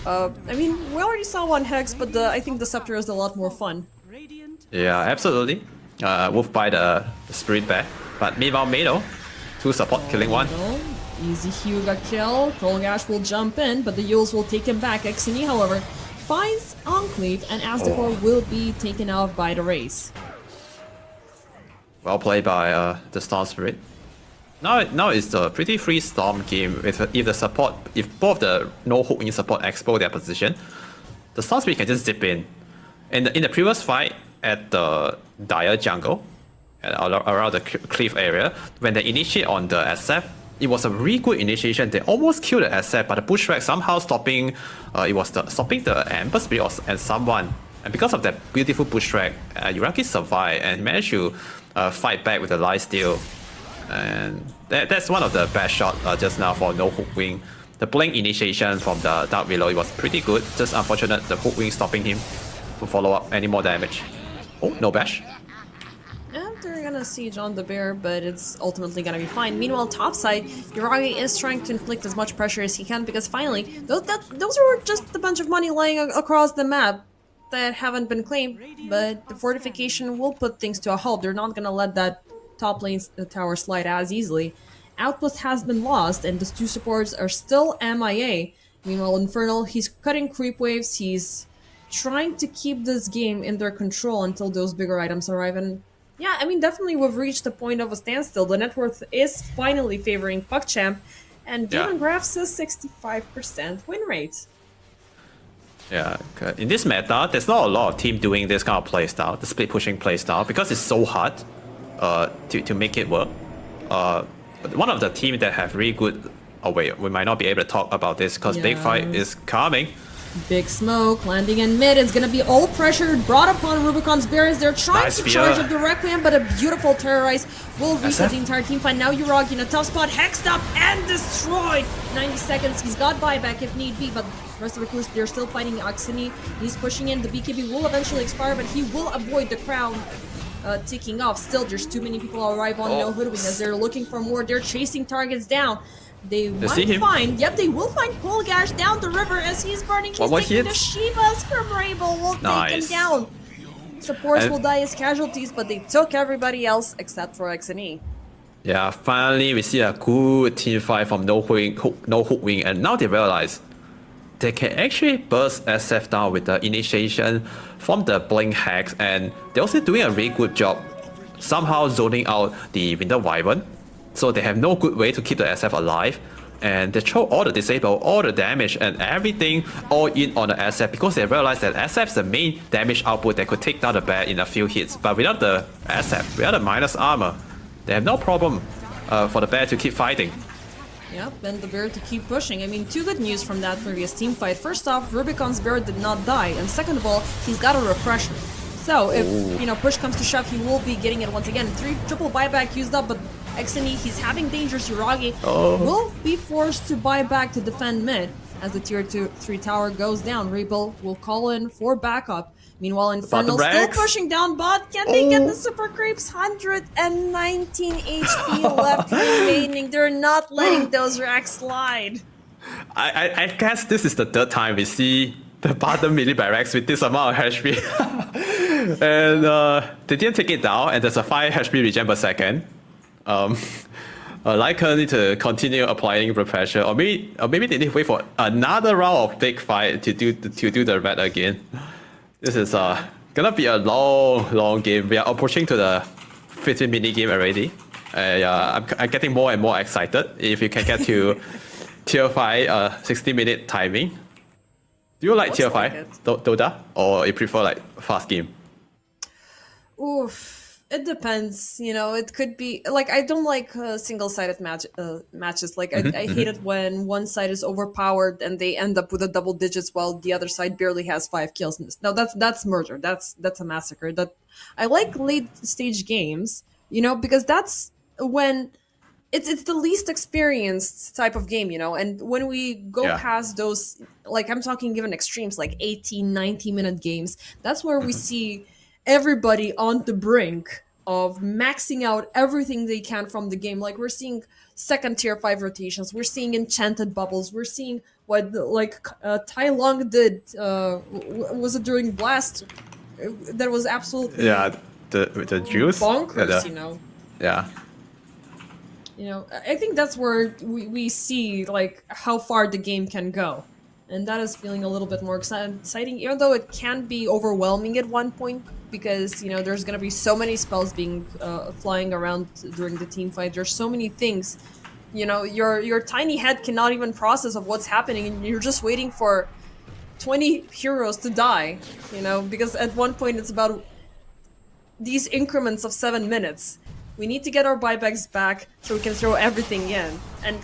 I mean, we already saw one hex, but I think the scepter is a lot more fun. Yeah, absolutely. Wolf by the spirit bear, but meanwhile, Mado, 2 support killing 1. No. Easy Hyuga kill. Kolgash will jump in, but the Yules will take him back. Xeni, however, finds Enclave, and Aztecor will be taken out by the race. Well played by the Storm Spirit. Now it's a pretty free Storm game. If both the No Hoodwing support expo their position, the Storm Spirit can just zip in. In the previous fight at the Dire jungle, around the cliff area, when they initiate on the SF, it was a really good initiation. They almost killed the SF, but the Bushwhack somehow stopping. Stopping the Ember Spirit and someone. And because of that beautiful Bushwhack, Uraki survived and managed to fight back with the lifesteal. And that's one of the best shots just now for No Hoodwing. The blink initiation from the Dark Willow, it was pretty good. Just unfortunate the Hoodwing stopping him to follow up any more damage. Oh, no bash. And they're gonna siege on the bear, but it's ultimately gonna be fine. Meanwhile, topside, Uragi is trying to inflict as much pressure as he can, because finally, those were just a bunch of money lying across the map that haven't been claimed, but the fortification will put things to a halt. They're not gonna let that top lane tower slide as easily. Outpost has been lost, and the 2 supports are still MIA. Meanwhile, Infernal, he's cutting creep waves, he's trying to keep this game in their control until those bigger items arrive. And yeah, I mean, definitely we've reached the point of a standstill. The net worth is finally favoring PuckChamp, and Demon Graph says 65% win rate. Yeah, in this meta, there's not a lot of team doing this kind of playstyle, the split pushing playstyle, because it's so hard to make it work. One of the teams that have really good... Oh wait, we might not be able to talk about this because big fight is coming. Big smoke, landing in mid. It's gonna be all pressure brought upon Rubicon's Bears. They're trying to charge up the Requiem, but a beautiful Terrorize will reset the entire team fight. Now Uragi in a tough spot, hexed up and destroyed. 90 seconds, he's got buyback if need be, but the rest of the crew, they're still fighting Oxini. He's pushing in, the BKB will eventually expire, but he will avoid the crown ticking off. Still, there's too many people arrive on No Hoodwing as they're looking for more. They're chasing targets down. They might find, they will find Polgash down the river as he's burning. He's taking the Shivas from Rabel, will take him down. Supports will die as casualties, but they took everybody else except for XNE. Yeah, finally we see a good team fight from No Hoodwing, and now they realize they can actually burst SF down with the initiation from the Blink Hex, and they're also doing a really good job somehow zoning out the Winter Wyvern. So they have no good way to keep the SF alive, and they throw all the disable, all the damage and everything all in on the SF because they realize that SF is the main damage output that could take down the bear in a few hits. But without the SF, without the minus armor, they have no problem for the bear to keep fighting. Yep, and the bear to keep pushing. I mean, 2 good news from that previous team fight. First off, Rubicon's bear did not die, and second of all, he's got a refresher. So if push comes to shove, he will be getting it once again. 3 triple buyback used up, but XNE, he's having dangers. Uragi will be forced to buy back to defend mid as the tier 3 tower goes down. Rebel will call in for backup. Meanwhile, Infernal still pushing down bot. Can they get the super creeps? 119 HP left remaining. They're not letting those racks slide. I guess this is the 3rd time we see the bottom mini barracks with this amount of HP. And they didn't take it down, and there's a 5 HP regen per second. Lycan need to continue applying pressure, or maybe they need to wait for another round of big fight to do the red again. This is gonna be a long game. We are approaching to the 15-minute game already. I'm getting more and more excited if you can get to tier 5 60-minute timing. Do you like tier 5, Doda, or you prefer like fast game? Oof, it depends. You know, it could be like I don't like single-sided matches. Like I hate it when one side is overpowered and they end up with a double digits while the other side barely has 5 kills. No, that's murder. That's a massacre. That I like late-stage games. You know, because that's when it's the least experienced type of game, you know, and when we go past those, like I'm talking even extremes, like 18, 90-minute games, that's where we see everybody on the brink of maxing out everything they can from the game. Like we're seeing second tier 5 rotations, we're seeing enchanted bubbles, we're seeing what Tai Long did, was it during Blast? That was absolutely... The juice? Bonkers, you know. Yeah. You know, I think that's where we see like how far the game can go, and that is feeling a little bit more exciting, even though it can be overwhelming at one point because you know there's gonna be so many spells being flying around during the team fight. There's so many things, you know, your tiny head cannot even process of what's happening, and you're just waiting for 20 heroes to die. You know, because at one point it's about these increments of 7 minutes. We need to get our buybacks back so we can throw everything in. And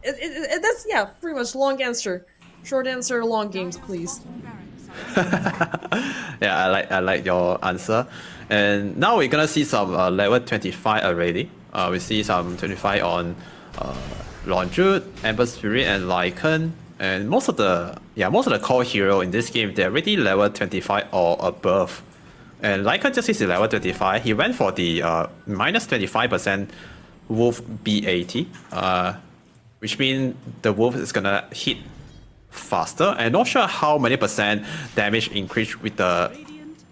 that's, yeah, pretty much long answer. Short answer, long games, please. Yeah, I like your answer. And now we're gonna see some level 25 already. We see some 25 on Longjut, Ember Spirit, and Lycan. And most of the core hero in this game, they're already level 25 or above. And Lycan just is level 25. He went for the minus 25% Wolf B80, which means the Wolf is gonna hit faster. I'm not sure how many percent damage increase with the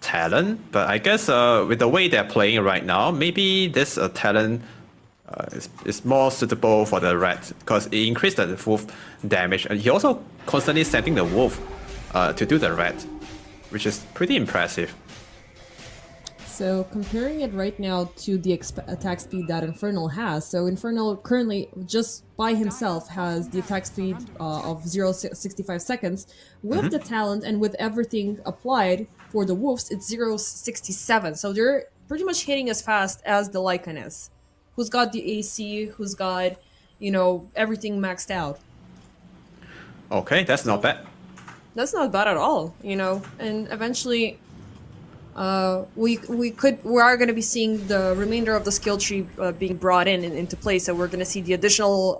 talent, but I guess with the way they're playing right now, maybe this talent is more suitable for the red because it increased the Wolf damage. And he also constantly setting the Wolf to do the red, which is pretty impressive. So comparing it right now to the attack speed that Infernal has, so Infernal currently just by himself has the attack speed of 0.65 seconds. With the talent and with everything applied for the Wolves, it's 0.67. So they're pretty much hitting as fast as the Lycan is. Who's got the AC, who's got, you know, everything maxed out. Okay, that's not bad. That's not bad at all, you know, and eventually... we are going to be seeing the remainder of the skill tree being brought into play. So we're going to see the additional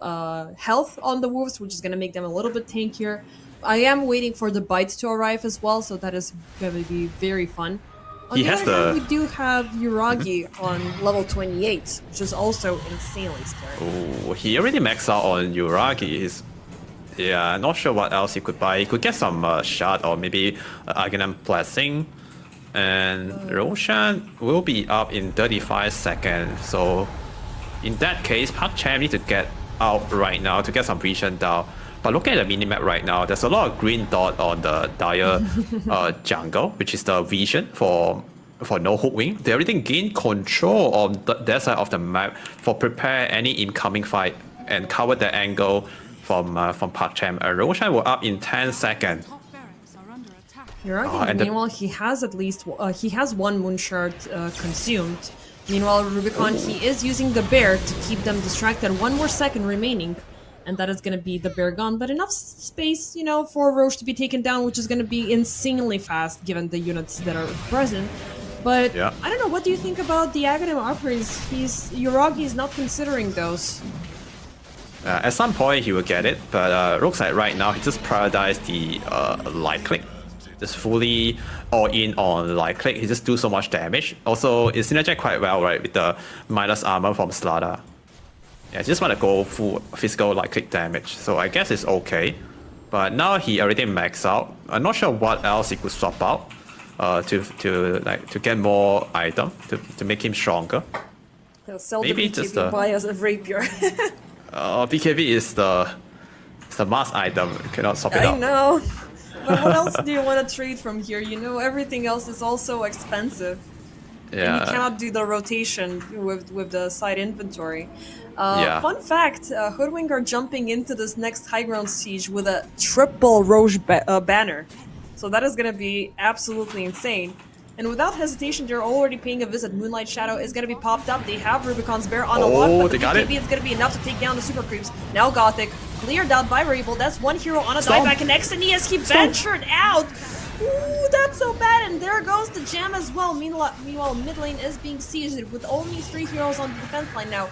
health on the Wolves, which is going to make them a little bit tankier. I am waiting for the bite to arrive as well, so that is going to be very fun. On the other hand, we do have Yuragi on level 28, which is also insanely scary. Oh, he already maxed out on Yuragi. Yeah, not sure what else he could buy. He could get some shot or maybe Arcanum Blessing. And Roshan will be up in 35 seconds. So in that case, PuckChamp need to get out right now to get some vision down. But looking at the minimap right now, there's a lot of green dot on the Dire jungle, which is the vision for no hook wing. They already gain control on that side of the map for prepare any incoming fight and cover the angle from PuckChamp. Roshan will up in 10 seconds. Yuragi, meanwhile, he has at least he has one Moonshard consumed. Meanwhile, Rubicon, he is using the bear to keep them distracted. 1 more second remaining, and that is going to be the bear gone. But enough space, you know, for Roche to be taken down, which is going to be insanely fast given the units that are present. But yeah. I don't know, what do you think about the Aghanim upgrades? Yuragi is not considering those. At some point he will get it, but looks like right now he just prioritized the light click. Just fully all in on light click. He just do so much damage. Also, it synergize quite well, right, with the minus armor from Slada. Yeah, I just want to go full physical light click damage. So I guess it's okay. But now he already maxed out. I'm not sure what else he could swap out to get more item to make him stronger. He'll sell Maybe the just BKB buy as a rapier. BKB is the must item. You cannot swap it out. I know. But what else do you want to trade from here? You know, everything else is also expensive. Yeah. And you cannot do the rotation with the side inventory. Yeah. Fun fact, Hoodwink are jumping into this next high ground siege with a triple Roche banner. So that is going to be absolutely insane. And without hesitation, they're already paying a visit. Moonlight Shadow is going to be popped up. They have Rubicon's Bear on a lock, but they got it. maybe it's going to be enough to take down the Super Creeps. Now Gothic, cleared out by Rabel. That's one hero on a dieback, and Exenius, he ventured out. Ooh, that's so bad, and there goes the jam as well. Meanwhile, mid lane is being sieged with only 3 heroes on the defense line now.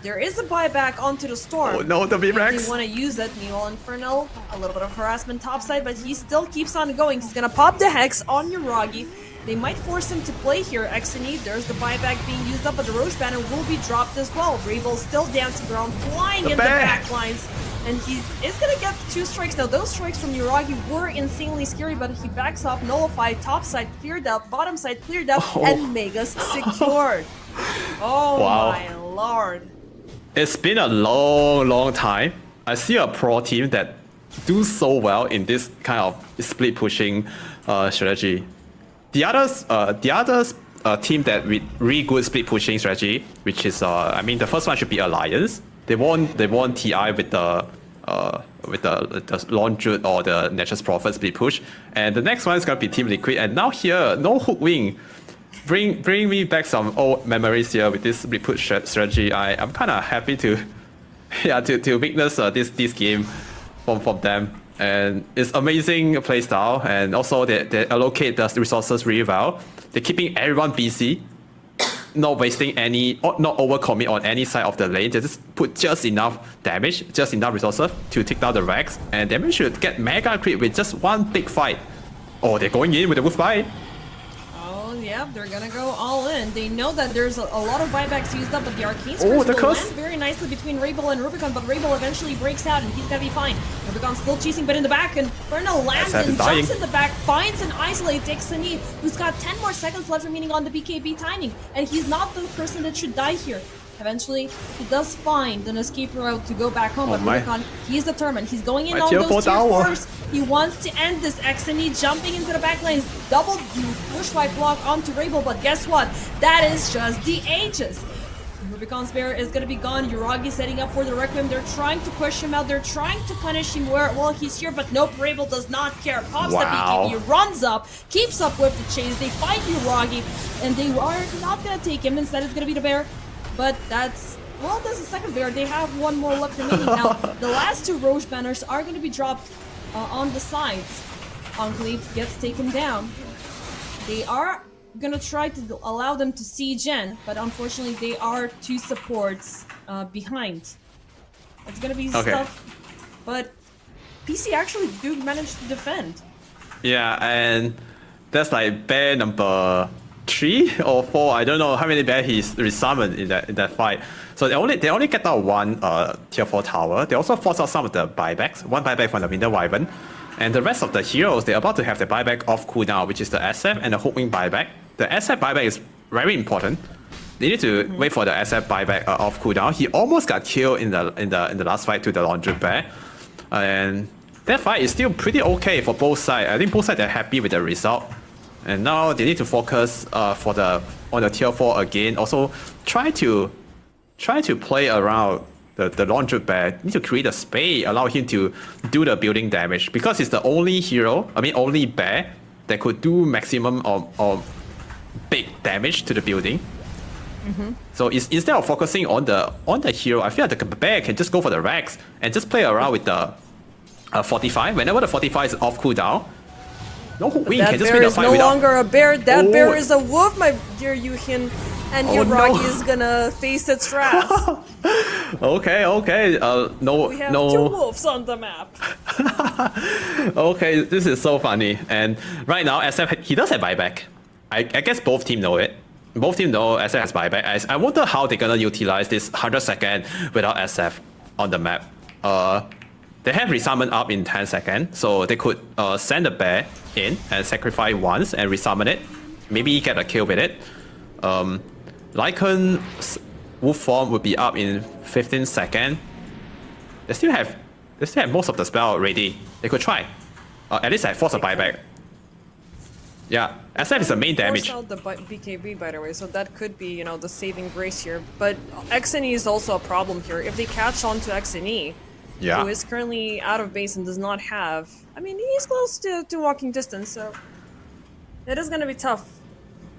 There is a buyback onto the Storm. Oh no, the V-Rex! They want to use it. Meanwhile, Infernal, a little bit of harassment topside, but he still keeps on going. He's gonna pop the Hex on Yuragi. They might force him to play here. Exeni, there's the buyback being used up, but the Roche banner will be dropped as well. Rabel still dancing around, flying in the back lines. And he is gonna get 2 strikes. Now, those strikes from Yuragi were insanely scary, but he backs off, nullified, top side cleared up, bottom side cleared up, and Megas secured. Oh Wow. my lord. It's been a long time. I see a pro team that do so well in this kind of split pushing strategy. The others team that with really good split pushing strategy, which is I mean the first one should be Alliance. They won TI with the Launch Jude or the Nature's Prophet split push, and the next one is gonna be Team Liquid. And now here, no hook wing. Bring me back some old memories here with this split push strategy. I'm kind of happy to to witness this game from them. And it's amazing playstyle, and also they allocate the resources really well. They're keeping everyone busy, not wasting any, not overcommit on any side of the lane. They just put just enough damage, just enough resources to take down the Rex, and then we should get mega creep with just one big fight. Oh, they're going in with a wolf fight. Yeah, they're gonna go all in. They know that there's a lot of buybacks used up, but the Arcane Curse will land very nicely between Rabel and Rubicon, but Rabel eventually breaks out and he's gonna be fine. Rubicon's still chasing, but in the back, and Inferno lands and jumps in the back, finds and isolates Exeni, who's got 10 more seconds left remaining on the BKB timing, and he's not the person that should die here. Eventually, he does find an escape route to go back home, but Rubicon, he's determined. He's going in on those tier 4s. He wants to end this. Exeni jumping into the back lanes, double push right block onto Rabel, but guess what? That is just the Aegis. Rubicon's Bear is gonna be gone. Yuragi setting up for the Requiem. They're trying to push him out. They're trying to punish him while he's here, but nope, Rabel does not care. Pops the BKB, runs up, keeps up with the chase. They fight Yuragi, and they are not gonna take him. Instead, it's gonna be the Bear. But that's the second Bear. They have one more left remaining. Now, the last 2 Roche banners are going to be dropped on the sides. Enclave gets taken down. They are going to try to allow them to siege in, but unfortunately, they are 2 supports behind. It's going to be stuff, but PC actually do manage to defend. Yeah, and that's like bear number 3 or 4. I don't know how many bear he's resummoned in that fight. So they only get out one tier 4 tower. They also force out some of the buybacks. One buyback from the Winter Wyvern, and the rest of the heroes they're about to have the buyback off cooldown, which is the SF and the Hookwing buyback. The SF buyback is very important. They need to wait for the SF buyback off cooldown. He almost got killed in the last fight to the Laundry Bear, and that fight is still pretty okay for both sides. I think both sides are happy with the result. And now they need to focus on the tier 4 again. Also, try to play around the Laundry Bear. Need to create a space, allow him to do the building damage, because he's the only hero, only bear that could do maximum of big damage to the building. So instead of focusing on the hero, I feel like the bear can just go for the Rex and just play around with the 45. Whenever the 45 is off cooldown, no win can just win the fight no without... longer a bear. That bear is a wolf, my dear Yuhin, and Yuragi is gonna face its wrath. Okay. We have 2 wolves on the map. Okay, this is so funny. And right now, SF he does have buyback. I guess both teams know it. Both teams know SF has buyback. I wonder how they're gonna utilize this 100 second without SF on the map. they have resummon up in 10 seconds, so they could send the bear in and sacrifice once and resummon it. Maybe get a kill with it. Lycan's wolf form would be up in 15 seconds. They still have most of the spell ready. They could try. At least I force a buyback. Yeah, SF is the main damage. Force out the BKB, by the way, so that could be, you know, the saving grace here. But XNE is also a problem here. If they catch on to XNE, who is currently out of base and does not have... I mean, he's close to walking distance, so... It is gonna be tough.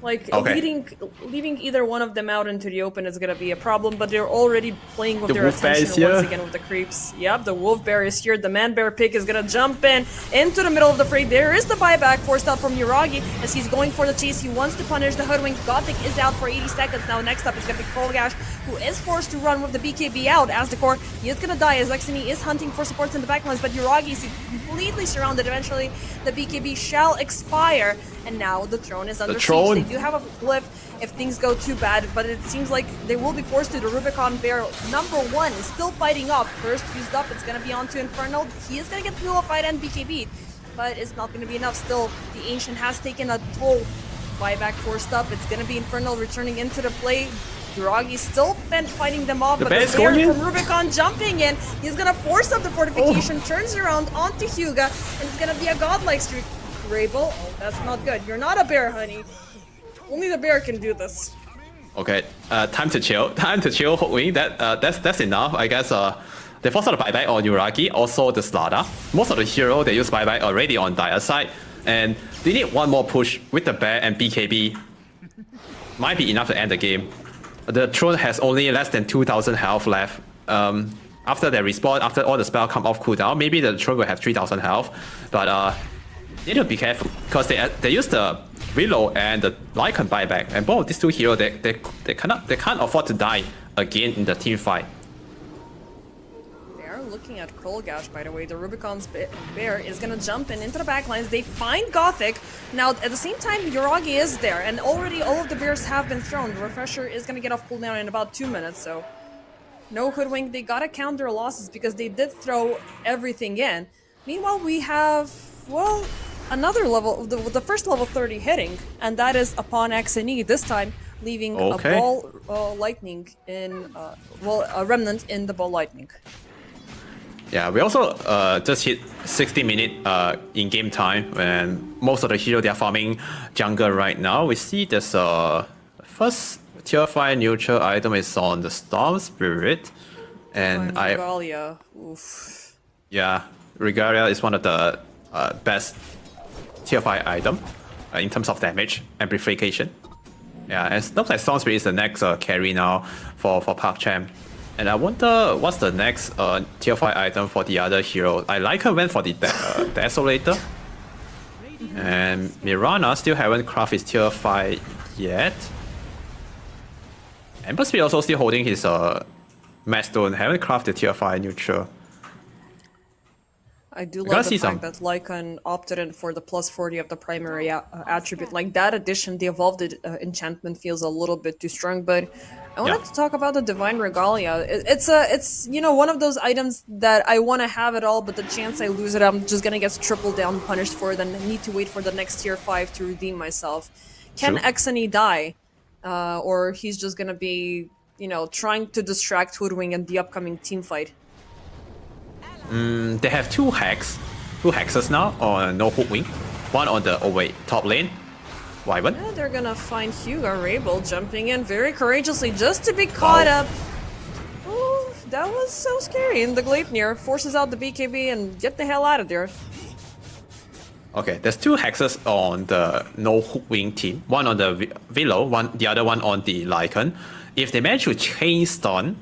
Like, leaving either one of them out into the open is gonna be a problem, but they're already playing with their attention once again with the creeps. Yep, the wolf bear is here, the man bear pick is gonna jump into the middle of the fray. There is the buyback forced out from Yuragi as he's going for the chase. He wants to punish the hoodwink. Gothic is out for 80 seconds. Now next up is gonna be Kolgash, who is forced to run with the BKB out as the core. He is gonna die as Lexini is hunting for supports in the backlines, but Yuragi is completely surrounded. Eventually, the BKB shall expire, and now the throne is under siege. They do have a flip if things go too bad, but it seems like they will be forced to. The Rubicon Bear #1 is still fighting off. First used up, it's gonna be onto Infernal. He is gonna get Purified and BKB, but it's not gonna be enough. Still, the Ancient has taken a toll. Buyback forced up. It's gonna be Infernal returning into the play. Duragi still fighting them off, but the bear from Rubicon jumping in. He's gonna force up the fortification, turns around onto Hyuga, and it's gonna be a godlike streak. Rabel, oh, that's not good. You're not a bear, honey. Only the bear can do this. Okay, time to chill. Time to chill, Hookwing. That's enough. I guess they forced out the buyback on Yuragi, also the Slada. Most of the hero they use buyback already on Dire side, and they need one more push with the bear and BKB. Might be enough to end the game. The throne has only less than 2,000 health left. After they respawn, after all the spell come off cooldown, maybe the throne will have 3,000 health. But need to be careful because they use the reload and the Lycan buyback, and both of these two heroes they can't afford to die again in the team fight. They are looking at Kolgash, by the way. The Rubicon's bear is gonna jump into the backlines. They find Gothic. Now at the same time, Yuragi is there, and already all of the bears have been thrown. The refresher is gonna get off cooldown in about 2 minutes, so no hoodwink. They gotta count their losses because they did throw everything in. Meanwhile, we have, well, another level, the first level 30 hitting, and that is upon XNE, this time leaving a ball lightning in, a remnant in the ball lightning. Yeah, we also just hit 60 minutes in game time, and most of the heroes they are farming jungle right now. We see there's first tier 5 neutral item is on the Storm Spirit, and Regalia. Oof. Yeah, Regalia is one of the best tier 5 item in terms of damage amplification. Yeah, and it looks like Storm Spirit is the next carry now for PuckChamp. And I wonder what's the next tier 5 item for the other hero. I like her went for the Desolator. And Mirana still haven't crafted his tier 5 yet. Ember Speed also still holding his Mastone, haven't crafted tier 5 neutral. I do love the fact that Lycan opted in for the plus 40 of the primary attribute. Like that addition, the evolved enchantment feels a little bit too strong, but I wanted to talk about the Divine Regalia. It's you know, one of those items that I want to have it all, but the chance I lose it, I'm just gonna get triple down punished for it, and I need to wait for the next tier 5 to redeem myself. Can XNE die? Or he's just gonna be, you know, trying to distract Hoodwing in the upcoming team fight? They have two hexes now on no Hoodwing. One on the top lane. Wyvern. Yeah, they're gonna find Hyuga Rabel jumping in very courageously just to be caught up. Oh, that was so scary. And the Gleipnir forces out the BKB and get the hell out of there. Okay, there's two hexes on the no Hoodwing team. One on the Velo, the other one on the Lycan. If they manage to chain stun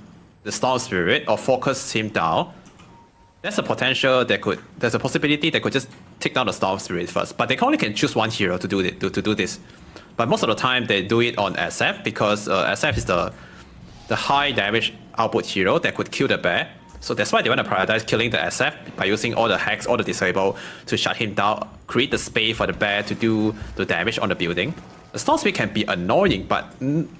the Storm Spirit or focus him down, there's a potential there's a possibility they could just take down the Storm Spirit first. But they only can choose one hero to do this. But most of the time they do it on SF because SF is the high damage output hero that could kill the bear. So that's why they want to prioritize killing the SF by using all the hacks, all the disable to shut him down, create the space for the bear to do the damage on the building. Storm Speed can be annoying, but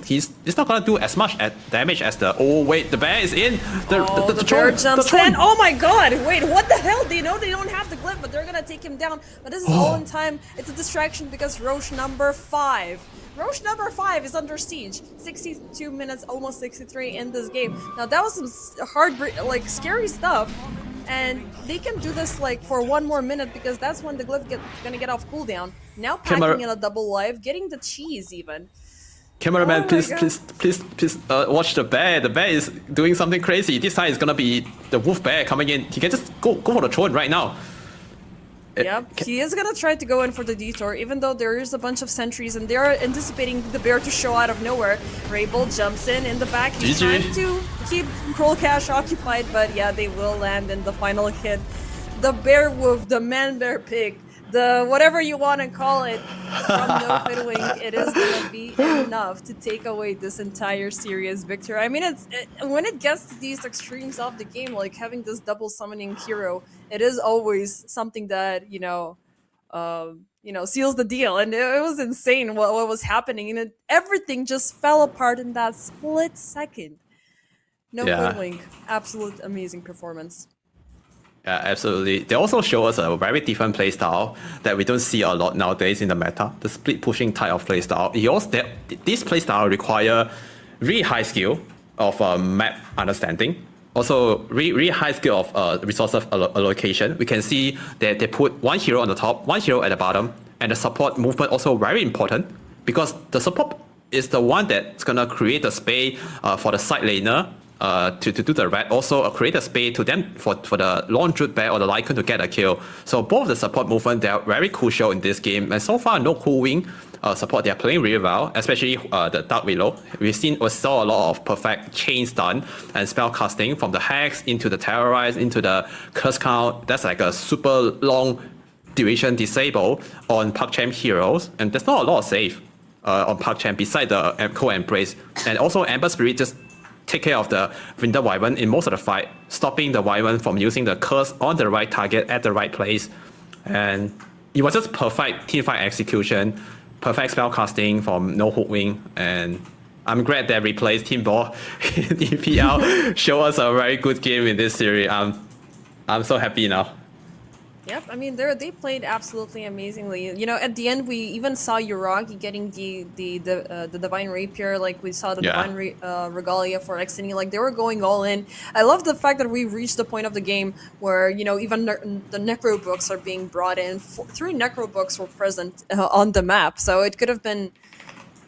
he's not gonna do as much damage as the. Oh wait, the bear is in. The bear jumps in. Oh my god! Wait, what the hell? They know they don't have the glyph, but they're gonna take him down. But this is all in time. It's a distraction because Roche number 5. Roche number 5 is under siege. 62 minutes, almost 63 in this game. Now that was some hard, like scary stuff. And they can do this like for 1 more minute because that's when the glyph gonna get off cooldown. Now packing in a double life, getting the cheese even. Cameraman, please, watch the bear. The bear is doing something crazy. This time it's gonna be the wolf bear coming in. He can just go for the throne right now. Yep, he is gonna try to go in for the detour, even though there is a bunch of sentries and they're anticipating the bear to show out of nowhere. Rabel jumps in the back. He's trying to keep Cruel Cash occupied, but yeah, they will land in the final hit. The bear wolf, the man bear pig, the whatever you want to call it, from No Hoodwink, it is gonna be enough to take away this entire series victory. I mean, when it gets to these extremes of the game, like having this double summoning hero, it is always something that seals the deal. And it was insane what was happening, and everything just fell apart in that split second. No Hoodwink, absolute amazing performance. Yeah, absolutely. They also show us a very different playstyle that we don't see a lot nowadays in the meta. The split pushing type of playstyle. This playstyle require really high skill of map understanding. Also, really high skill of resource allocation. We can see that they put one hero on the top, one hero at the bottom, and the support movement also very important because the support is the one that's gonna create the space for the side laner. To do the red, also create a space to them for the Lone Druid bear or the Lycan to get a kill. So both the support movement, they are very crucial in this game. And so far, no Coolwing support, they are playing really well, especially the Dark Willow. We saw a lot of perfect chain stun and spell casting from the Hex into the Terrorize, into the Curse Count. That's like a super long duration disable on PuckChamp heroes. And there's not a lot of save on PuckChamp beside the Cold Embrace. And also Ember Spirit just take care of the Winter Wyvern in most of the fight, stopping the Wyvern from using the curse on the right target at the right place. And it was just perfect teamfight execution, perfect spell casting from No Hoodwink, and I'm glad that replaced Team Ball in EPL. Show us a very good game in this series. I'm so happy now. Yep, I mean they played absolutely amazingly. You know, at the end we even saw Uragi getting the Divine Rapier, like we saw the Divine Regalia for Extini, like they were going all in. I love the fact that we reached the point of the game where, you know, even the Necro books are being brought in. 3 Necro books were present on the map, so it could have been,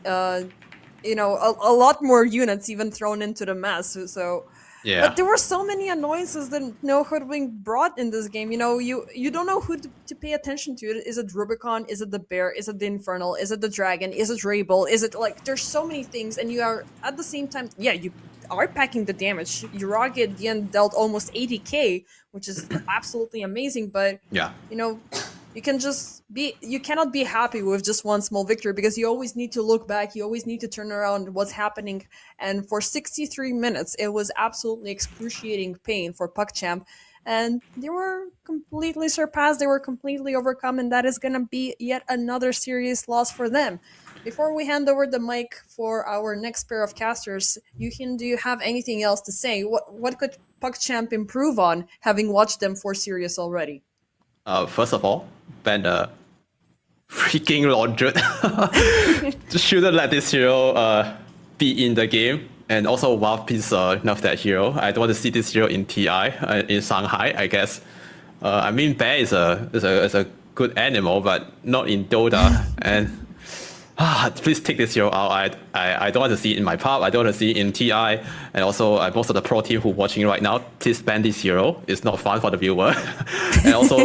you know, a lot more units even thrown into the mess. So. Yeah. But there were so many annoyances that No Hoodwink brought in this game. You know, you don't know who to pay attention to. Is it Rubicon? Is it the Bear? Is it the Infernal? Is it the Dragon? Is it Rabel? Is it like, there's so many things, and you are at the same time, yeah, you are packing the damage. Uragi at the end dealt almost 80k, which is absolutely amazing, but yeah, you know, you cannot be happy with just one small victory because you always need to look back, you always need to turn around what's happening. And for 63 minutes, it was absolutely excruciating pain for PuckChamp. And they were completely surpassed, they were completely overcome, and that is going to be yet another serious loss for them. Before we hand over the mic for our next pair of casters, Yuhin, do you have anything else to say? What could PuckChamp improve on, having watched them for series already? First of all, ban the freaking Lone Druid. Shouldn't let this hero be in the game. And also, wow, please nerf that hero. I don't want to see this hero in TI in Shanghai, I guess. I mean, bear is a good animal, but not in Dota. And please take this hero out. I don't want to see it in my pub. I don't want to see it in TI. And also, most of the pro team who are watching right now, please ban this hero. It's not fun for the viewer. And also,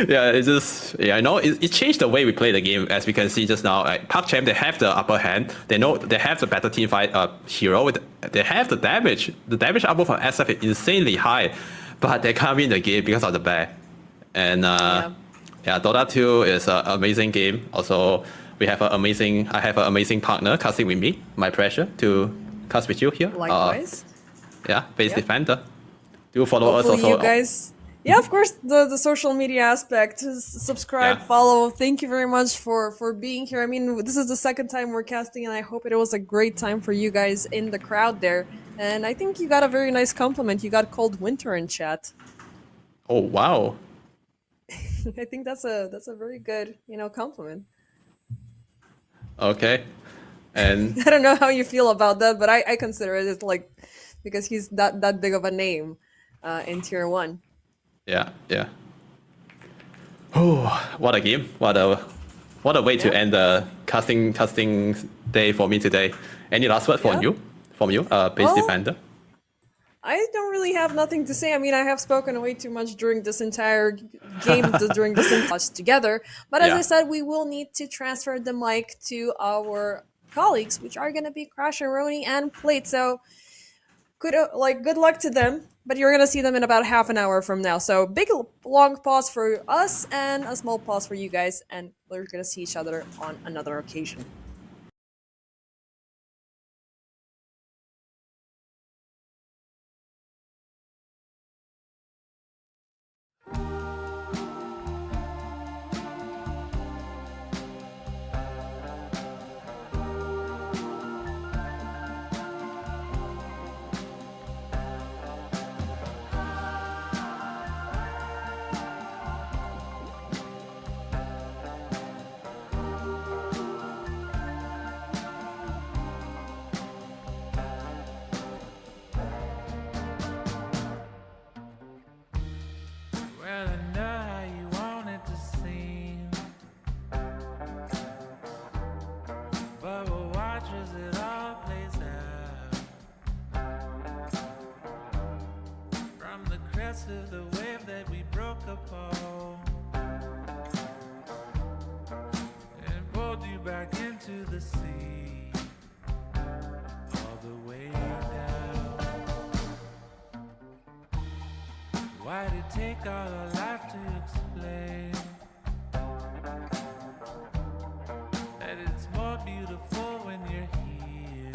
yeah, it's just, yeah, I know it changed the way we play the game. As we can see just now, PuckChamp, they have the upper hand. They know they have the better team fight hero. They have the damage. The damage output from SF is insanely high, but they can't win the game because of the bear. And yeah, Dota 2 is an amazing game. Also, I have an amazing partner casting with me. My pleasure to cast with you here. Likewise. Yeah, base defender. Do follow Hopefully us also. You guys Yeah, of course, the social media aspect. Subscribe, Yeah. follow. Thank you very much for being here. I mean, this is the second time we're casting, and I hope it was a great time for you guys in the crowd there. And I think you got a very nice compliment. You got called Winter in chat. Oh wow. I think that's a very good compliment. Okay. And I don't know how you feel about that, but I consider it as like because he's that big of a name in tier 1. yeah, yeah. Oh, what a game! What a way to Yeah. end the casting day for me today. Any last word Yeah. from you, base Well, defender? I don't really have nothing to say. I mean, I have spoken way too much during this entire game, during this us together. But as Yeah. I said, we will need to transfer the mic to our colleagues, which are going to be Crash and Roni and Plate. So, good luck to them. But you're going to see them in about half an hour from now. So, big long pause for us and a small pause for you guys. And we're going to see each other on another occasion. Well, I know how you want it to seem, but we'll watch as it all plays out. From the crest of the wave that we broke upon and pulled you back into the sea, all the way down. Why'd it take all our life to explain that it's more beautiful when you're here?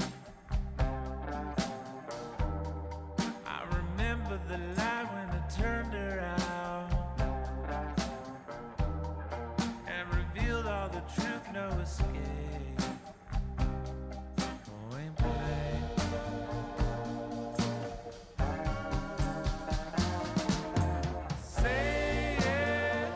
I remember the light when it turned around and revealed all the truth, no escape. Point blank. Say it.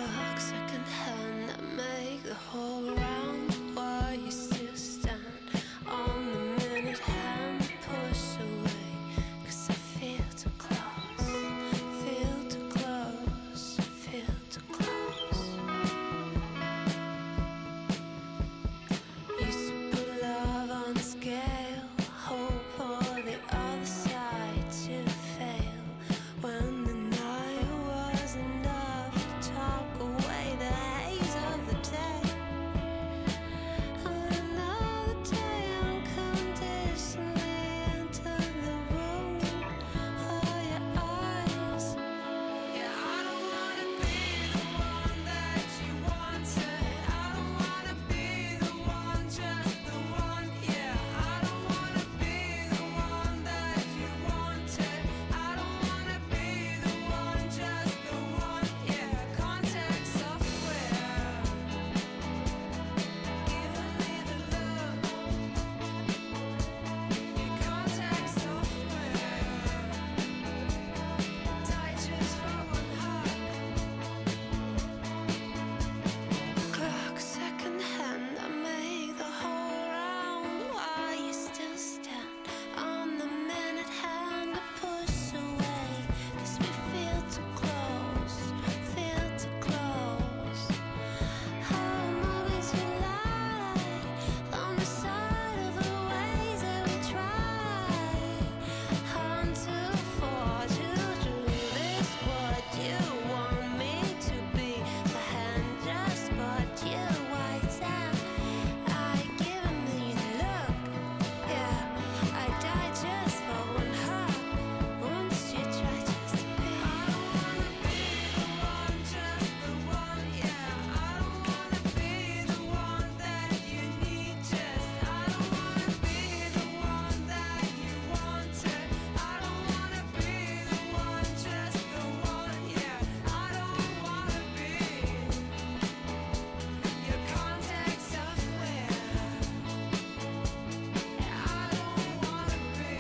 clock second hand, I make the whole round while you still stand on the minute hand, push away, 'cause I feel too close, feel too close, feel too close. Used to put love on a scale, hope for the other side to fail, when the night was enough to talk away the haze of the day. Another day unconditionally enter the room of your eyes. Yeah, I don't wanna be the one that you wanted. I don't wanna be the one, just the one. Yeah, I don't wanna be the one that you wanted. I don't wanna be the one, just the one. Yeah, contact software, giving me the look. Your contact software, die just for one hug. Clock second hand, I make the whole round while you still stand on the minute hand to push away, 'cause we feel too close, feel too close. How moments we lie on the side of the ways that we try, hunt to forge you through this. What you want me to be, the hand just but you white out. I given me the look, yeah. I die just for one hug. Won't you try just to be? I don't wanna be the one, just the one, yeah. I don't wanna be the one that you need, just. I don't wanna be the one that you wanted. I don't wanna be the one, just the one, yeah. I don't wanna be your contact software. Yeah, I don't wanna be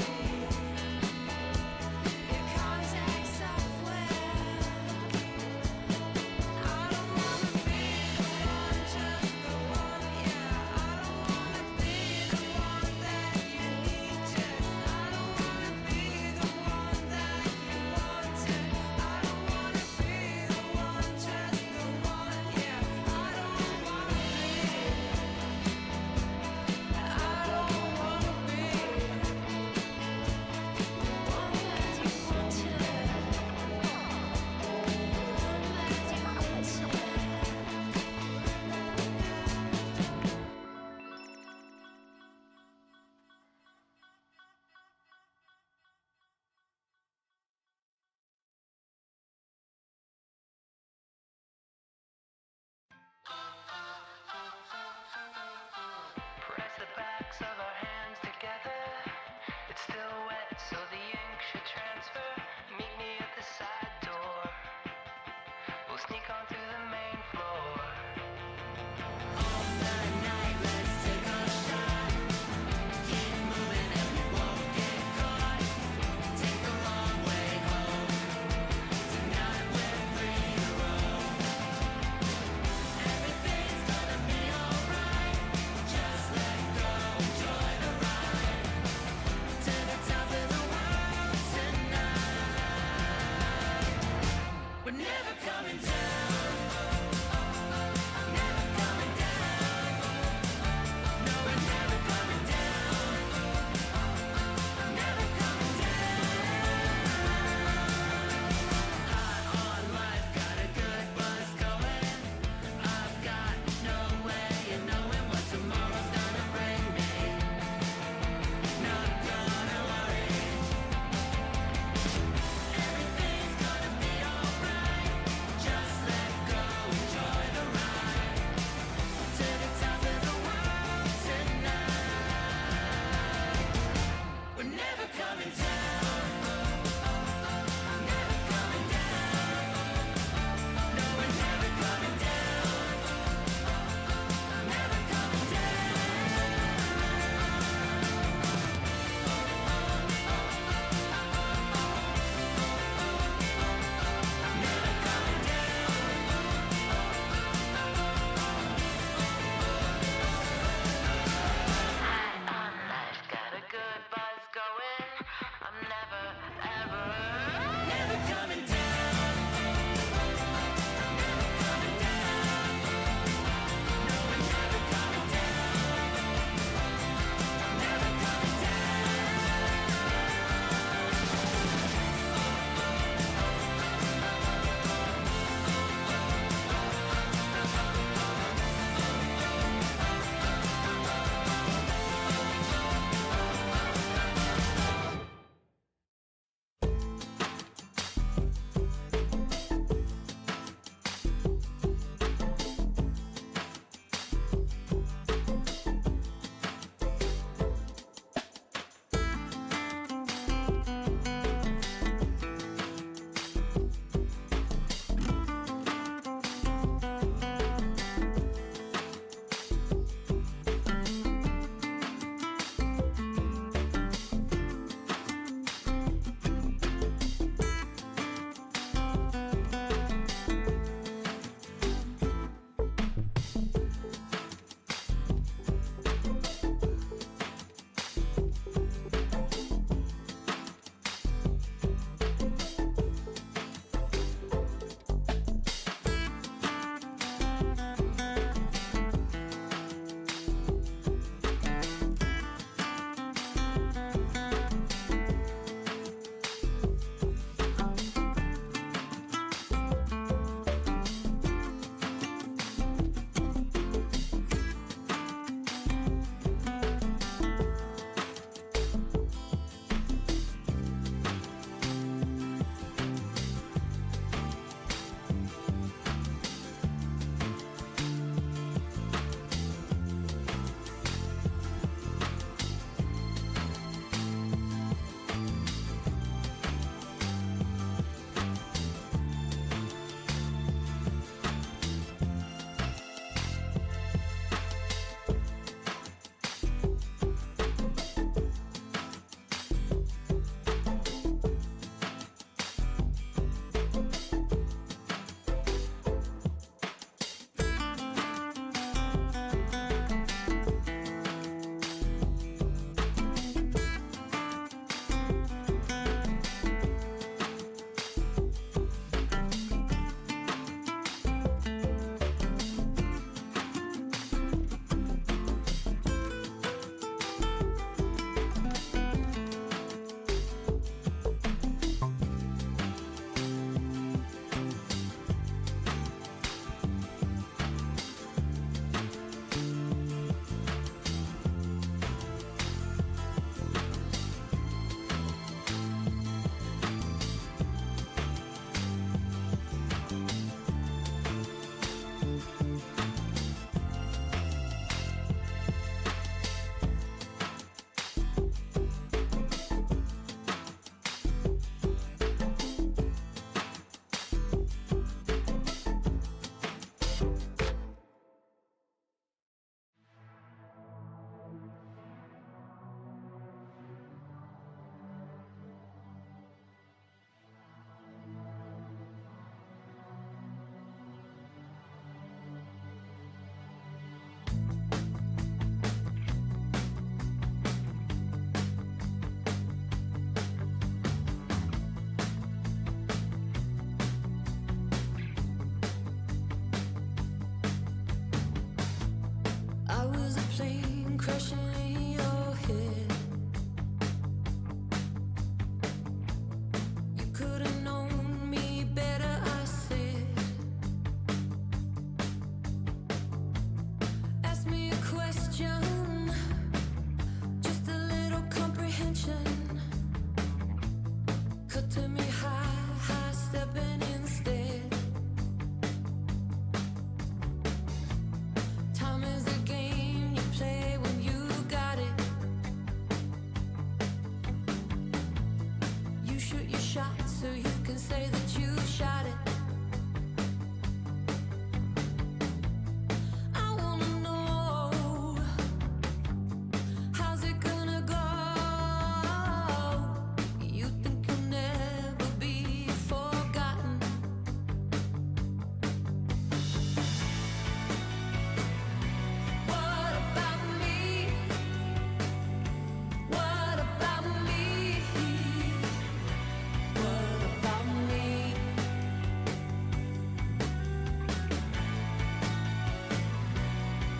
your contact software. I don't wanna be the one, just the one, yeah. I don't wanna be the one that you need, just. I don't wanna be the one that you wanted. I don't wanna be the one, just the one, yeah. I don't wanna be. I don't wanna be the one that you wanted. Press the backs of our hands together. It's still wet, so the ink should transfer. Meet me at the side door. We'll sneak on through the main floor. All the night, let's take a shot. Keep moving and we won't get caught. Take the long way home. Tonight we're free to roam. Everything's gonna be alright. Just let go, enjoy the ride. To the top of the world tonight. We're never coming down. Never coming down. No, we're never coming down. Never coming down. Hot on life, got a good buzz going. I've got no way of knowing what tomorrow's gonna bring me. Not gonna worry. Everything's gonna be alright. Just let go, enjoy the ride. To the top of the world tonight. We're never coming down. Never coming down. No, we're never coming down. Never coming down. crashing in your head. You could have known me better, I said. Ask me a question, just a little comprehension. Cut to me high stepping instead. Time is a game you play when you got it. You shoot your shot so you can say that you shot it. I wanna know, how's it gonna go? You think you'll never be forgotten. What about me? What about me? What about me?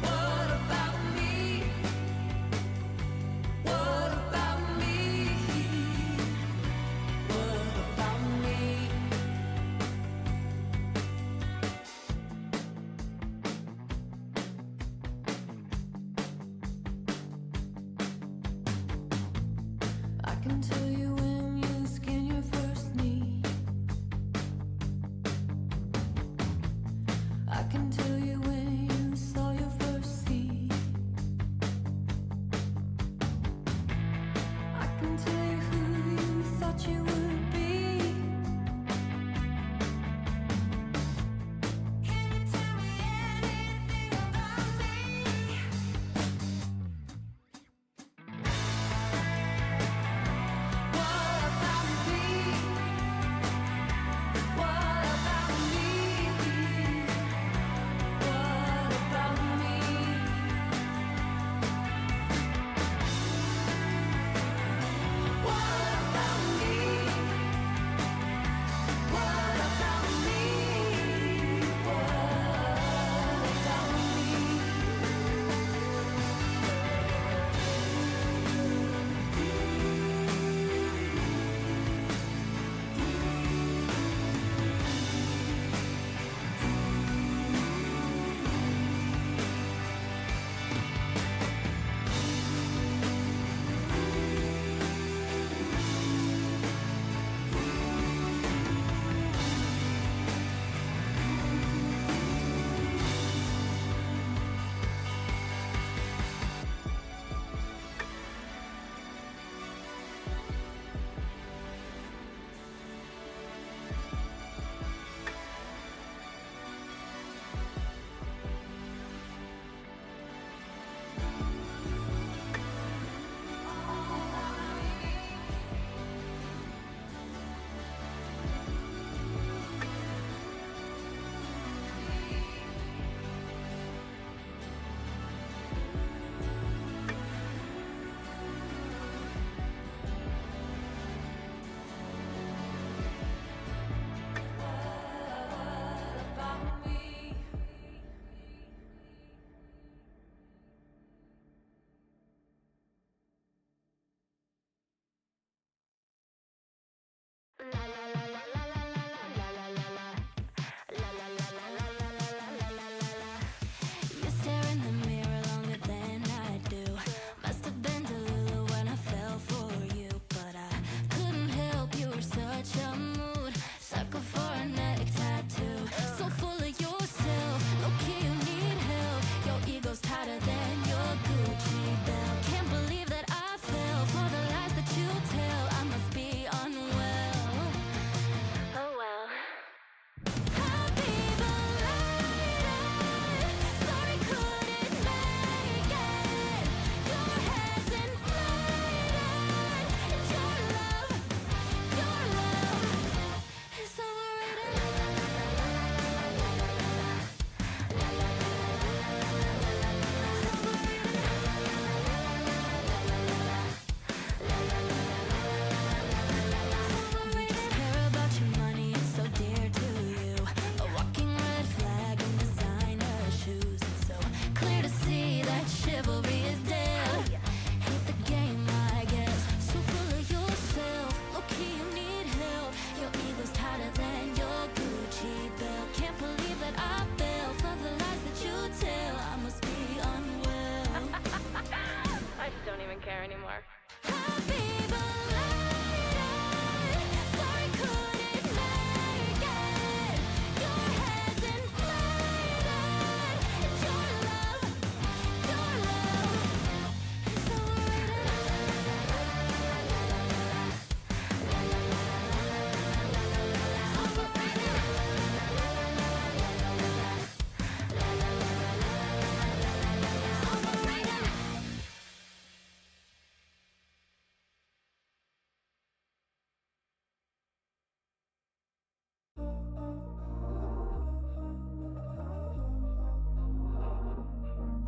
What about me? What about me? What about me? I can tell you when you skin your first knee. I can tell you when you saw your first seed. I can tell you who you thought you would be. Can you tell me anything about me? What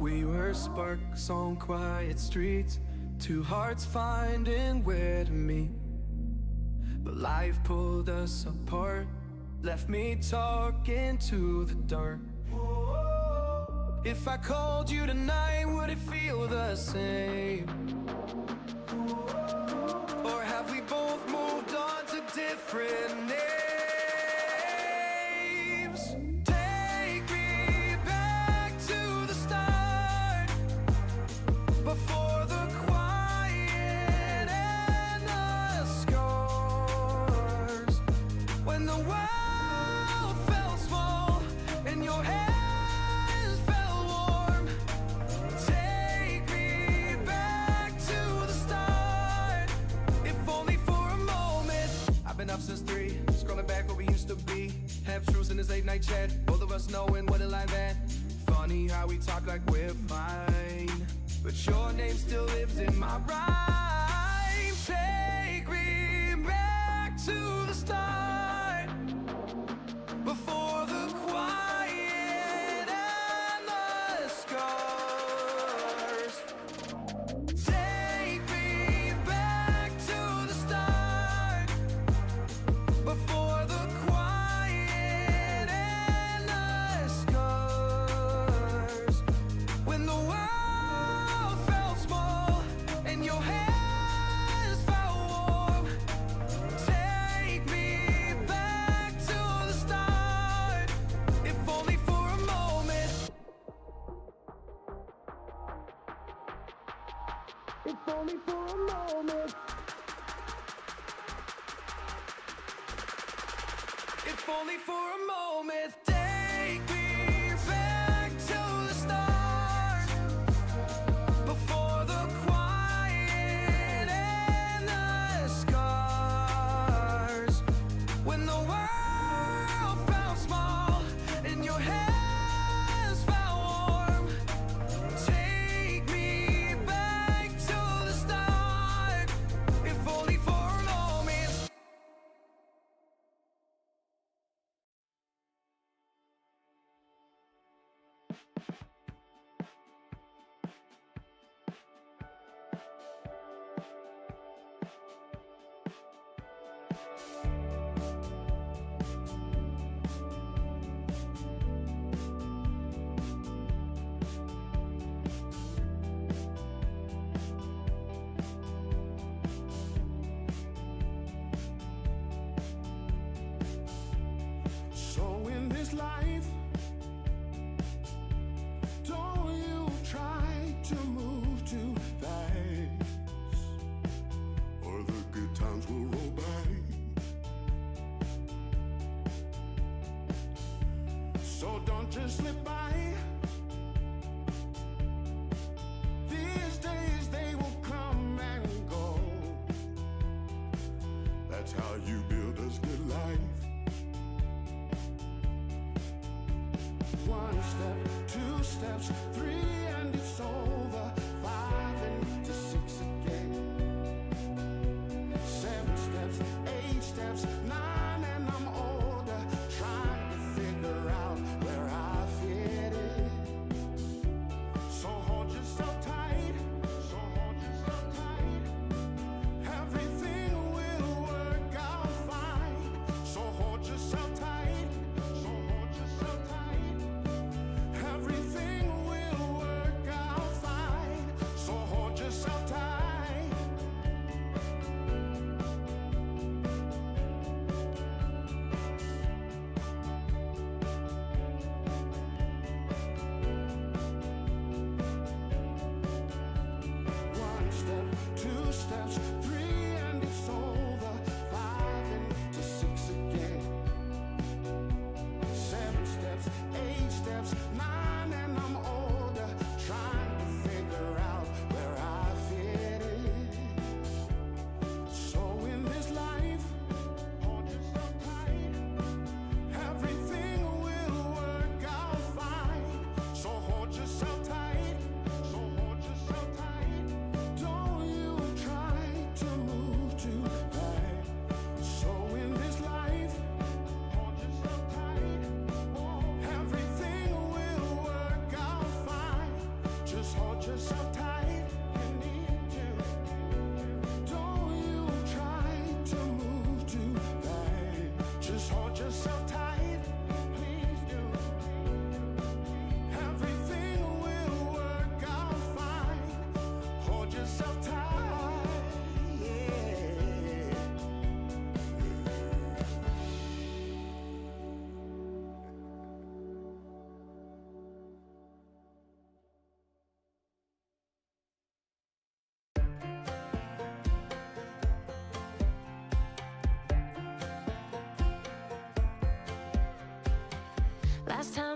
We were sparks on quiet streets, two hearts finding where to meet. But life pulled us apart, left me talking to the dark. If I called you tonight, would it feel the same? Or have we both moved on to different names? Take me back to the start, before the quiet and the scars. When the world felt small and your hands felt warm. Take me back to the start, if only for a moment. I've been up since 3, scrolling back where we used to be. Half truths in this late night chat, both of us knowing what it like that. Funny how we talk like we're fine, but your name still lives in my rhyme. Take me back to the start, before the quiet and the scars. Take me back to the start, before the quiet and the scars. When the world felt small and your hands felt warm. Take me back to the start, if only for a moment. If only for a moment. If only for a moment. Take me back to the start, before the quiet and the scars. When the world felt small and your hands felt warm. Take me back to the start, if only for a moment. So in this life, don't you try to move too fast, or the good times will roll by. So don't just slip by. These days they will come and go. That's how you build a good life. One step, 2 steps, 3 and it's over. 5 and to 6 again. 7 steps, 8 steps, 9 and I'm older. Trying to figure out where I fit in. So hold yourself tight. So hold yourself tight. Everything will work out fine. So hold yourself tight. So hold yourself tight. Everything will work out fine.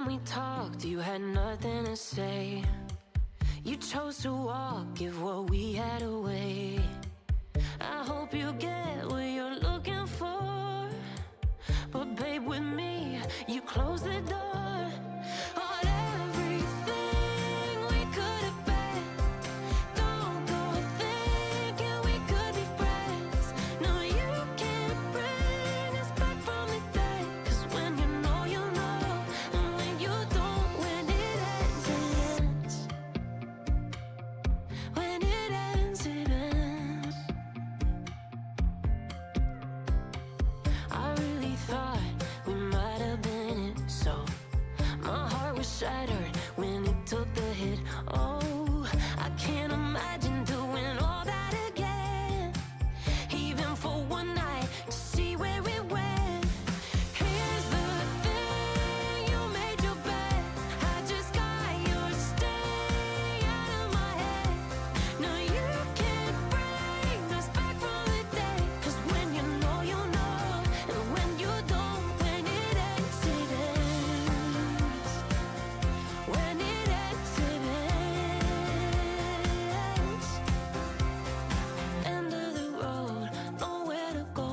we talked, you had nothing to say. You chose to walk, give what we had away. I hope you get what you're looking for. But babe, with me, you close the door on everything we could have been. Don't go thinking we could be friends. No, you can't bring us back from the dead. 'Cause when you know, you know. And when you don't, when it ends, it ends. When it ends, it ends. I really thought we might have been it, so my heart was shattered when it took the hit. Oh, I can't imagine doing all that again, even for one night to see where it went. Here's the thing, you made your bed, I just got your stay out of my head. No, you can't bring us back from the dead. 'Cause when you know, you know. And when you don't, when it ends, it ends. When it ends, it ends. End of the road, nowhere to go.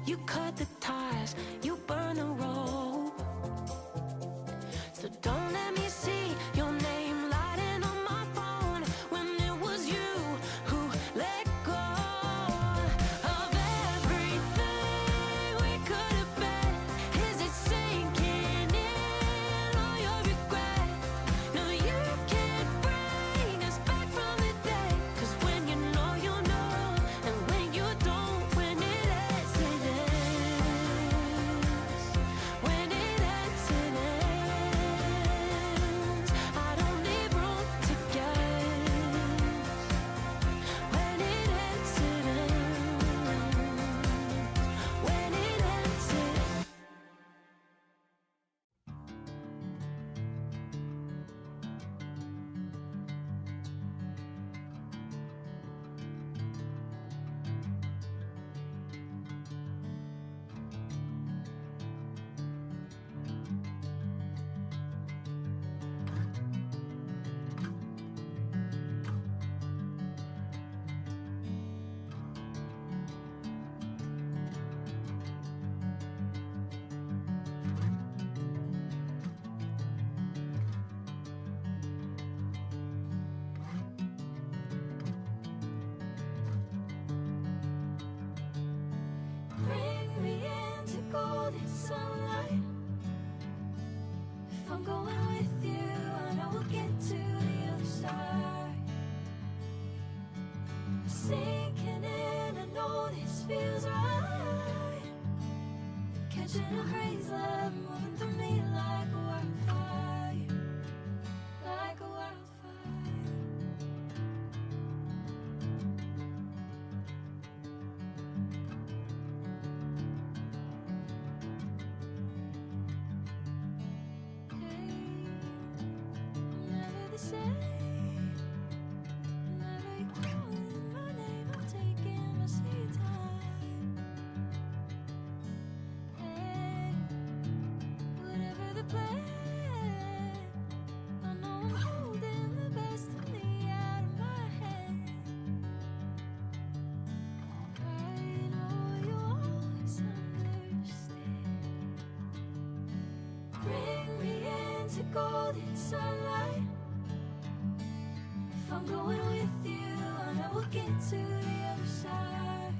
You cut the ties, you burn the rope. So don't let me see your name lighting on my phone when it was you who let go of everything we could have been. Is it sinking in all your regret? No, you can't bring us back from the dead. 'Cause when you know, you know. And when you don't, when it ends, it ends. When it ends, it ends. I don't leave room to guess. When it ends, it ends. When it ends, it ends. Bring me into golden sunlight. If I'm going with you, I know we'll get to the other side. Sinking in, I know this feels right. Catching a breeze, love moving through me like a wildfire. Like a wildfire. Never the same. Never you calling my name, I'm taking my sweet time. Hey, whatever the plan, I know I'm holding the best of me out of my head. I know you always understand. Bring me into golden sunlight. If I'm going with you, I know we'll get to the other side.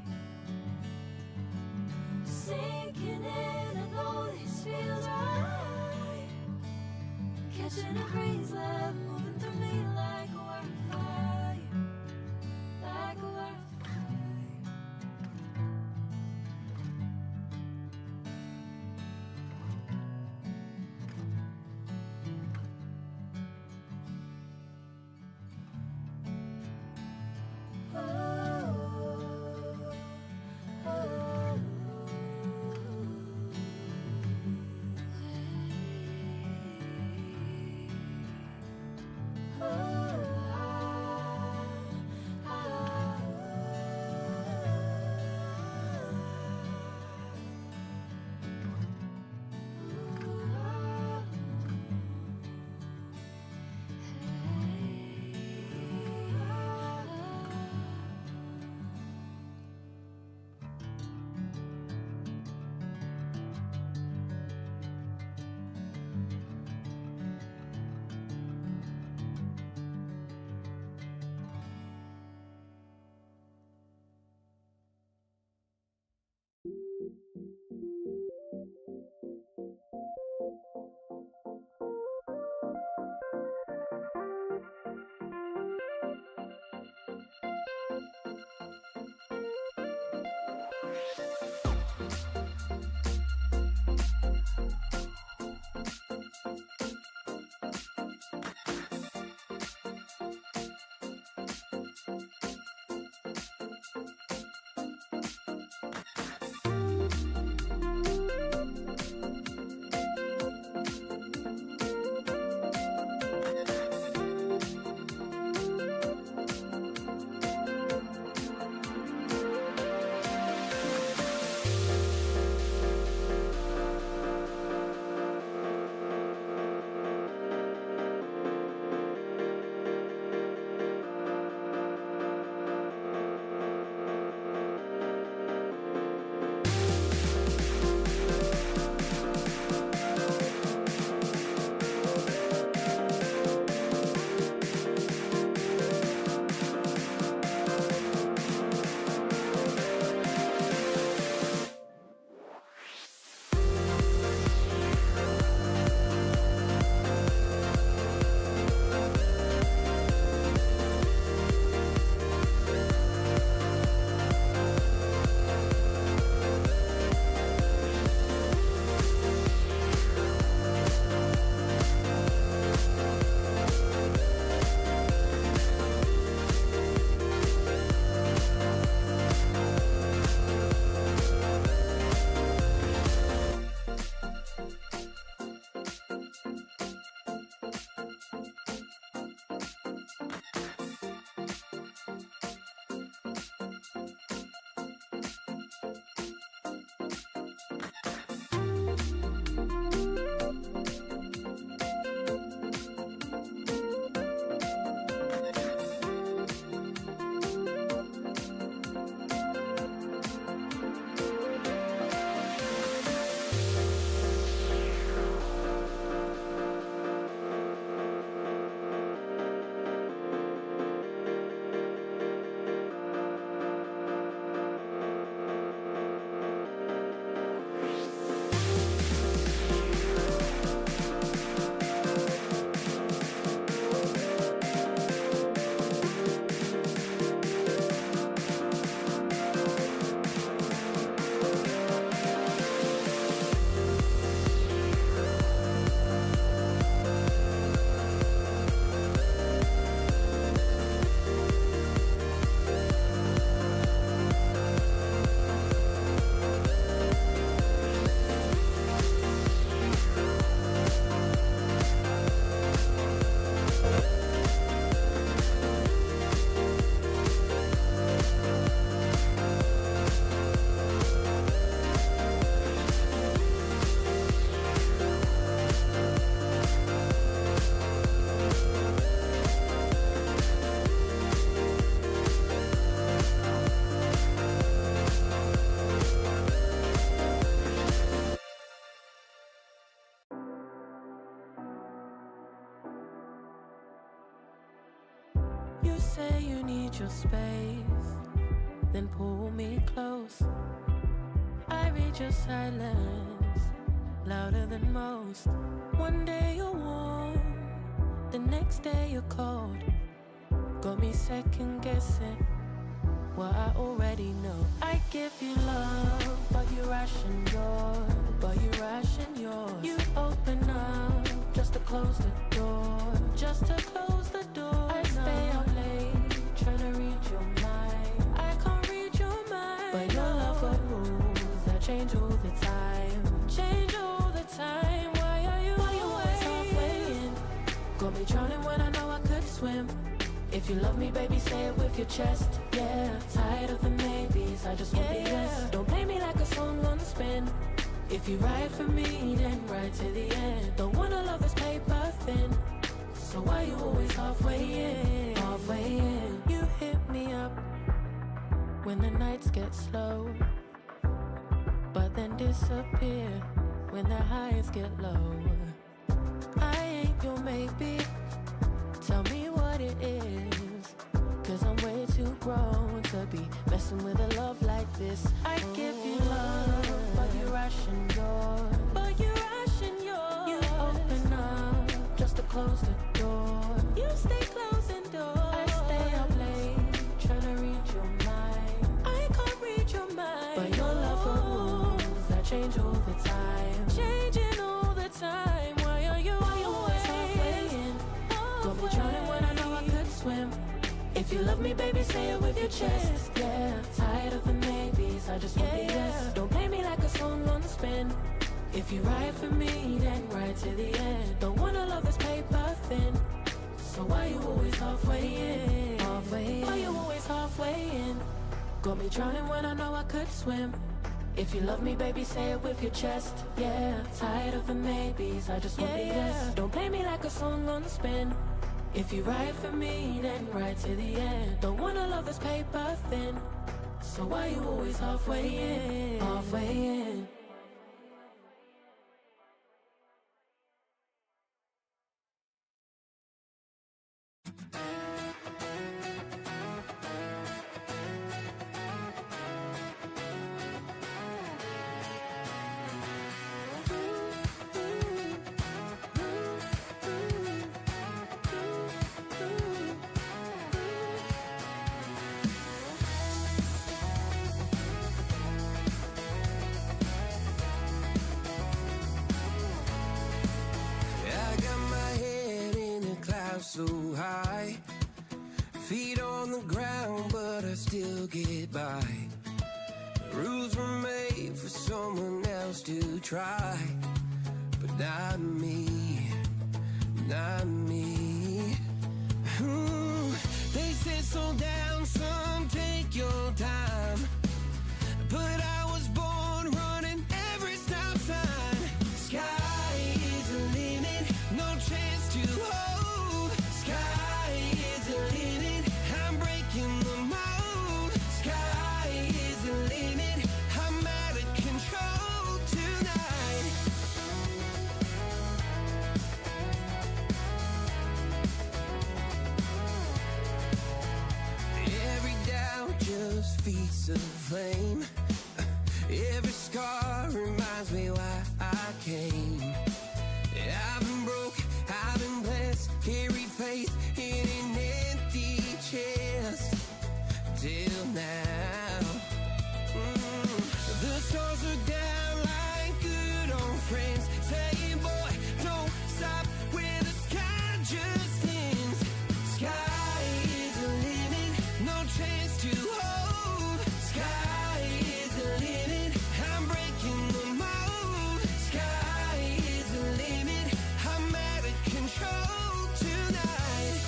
Sinking in, I know this feels right. Catching a breeze, love moving through me like a wildfire. Like a wildfire. Oh. say you need your space, then pull me close. I read your silence, louder than most. One day you're warm, the next day you're cold. Got me second guessing what I already know. I give you love, but you ration yours. You open up just to close the door. I stay up late, trying to read your mind. I can't read your mind, but your love got rules that change all the time. Why are you always halfway in? Got me drowning when I know I could swim. If you love me, baby, say it with your chest. Yeah, tired of the maybes, I just want the yes. Don't play me like a song on spin. If you ride for me, then ride to the end. Don't wanna love this paper thin. So why you always halfway in? You hit me up when the nights get slow, but then disappear when the highs get low. I ain't your maybe, tell me what it is, 'cause I'm way too grown to be messing with a love like this. I give you love, close the door. You stay closing doors. I stay up late, trying to read your mind. I can't read your mind, but your love got rules that change all the time. Changing all the time. Why are you always halfway in? Got me drowning when I know I could swim. If you love me, baby, say it with your chest. Yeah, tired of the maybes, I just want the yes. Don't play me like a song on spin. If you ride for me, then ride to the end. Don't wanna love this paper thin. So why you always halfway in? Halfway in. Why you always halfway in? Got me drowning when I know I could swim. If you love me, baby, say it with your chest. Yeah, tired of the maybes, I just want the yes. Don't play me like a song on spin. If you ride for me, then ride to the end. Don't wanna love this paper thin. So why you always halfway in? Halfway in. I got my head in the clouds so high, feet on the ground, but I still get by. Rules were made for someone else to try, but not me, not me. They said slow down, son, take your time, but I was born running every stop sign. Sky is the limit, no chance to hold. Sky is the limit, I'm breaking the mold. Sky is the limit, I'm out of control tonight. Every doubt just feeds the flame. Every scar reminds me why I came. I've been broke, I've been blessed, carry faith in an empty chest till now. The stars are down like good old friends, saying, boy, don't stop where the sky just ends. Sky is the limit, no chance to hold. Sky is the limit, I'm breaking the mold. Sky is the limit, I'm out of control tonight.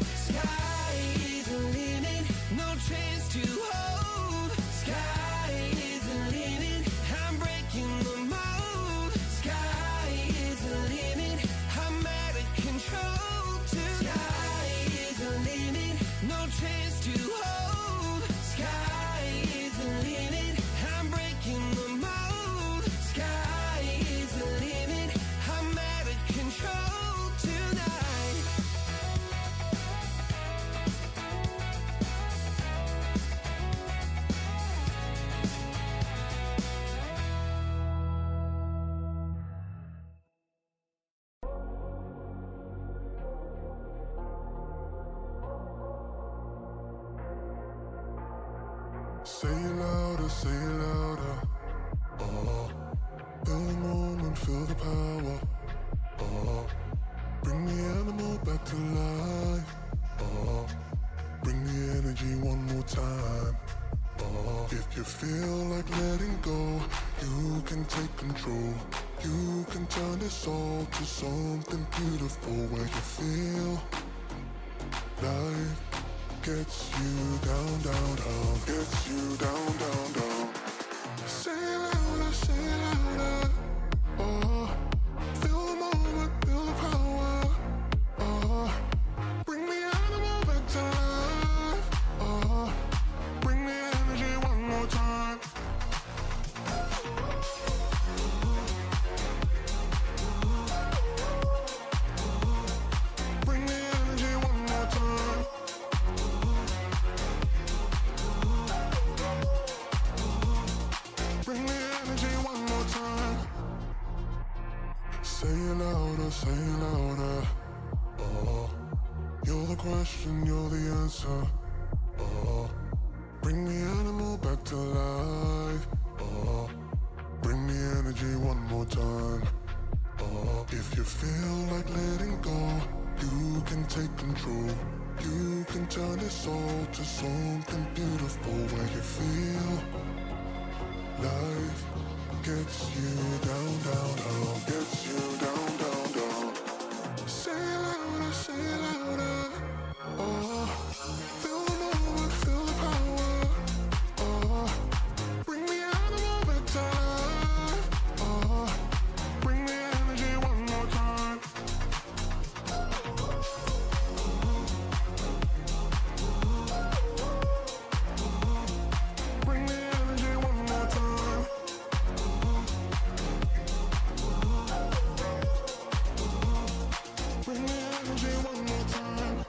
Sky is the limit, no chance to hold. Sky is the limit, I'm breaking the mold. Sky is the limit, I'm out of control tonight. Sky is the limit, no chance to hold. Sky is the limit, I'm breaking the mold. Sky is the limit, I'm out of control tonight. Say it louder, say it louder. Feel the moment, feel the power. Bring the animal back to life. Bring the energy one more time. If you feel like letting go, you can take control. You can turn this all to something beautiful, where you feel life gets you down, down, down, gets you down, down, down. Say it louder, say it louder. Feel the moment, feel the power. Bring the animal back to life. louder, say louder. Oh, you're the question, you're the answer. Oh, bring the animal back to life. Oh, bring the energy one more time. Oh, if you feel like letting go, you can take control. You can turn this soul to something beautiful where you feel life gets you down, down, down, gets you down, down, down. Say it louder, say it louder. Oh, feel the moment, feel the power. Oh, bring the animal back to life. Oh, bring the energy one more time. Bring the energy one more time. Bring the energy one more time.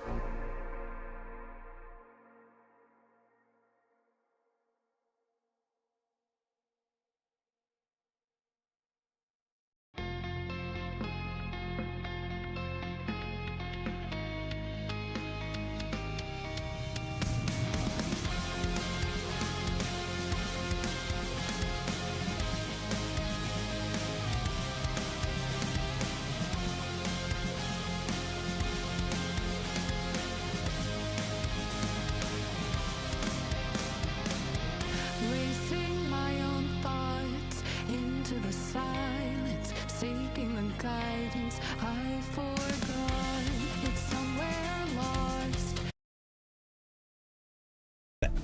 Racing my own thoughts into the silence, seeking the guidance I forgot. It's somewhere lost.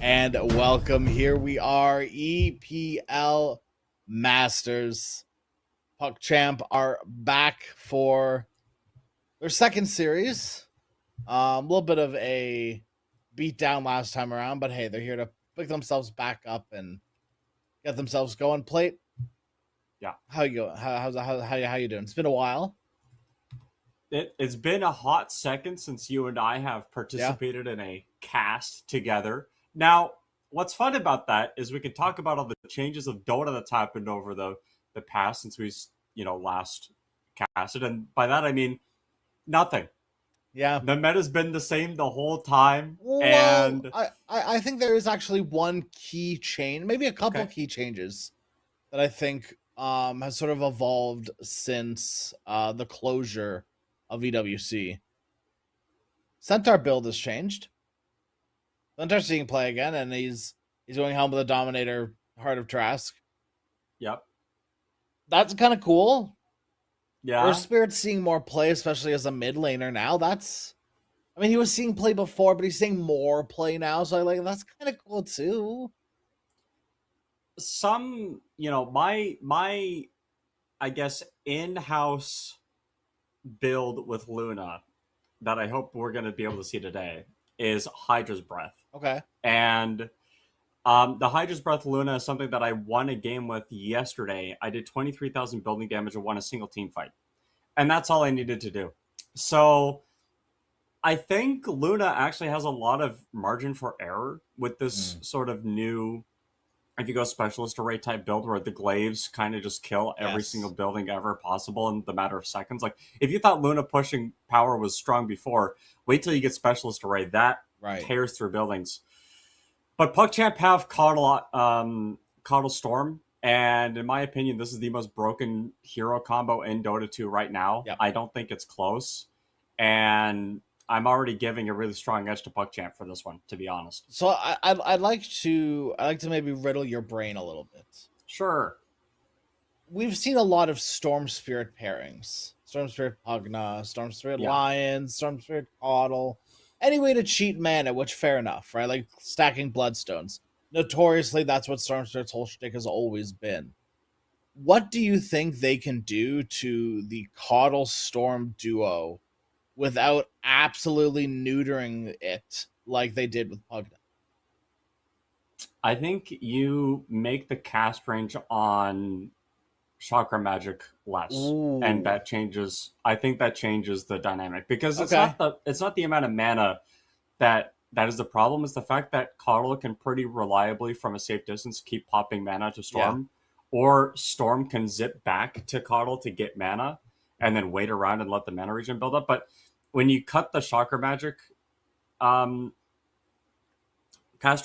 And welcome. Here we are, EPL Masters. PuckChamp are back for their second series. A little bit of a beatdown last time around, but hey, they're here to pick themselves back up and get themselves going. Plate. Yeah. How you going? How you doing? It's been a while. It's been a hot second since you and I have participated in a cast together. Now, what's fun about that is we can talk about all the changes of Dota that's happened over the past since we last casted, and by that I mean nothing. Yeah. The meta's been the same the whole time, Well, and I think there is actually one key change, maybe a couple Okay. key changes that I think has sort of evolved since the closure of EWC. Centaur build has changed. Centaur's seeing play again, and he's going home with a Dominator, Heart of Trask. yep, That's kind of cool. yeah, Earth Spirit's seeing more play, especially as a mid laner now. I mean, he was seeing play before, but he's seeing more play now. So that's kind of cool too. some my I guess in-house build with Luna that I hope we're going to be able to see today is Hydra's Breath. Okay. And the Hydra's Breath Luna is something that I won a game with yesterday. I did 23,000 building damage and won a single team fight. And that's all I needed to do. So I think Luna actually has a lot of margin for error with this sort of new, if you go specialist array type build where the glaives kind of just kill every single building ever possible in the matter of seconds. Like if you thought Luna pushing power was strong before, wait till you get specialist array. That tears through buildings. But PuckChamp have Coddle Storm, and in my opinion, this is the most broken hero combo in Dota 2 right now. Yep. I don't think it's close, and I'm already giving a really strong edge to PuckChamp for this one, to be honest. So I'd like to maybe riddle your brain a little bit. Sure. We've seen a lot of Storm Spirit pairings. Storm Spirit Pugna, Storm Spirit Lion, Storm Spirit Coddle. Any way to cheat mana, which fair enough, right? Like stacking Bloodstones. Notoriously, that's what Storm Spirit's whole shtick has always been. What do you think they can do to the Coddle Storm duo without absolutely neutering it like they did with Pugna? I think you make the cast range on Chakra Magic less, and that changes. I think that changes the dynamic because it's not the amount of mana that is the problem. It's the fact that Coddle can pretty reliably from a safe distance keep popping mana to Storm, or Storm can zip back to Coddle to get mana, and then wait around and let the mana regen build up. But when you cut the Chakra Magic cast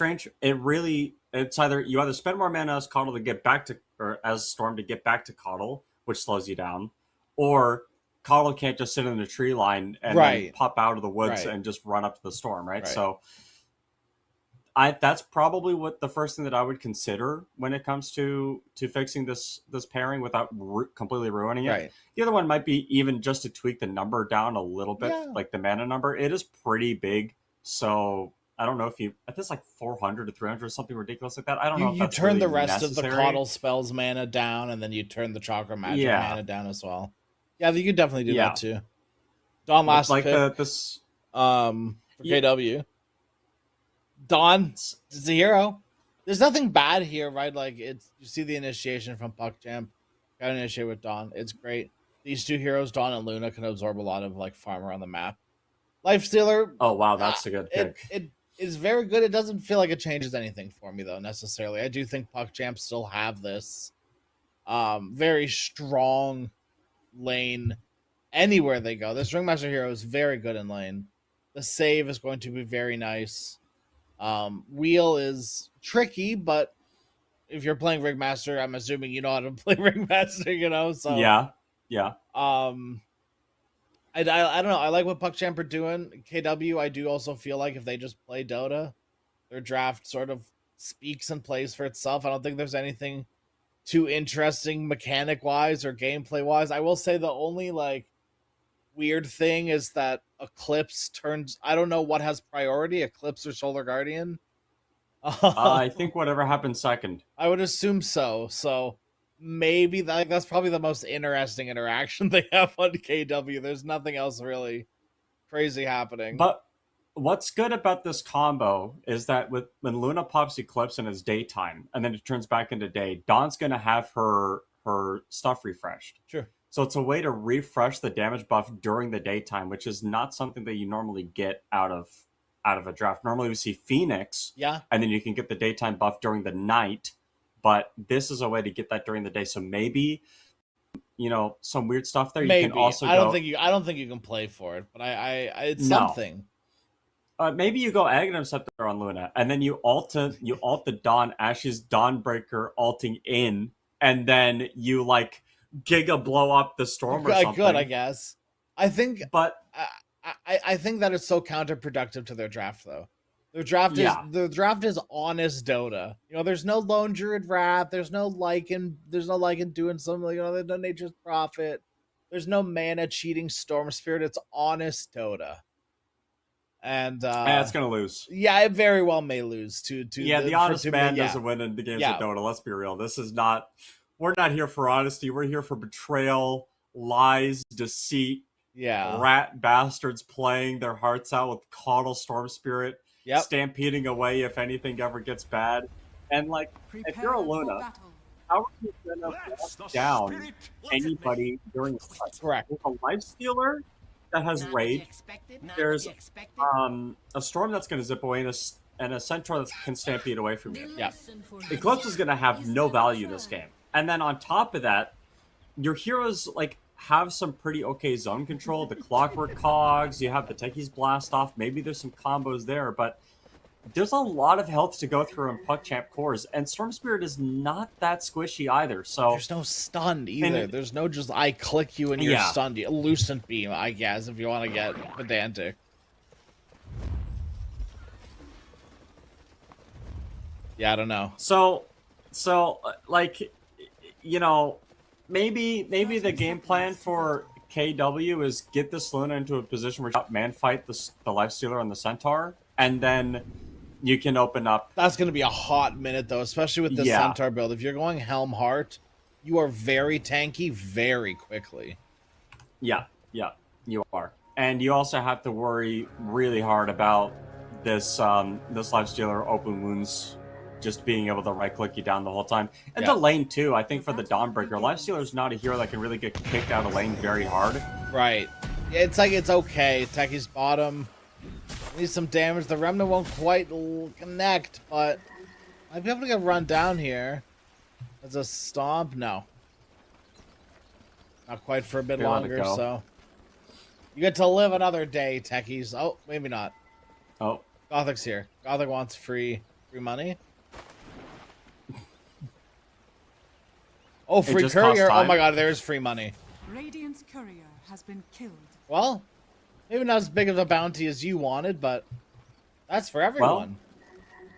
range, it's either you either spend more mana as Coddle to get back to, or as Storm to get back to Coddle, which slows you down, or Coddle can't just sit in the tree line and then pop out of the woods and just run up to the Storm, right? So that's probably what the first thing that I would consider when it comes to fixing this pairing without completely ruining it. The other one might be even just to tweak the number down a little bit, like the mana number. It is pretty big, so I don't know if it's like 400 to 300 or something ridiculous like that. I don't know if you that's turn really the rest necessary. of the Coddle spells mana down, and then you turn the Chakra Magic mana down as well. Yeah, you could definitely do that too. Dawn last like pick, for KW. Dawn is a hero. There's nothing bad here, right? Like you see the initiation from PuckChamp. Got to initiate with Dawn. It's great. These two heroes, Dawn and Luna, can absorb a lot of like farm around the map. Lifestealer. Oh wow, that's a good pick. It is very good. It doesn't feel like it changes anything for me though necessarily. I do think PuckChamp still have this very strong lane anywhere they go. This Ringmaster hero is very good in lane. The save is going to be very nice. Wheel is tricky, but if you're playing Ringmaster, I'm assuming you know how to play Ringmaster, you know? So yeah. I don't know. I like what PuckChamp are doing. KW, I do also feel like if they just play Dota, their draft sort of speaks and plays for itself. I don't think there's anything too interesting mechanic-wise or gameplay-wise. I will say the only, like, weird thing is that Eclipse turns... I don't know what has priority, Eclipse or Solar Guardian. I think whatever happens second. I would assume so. So maybe that's probably the most interesting interaction they have on KW. There's nothing else really crazy happening. But what's good about this combo is that when Luna pops Eclipse and it's daytime, and then it turns back into day, Dawn's going to have her stuff refreshed. Sure. So it's a way to refresh the damage buff during the daytime, which is not something that you normally get out of a draft. Normally we see Phoenix, and then you can get the daytime buff during the night. But this is a way to get that during the day. So maybe, some weird stuff there. Maybe. You can also I don't think you can play for it, but it's something. Maybe you go Aghanim Scepter on Luna, and then you ult the Dawn Ashes Dawnbreaker ulting in, and then you like Giga blow up the Storm or something. Good, I guess. I think, but I think that is so counterproductive to their draft, though. Their draft is honest Dota. There's no Lone Druid Wrath. There's no Lycan doing something. There's no Nature's Prophet. There's no mana cheating Storm Spirit. It's honest Dota. And it's gonna lose. Yeah, it very well may lose to the honest man doesn't win in the games of Dota. Let's be real. This is not. We're not here for honesty. We're here for betrayal, lies, deceit. Rat bastards playing their hearts out with Coddle Storm Spirit. Stampeding away if anything ever gets bad. And if you're a Luna, how are you gonna lock down anybody during the fight? Correct. There's a Lifestealer that has Rage. There's a Storm that's gonna zip away and a Centaur that can stampede away from you. Eclipse is gonna have no value this game. And then on top of that, your heroes have some pretty okay zone control. The Clockwork Cogs, you have the Techie's Blast Off. Maybe there's some combos there, but there's a lot of health to go through in PuckChamp cores, and Storm Spirit is not that squishy either. So there's no stun either. There's no just I click you and you're stunned. Lucent Beam, I guess, if you want to get pedantic. Yeah, I don't know. So Maybe the game plan for KW is get this Luna into a position where you man fight the Lifestealer and the Centaur, and then you can open up. That's going to be a hot minute, though, especially with the Centaur build. If you're going Helm Heart, you are very tanky very quickly. Yeah, you are. And you also have to worry really hard about this Lifestealer open wounds just being able to right-click you down the whole time. And the lane, too, I think for the Dawnbreaker, Lifestealer is not a hero that can really get kicked out of lane very hard. Right. It's okay. Techie's bottom needs some damage. The Remnant won't quite connect, but might be able to get run down here. As a stomp? No. Not quite for a bit They let it longer, go. so you get to live another day, techies. Oh, maybe not. Oh, Gothic's here. Gothic wants free money. Oh, free just costs courier. Oh time. my god, there's free money. Radiant's courier has been killed. Well, maybe not as big of a bounty as you wanted, but that's for everyone.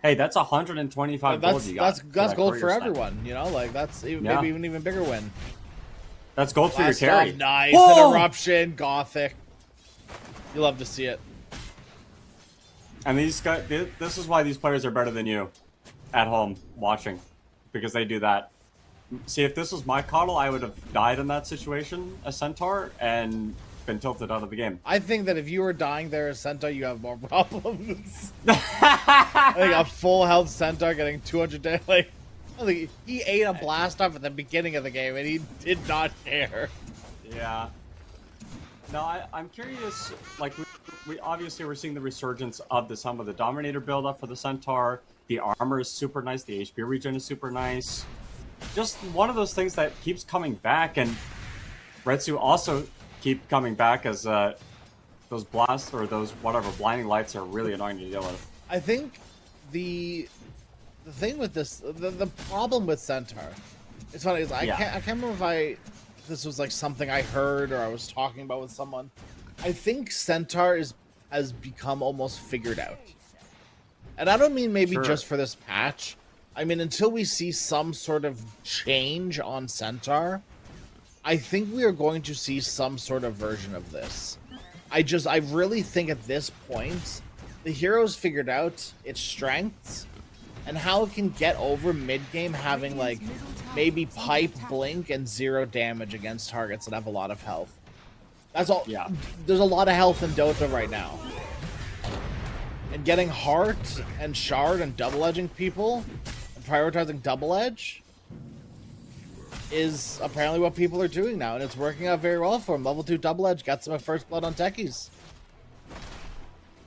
hey, that's 125 gold that's you got. that's gold for courier snipe. everyone. You know, like that's even, Yeah. maybe even bigger win. That's gold for your Last carry. off, nice Whoa! interruption, Gothic. You love to see it. And these guys, this is why these players are better than you at home watching, because they do that. See, if this was my coddle, I would have died in that situation as Centaur and been tilted out of the game. I think that if you were dying there as Centaur, you have more problems. I think a full health Centaur getting 200 damage. Like, I think he ate a blast off at the beginning of the game, and he did not care. Yeah. No, I'm curious. Like, we obviously we're seeing the resurgence of the Helm of the Dominator build up for the Centaur. The armor is super nice. The HP regen is super nice. Just one of those things that keeps coming back, and Retsu also keep coming back as those blasts or those whatever blinding lights are really annoying to deal with. I think the thing with this, the problem with Centaur, it's funny. Is I can't remember if this was like something I heard or I was talking about with someone. I think Centaur has become almost figured out, and I don't mean maybe just for this patch. I mean, until we see some sort of change on Centaur, I think we are going to see some sort of version of this. I really think at this point, the hero's figured out its strengths and how it can get over mid-game having, like, maybe Pipe, Blink, and 0 damage against targets that have a lot of health. That's all. Yeah. There's a lot of health in Dota right now. And getting Heart and Shard and double-edging people, and prioritizing double edge, is apparently what people are doing now, and it's working out very well for him. Level 2 double edge gets him a first blood on techies.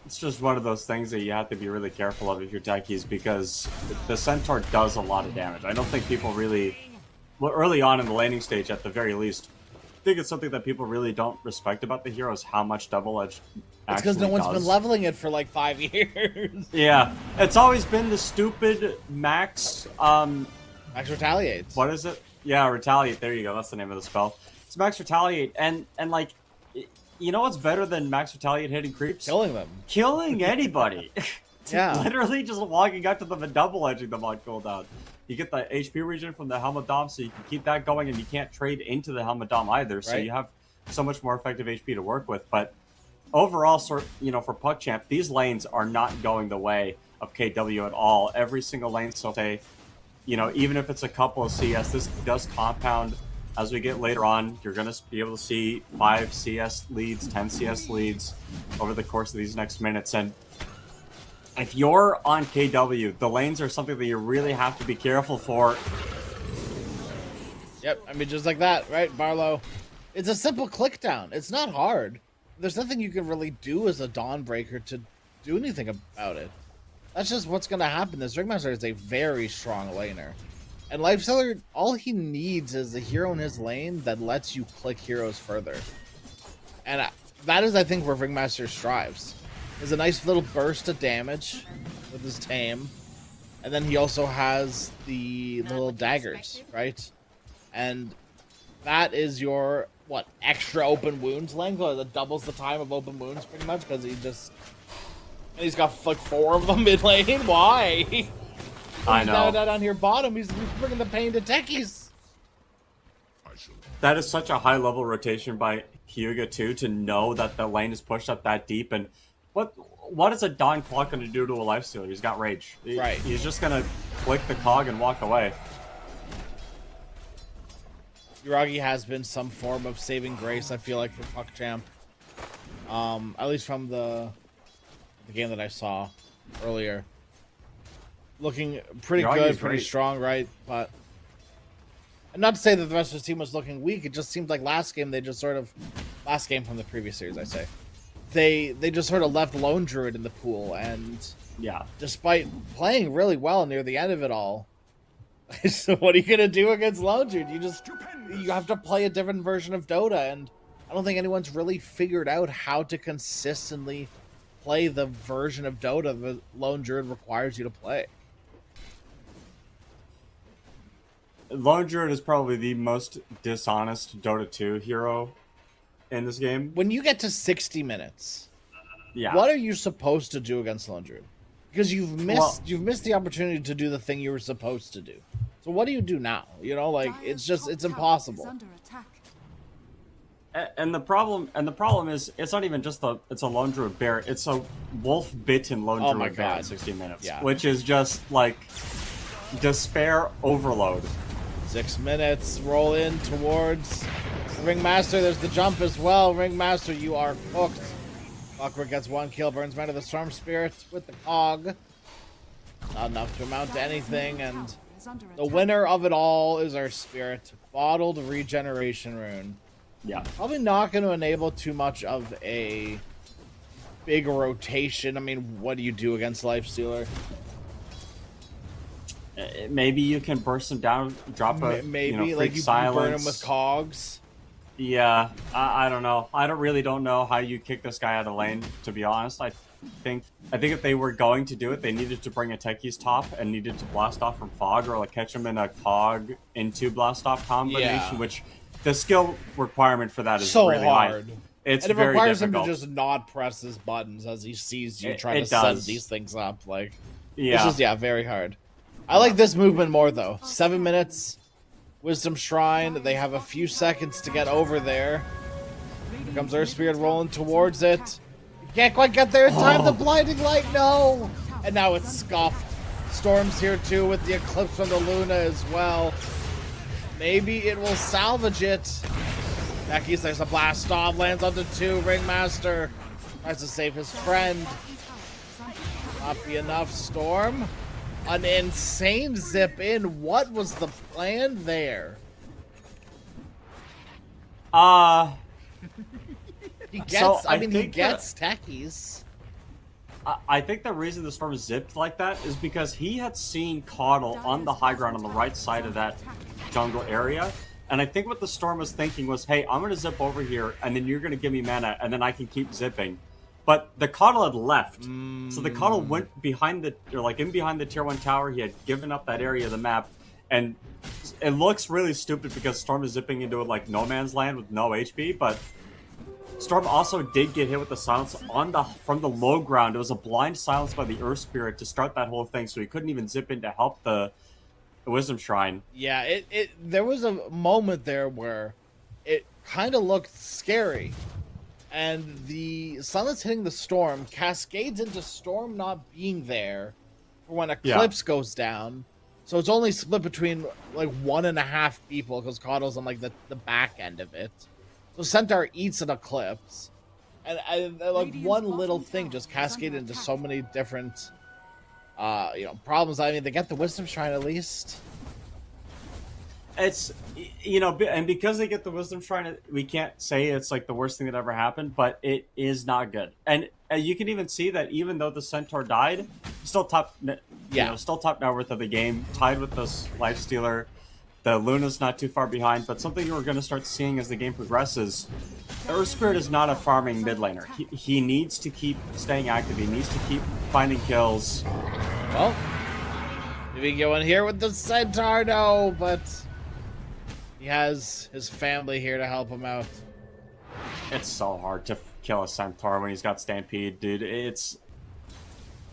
It's just one of those things that you have to be really careful of if you're techies, because the Centaur does a lot of damage. I don't think people really, well, early on in the laning stage at the very least, I think it's something that people really don't respect about the hero is how much double edge It's because no one's been leveling it for like 5 years. Yeah, it's always been the stupid max. Max Retaliate. What is it? Yeah, Retaliate. There you go. That's the name of the spell. It's Max Retaliate, and like, you know what's better than Max Retaliate hitting creeps? Killing them. Killing anybody. Yeah. Literally just walking up to them and double edging them on cooldown. You get the HP regen from the Helm of Dom, so you can keep that going, and you can't trade into the Helm of Dom either. So you have so much more effective HP to work with. But overall, for PuckChamp, these lanes are not going the way of KW at all. Every single lane, so say, even if it's a couple of CS, this does compound. As we get later on, you're going to be able to see 5 CS leads, 10 CS leads over the course of these next minutes. And if you're on KW, the lanes are something that you really have to be careful for. Yep, I mean, just like that, right, Barlow? It's a simple click down. It's not hard. There's nothing you can really do as a Dawnbreaker to do anything about it. That's just what's going to happen. This Ringmaster is a very strong laner. And Lifestealer, all he needs is a hero in his lane that lets you click heroes further. And that is, I think, where Ringmaster strives. Is a nice little burst of damage with his tame. And then he also has the little daggers, right? And that is your, extra open wounds length? Or that doubles the time of open wounds, pretty much, because and he's got, 4 of them in lane? Why? I know. Down here bottom, he's bringing the pain to techies. That is such a high-level rotation by Hyuga, too, to know that the lane is pushed up that deep. And what is a Dawn Clock going to do to a Lifestealer? He's got Rage. Right. He's just going to click the cog and walk away. Yuragi has been some form of saving grace, I feel like, for PuckChamp. At least from the game that I saw earlier. Looking pretty good, pretty strong, right? But and not to say that the rest of his team was looking weak. It just seemed like last game last game from the previous series, I say, they just sort of left Lone Druid in the pool, and despite playing really well near the end of it all, so what are you gonna do against Lone Druid? You just you have to play a different version of Dota, and I don't think anyone's really figured out how to consistently play the version of Dota that Lone Druid requires you to play. Lone Druid is probably the most dishonest Dota 2 hero in this game. When you get to 60 minutes, Yeah. what are you supposed to do against Lone Druid? Because you've missed the opportunity to do the thing you were supposed to do. So what do you do now? You know, like it's impossible. And the problem is it's not even just it's a Lone Druid bear, it's a wolf bitten Lone Oh my Druid bear God. in 60 minutes. Yeah. Which is just like despair overload. 6 minutes, roll in towards the Ringmaster. There's the jump as well. Ringmaster, you are cooked. Clockwork gets 1 kill, burns man of the Storm Spirit with the Cog. Not enough to amount to anything, and the winner of it all is our Spirit. Bottled Regeneration Rune. Yeah. Probably not going to enable too much of a big rotation. I mean, what do you do against Lifestealer? Maybe you can burst him down, drop a Maybe freak like you silence. burn him with cogs. Yeah, I don't know. I really don't know how you kick this guy out of lane. To be honest, I think if they were going to do it, they needed to bring a Techie's top and needed to blast off from fog, or like catch him in a cog into blast off combination. Yeah. Which the skill requirement for that is So really hard. high. It's and it very requires difficult. him to just not press his buttons as he sees you trying It to set does. these things up. Like, Yeah. it's just very hard. I like this movement more though. 7 minutes, Wisdom Shrine. They have a few seconds to get over there. Here comes Earth Spirit rolling towards it. You can't quite get there in time. The blinding light, no. And now it's scuffed. Storm's here too with the eclipse from the Luna as well. Maybe it will salvage it. Becky's there's a blast off, lands onto 2. Ringmaster tries to save his friend. Not be enough. Storm. An insane zip in. What was the plan there? He gets. So I mean, he think gets techies. I think the reason the Storm zipped like that is because he had seen Caudle on the high ground on the right side of that jungle area. And I think what the Storm was thinking was, hey, I'm going to zip over here, and then you're going to give me mana, and then I can keep zipping. But the Caudle had left. So the Caudle went behind in behind the tier 1 tower. He had given up that area of the map. And it looks really stupid because Storm is zipping into like no man's land with no HP, but Storm also did get hit with the silence from the low ground. It was a blind silence by the Earth Spirit to start that whole thing, so he couldn't even zip in to help the Wisdom Shrine. Yeah, there was a moment there where it kind of looked scary. And the silence hitting the Storm cascades into Storm not being there for when Eclipse goes down. So it's only split between like 1.5 people because Caudle's on like the back end of it. So Centaur eats an Eclipse. And like one little thing just cascaded into so many different problems. I mean, they get the Wisdom Shrine at least. It's, and because they get the Wisdom Shrine, we can't say it's like the worst thing that ever happened, but it is not good. And you can even see that even though the Centaur died, still top net worth of the game, tied with this Lifestealer. The Luna's not too far behind, but something we're going to start seeing as the game progresses. Earth Spirit is not a farming mid laner. He needs to keep staying active. He needs to keep finding kills. Well, did we go in here with the Centaur? No, but he has his family here to help him out. It's so hard to kill a Centaur when he's got Stampede, dude. It's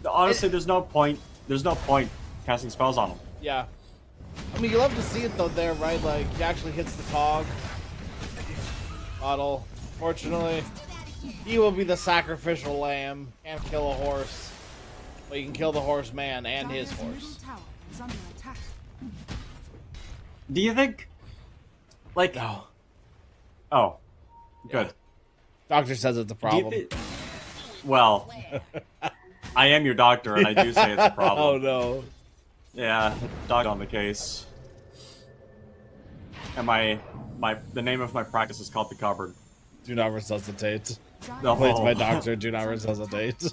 honestly, there's no point. There's no point casting spells on him. Yeah. I mean, you love to see it though there, right? Like, he actually hits the cog. Bottle. Fortunately, he will be the sacrificial lamb. Can't kill a horse. But you can kill the horseman and his horse. Do you think, like... No. Oh. Good. Doctor says it's a problem. Well, I am your doctor, and I do say it's a problem. Oh, no. Yeah, dog on the case. And the name of my practice is called the cupboard. Do not resuscitate. No. Please, my doctor, do not resuscitate.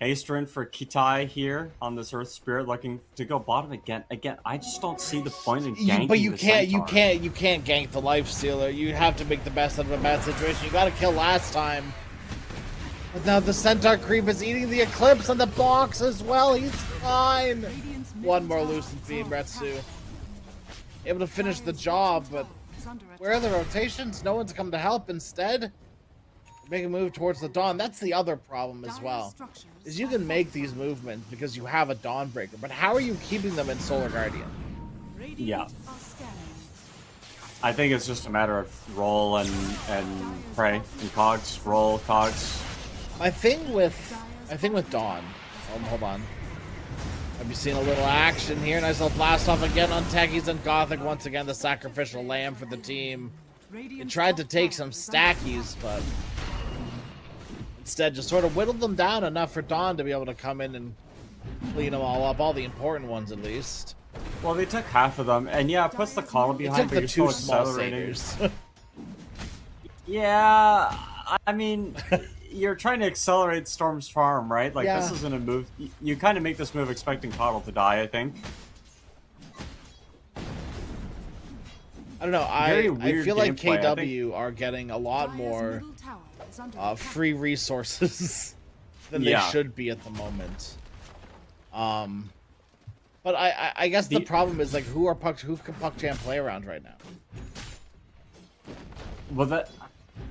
Hasterin for Kitai here on this Earth Spirit, looking to go bottom again. Again, I just don't see the point in ganking But you the can't Centaur. gank the Lifestealer. You have to make the best out of a bad situation. You got to kill last time. But now the Centaur creep is eating the Eclipse on the box as well. He's fine. One more Lucent Beam, Retsu. Able to finish the job, but where are the rotations? No one's come to help. Instead, make a move towards the Dawn. That's the other problem as well. Is you can make these movements because you have a Dawnbreaker, but how are you keeping them in Solar Guardian? Yeah. I think it's just a matter of roll and pray and cogs, roll, cogs. I think with Dawn. Hold on. Have you seen a little action here? Nice little blast off again on Techies and Gothic. Once again, the sacrificial lamb for the team. It tried to take some stackies, but instead just sort of whittled them down enough for Dawn to be able to come in and clean them all up. All the important ones, at least. Well, they took half of them, and yeah, it puts the column behind, but the you're two still small accelerating. satyrs. Yeah, I mean, you're trying to accelerate Storm's farm, right? Like, this isn't a move. You kind of make this move expecting Coddle to die, I think. I don't know. I feel like gameplay, KW are getting a lot more free resources than they should be at the moment. But I guess the problem is, like, who can PuckChamp play around right now? Well,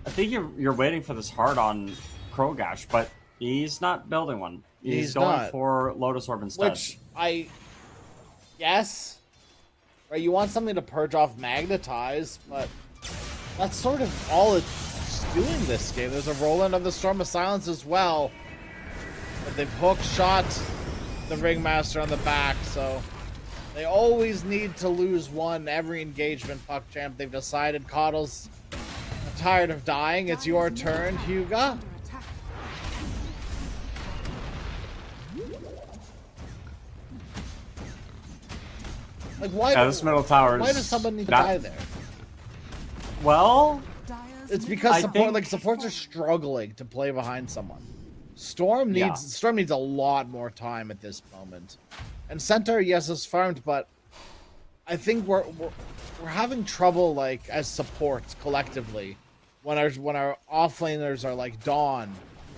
I think you're waiting for this hard on Krogash, but he's not building one. He's going not. for Lotus Orb instead. Which yes, right? You want something to purge off Magnetize, but that's sort of all it's doing this game. There's a roll-in of the Storm of Silence as well, but they've hook shot the Ringmaster on the back, so they always need to lose one every engagement. PuckChamp, they've decided. Coddle's tired of dying. It's your turn, Hyuga. Like, why? This middle tower. Why does someone need to die there? Well, it's because supports are struggling to play behind someone. Storm needs a lot more time at this moment. And Centaur, yes, is farmed, but I think we're having trouble, like, as supports collectively when our offlaners are like Dawn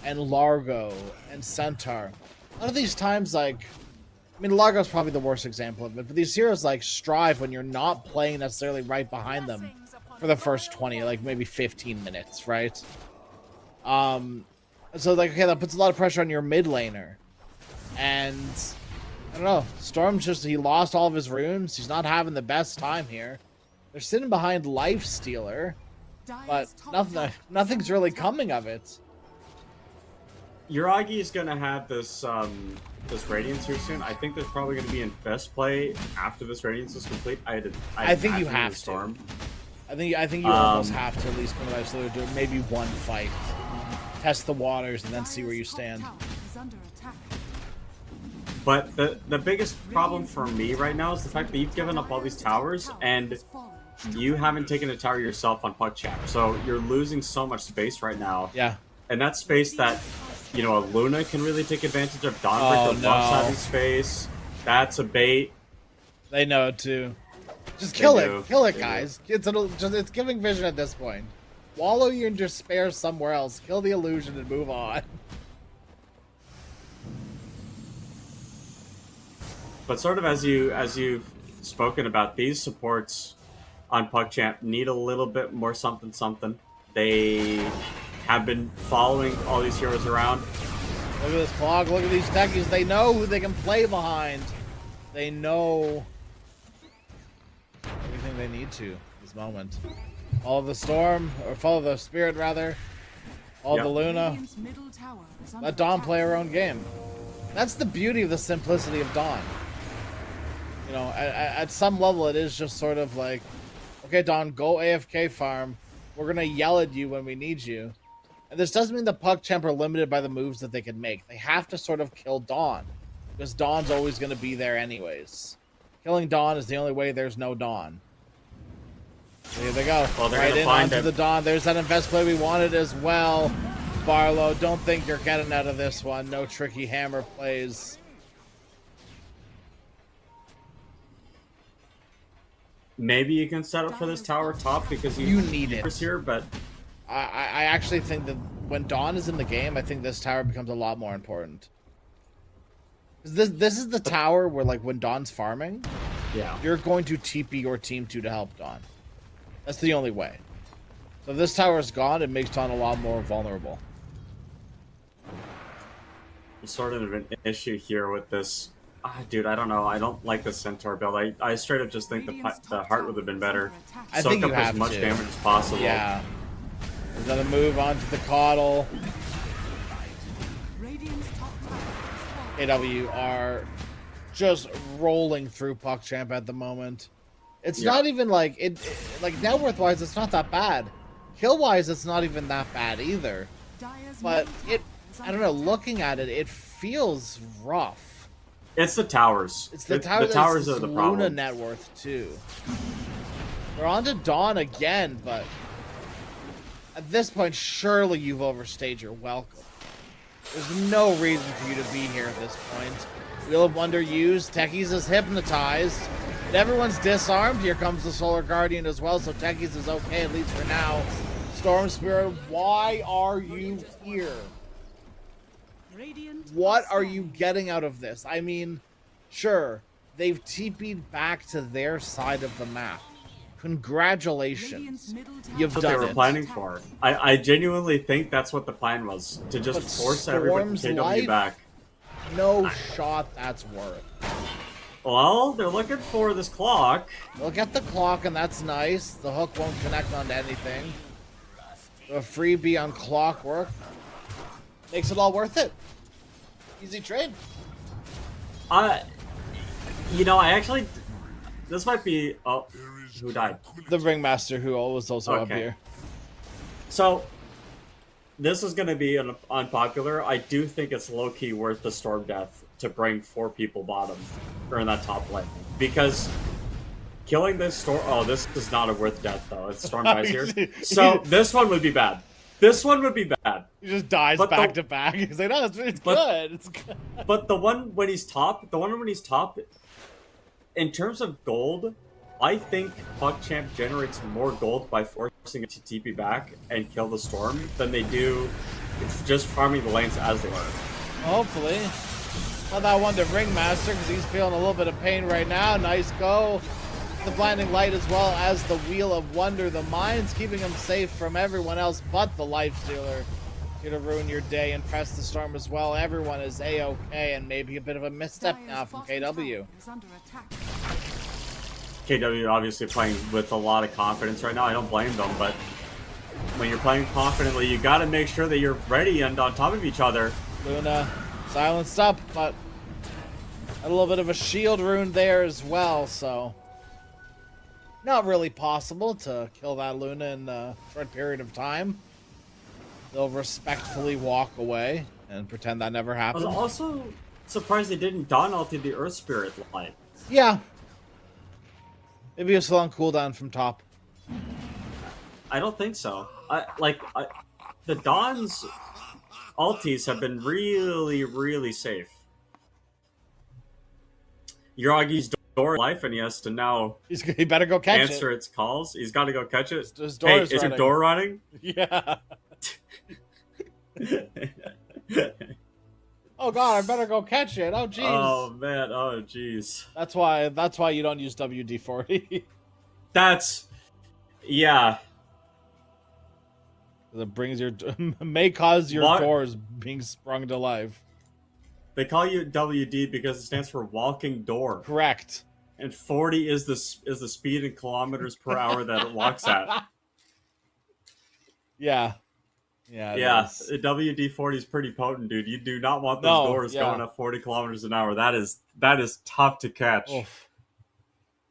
and Largo and Centaur. A lot of these times, like, I mean, Largo's probably the worst example of it, but these heroes like strive when you're not playing necessarily right behind them for the first 20, like maybe 15 minutes, right? So, like, okay, that puts a lot of pressure on your mid laner. And I don't know, Storm's he lost all of his runes. He's not having the best time here. They're sitting behind Lifestealer, but nothing's really coming of it. Uragi is going to have this this Radiance here soon. I think there's probably going to be Infest play after this Radiance is complete. I think you have to. I think you almost have to at least put Lifestealer do maybe one fight. Test the waters and then see where you stand. But the biggest problem for me right now is the fact that you've given up all these towers and you haven't taken a tower yourself on PuckChamp. So you're losing so much space right now. Yeah. And that space that, you know, a Luna can really take advantage of. Dawnbreaker loves having space. That's a bait. They know it too. Just kill it. Kill it, guys. It's giving vision at this point. Wallow your despair somewhere else. Kill the illusion and move on. But sort of as you've spoken about, these supports on PuckChamp need a little bit more something. They have been following all these heroes around. Look at this clog. Look at these techies. They know who they can play behind. They know everything they need to at this moment. Follow the storm, or follow the spirit rather. Follow the Luna. Let Dawn play her own game. That's the beauty of the simplicity of Dawn. You know, at some level, it is just sort of like, okay, Dawn, go AFK farm. We're gonna yell at you when we need you. And this doesn't mean the PuckChamp are limited by the moves that they can make. They have to sort of kill Dawn, because Dawn's always gonna be there anyways. Killing Dawn is the only way there's no Dawn. Here they go. Well, they're right gonna in find onto the Dawn. There's that invest play we wanted as well. Barlow. Don't think you're getting out of this one. No tricky hammer plays. Maybe you can set up for this tower top because You need it here, but I actually think that when Dawn is in the game, I think this tower becomes a lot more important. This is the tower where, like, when Dawn's farming, yeah, you're going to TP your team to help Dawn. That's the only way. So if this tower is gone, it makes Dawn a lot more vulnerable. There's sort of an issue here with this. Dude, I don't know. I don't like the Centaur build. I straight up just think the Heart would have been better. I think you Soak up have as much to. damage as possible. Yeah. There's another move onto the Coddle. AW are just rolling through PuckChamp at the moment. It's not even like like net worth wise, it's not that bad. Kill wise, it's not even that bad either. But I don't know. Looking at it, it feels rough. It's the towers. It's the towers. The towers are the Luna problem. net worth too. We're on to Dawn again, but at this point, surely you've overstayed your welcome. There's no reason for you to be here at this point. Wheel of Wonder used. Techies is hypnotized. But everyone's disarmed. Here comes the Solar Guardian as well, so Techies is okay, at least for now. Storm Spirit, why are you here? What are you getting out of this? I mean, sure, they've TP'd back to their side of the map. Congratulations. You've That's what done they were it. planning for. I genuinely think that's what the plan was. To just But force everyone Storm's to KW life? back. No shot that's worth. Well, they're looking for this clock. They'll get the clock, and that's nice. The hook won't connect onto anything. A freebie on Clockwork makes it all worth it. Easy trade. You know, I actually... This might be... Oh, who died? The Ringmaster, who was also up Okay. here. So, this is going to be unpopular. I do think it's low-key worth the Storm Death to bring 4 people bottom, or in that top lane. Because killing this Storm... Oh, this is not a worth death, though. It's Storm guys here. So, this one would be bad. This one would be bad. He just dies But back to back. He's like, no, it's good. It's good. But the one when he's top, in terms of gold, I think PuckChamp generates more gold by forcing it to TP back and kill the Storm than they do just farming the lanes as they are. Hopefully. Not that one to Ringmaster, because he's feeling a little bit of pain right now. Nice go. The Blinding Light as well as the Wheel of Wonder. The Mines keeping him safe from everyone else but the Lifestealer. Here to ruin your day. Infest the Storm as well. Everyone is A-okay, and maybe a bit of a misstep now from KW. KW obviously playing with a lot of confidence right now. I don't blame them, but when you're playing confidently, you got to make sure that you're ready and on top of each other. Luna silenced up, but a little bit of a shield rune there as well, so not really possible to kill that Luna in a short period of time. They'll respectfully walk away and pretend that never I was happened. also surprised they didn't Dawn ulti the Earth Spirit light. Yeah. Maybe it's still on cooldown from top. I don't think so. The Dawn's ultis have been really, really safe. Yuragi's door life, and he has to now He better go catch answer it. its calls. He's got to go catch it. His Hey, door is is your running. door running? Yeah. Oh god, I better go catch it. Oh jeez. Oh man. Oh jeez. That's why you don't use WD-40. Yeah. It brings your may cause your What? doors being sprung to life. They call you WD because it stands for walking door. Correct. And 40 is the speed in kilometers per hour that it walks at. Yeah. Yeah. Yeah, WD-40 is pretty potent, dude. You do not want those doors going up 40 kilometers an hour. That is tough to catch. Oof.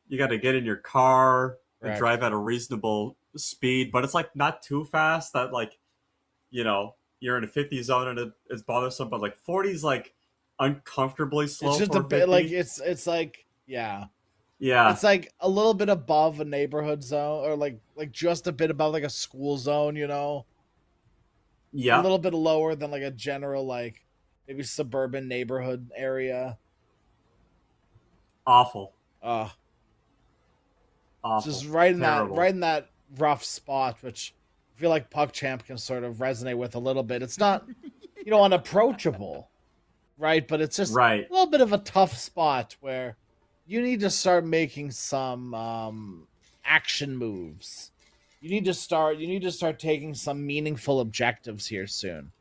You got to get in your car and Correct. drive at a reasonable speed, but it's like not too fast that you're in a 50 zone and it's bothersome, but like 40 is like uncomfortably slow. It's just for a bit 50. like it's like yeah. Yeah. It's like a little bit above a neighborhood zone or like just a bit above like a school zone, you know. Yeah. A little bit lower than like a general like maybe suburban neighborhood area. Awful. It's Awful. just right in Terrible. that rough spot, which I feel like PuckChamp can sort of resonate with a little bit. It's not, unapproachable, right? But it's just Right. a little bit of a tough spot where you need to start making some action moves. You need to start taking some meaningful objectives here soon.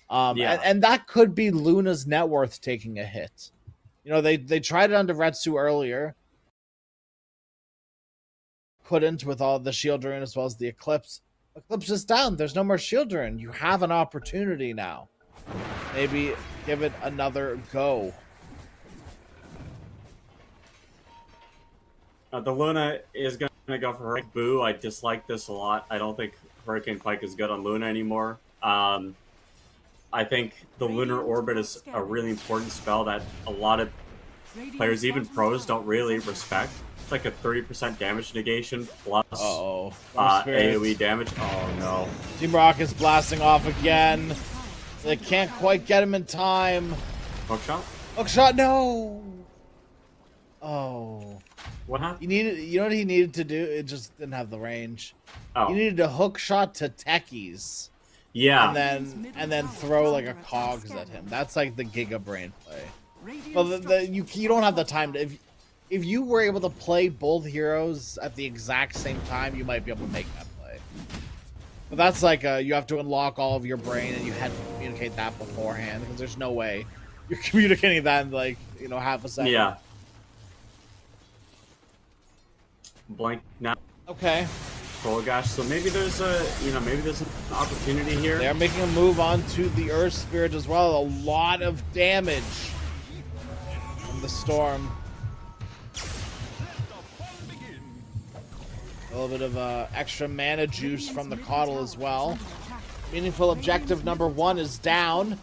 And that could be Luna's net worth taking a hit. They tried it under Retsu earlier. Couldn't with all the shield rune as well as the Eclipse. Eclipse is down. There's no more shield rune. You have an opportunity now. Maybe give it another go. The Luna is going to go for her. Boo, I dislike this a lot. I don't think Hurricane Pike is good on Luna anymore. I think the Lunar Orbit is a really important spell that a lot of players, even pros, don't really respect. It's like a 30% damage negation plus AoE damage. Oh no. Team Rocket's blasting off again. They can't quite get him in time. Hookshot? Hookshot, no! Oh. What happened? You know what he needed to do? It just didn't have the range. Oh. He needed a hookshot to techies. Yeah. And then throw like a cogs at him. That's like the Giga Brain play. Well, you don't have the time to. If you were able to play both heroes at the exact same time, you might be able to make that play. But that's like you have to unlock all of your brain, and you had to communicate that beforehand because there's no way you're communicating that in like half a second. Yeah. Blank now. Okay. Gosh, so maybe there's an opportunity here. They're making a move onto the Earth Spirit as well. A lot of damage from the storm. A little bit of extra mana juice from the Coddle as well. Meaningful objective number 1 is down.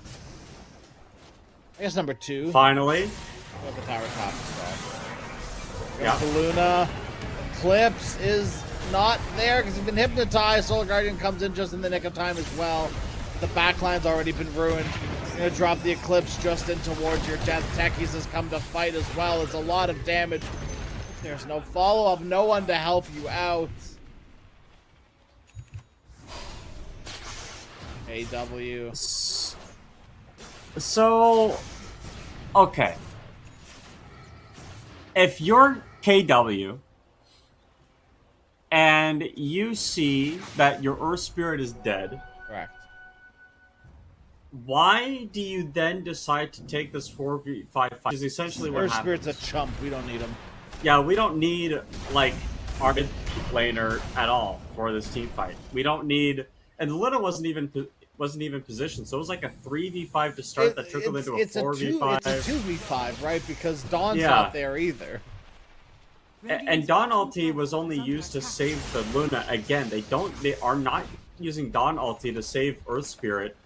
I guess number 2. Finally. Got the tower top as well. Yeah. The Luna. Eclipse is not there because he's been hypnotized. Solar Guardian comes in just in the nick of time as well. The backline's already been ruined. You're going to drop the Eclipse just in towards your death. Techies has come to fight as well. It's a lot of damage. There's no follow-up. No one to help you out. AW. So, okay. If you're KW and you see that your Earth Spirit is dead, correct, why do you then decide to take this 4v5 fight? Is essentially what Earth happens. Spirit's a chump. We don't need him. Yeah, we don't need like our mid laner at all for this team fight. We don't need, and the Luna wasn't even positioned, so it was like a 3v5 to start that trickled into a 4v5. It's a 2v5, right? Because Dawn's not there either. And Dawn ulti was only used to save the Luna. Again, they are not using Dawn ulti to save Earth Spirit.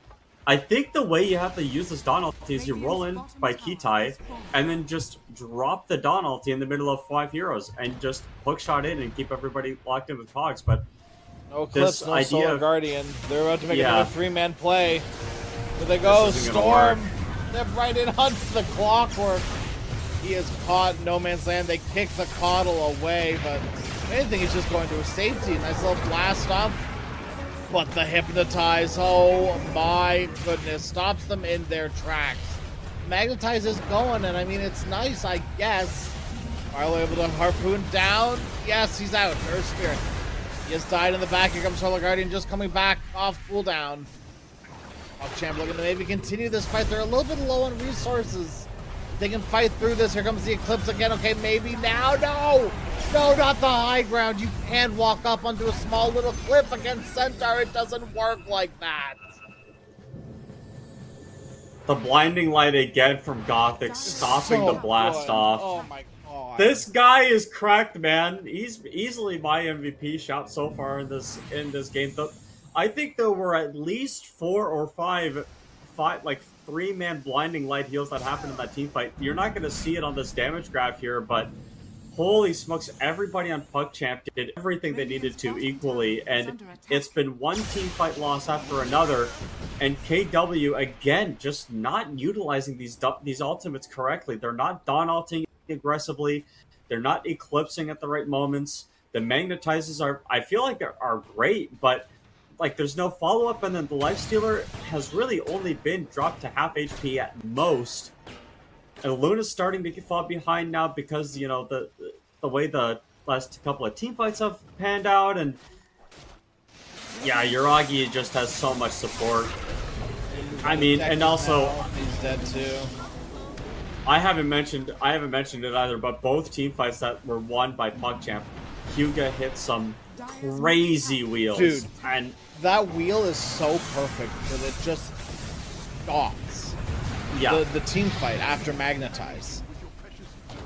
I think the way you have to use this Dawn ulti is you roll in by Kitai and then just drop the Dawn ulti in the middle of 5 heroes and just hookshot in and keep everybody locked in with cogs. But no Eclipse, no Solar Guardian. They're about to make another 3-man play. Here they go, Storm. Step right in onto the Clockwork. He is caught in no man's land. They kick the Coddle away, but if anything, he's just going to a safety. Nice little blast off. But the Hypnotize, oh my goodness, stops them in their tracks. Magnetize is going, and I mean, it's nice, I guess. Arlo able to harpoon down. Yes, he's out. Earth Spirit. He has died in the back. Here comes Solar Guardian just coming back off cooldown. PuckChamp looking to maybe continue this fight. They're a little bit low on resources. They can fight through this. Here comes the Eclipse again. Okay, maybe now. No! No, not the high ground. You can't walk up onto a small little cliff against Centaur. It doesn't work like that. The blinding light again from Gothic, stopping the blast off. Oh my god. This guy is cracked, man. He's easily my MVP shot so far in this game. I think there were at least 4 or 5 like 3-man blinding light heals that happened in that team fight. You're not going to see it on this damage graph here, but holy smokes, everybody on PuckChamp did everything they needed to equally, and it's been one team fight loss after another, and KW, again, just not utilizing these ultimates correctly. They're not Dawn-ulting aggressively, they're not eclipsing at the right moments. The magnetizers I feel like are great, but like there's no follow-up, and then the Lifestealer has really only been dropped to half HP at most. And Luna's starting to fall behind now because, you know, the way the last couple of team fights have panned out, and yeah, Uragi just has so much support. I mean, and also he's dead too. I haven't mentioned it either, but both team fights that were won by PuckChamp, Hyuga hit some crazy wheels. Dude, and that wheel is so perfect that it just stops. Yeah. The team fight after Magnetize.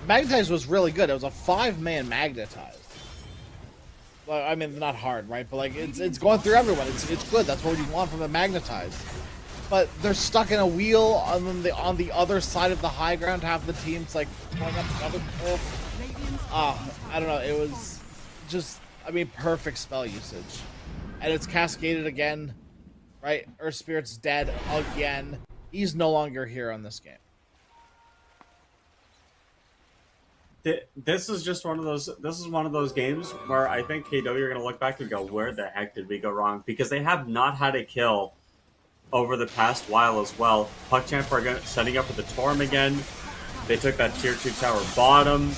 Magnetize was really good. It was a 5-man Magnetize. Well, I mean, not hard, right? But like, it's going through everyone. It's good. That's what you want from a Magnetize. But they're stuck in a wheel on the other side of the high ground. Half the team's like going up another cliff. I don't know. It was just, I mean, perfect spell usage, and it's cascaded again, right? Earth Spirit's dead again. He's no longer here on this game. This is just one of those. This is one of those games where I think KW are going to look back and go, "Where the heck did we go wrong?" Because they have not had a kill over the past while as well. PuckChamp are setting up for the Torm again. They took that tier 2 tower bottom,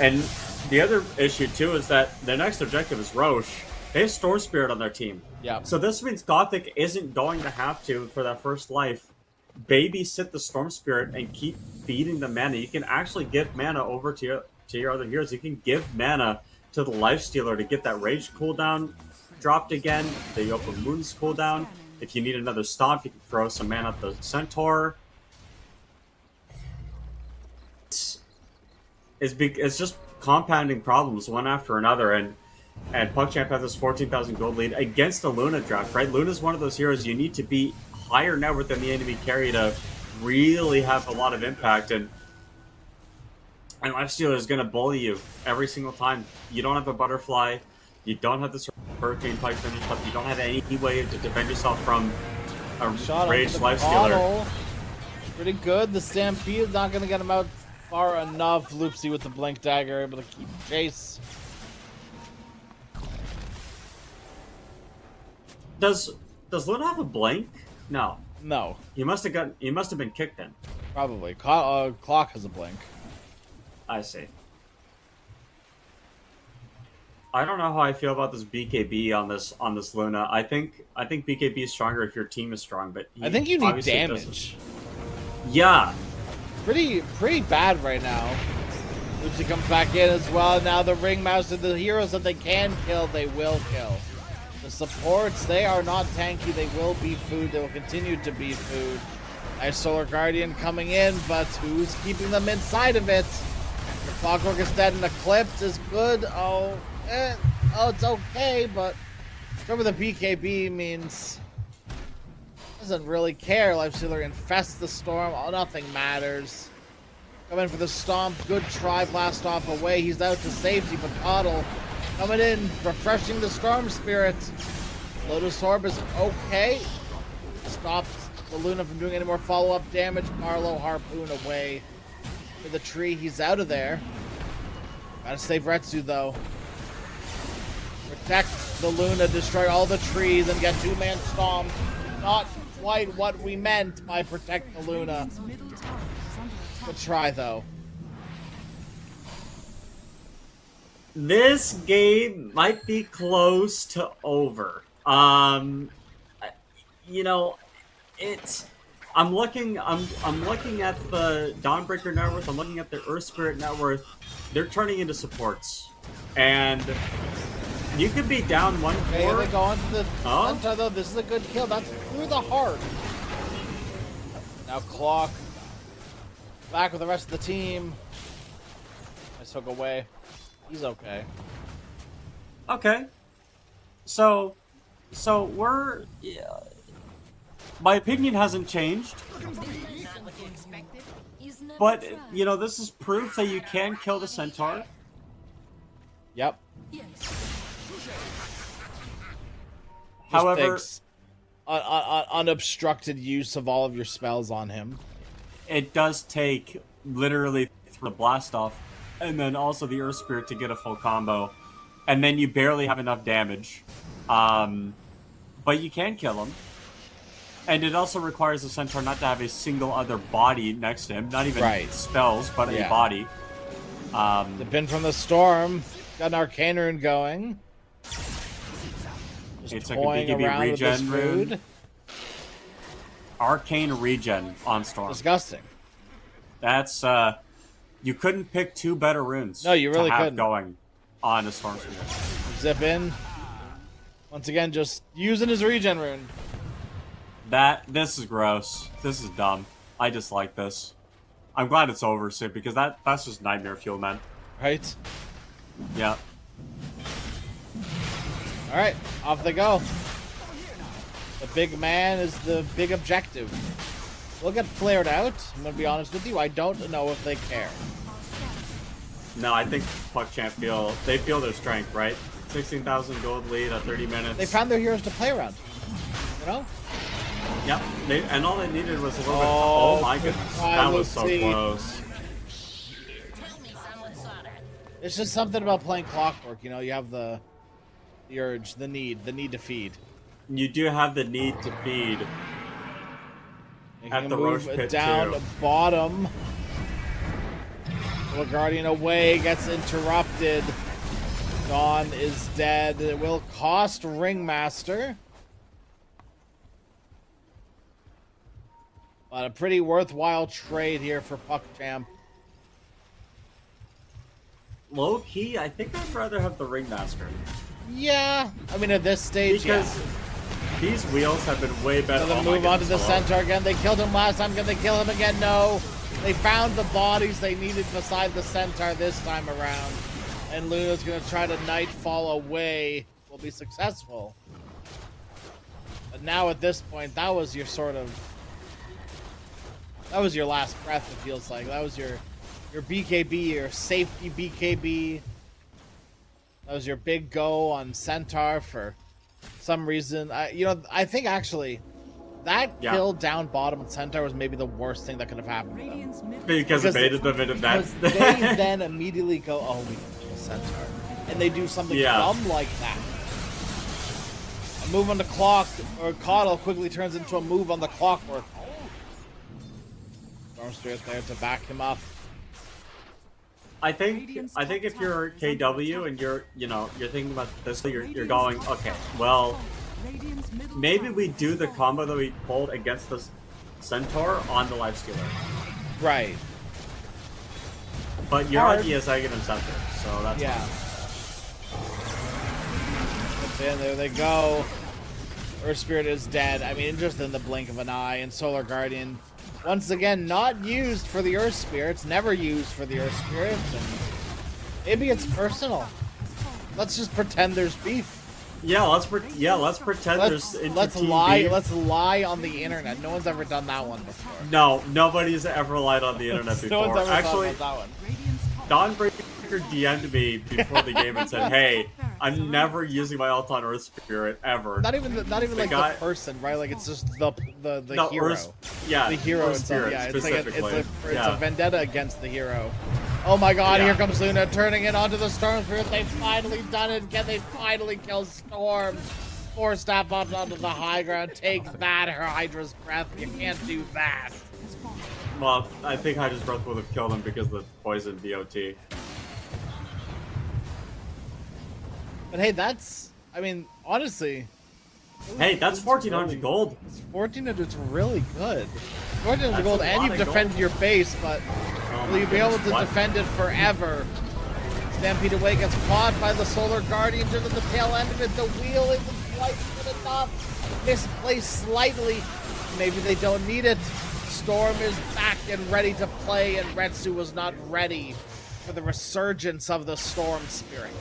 and the other issue too is that their next objective is Roche. They have Storm Spirit on their team. Yeah. So this means Gothic isn't going to have to, for that first life, babysit the Storm Spirit and keep feeding the mana. You can actually give mana over to your other heroes. You can give mana to the Lifestealer to get that Rage cooldown dropped again, the Open Wounds cooldown. If you need another stomp, you can throw some mana at the Centaur. It's just compounding problems one after another, and PuckChamp has this 14,000 gold lead against the Luna draft, right? Luna's one of those heroes you need to be higher net worth than the enemy carry to really have a lot of impact, and Lifestealer is going to bully you every single time. You don't have a Butterfly, you don't have this Hurricane Pike finish up, you don't have any way to defend yourself from a Raged Lifestealer. Pretty good. The Stampede is not going to get him out far enough. Loopsy with the Blink Dagger, able to keep chase. Does Luna have a blink? No. No. He must have been kicked in. Probably. Clock has a blink. I see. I don't know how I feel about this BKB on this Luna. I think BKB is stronger if your team is strong, but I think you need damage. Yeah. Pretty bad right now. Loopsy comes back in as well. Now the Ringmaster, the heroes that they can kill, they will kill. The supports, they are not tanky. They will be food. They will continue to be food. Nice Solar Guardian coming in, but who's keeping them inside of it? The Clockwork is dead, and Eclipse is good. Oh, it's okay, but remember the BKB means doesn't really care. Lifestealer infests the storm. Oh, nothing matters. Coming for the stomp. Good try. Blast off away. He's out to safety, but Coddle coming in, refreshing the Storm Spirit. Lotus Orb is okay. Stops the Luna from doing any more follow-up damage. Marlowe Harpoon away for the tree. He's out of there. Gotta save Retsu though. Protect the Luna, destroy all the trees, and get 2-man stomp. Not quite what we meant by protect the Luna. Good try though. This game might be close to over. You know, I'm looking at the Dawnbreaker net worth. I'm looking at the Earth Spirit net worth. They're turning into supports, and you could be down 1-4. Okay, they go on to the Hunter though. This is a good kill. That's through the heart. Now Clock back with the rest of the team. Nice hook away. He's okay. Okay. So we're... Yeah. My opinion hasn't changed. But, you know, this is proof that you can kill the Centaur. Yep. However, takes unobstructed use of all of your spells on him. it does take literally the blast off, and then also the Earth Spirit to get a full combo, and then you barely have enough damage. But you can kill him. And it also requires the Centaur not to have a single other body next to him, not even spells, but a body. The pin from the storm got an Arcane Rune going. Just It's like a toying BKB around with this regen rune. food. Arcane regen on Storm. Disgusting. That's you couldn't pick two better runes. No, you really to have couldn't. going on a Storm Spirit. Zip in. Once again, just using his regen rune. This is gross. This is dumb. I dislike this. I'm glad it's over, Sid, because that's just nightmare fuel, man. Right? Yeah. Alright, off they go. The big man is the big objective. We'll get flared out. I'm gonna be honest with you, I don't know if they care. No, I think PuckChamp feel their strength, right? 16,000 gold lead at 30 minutes. They found their heroes to play around. You know? Yep. And all they needed was a little bit. Oh my goodness, that was so see. close. It's just something about playing Clockwork. You know, you have the urge, the need to feed. You do have the need to feed. You At can the move Roche Pit down too. bottom. The Guardian away gets interrupted. Dawn is dead. It will cost Ringmaster. But a pretty worthwhile trade here for PuckChamp. Low key, I think I'd rather have the Ringmaster. Yeah, I mean at this stage, Because these wheels have been way better. So they Oh my move on to the goodness, hello. Centaur again. They killed him last time. Can they kill him again? No. They found the bodies they needed beside the Centaur this time around. And Luna's going to try to Nightfall away. Will be successful. But now at this point, that was your sort of... That was your last breath, it feels like. That was your BKB, your safety BKB. That was your big go on Centaur for some reason. I think actually that kill down bottom with Centaur was maybe the worst thing that could have happened to them. Because it baited them into that. Because they then immediately go, oh, we can kill Centaur. And they do something dumb like that. A move on the clock, or Coddle quickly turns into a move on the Clockwork. Storm Spirit there to back him up. I think if you're KW and you're thinking about this, you're going, okay, well, maybe we do the combo that we pulled against the Centaur on the Lifestealer. Right. But your idea is I get incentive, so that's And there they go. Earth Spirit is dead. I mean, just in the blink of an eye. And Solar Guardian, once again, not used for the Earth Spirits. Never used for the Earth Spirits. And maybe it's personal. Let's just pretend there's beef. Yeah, let's pretend there's let's lie. Let's lie on the internet. No one's ever done that one before. No, nobody's ever lied on the internet before. No one's ever Actually, thought about that one. Dawnbreaker DM'd me before the game and said, "Hey, I'm never using my ult on Earth Spirit ever." Not even like the person, right? Like it's just the hero. The hero Earth itself. Spirit Yeah, it's like specifically. it's a vendetta against the hero. Oh my God! Here comes Luna turning it onto the Storm Spirit. They've finally done it. Can they finally kill Storm? Four step up onto the high ground. Take that, her Hydra's breath. You can't do that. Well, I think Hydra's breath would have killed him because of the poison BO3. But hey, that's, I mean, honestly. Hey, that's 1,400 gold. 1,400 is really good. 1,400 gold, and you've defended your base, but will you be able to defend it forever? Stampede away gets caught by the Solar Guardian into the tail end of it. The wheel isn't quite good enough. Misplaced slightly. Maybe they don't need it. Storm is back and ready to play, and Retsu was not ready for the resurgence of the Storm Spirit.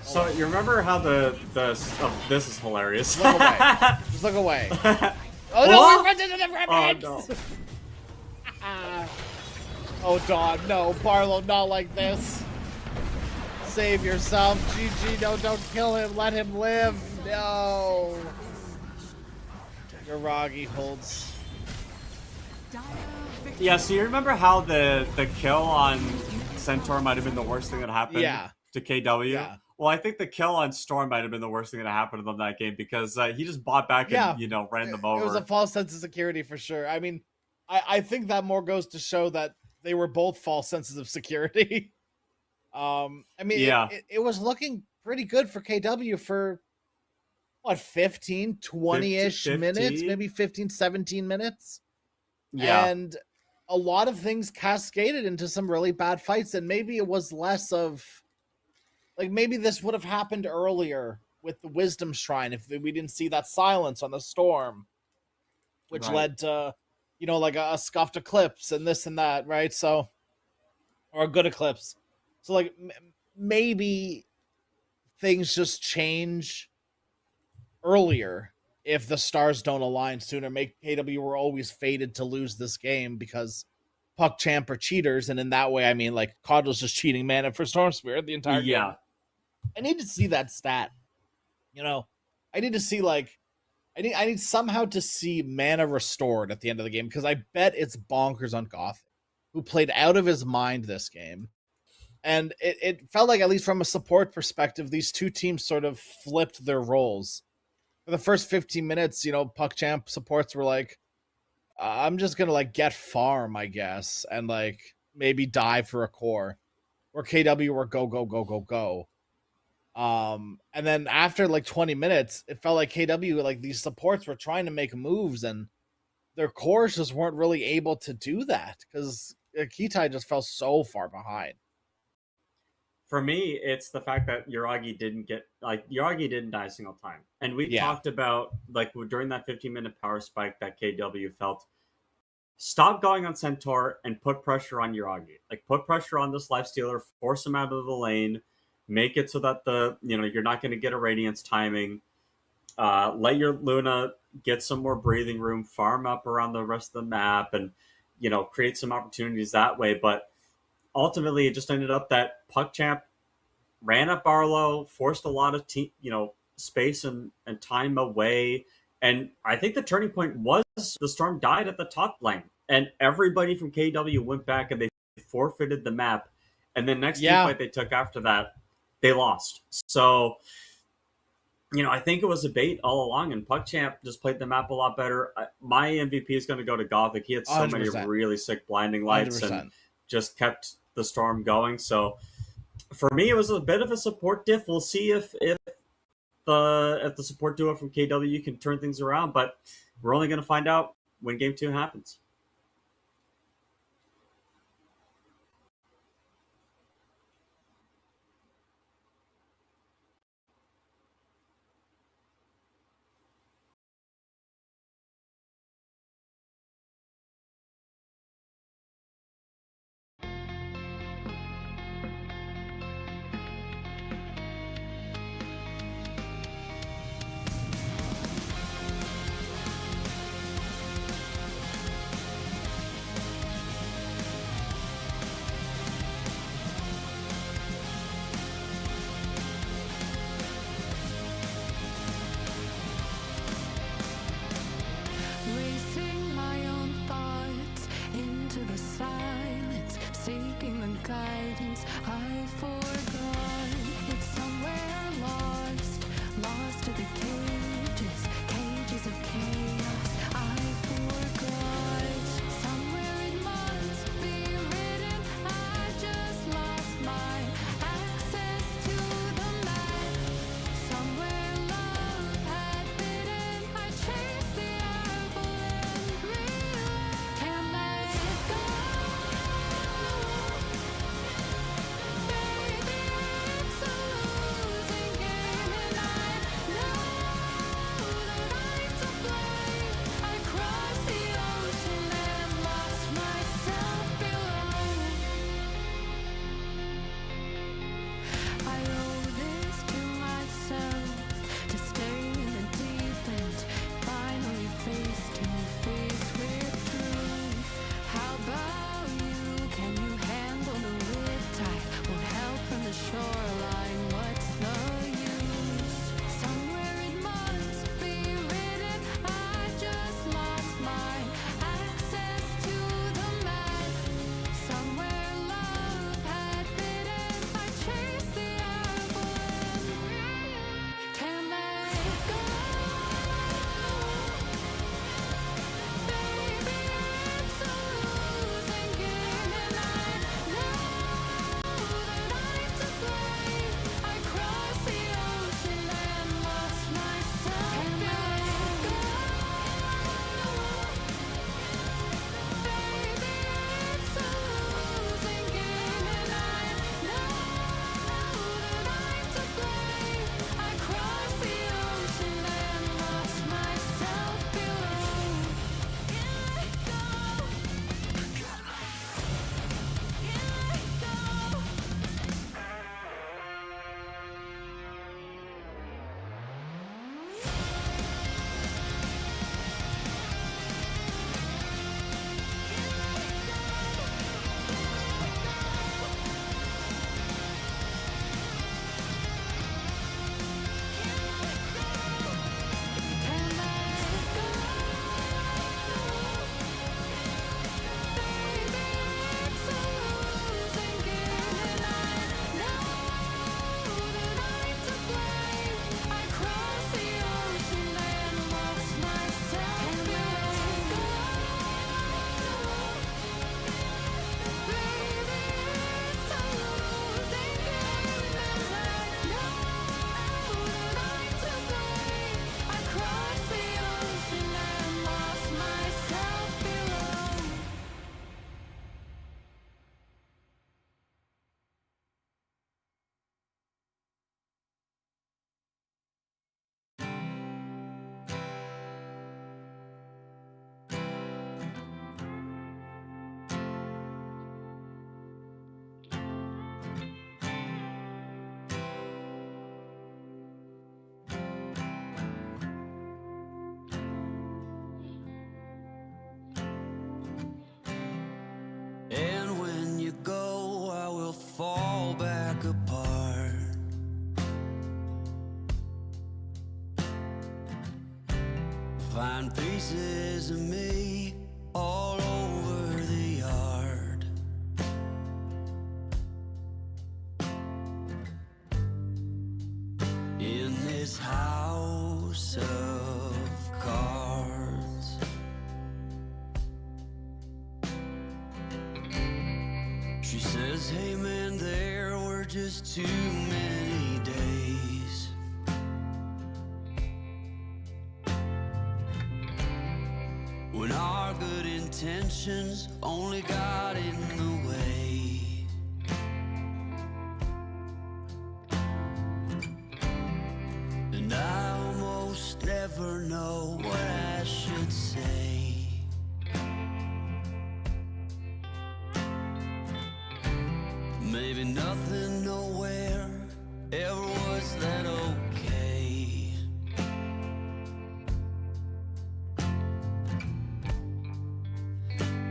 So you remember how this is hilarious. Look away. Just look away. Oh no, we're into the remnants! Oh no. Oh, Dawn, no. Barlow, not like this. Save yourself. GG, no, don't kill him. Let him live. No. Garagi holds. Yeah, so you remember how the kill on Centaur might have been the worst thing that happened to KW? Yeah. Well, I think the kill on Storm might have been the worst thing that happened to them that game because he just bought back and, ran them over. It was a false sense of security for sure. I mean, I think that more goes to show that they were both false senses of security. I mean, it was looking pretty good for KW for, what, 15, 20-ish 15? minutes? Maybe 15, 17 minutes? Yeah. And a lot of things cascaded into some really bad fights, and maybe it was less of... Like, maybe this would have happened earlier with the Wisdom Shrine if we didn't see that silence on the Storm, which led to, like a scuffed Eclipse and this and that, right? So, or a good Eclipse. So, like, maybe things just change earlier if the stars don't align sooner. Make KW were always fated to lose this game because PuckChamp are cheaters, and in that way, I mean, like, Caudle's just cheating mana for Storm Spirit the entire game. I need to see that stat. I need to see, like, I need somehow to see mana restored at the end of the game, because I bet it's bonkers on Goth, who played out of his mind this game. And it felt like, at least from a support perspective, these two teams sort of flipped their roles. For the first 15 minutes, PuckChamp supports were like, I'm just going to, like, get farm, I guess, and, like, maybe die for a core. Or KW were go, go, go, go, go. And then after, like, 20 minutes, it felt like KW, like, these supports were trying to make moves, and their cores just weren't really able to do that, because Kitai just fell so far behind. For me, it's the fact that Yuragi didn't die a single time. And we talked about, like, during that 15-minute power spike that KW felt, stop going on Centaur and put pressure on Yuragi. Like, put pressure on this lifestealer, force him out of the lane, make it so that you're not going to get a Radiance timing. Let your Luna get some more breathing room, farm up around the rest of the map, and, create some opportunities that way. But ultimately, it just ended up that PuckChamp ran up Barlow, forced a lot of space and time away. And I think the turning point was the Storm died at the top lane. And everybody from KW went back and they forfeited the map. And the next team fight they took after that, they lost. So, I think it was a bait all along, and PuckChamp just played the map a lot better. My MVP is going to go to Gothic. He had so 100%. many really sick blinding lights 100%. and just kept the Storm going. So for me, it was a bit of a support diff. We'll see if the support duo from KW can turn things around, but we're only going to find out when Game 2 happens. Find pieces of me all over the yard. In this house of cards, she says, hey man, there were just too many days. When our good intentions only got in the way. And I almost never know what I should say. Maybe nothing nowhere ever was that okay.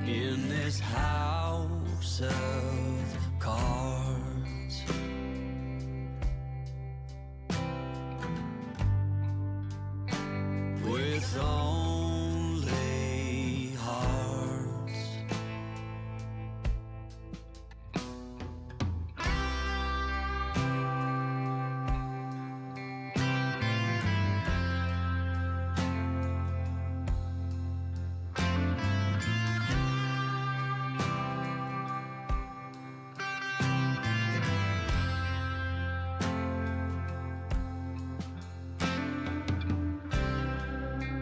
In this house of cards, with only hearts.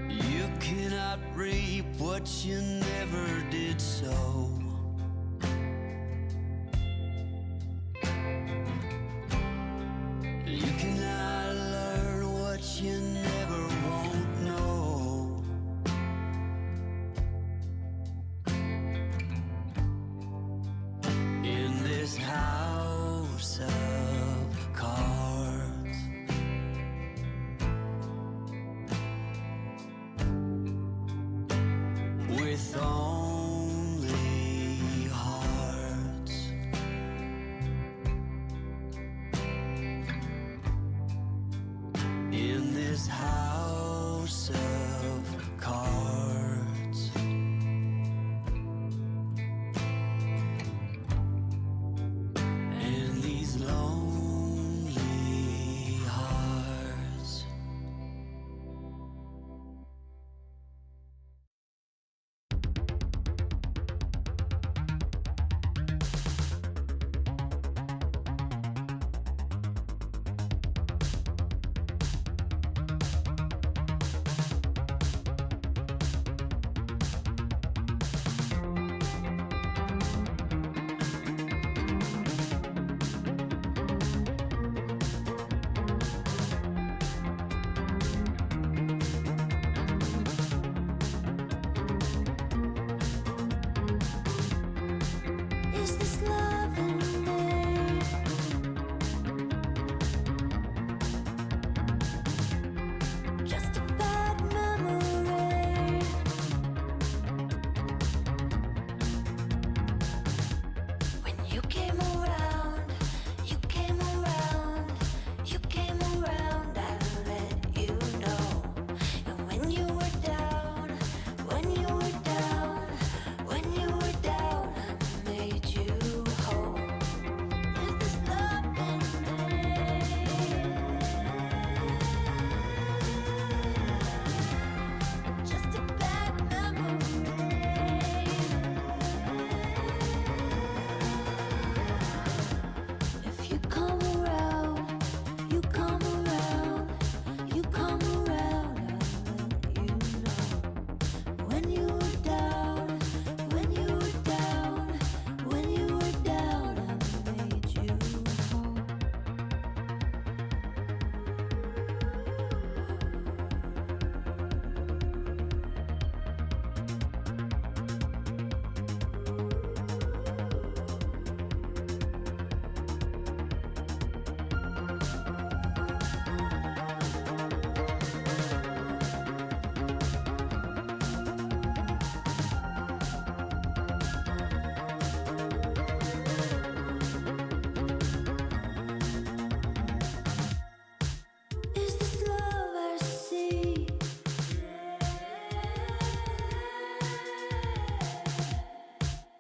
You cannot reap what you never did sow. You cannot learn what you never won't know. In this house of cards, with only hearts. In this house of cards, and these lonely hearts.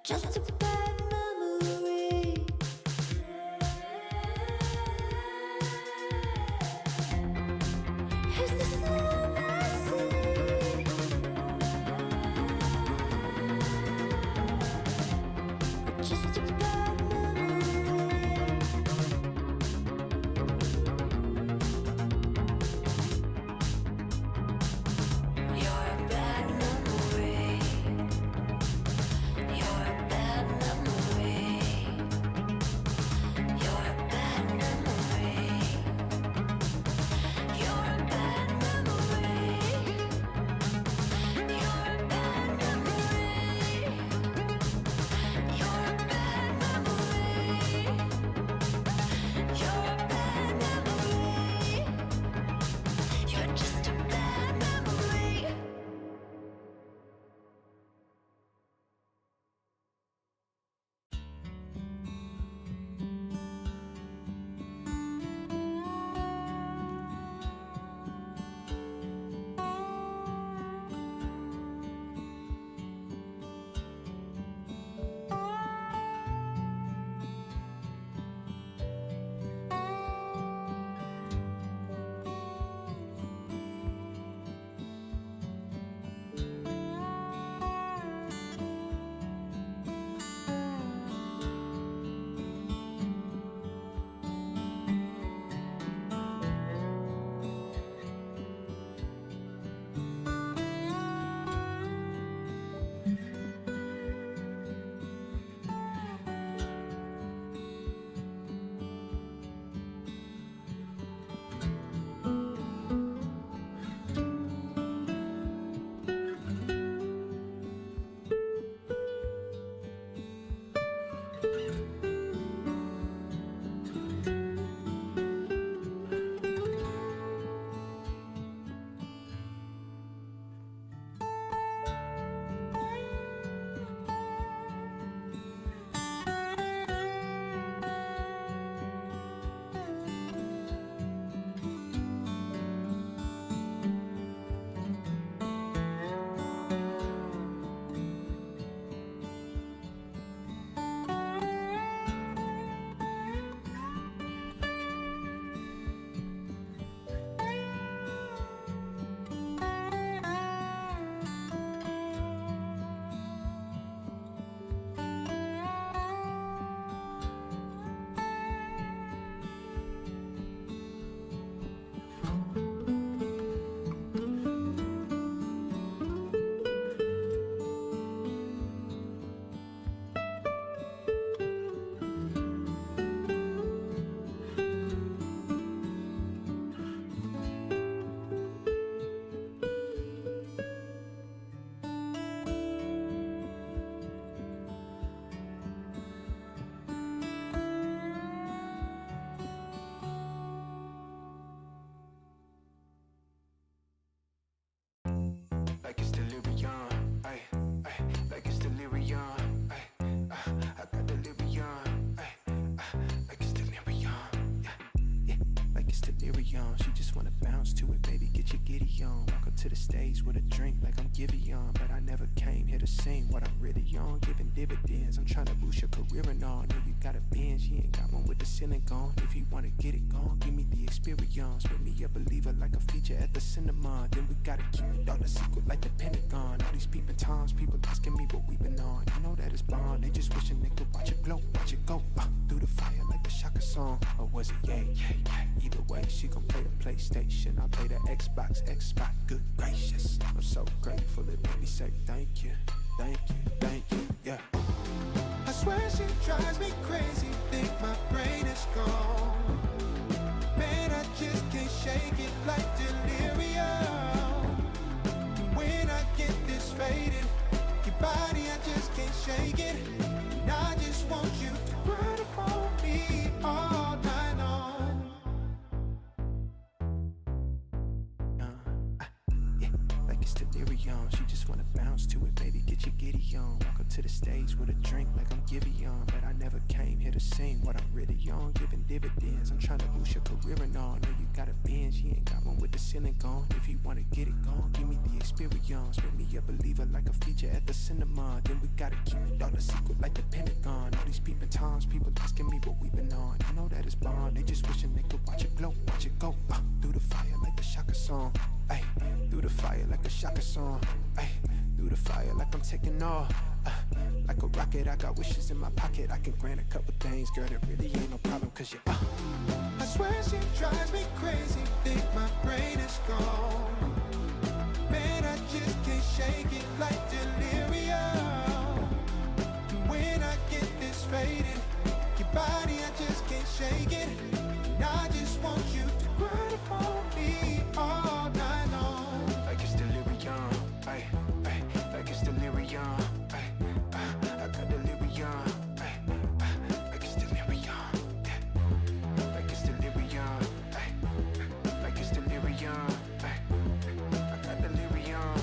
just a bad memory. Is this love I see? Just a bad memory. You're a bad memory. You're a bad memory. You're a bad memory. You're a bad memory. You're a bad memory. You're a bad memory. You're a bad memory. You're just a bad memory. Like it's delirium, ay, ay, like it's delirium, ay, I got delirium, ay, like it's delirium, yeah, yeah, like it's delirium. She just wanna bounce to it, baby, get your giddy on. Welcome to the stage with a drink like I'm Giveon, but I never came here to sing what I'm really on. Giving dividends, I'm trying to boost your career and all. Know you got a binge, you ain't got one with the ceiling gone. If you wanna get it gone, give me the experience. Make me a believer like a feature at the cinema. Then we gotta keep it all the secret like the Pentagon. All these peeping times, people asking me what we been on. You know that it's blonde, they just wishing they could watch it glow, watch it go through the fire like the Shaka song. Or was it yeah, yeah, yeah? Either way, she gon' play the PlayStation, I play the Xbox, good gracious. I'm so grateful it made me say thank you, thank you, thank you, yeah. I swear she drives me crazy, think my brain is gone. Man, I just can't shake it like delirium. When I get this faded, your body, I just can't shake it. And I just want you to grind upon me all night long. Yeah, like it's delirium. on. She just wanna bounce to it, baby, get your giddy on. Walk up to the stage with a drink like I'm Givy on. But I never came here to sing what I'm really on. Giving dividends, I'm trying to boost your career and all. Know you got a Benz, you ain't got one with the ceiling gone. If you wanna get it gone, give me the experience. Make me a believer like a feature at the cinema. Then we gotta keep it all a secret like the Pentagon. All these peeping times, people asking me what we been on. I know that it's bond, they just wishing they could watch it glow, watch it go. Through the fire like the Shaka song. Ay, through the fire like a Shaka song. Ay, through the fire like I'm taking off. Like a rocket, I got wishes in my pocket. I can grant a couple things, girl, that really ain't no problem. Cause you, I swear she drives me crazy, think my brain is gone. Man, I just can't shake it like delirium. When I get this faded, your body, I just can't shake it. And I just want you to grind upon me all night long. like it's delirium. Ay, ay, like it's delirium. Ay, I got delirium. Ay, like it's delirium. Yeah. Like it's delirium. Ay, like it's delirium. Ay, I got delirium.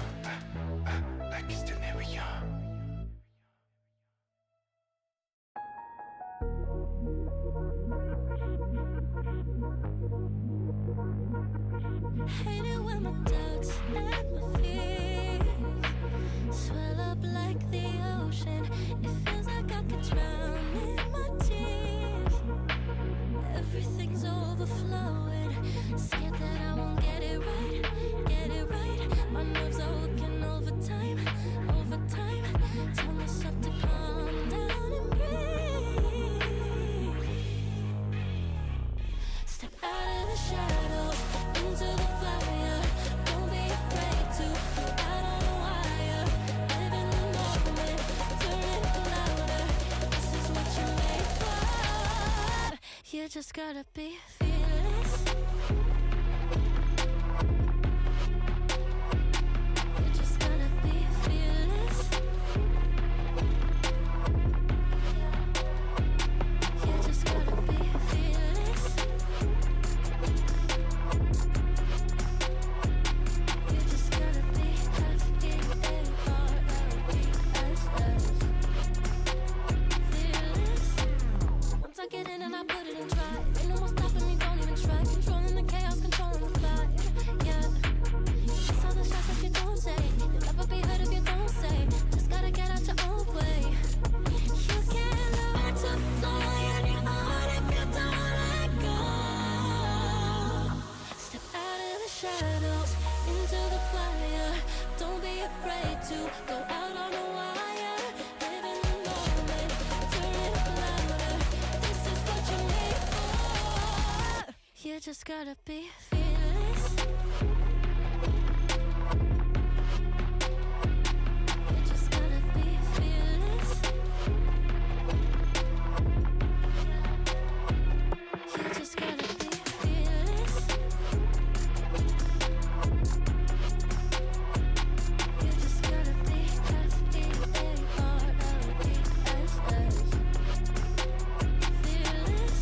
Like it's delirium. Hate it when my doubts and my fears swell up like the ocean. It feels like I could drown in my tears. Everything's overflowing. Scared that I won't get it right, get it right. My nerves are working overtime, overtime. Tell myself to calm down and breathe. Step out of the shadows into the fire. Don't be afraid to go out on a wire. Live in the moment, turn it louder. This is what you're made for. You just gotta be fearless. You just gotta be fearless. You just gotta be fearless. You just gotta be F-E-A-R-L-E-S-S. Fearless. Once I get in and I put it in drive, ain't no more stopping me, don't even try. Controlling the chaos, controlling the fire. Yeah. It's all the shots that you don't say. You'll never be heard if you don't say. Just gotta get out your own way. You can't learn to fly on your own if you don't let go. Step out of the shadows into the fire. Don't be afraid to go out on a wire. Live in the moment, turn it up louder. This is what you're made for. You just gotta be fearless. You just gotta be fearless. You just gotta be fearless. You just gotta be F-E-A-R-L-E-S-S. Fearless.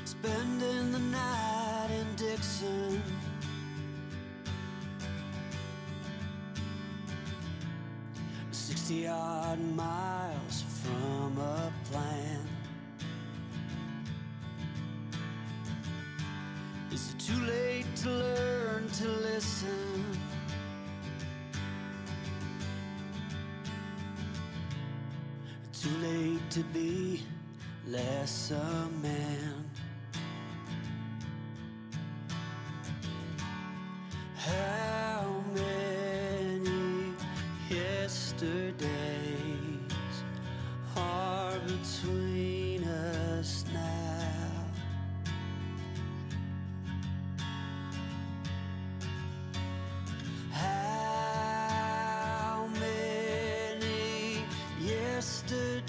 Spending the night in Dixon. Odd miles from a plan. Is it too late to learn to listen? Too late to be less a man. How many yesterdays are between us now? How many yesterdays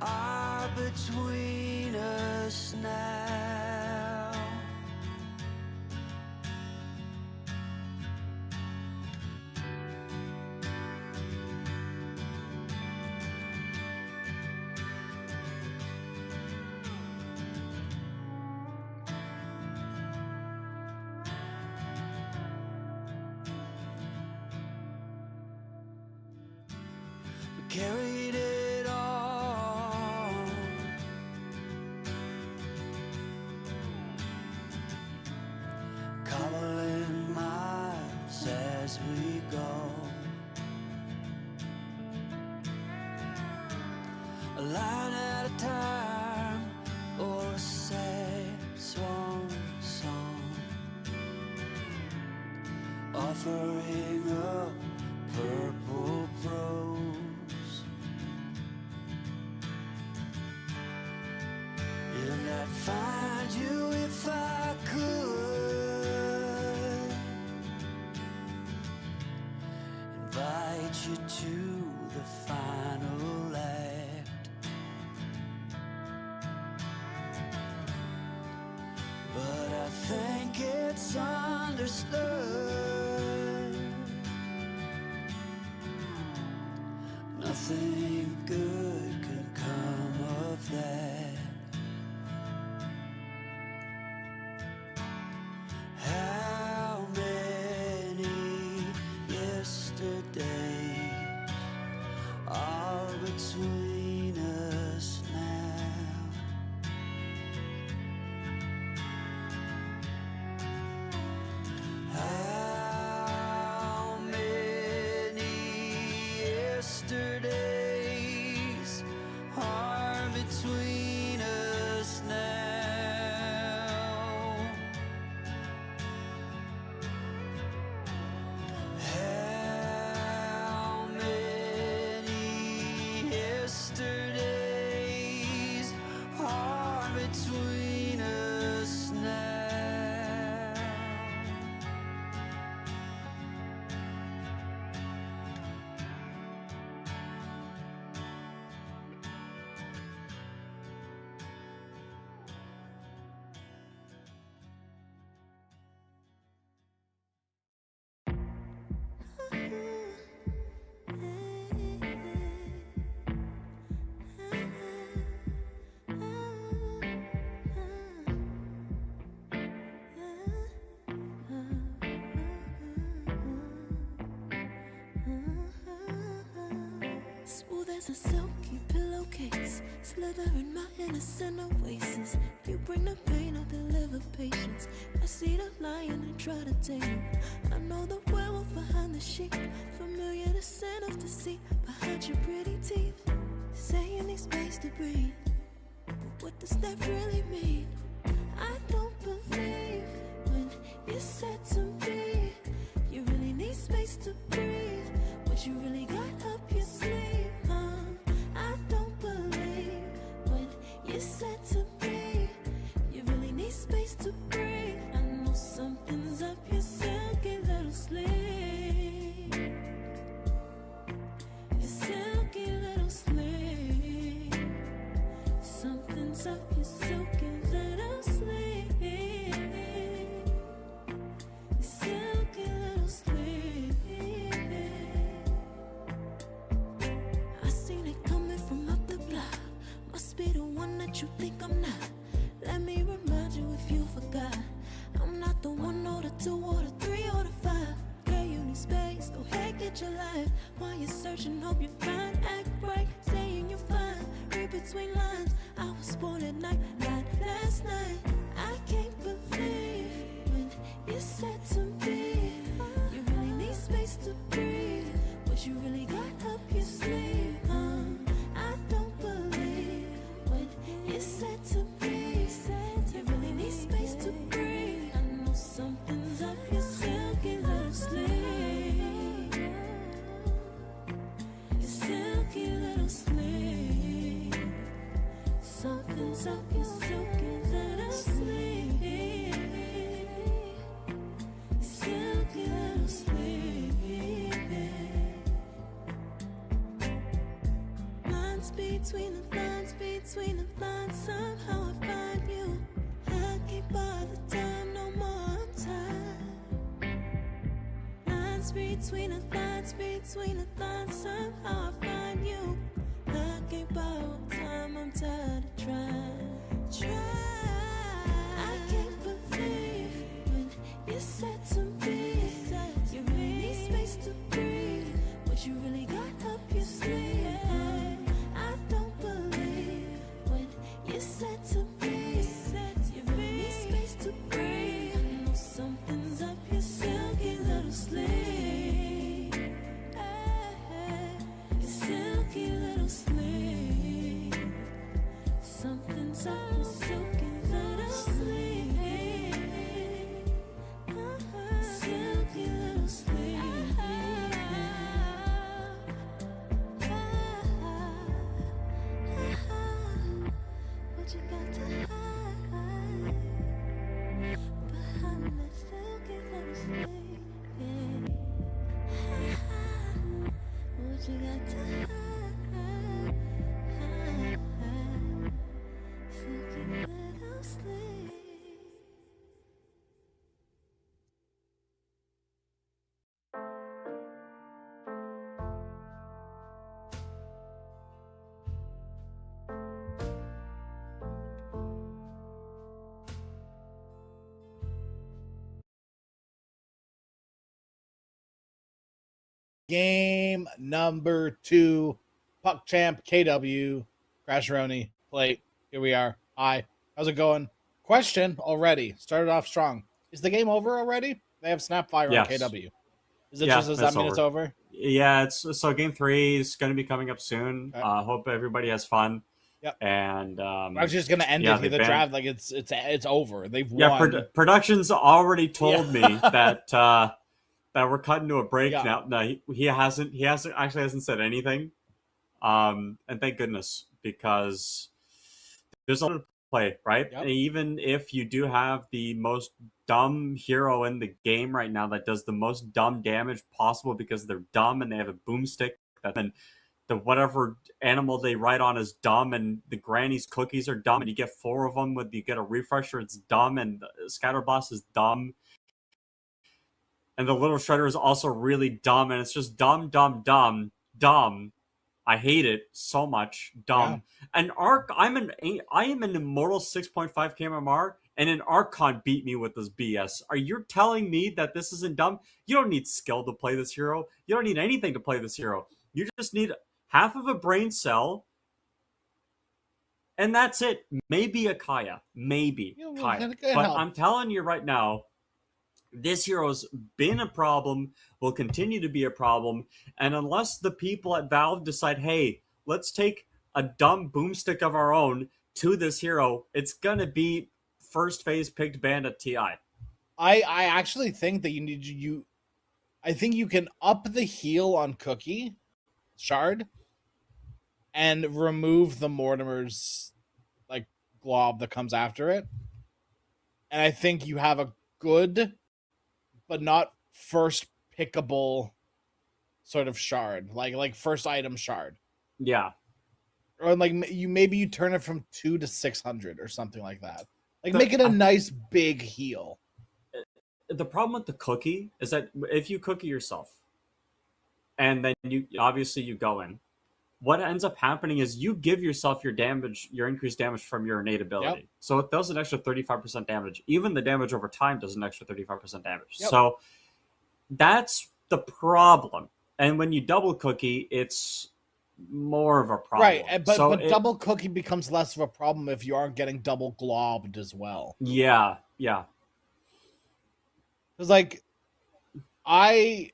are between us now? as we go. A line at a time, or a sad swan song, offering up purple prose. And I'd find you if I could, invite you to the final act. But I think it's understood nothing good can come of that. How many yesterdays are between us now? How many yesterdays are between us now? How many yesterdays are between us now? Smooth as a silky pillowcase, slither in my innocent oasis. You bring the pain, I'll deliver patience. I see the lion and try to tame him. I know the werewolf behind the sheep, familiar the scent of deceit behind your pretty teeth. Saying need space to breathe, but what does that really mean? I don't believe when you said to me you really need space to breathe. What you really got up your sleeve, huh? I don't believe when you said to me you really need space to breathe. I know something's up your silky little sleeve, your silky little sleeve. Something's up your silky little sleeve, your silky little sleeve. I seen it coming from up the block. Must be the one that you think I'm not. Let me remind you if you forgot. I'm not the 1 or the 2 or the 3 or the 5. Girl, you need space, go ahead, get your life. While you're searching, hope you find. Act right, saying you're fine. Read between lines, I was born at night, not last night. I can't believe when you said to me you really need space to breathe. What you really got up your sleeve, huh? I don't believe when you said to me you really need space to breathe. I know something's up your silky little sleeve, your silky little sleeve. Something's up your silky little sleeve, your silky little sleeve. Lines between the lines, between the lines, somehow I find you. I can't buy the time, no more time. Lines between the lines, between the lines, somehow I find you. I can't buy time, I'm tired of trying. I can't believe when you said to me you really need space to breathe. What you really got up your sleeve, I don't believe when you said to me you really need space to breathe. I know something's up your silky little sleeve. Something soft, silky little sleep. Silky little sleep. What you got to hide behind that silky little sleep? What you got to hide? Silky little sleep. Game number 2, PuckChamp, KW, Crasheroni, Plate. Here we are. Hi, how's it going? Question already. Started off strong. Is the game over already? They have Snapfire Yes. on KW. Is it Yeah, does that it's mean it's over? Yeah, so game 3 is going to be coming up soon. Okay. Hope everybody has fun. Yep. And We're actually just gonna end yeah, it. they The banned- draft, like it's over. They've Yeah, won. production's already told me that that we're cutting to a break Yeah. now. No, he hasn't said anything. And thank goodness, because there's a lot to play, right? Yep. And even if you do have the most dumb hero in the game right now that does the most dumb damage possible because they're dumb and they have a boomstick, that then the whatever animal they ride on is dumb, and the granny's cookies are dumb, and you get 4 of them when you get a refresher, it's dumb, and the scatterblast is dumb, and the little shredder is also really dumb, and it's just dumb. I hate it so much. Dumb. And Arc, I am an immortal 6.5 KMMR, and an Archon beat me with this BS. Are you telling me that this isn't dumb? You don't need skill to play this hero. You don't need anything to play this hero. You just need half of a brain cell, and that's it. Maybe a Kaya. Maybe Kaya. But I'm telling you right now, this hero's been a problem, will continue to be a problem, and unless the people at Valve decide, hey, let's take a dumb boomstick of our own to this hero, it's gonna be first phase picked Bandit TI. I actually think that I think you can up the heal on Cookie Shard and remove the Mortimer's like glob that comes after it. And I think you have a good but not first pickable sort of shard, like first item shard. Yeah. Or like maybe you turn it from 2 to 600 or something like that. Like make it a nice big heal. The problem with the cookie is that if you cookie yourself and then you go in, what ends up happening is you give yourself your increased damage from your innate ability. Yep. So it does an extra 35% damage. Even the damage over time does an extra 35% damage. Yep. So that's the problem. And when you double cookie, it's more of a problem. Right, but double cookie becomes less of a problem if you aren't getting double globbed as well. Yeah. Because like I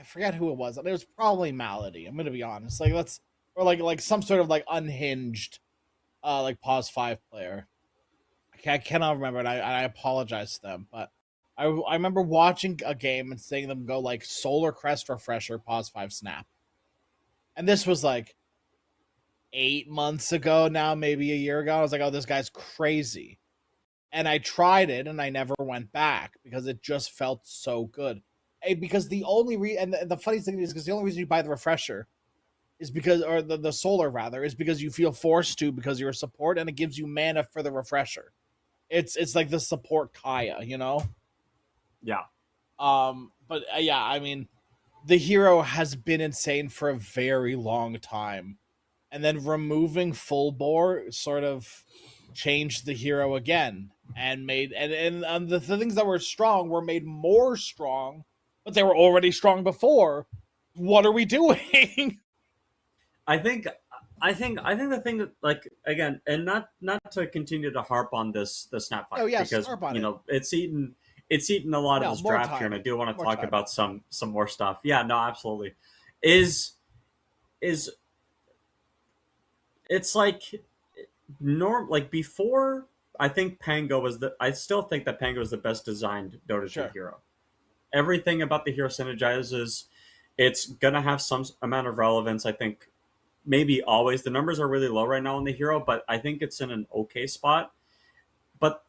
forget who it was. It was probably Malady. I'm gonna be honest. Like some sort of like unhinged like pause 5 player. I cannot remember, and I apologize to them, but I remember watching a game and seeing them go like Solar Crest Refresher pause 5 snap. And this was like 8 months ago now, maybe a year ago. I was like, oh, this guy's crazy. And I tried it and I never went back because it just felt so good. Because the only reason, and the funniest thing is because the only reason you buy the refresher is because, or the solar rather, is because you feel forced to because you're a support and it gives you mana for the refresher. It's like the support Kaya, you know? Yeah. But yeah, I mean, the hero has been insane for a very long time. And then removing full bore sort of changed the hero again and made and the things that were strong were made more strong, but they were already strong before. What are we doing? I think the thing that, like, again, and not to continue to harp on the snap fight, because you know it's eaten a lot of this draft here, and I do want to talk about some more stuff. Yeah, no, absolutely. Is it's like like before, I think Pango was I still think that Pango is the best designed Dota 2 hero. Everything about the hero synergizes. It's gonna have some amount of relevance. I think maybe always. The numbers are really low right now on the hero, but I think it's in an okay spot. But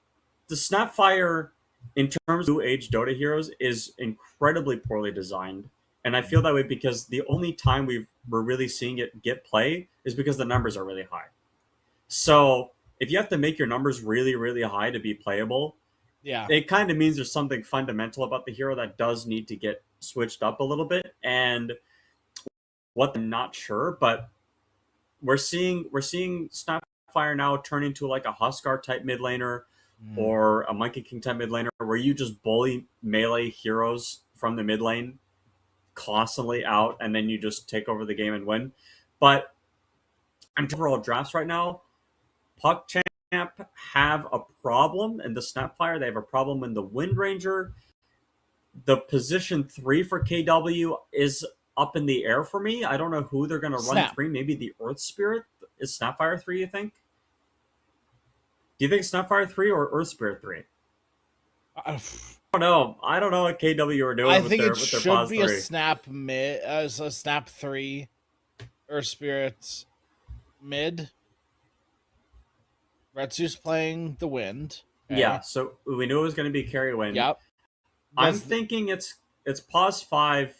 the Snapfire, in terms of new age Dota heroes, is incredibly poorly designed. And I feel that way because the only time we're really seeing it get play is because the numbers are really high. So if you have to make your numbers really, really high to be playable, it kind of means there's something fundamental about the hero that does need to get switched up a little bit. And what I'm not sure, but we're seeing Snapfire now turn into like a Huskar type mid laner or a Monkey King type mid laner where you just bully melee heroes from the mid lane constantly out and then you just take over the game and win. But in overall drafts right now, PuckChamp have a problem in the Snapfire. They have a problem in the Wind Ranger. The position 3 for KW is up in the air for me. I don't know who they're going to run 3. Maybe the Earth Spirit. Is Snapfire 3, you think? Do you think Snapfire 3 or Earth Spirit 3? I don't know what KW are doing. I think it should be a Snap mid, as a Snap 3, Earth Spirit mid. Retsu's playing the Wind. Okay. Yeah, so we knew it was going to be carry Wind. Yep. I'm thinking it's pause 5.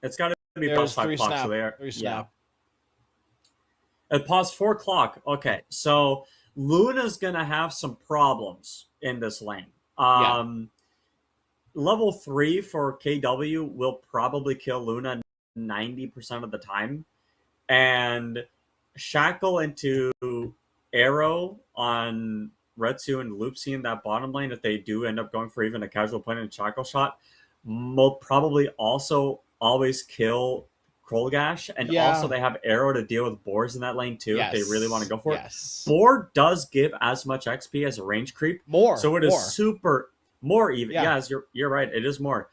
It's got to be pause 5 clock. Snap, so they are 3 snap. At pause 4 clock. Okay, so Luna's going to have some problems in this lane. Level 3 for KW will probably kill Luna 90% of the time. And Shackle into Arrow on Retsu and Loopsy in that bottom lane, if they do end up going for even a casual point and Shackle shot, will probably also always kill Krolgash. And also they have Arrow to deal with Boars in that lane too, if they really want to go for it. Boar does give as much XP as a range creep. So it is super more even. Yes, you're right. It is more.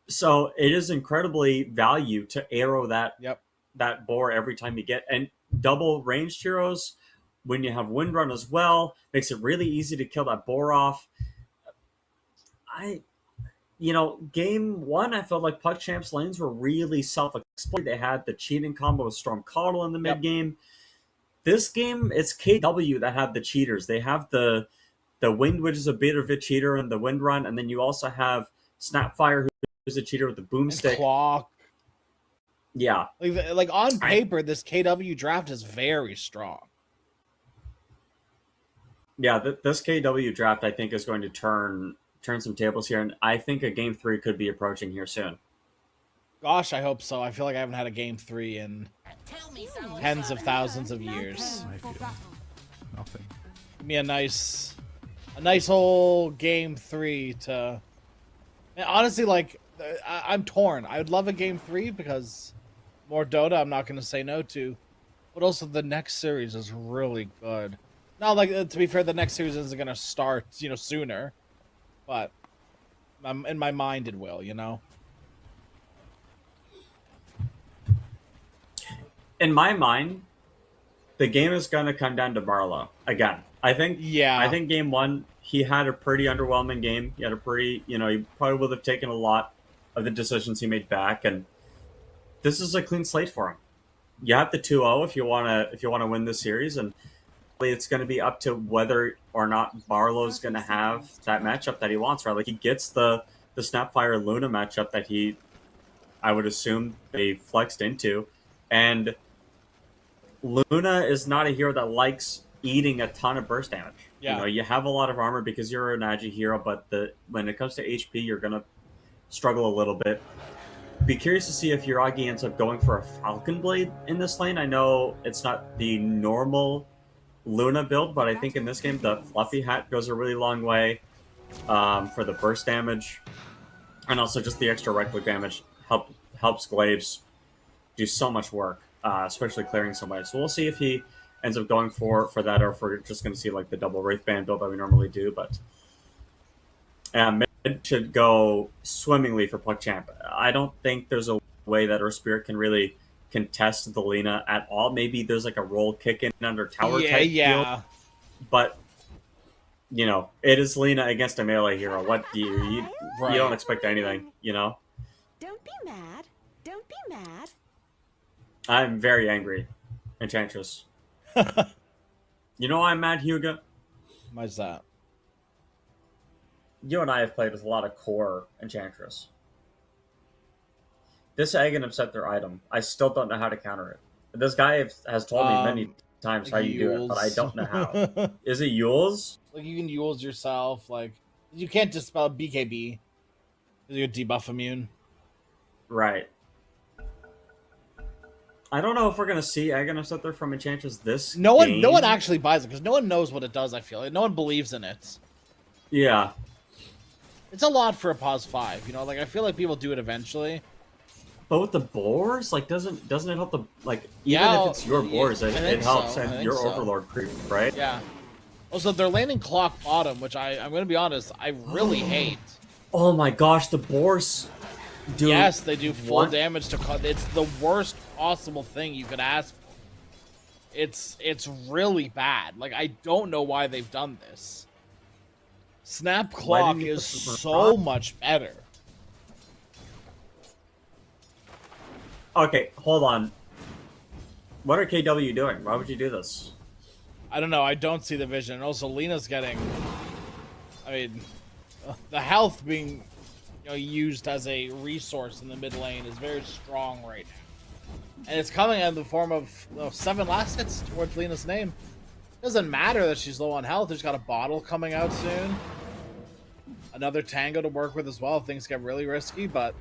So it is incredibly value to arrow that boar every time you get. And double ranged heroes, when you have Wind Run as well, makes it really easy to kill that boar off. Game 1, I felt like PuckChamp's lanes were really self-exploited. They had the cheating combo with Storm Coddle in the mid game. This game, it's KW that have the cheaters. They have the Wind, which is a bit of a cheater, and the Wind Run, and then you also have Snapfire, who's a cheater with the Boomstick. Clock. Yeah. Like on paper, this KW draft is very strong. Yeah, this KW draft, I think, is going to turn some tables here, and I think a Game 3 could be approaching here soon. Gosh, I hope so. I feel like I haven't had a Game 3 in tens of thousands of years. I feel nothing. Give me a nice whole Game 3 to... And honestly, like, I'm torn. I would love a Game 3 because more Dota I'm not going to say no to. But also the next series is really good. Now, like, to be fair, the next series isn't going to start, sooner. But in my mind, it will, In my mind, the game is going to come down to Barlow again. I think Game 1, he had a pretty underwhelming game. He had a pretty, he probably would have taken a lot of the decisions he made back, and this is a clean slate for him. You have the 2-0 if you want to win this series, and it's going to be up to whether or not Barlow's going to have that matchup that he wants, right? Like, he gets the Snapfire Luna matchup that I would assume they flexed into, and Luna is not a hero that likes eating a ton of burst damage. Yeah. You have a lot of armor because you're an Agi hero, but when it comes to HP, you're going to struggle a little bit. Be curious to see if Yuragi ends up going for a Falcon Blade in this lane. I know it's not the normal Luna build, but I think in this game the Fluffy Hat goes a really long way for the burst damage, and also just the extra right click damage helps Glaives do so much work, especially clearing somebody. So we'll see if he ends up going for that, or if we're just going to see like the double Wraithband build that we normally do. But mid should go swimmingly for PuckChamp. I don't think there's a way that Earth Spirit can really contest the Lina at all. Maybe there's like a roll kick in under tower Yeah, type yeah. deal. But it is Lina against a melee hero. What do you Right. don't expect anything, Don't be mad. Don't be mad. I'm very angry, Enchantress. You know why I'm mad, Hugo? Why's that? You and I have played with a lot of core Enchantress. This Aghanim Scepter item, I still don't know how to counter it. This guy has told me many times how you do it, but I don't know how. Is it Yules? Like, you can Yules yourself. Like, you can't dispel BKB. You're debuff immune. Right. I don't know if we're gonna see Aghanim Scepter from Enchantress this No one game. actually buys it because no one knows what it does. I feel like no one believes in it. Yeah. It's a lot for a pause 5. Like, I feel like people do it eventually. But with the boars, like, doesn't it help the even Yeah, if it's your boars, I it think helps so. I and think your so. Overlord creep, right? Yeah. Also, they're landing clock bottom, which I'm going to be honest, I really hate. Oh my gosh, the boars do. Yes, they do full what? damage to cut. It's the worst possible thing you could ask for. It's really bad. Like, I don't know why they've done this. Snap Why clock didn't you is put the so much better. Okay, hold on. What are KW doing? Why would you do this? I don't know. I don't see the vision. And also, Lina's getting. I mean, the health being used as a resource in the mid lane is very strong right now, and it's coming in the form of 7 last hits towards Lina's name. Doesn't matter that she's low on health. There's got a bottle coming out soon. Another Tango to work with as well if things get really risky, but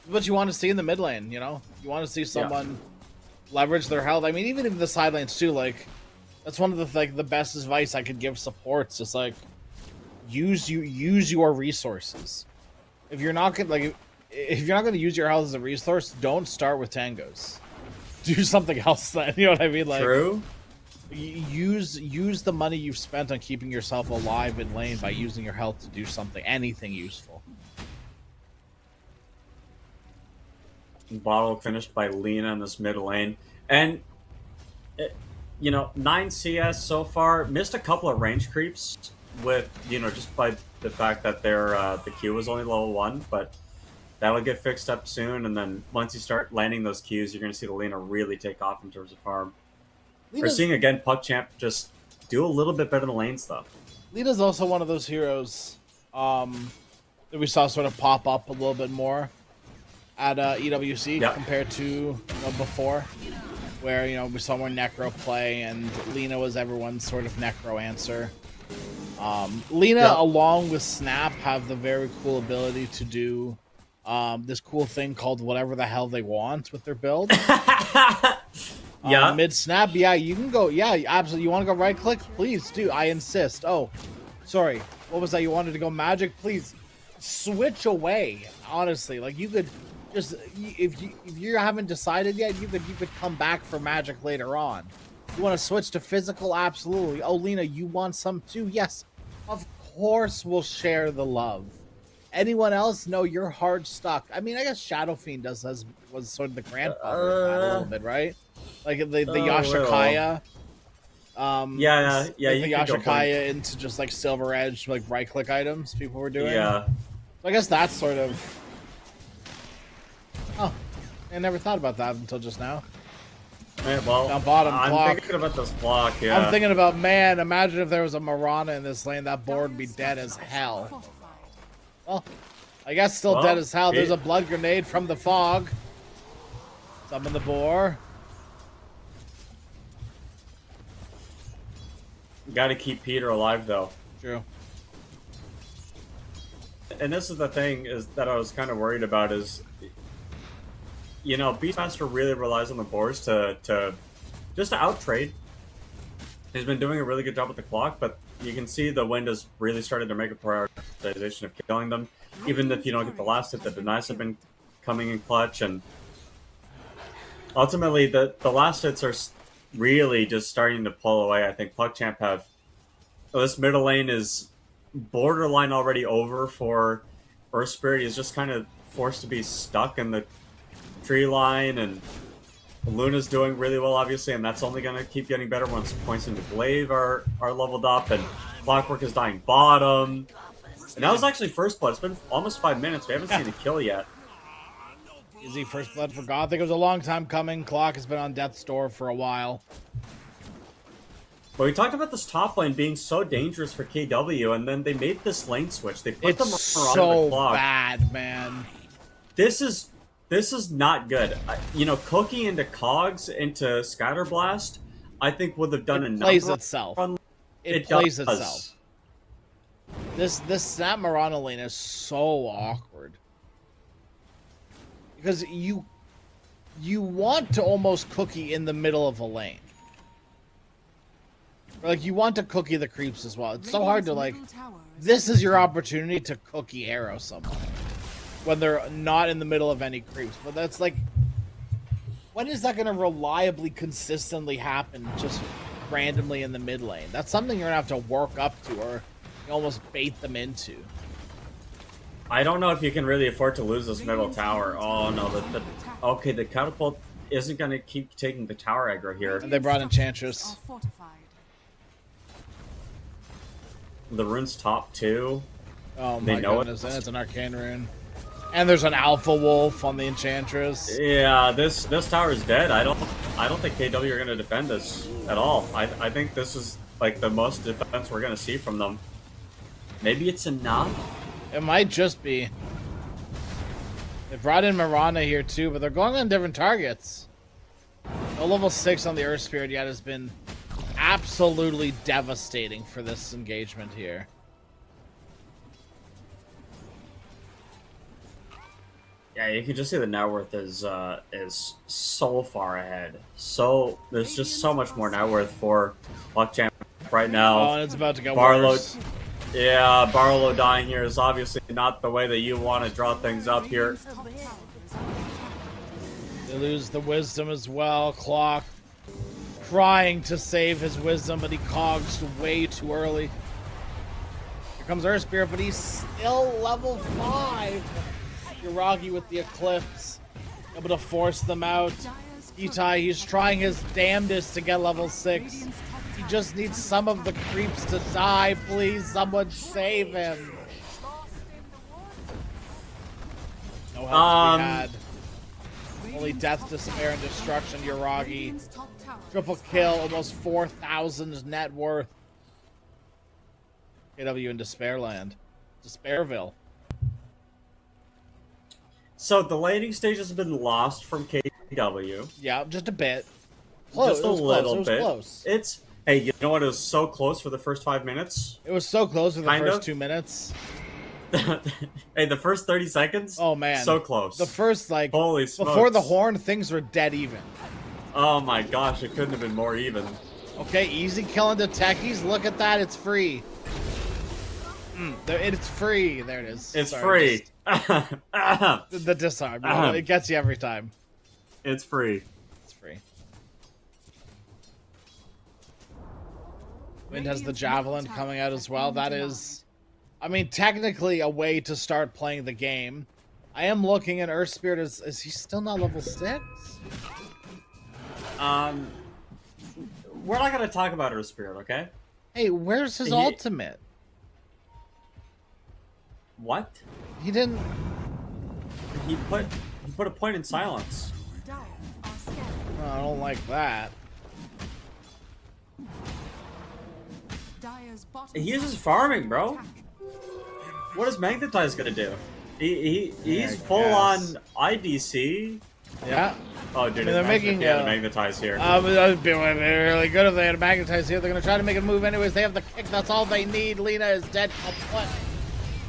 what you want to see in the mid lane, you want to see someone leverage their health. I mean, even in the side lanes too. Like, that's one of the best advice I could give supports. Just like use your resources. If you're not gonna use your health as a resource, don't start with tangos. Do something else then. You know what I mean? Like, True. Use the money you've spent on keeping yourself alive in lane by using your health to do anything useful. Bottle finished by Lina in this mid lane, and 9 CS so far. Missed a couple of range creeps with just by the fact that the Q was only level 1, but that'll get fixed up soon. And then once you start landing those Qs, you're going to see the Lina really take off in terms of farm. We're seeing again PuckChamp just do a little bit better in the lane stuff. Lina's also one of those heroes that we saw sort of pop up a little bit more at EWC compared to before, where we saw more Necro play and Lina was everyone's sort of Necro answer. Lina, along with Snap, have the very cool ability to do this cool thing called whatever the hell they want with their build. Mid snap, you can go. Yeah, absolutely. You want to go right click? Please do. I insist. Oh, sorry. What was that? You wanted to go magic? Please switch away. Honestly, like, you could just if you haven't decided yet, you could come back for magic later on. You want to switch to physical? Absolutely. Oh, Lina, you want some too? Yes, of course. We'll share the love. Anyone else? No, you're hard stuck. I mean, I guess Shadow Fiend was sort of the grandfather of that a little bit, right? Like the Yashikaya. The Yashikaya into just like Silver Edge, like right click items people were doing. Yeah. So I guess that's sort of. Oh, I never thought about that until just now. Right, well, Down bottom I'm block. thinking about this block. Yeah. I'm thinking about, man, imagine if there was a Mirana in this lane, that board would be dead as hell. Well, I guess still dead as hell. There's a blood grenade from the fog. Summon the boar. Got to keep Peter alive, though. True. And this is the thing is that I was kind of worried about is, Beastmaster really relies on the boars to outtrade. He's been doing a really good job with the clock, but you can see the wind has really started to make a prioritization of killing them. Even if you don't get the last hit, the denies have been coming in clutch, and ultimately the last hits are really just starting to pull away. I think PuckChamp this middle lane is borderline already over for Earth Spirit. He's just kind of forced to be stuck in the tree line, and Luna's doing really well, obviously, and that's only going to keep getting better once points into Glaive are leveled up, and Clockwork is dying bottom. And that was actually first blood. It's been almost 5 minutes. We haven't seen a kill yet. Easy first blood for Gothic. It was a long time coming. Clock has been on death's door for a while. But we talked about this top lane being so dangerous for KW, and then they made this lane switch. They put them It's around so the clock. bad, man. This is not good. You know, Cookie into Cogs into Scatterblast, I think would have done enough. Plays itself. It plays does. itself. This Snap Mirana lane is so awkward. Because you want to almost Cookie in the middle of a lane. Or like you want to Cookie the creeps as well. It's so hard to like. This is your opportunity to Cookie arrow someone when they're not in the middle of any creeps. But that's like, when is that going to reliably, consistently happen? Just randomly in the mid lane. That's something you're gonna have to work up to, or you almost bait them into. I don't know if you can really afford to lose this middle tower. Oh no, okay, the catapult isn't gonna keep taking the tower aggro here. And they brought Enchantress. The rune's top 2. Oh They my know goodness, and it's an arcane rune. And there's an Alpha Wolf on the Enchantress. Yeah, this tower is dead. I don't think KW are gonna defend this at all. I think this is like the most defense we're gonna see from them. Maybe it's enough. It might just be. They brought in Mirana here too, but they're going on different targets. No level 6 on the Earth Spirit yet has been absolutely devastating for this engagement here. Yeah, you can just see the net worth is so far ahead. So there's just so much more net worth for PuckChamp right now. Oh, and it's about to get Barlow, worse. yeah, Barlow dying here is obviously not the way that you want to draw things up here. They lose the wisdom as well. Clock trying to save his wisdom, but he cogs way too early. Here comes Earth Spirit, but he's still level 5. Yuragi with the Eclipse, able to force them out. Itai, he's trying his damnedest to get level 6. He just needs some of the creeps to die. Please, someone save him. No help to be had. Only death, despair, and destruction. Yuragi. Triple kill, almost 4,000 net worth. KW in Despairland. Despairville. So the laning stage has been lost from KW. Yeah, just a bit. Close. Just a little bit. Close. It's hey, you know what? It was so close for the first 5 minutes. It was so close for the Kind first of. 2 minutes. Hey, the first 30 seconds. Oh man, so close. The first like holy smokes. before the horn, things were dead even. Oh my gosh, it couldn't have been more even. Okay, easy killing the techies. Look at that, it's free. It's free. There it is. It's Sorry, free. The disarm. It gets you every time. It's free. It's free. Wind has the javelin coming out as well. That is, I mean, technically a way to start playing the game. I am looking at Earth Spirit. Is he still not level 6? We're not gonna talk about Earth Spirit, okay? Hey, where's his ultimate? What? He didn't. He put a point in silence. Oh, I don't like that. He uses farming, bro. What is Magnetize gonna do? He's full on IDC. Yeah. Oh, dude, they're making Magnetize here. It would be really good if they had a Magnetize here. They're gonna try to make a move anyways. They have the kick. That's all they need. Lena is dead.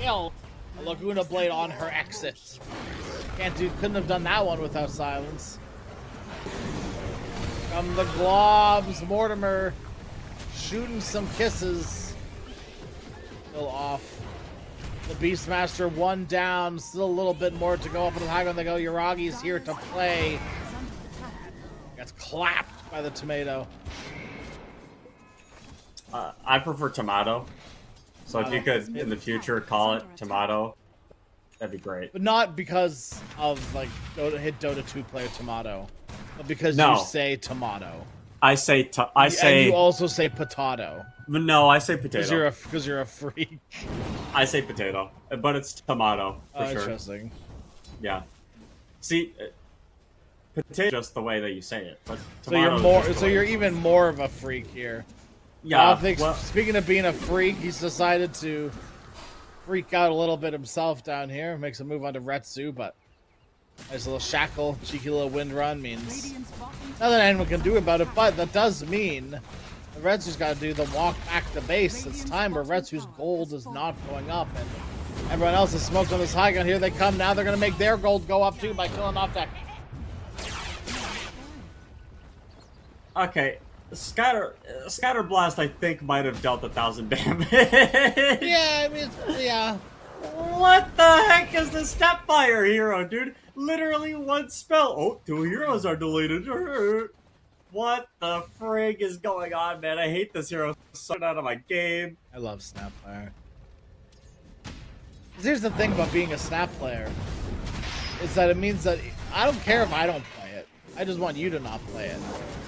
Kill. A Laguna Blade on her exit. Couldn't have done that one without silence. Come the globs. Mortimer shooting some kisses. Still off. The Beastmaster 1 down. Still a little bit more to go up on the high ground. They go. Yuragi's here to play. Gets clapped by the tomato. I prefer tomato. So if you could, in the future, call it tomato, that'd be great. But not because of, like, hit Dota 2 player tomato. Because No. you say tomato. I say And you also say potato. no. I say potato. Because you're a freak. I say potato, but it's tomato for sure. Interesting. Yeah. See, potato is just the way that you say it, but So tomato you're is more. just the So way- you're even more of a freak here. Yeah. Gothic, Well, speaking of being a freak, he's decided to freak out a little bit himself down here. Makes a move onto Retsu, but nice little shackle, cheeky little wind run means nothing anyone can do about it. But that does mean that Retsu's got to do the walk back to base. It's time where Retsu's gold is not going up, and everyone else is smoked on this high ground. Here they come. Now they're going to make their gold go up too by killing off that. okay. Scatter Blast, I think, might have dealt 1,000 damage. Yeah, I mean, yeah. What the heck is the Stepfire hero, dude? Literally one spell. Oh, 2 heroes are deleted. What the frig is going on, man? I hate this hero. Sucked out of my game. I love Snapfire. Here's the thing about being a Snap player. Is that it means that I don't care if I don't play it. I just want you to not play it.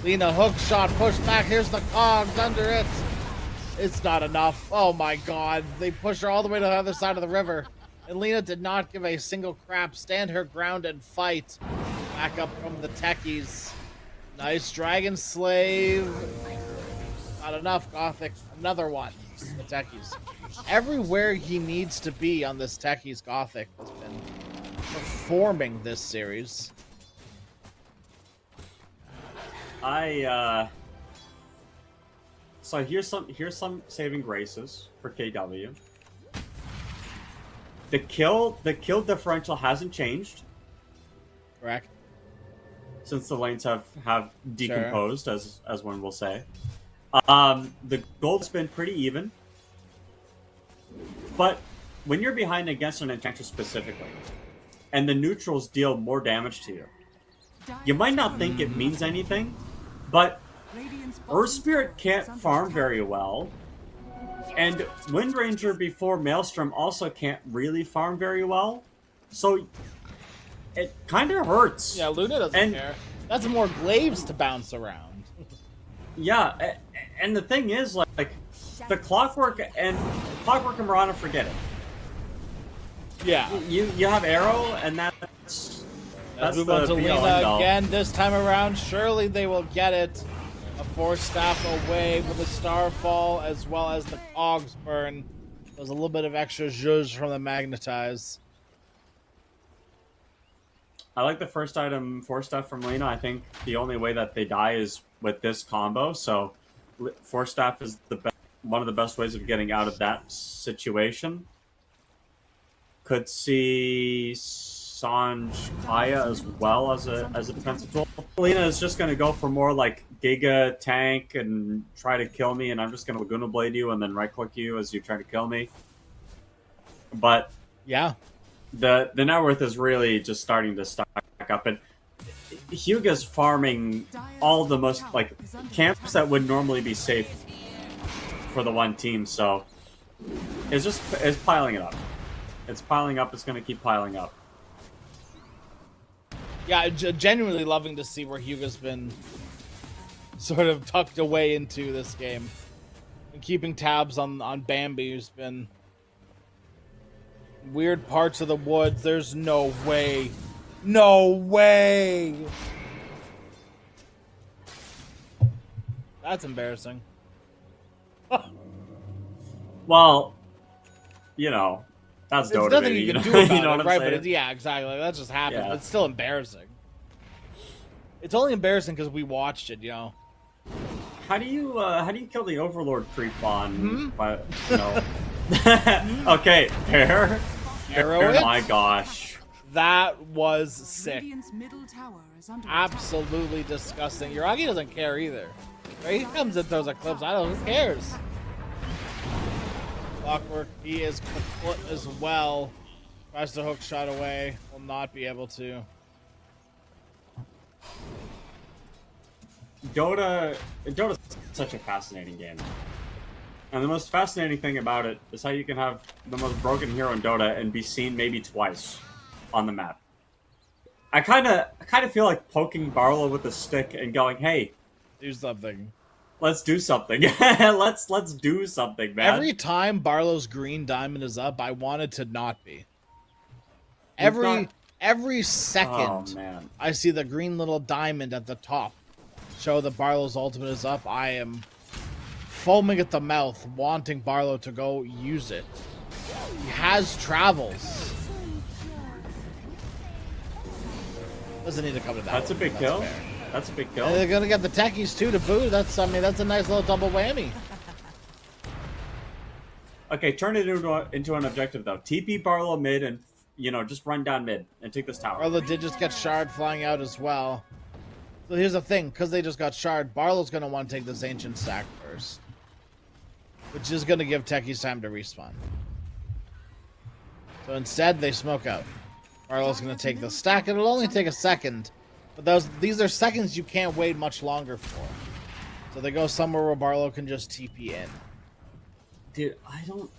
Lena hook shot, push back. Here's the cogs under it. It's not enough. Oh my god. They push her all the way to the other side of the river. And Lena did not give a single crap. Stand her ground and fight. Back up from the techies. Nice Dragon Slave. Not enough, Gothic. Another one. The techies. Everywhere he needs to be on this techies, Gothic has been performing this series. So here's some saving graces for KW. The kill differential hasn't changed. Correct. Since the lanes have decomposed, as one will say. The gold's been pretty even. But when you're behind against an enchantress specifically, and the neutrals deal more damage to you, you might not think it means anything, but Earth Spirit can't farm very well, and Wind Ranger before Maelstrom also can't really farm very well, so it kind of hurts. Yeah, Luna doesn't care. That's more glaives to bounce around. Yeah, and the thing is, like the Clockwork and Marana, forget it. Yeah. You have Arrow, and that's move the on to be-all, Lena end-all. again this time around. Surely they will get it. A Force Staff away with the Starfall as well as the Cogs burn. There's a little bit of extra zhuzh from the Magnetize. I like the first item, Force Staff from Lena. I think the only way that they die is with this combo. So, Force Staff is one of the best ways of getting out of that situation. Could see Sanj Kaya as well as a defensive tool. Lena is just going to go for more like Giga tank and try to kill me, and I'm just going to Laguna Blade you and then right click you as you try to kill me. But yeah, the net worth is really just starting to stack up, and Hyuga's farming all the most like camps that would normally be safe for the one team, so it's piling it up. It's piling up. It's going to keep piling up. Yeah, genuinely loving to see where Hyuga's been sort of tucked away into this game. And keeping tabs on Bambi, who's been weird parts of the woods. There's no way. No way! That's embarrassing. Well, you know, that's There's Dota, nothing baby. you can do know- about you know it, what I'm right? saying? But yeah, exactly. That just happened. Yeah. It's still embarrassing. It's only embarrassing because we watched it, you know. How do you kill the Overlord creep on? But you know. Okay, fair. Arrow Fair, it? my gosh. That was sick. Radiant's middle tower is under Absolutely disgusting. Yuragi doesn't care either. Right? He comes and throws Eclipse. I don't know. Who cares? Clockwork, he is kaput as well. Tries to hook shot away. Will not be able to. Dota's such a fascinating game. And the most fascinating thing about it is how you can have the most broken hero in Dota and be seen maybe twice on the map. I kind of feel like poking Barlow with a stick and going, "Hey, Do something. let's do something. let's do something, man." Every time Barlow's green diamond is up, I want it to not be. We've Every Oh second man. I see the green little diamond at the top show that Barlow's ultimate is up, I am foaming at the mouth, wanting Barlow to go use it. He has travels. Doesn't need to come to that. That's a big kill. That's a big kill. And they're gonna get the techies too to boot. That's a nice little double whammy. Okay, turn it into an objective though. TP Barlow mid and just run down mid and take this tower. Barlow did just get shard flying out as well. So here's the thing, because they just got shard, Barlow's gonna want to take this ancient stack first. Which is gonna give techies time to respawn. So instead they smoke out. Barlow's gonna take the stack. It'll only take a second. But these are seconds you can't wait much longer for. So they go somewhere where Barlow can just TP in. Dude, I don't...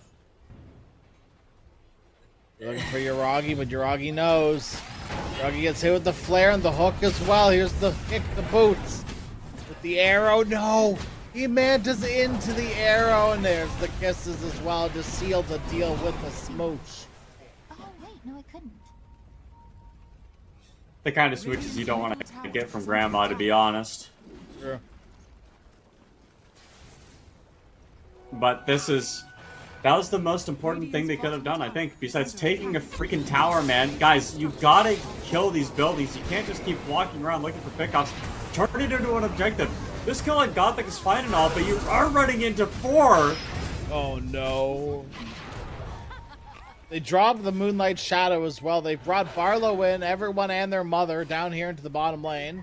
You're looking for Uragi, but Uragi knows. Uragi gets hit with the flare and the hook as well. Here's the kick, the boots. With the arrow, no! He mantas into the arrow, and there's the kisses as well to seal the deal with the smooch. Oh, wait, no, I couldn't. The kind of switches you don't want to get from Grandma, to be honest. Sure. But that was the most important thing they could have done, I think, besides taking a freaking tower, man. Guys, you gotta kill these buildings. You can't just keep walking around looking for pickoffs. Turn it into an objective. This kill on Gothic is fine and all, but you are running into 4. Oh no. They dropped the Moonlight Shadow as well. They brought Barlow in, everyone and their mother down here into the bottom lane.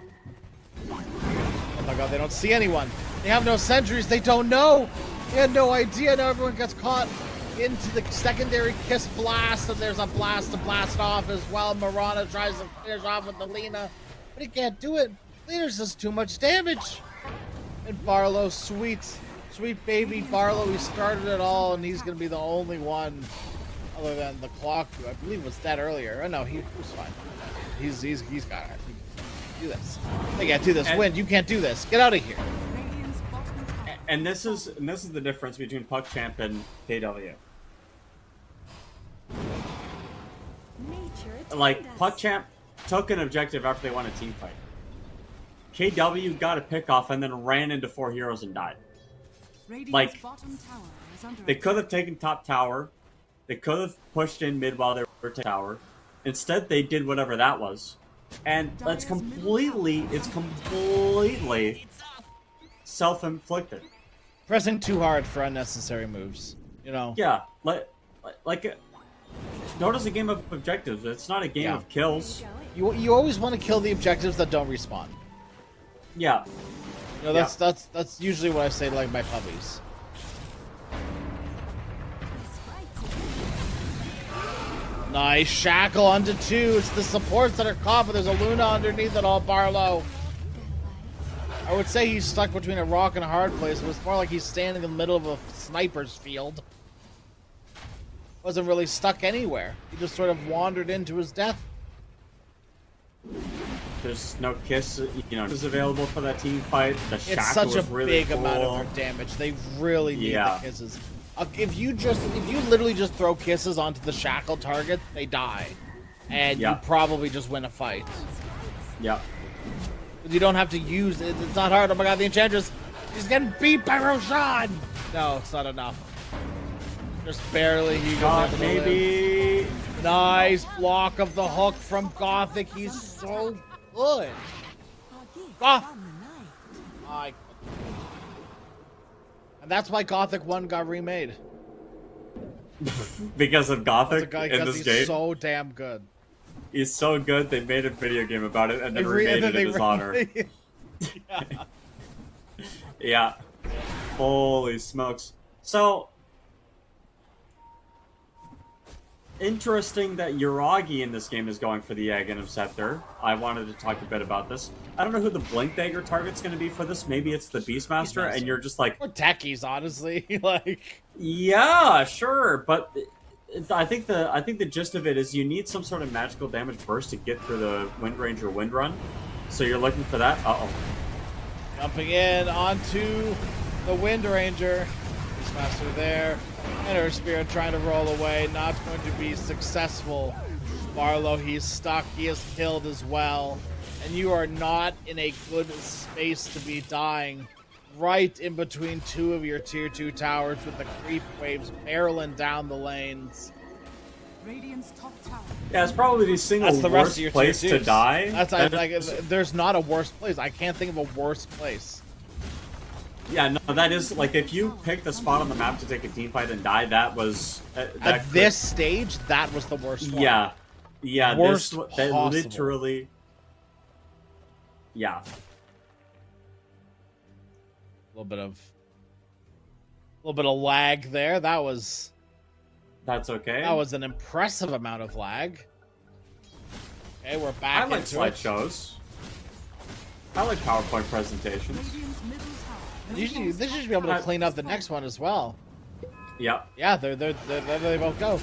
Oh my god, they don't see anyone. They have no sentries, they don't know. They had no idea. Now everyone gets caught into the secondary kiss blast, and there's a blast to blast off as well. Marana tries to finish off with the Lena, but he can't do it. Lena's just too much damage. And Barlow, sweet baby Barlow, he started it all, and he's going to be the only one, other than the clock, who I believe was dead earlier. Oh no, he was fine. He's got it. Do this. They can't do this. Wind, you can't do this. Get out of here. And this is the difference between PuckChamp and KW. Like, PuckChamp took an objective after they won a team fight. KW got a pick off and then ran into 4 heroes and died. Like, they could have taken top tower. They could have pushed in mid while they were taking tower. Instead, they did whatever that was. And it's completely self-inflicted. Pressing too hard for unnecessary moves, you know. Yeah, notice a game of objectives. It's not a game of kills. You always want to kill the objectives that don't respawn. Yeah. You know, that's usually what I say to like my puppies. Nice shackle onto 2. It's the supports that are caught, but there's a Luna underneath it all. Barlow. I would say he's stuck between a rock and a hard place, but it's more like he's standing in the middle of a sniper's field. Wasn't really stuck anywhere. He just sort of wandered into his death. There's no kiss, is available for that team fight. The It's shackle such a was really big cool. amount of their damage. They really need the kisses. If you literally just throw kisses onto the shackle target, they die, and you probably just win a fight. Yeah. You don't have to use it. It's not hard. Oh my god, the Enchantress. He's getting beat by Roshan. No, it's not enough. Just barely. He goes maybe. Nice block of the hook from Gothic. He's so good. Goth. And that's why Gothic 1 got remade. Because of Gothic in this he's game? so damn good. He's so good, they made a video game about it and then remade it in his honor. Yeah. Holy smokes. So, interesting that Uragi in this game is going for the Aghanim Scepter. I wanted to talk a bit about this. I don't know who the Blink Dagger target's going to be for this. Maybe it's the Beastmaster, and you're just like... Or techies, honestly. Like... Yeah, sure, but I think the gist of it is you need some sort of magical damage burst to get through the Wind Ranger Wind Run. So you're looking for that. Uh-oh. Jumping in onto the Wind Ranger. Beastmaster there. And her Spirit trying to roll away. Not going to be successful. Barlow, he's stuck. He is killed as well. And you are not in a good space to be dying. Right in between two of your tier 2 towers with the creep waves barreling down the lanes. Radiant's top tower. Yeah, it's probably the single That's the rest worst of your place tier to 2s. die. There's not a worse place. I can't think of a worse place. Yeah, no, that is like if you pick the spot on the map to take a team fight and die, that was At this stage, that was the worst one. Yeah, Worst that possible. literally. Yeah. A little bit of lag there. That's okay. That was an impressive amount of lag. Okay, we're back. I like into it. slideshows. I like PowerPoint presentations. Usually, they should be able to clean up the next one as well. Yeah. Yeah, there they both go.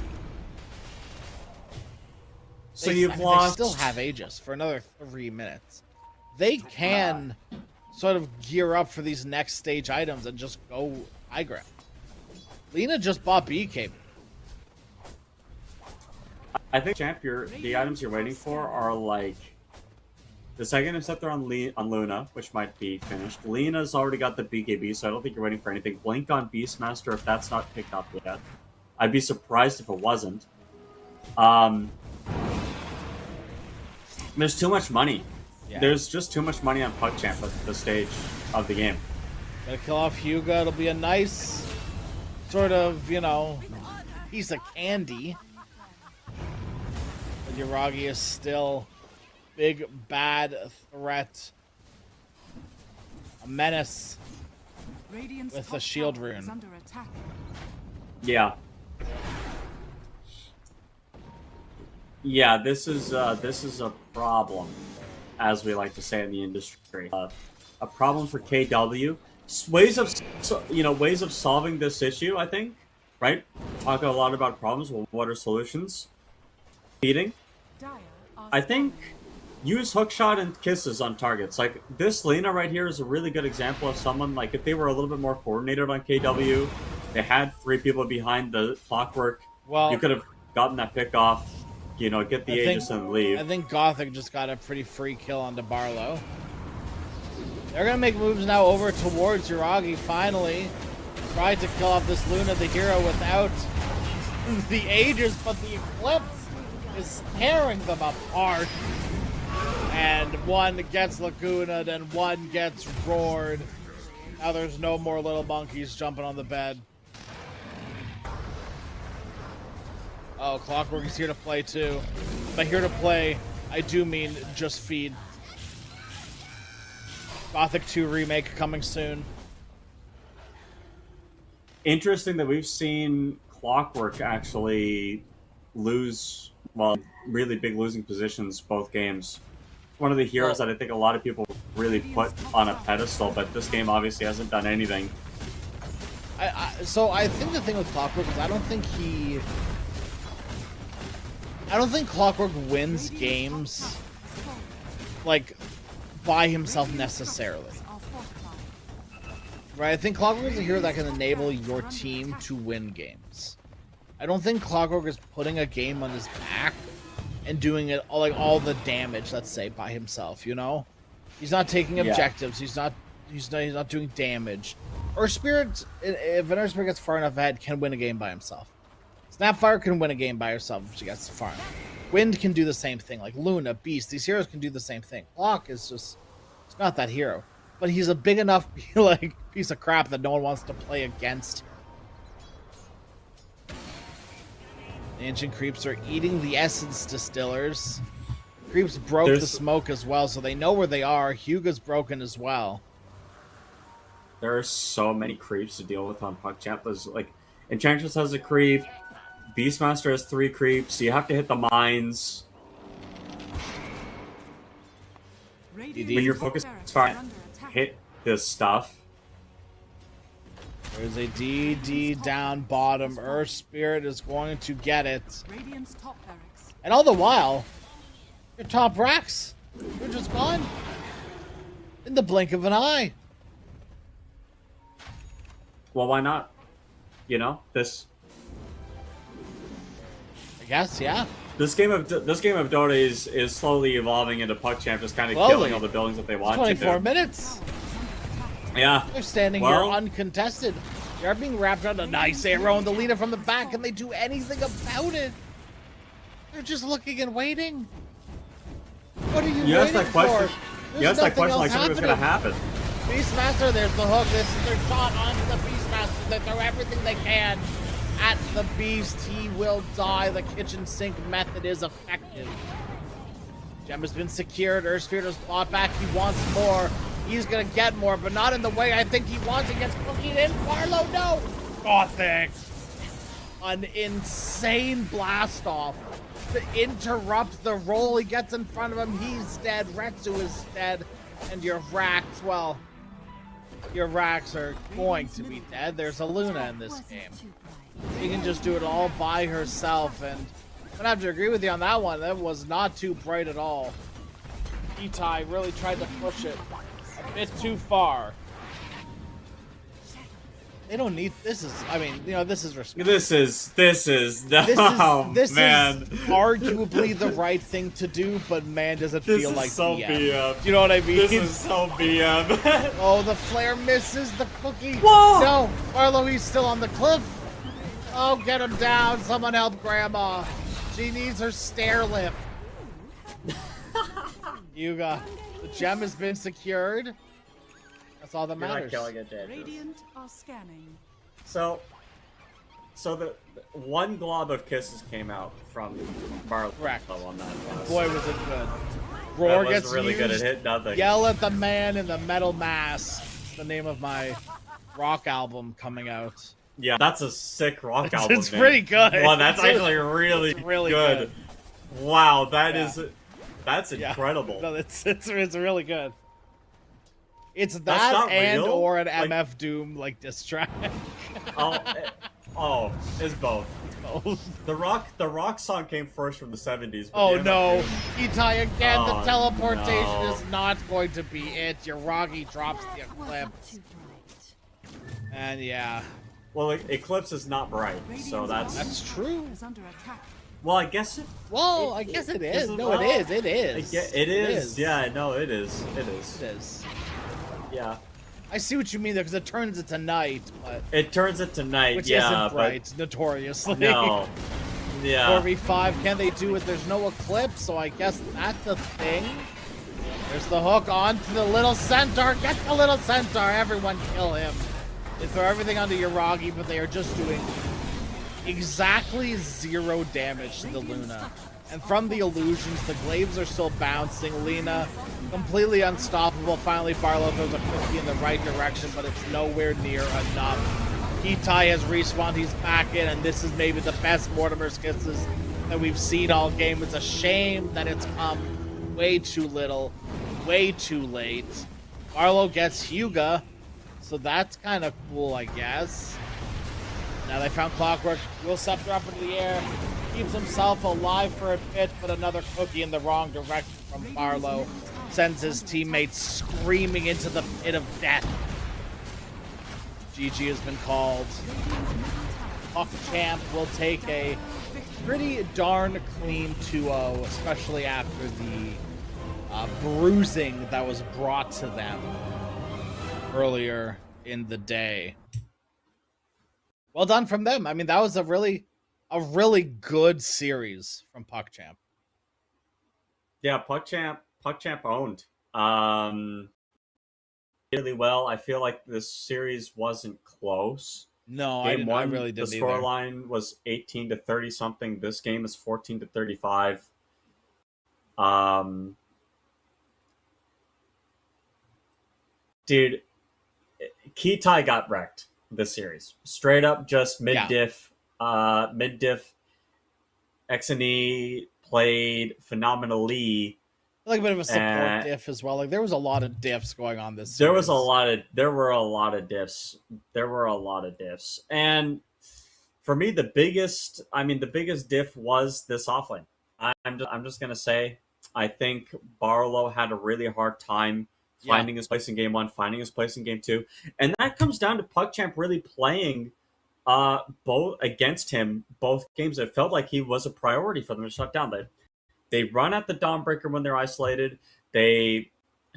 So They lost. still have Aegis for another 3 minutes. They can sort of gear up for these next stage items and just go high ground. Lena just bought BK. I think, Champ, the items you're waiting for are like the second Inceptor on Luna, which might be finished. Lena's already got the BKB, so I don't think you're waiting for anything. Blink on Beastmaster if that's not picked up yet. I'd be surprised if it wasn't. There's too much money. Yeah. There's just too much money on PuckChamp at this stage of the game. Gonna kill off Hyuga. It'll be a nice sort of, piece of candy. But Yuragi is still big bad threat. A menace Radiant's with top a shield tower is rune. under attack. Yeah. Yeah, this is a problem, as we like to say in the industry. A problem for KW. Ways of solving this issue, I think, right? Talk a lot about problems. Well, what are solutions? Feeding. I think use hookshot and kisses on targets. Like this Lena right here is a really good example of someone, like if they were a little bit more coordinated on KW, they had 3 people behind the clockwork, Well, you could have gotten that pick off, get the Aegis and leave. I think Gothic just got a pretty free kill onto Barlow. They're gonna make moves now over towards Yuragi. Finally, tried to kill off this Luna, the hero, without the Aegis, but the Eclipse is tearing them apart. And one gets Laguna'd and one gets roared. Now there's no more little monkeys jumping on the bed. Oh, Clockwork is here to play too. By here to play, I do mean just feed. Gothic 2 remake coming soon. Interesting that we've seen Clockwork actually lose, really big losing positions both games. One of the heroes that I think a lot of people really put on a pedestal, but this game obviously hasn't done anything. So I think the thing with Clockwork is I don't think Clockwork wins games like by himself necessarily. Right? I think Clockwork is a hero that can enable your team to win games. I don't think Clockwork is putting a game on his back and doing it all the damage, let's say, by himself, He's not taking objectives, he's not doing damage. Or Spirit, if an Spirit gets far enough ahead, can win a game by himself. Snapfire can win a game by herself if she gets far enough. Wind can do the same thing, like Luna, Beast, these heroes can do the same thing. Clock is just, it's not that hero. But he's a big enough piece of crap that no one wants to play against. The ancient creeps are eating the essence distillers. Creeps broke the smoke as well, so they know where they are. Hyuga's broken as well. There are so many creeps to deal with on PuckChamp. There's Enchantress has a creep, Beastmaster has 3 creeps, so you have to hit the mines. When you're focused, hit this stuff. There's a DD down bottom. Earth Spirit is going to get it. Radiant's top barracks. And all the while, your top racks, they're just gone. In the blink of an eye. Well, why not? You know, this I guess, yeah. this game of Dota is slowly evolving into PuckChamp, just kind of Slowly. killing all the buildings that they want to 24 do. minutes. Yeah. They're standing Well- here uncontested. They're being wrapped around a nice arrow and the leader from the back. Can they do anything about it? They're just looking and waiting. What are you You asked waiting that question. for? You asked that question like nothing something was going to else happen. Beastmaster, there's the hook. This is their shot onto the Beastmaster. They throw everything they can at the beast. He will die. The kitchen sink method is effective. Gem has been secured. Earthsphere has bought back. He wants more. He's gonna get more, but not in the way I think he wants. He gets cookied in. Barlow, no! Gothic! An insane blast off to interrupt the roll. He gets in front of him. He's dead. Retsu is dead. And your racks, well, your racks are going to be dead. There's a Luna in this game. She can just do it all by herself, and I'm gonna have to agree with you on that one. That was not too bright at all. Itai really tried to push it a bit too far. They don't need this is I mean, you know, this is respect. This is This oh, man. is arguably the right thing to do, but man, does it This feel is like so BM. BM. Do you know what I mean? This is so BM. Oh, the flare misses the cookie. Whoa! No, Arlo, he's still on the cliff. Oh, get him down. Someone help Grandma. She needs her stair lift. Yuga, the gem has been secured. That's all that You're not matters. killing it, Jay. Radiant are scanning. So the one glob of kisses came out from Barlow Correct. on that. Boy, was it good. Roar That was gets really good. It used. hit nothing. Yell at the man in the metal mass. It's the name of my rock album coming out. Yeah, that's a sick rock It's- album. it's man. pretty good. Well, that's It's actually really, really good. Wow, that's Yeah. incredible. No, it's really good. It's That's that not and real? or an Like- MF Doom like diss track. It's both. Both. The rock song came first from the 70s. but Oh the no, MF Itai again. Oh, The teleportation no. is not going to be it. Yuragi drops the eclipse. And yeah. Well, Eclipse is not bright, so that's true. Is under attack. Well, I guess it. Well, I guess it is. No, well, it is. It is. It is. Yeah, no, it is. It is. It is. Yeah. I see what you mean there, because it turns it to night, but It turns it to night. which yeah, isn't bright, notoriously. but no. Yeah. 4v5, can they do it? There's no eclipse, so I guess that's the thing. There's the hook onto the little centaur. Get the little centaur. Everyone kill him. They throw everything onto Yuragi, but they are just doing exactly 0 damage to the Luna. And from the illusions, the glaives are still bouncing. Lena, completely unstoppable. Finally, Barlow throws a cookie in the right direction, but it's nowhere near enough. Itai has respawned. He's back in, and this is maybe the best Mortimer's Kisses that we've seen all game. It's a shame that it's come way too little, way too late. Barlow gets Hyuga, so that's kind of cool, I guess. Now they found Clockwork. Will Scepter up into the air. Keeps himself alive for a bit, but another cookie in the wrong direction from Barlow sends his teammates screaming into the pit of death. GG has been called. PuckChamp will take a pretty darn clean 2-0, especially after the bruising that was brought to them earlier in the day. Well done from them. I mean, that was a really good series from PuckChamp. Yeah, PuckChamp owned. Really well. I feel like this series wasn't close. No, Game I one, really didn't the either. scoreline was 18 to 30 something. This game is 14 to 35. Dude, Kitai got wrecked this series. Straight up just mid-diff. Mid-diff. Xne played phenomenally. Like a bit of a support And diff as well. Like there was a lot of diffs going on this. there Series. were a lot of diffs. There were a lot of diffs. And for me, the biggest diff was this offlane. I'm just gonna say, I think Barlow had a really hard time finding his place in game one, finding his place in game two, and that comes down to PuckChamp really playing both against him both games. It felt like he was a priority for them to shut down. They run at the Dawnbreaker when they're isolated. They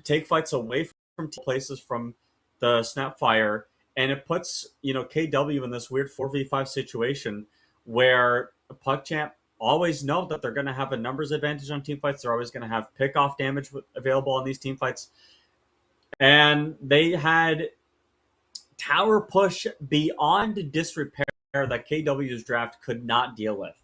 take fights away from places from the Snapfire, and it puts KW in this weird 4v5 situation where PuckChamp always know that they're going to have a numbers advantage on team fights. They're always going to have pick-off damage available on these team fights. And they had tower push beyond disrepair that KW's draft could not deal with.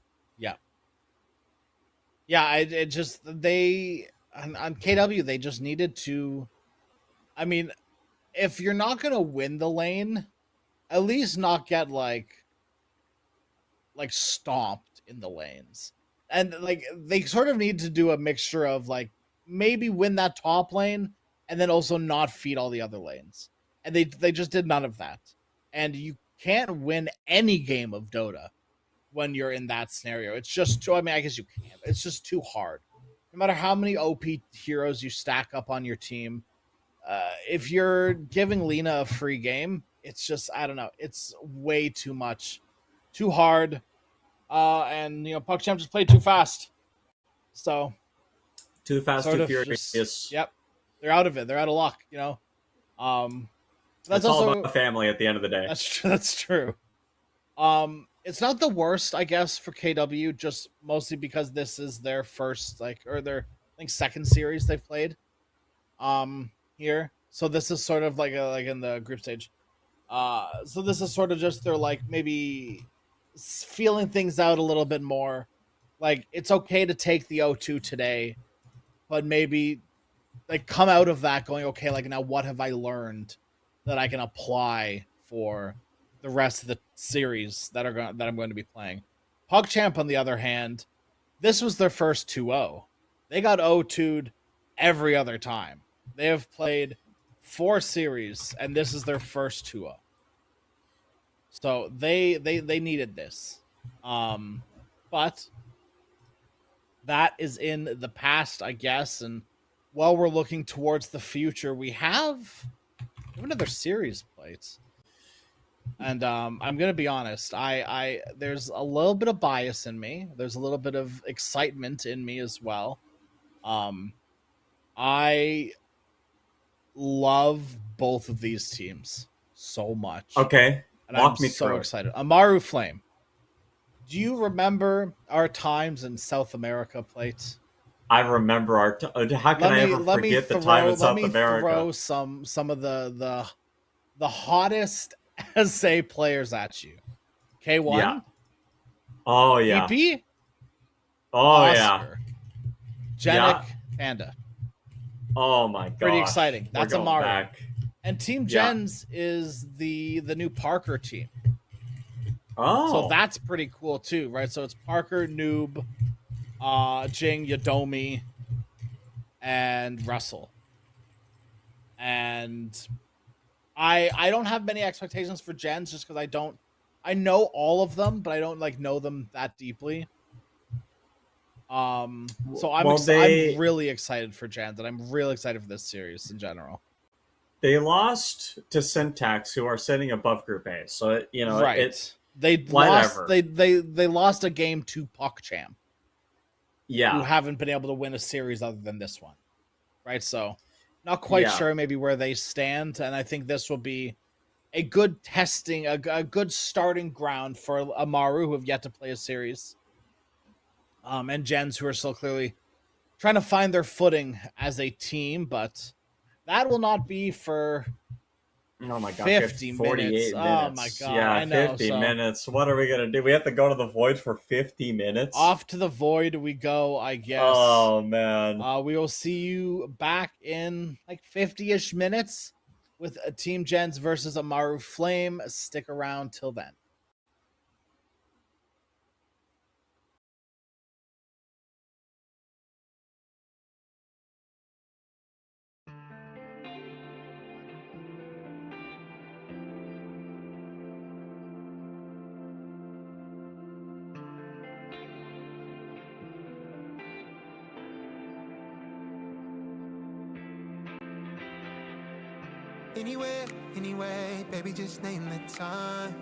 Yeah, it just they on KW they just needed to. I mean, if you're not gonna win the lane, at least not get like stomped in the lanes, and like they sort of need to do a mixture of like maybe win that top lane and then also not feed all the other lanes, and they just did none of that, and you can't win any game of Dota when you're in that scenario. It's just too, I mean, I guess you can, but it's just too hard. No matter how many OP heroes you stack up on your team, if you're giving Lena a free game, it's just, I don't know, it's way too much, too hard, and PuckChamp just played too fast. So too fast, too furious. Yep, they're out of it. They're out of luck. That's also all about family at the end of the day. That's true. That's true. It's not the worst, I guess, for KW, just mostly because this is their first, their, I think, second series they've played, here. So this is sort of like in the group stage. So this is sort of just their, maybe feeling things out a little bit more. Like, it's okay to take the O2 today, but maybe, come out of that going, okay, now what have I learned that I can apply for the rest of the series that I'm going to be playing. PuckChamp, on the other hand, this was their first 2-0. They got 0-2'd every other time. They have played 4 series, and this is their first 2-0. So they needed this. But that is in the past, I guess. And while we're looking towards the future, we have another series played. And I'm gonna be honest, I there's a little bit of bias in me. There's a little bit of excitement in me as well. I love both of these teams so much. Okay, and I'm so excited. Amaru Flame. Do you remember our times in South America, plates? I remember how can I ever forget the time in South America? Throw some of the hottest SA players at you. K1. Yeah. Oh yeah. EP. Oh Oscar, yeah. Genic, Panda. Oh my god. Pretty exciting. That's Amaru. Back. And Team Gens is the new Parker team. Oh. So that's pretty cool too, right? So it's Parker, Noob, Jing, Yadomi, and Russell. And I don't have many expectations for Gens just because I know all of them, but I don't know them that deeply. So I'm really excited for Gens, and I'm really excited for this series in general. They lost to Syntax, who are sitting above Group A. So right. It's they lost. They lost a game to PuckChamp. Yeah, who haven't been able to win a series other than this one, right? So, not quite sure maybe where they stand, and I think this will be a good testing, a good starting ground for Amaru, who have yet to play a series, and Gens, who are still clearly trying to find their footing as a team, but that will not be for 50 minutes. Oh my god. Yeah, I know, 50 minutes. What are we going to do? We have to go to the Void for 50 minutes? Off to the Void we go, I guess. Oh, man. We will see you back in 50-ish minutes with Team Gens versus Amaru Flame. Stick around till then. Anywhere, anyway, baby, just name the time.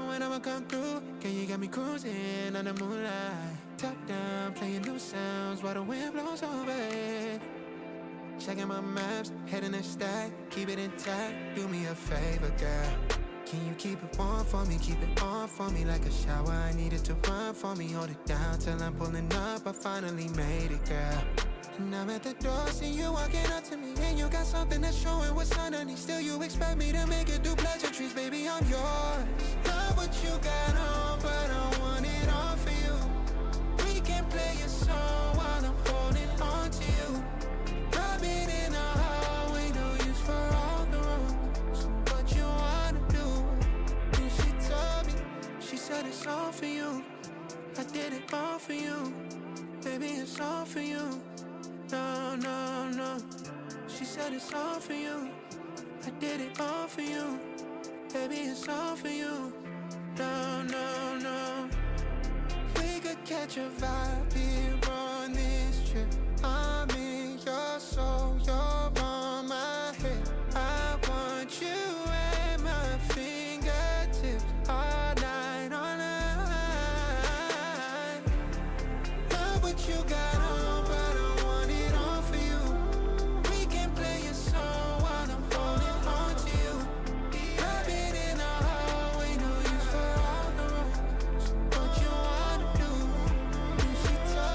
When I'ma come through, can you get me cruising on the moonlight? Top down, playing new sounds while the wind blows over it. Checking my maps, heading a stack, keep it intact. Do me a favor, girl. Can you keep it warm for me, keep it on for me like a shower? I needed to run for me, hold it down till I'm pulling up. I finally made it, girl. And I'm at the door, see you walking up to me, and you got something that's showing what's underneath. Still, you expect me to make it do pleasantries, baby, I'm yours. Love what you got on, but I want it all for you. We can play a song while I'm holding on to you. Rubbing in the hallway, no use for all the room. So what you wanna do? And she told me, she said it's all for you. I did it all for you. Baby, it's all for you. No, no, no. She said it's all for you. I did it all for you. Baby, it's all for you. No, no, no. We could catch a vibe here on this trip. I'm in your soul, you're on my head. I want you at my fingertips all night, all night. Love what you got on, but I want it all for you. We can play a song while I'm holding on to you. Rubbing in the hallway, no use for all the roads. So what you wanna do? And she told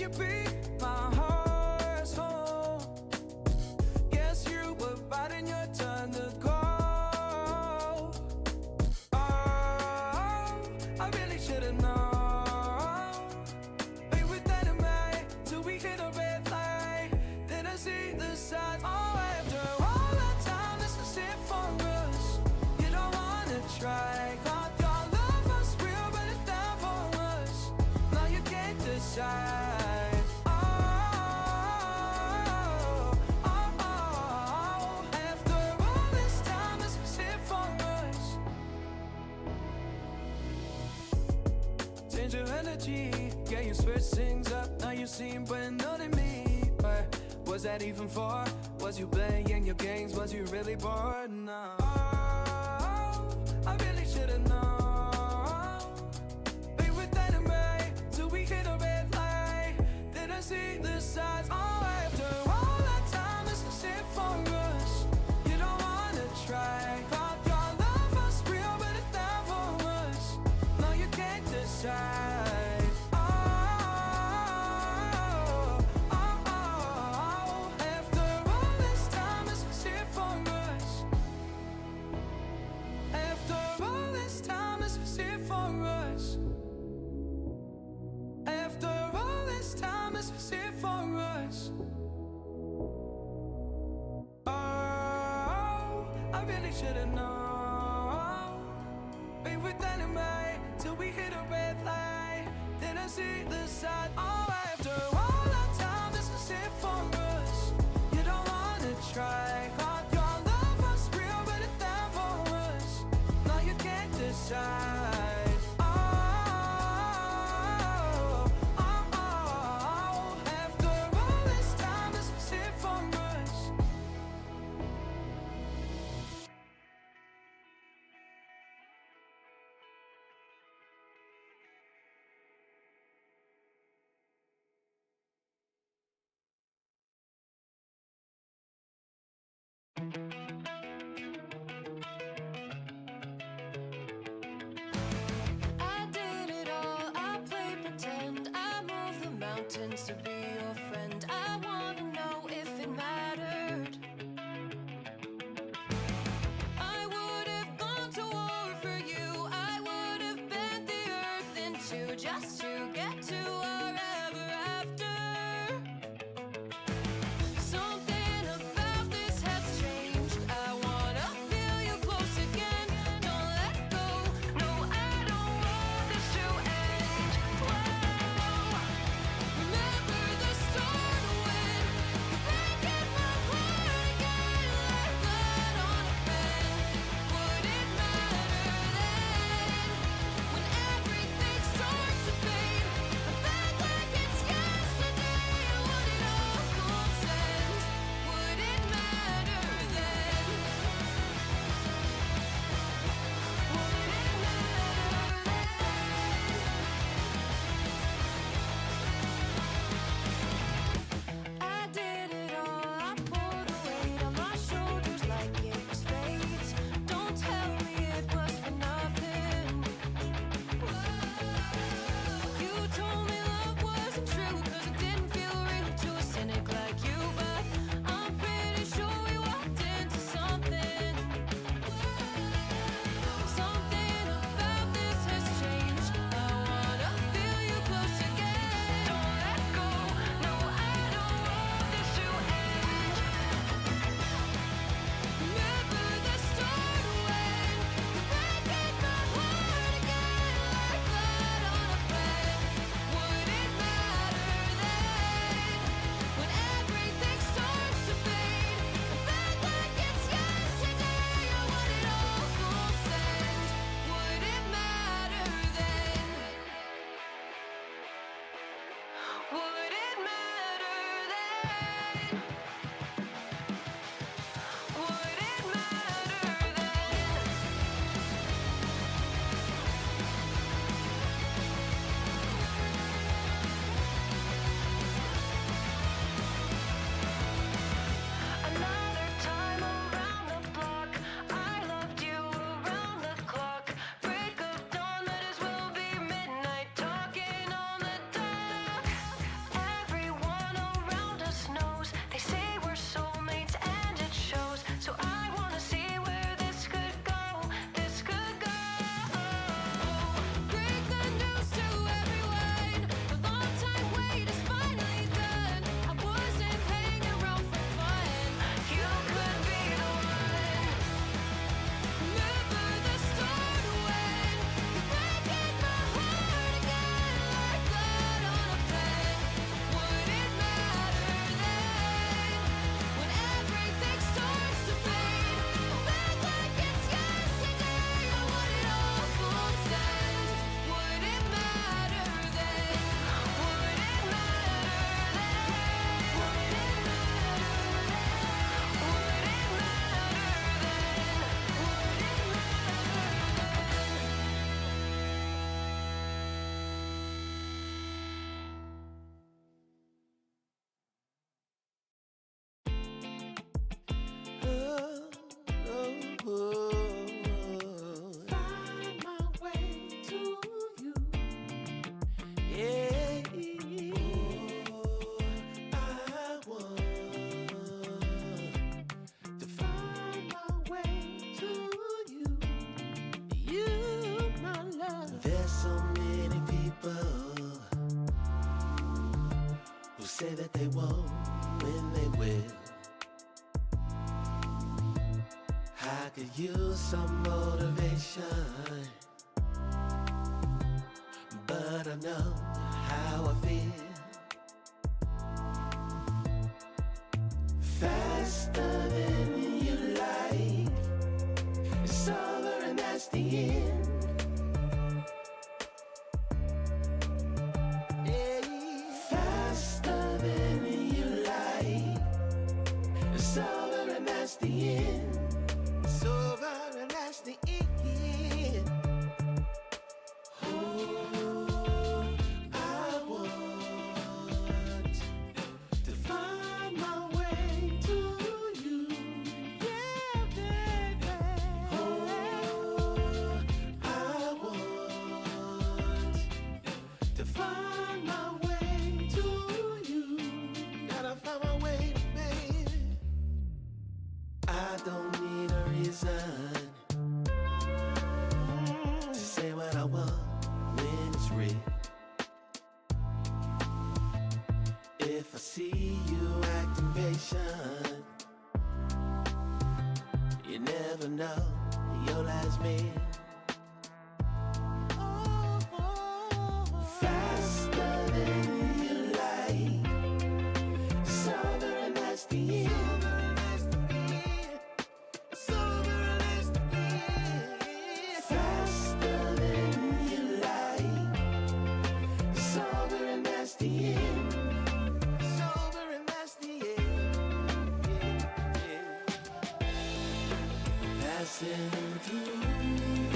you be my heart's home? Guess you were biding your turn to go. Oh, I really should've known. We were dynamite till we hit a red light. Then I see the signs. Oh, after all that time, this is it for us. You don't wanna try. God, your love was real, but it's down for us. Now you can't decide. Oh, oh, oh. After all this time, this is it for us. Change your energy, yeah, you switch things up. Now you seem better than me. But was that even for? Was you playing your games? Was you really bored? No. Oh, I really should've known. We were dynamite till we hit a red light. Then I see the signs. Oh, after all that time, this is it for us. You don't wanna try. Thought your love was real, but it's down for us. No, you can't decide. Oh, oh, oh. After all this time, this is it for us. After all this time, this is it for us. After all this time, this is it for us. Oh, I really should've known. We were dynamite till we hit a red light. Then I see the sign. Oh, after all that time, this is it for us. You don't wanna try. God, your love was real, but it's down for us. No, you can't decide. Oh, oh, oh. After all this time, this is it for us. I did it all, I played pretend. I moved the mountains to be your friend. I wanna know if it mattered. I would have gone to war for you. I would have bent the earth in two just to get to our ever after. Something about this has changed. I wanna feel you close again. Don't let go. No, I don't want this to end. Whoa. Remember say that they won't when they will. I could use some motivation, but I know how I feel. Faster than you like, it's over and that's the end. Faster than you like, it's over and that's the end. It's over and that's the end. Oh, I want to find my way to you. Yeah, baby. Oh, I want to find my way to you. Gotta find my way, baby. I don't need a reason to say what I want when it's real. If I see you acting patient, you never know your last meal. Faster than you like, it's over and that's the end. It's over and that's the end. Faster than you like, it's over and that's the end. It's over and that's the end. Passing through me.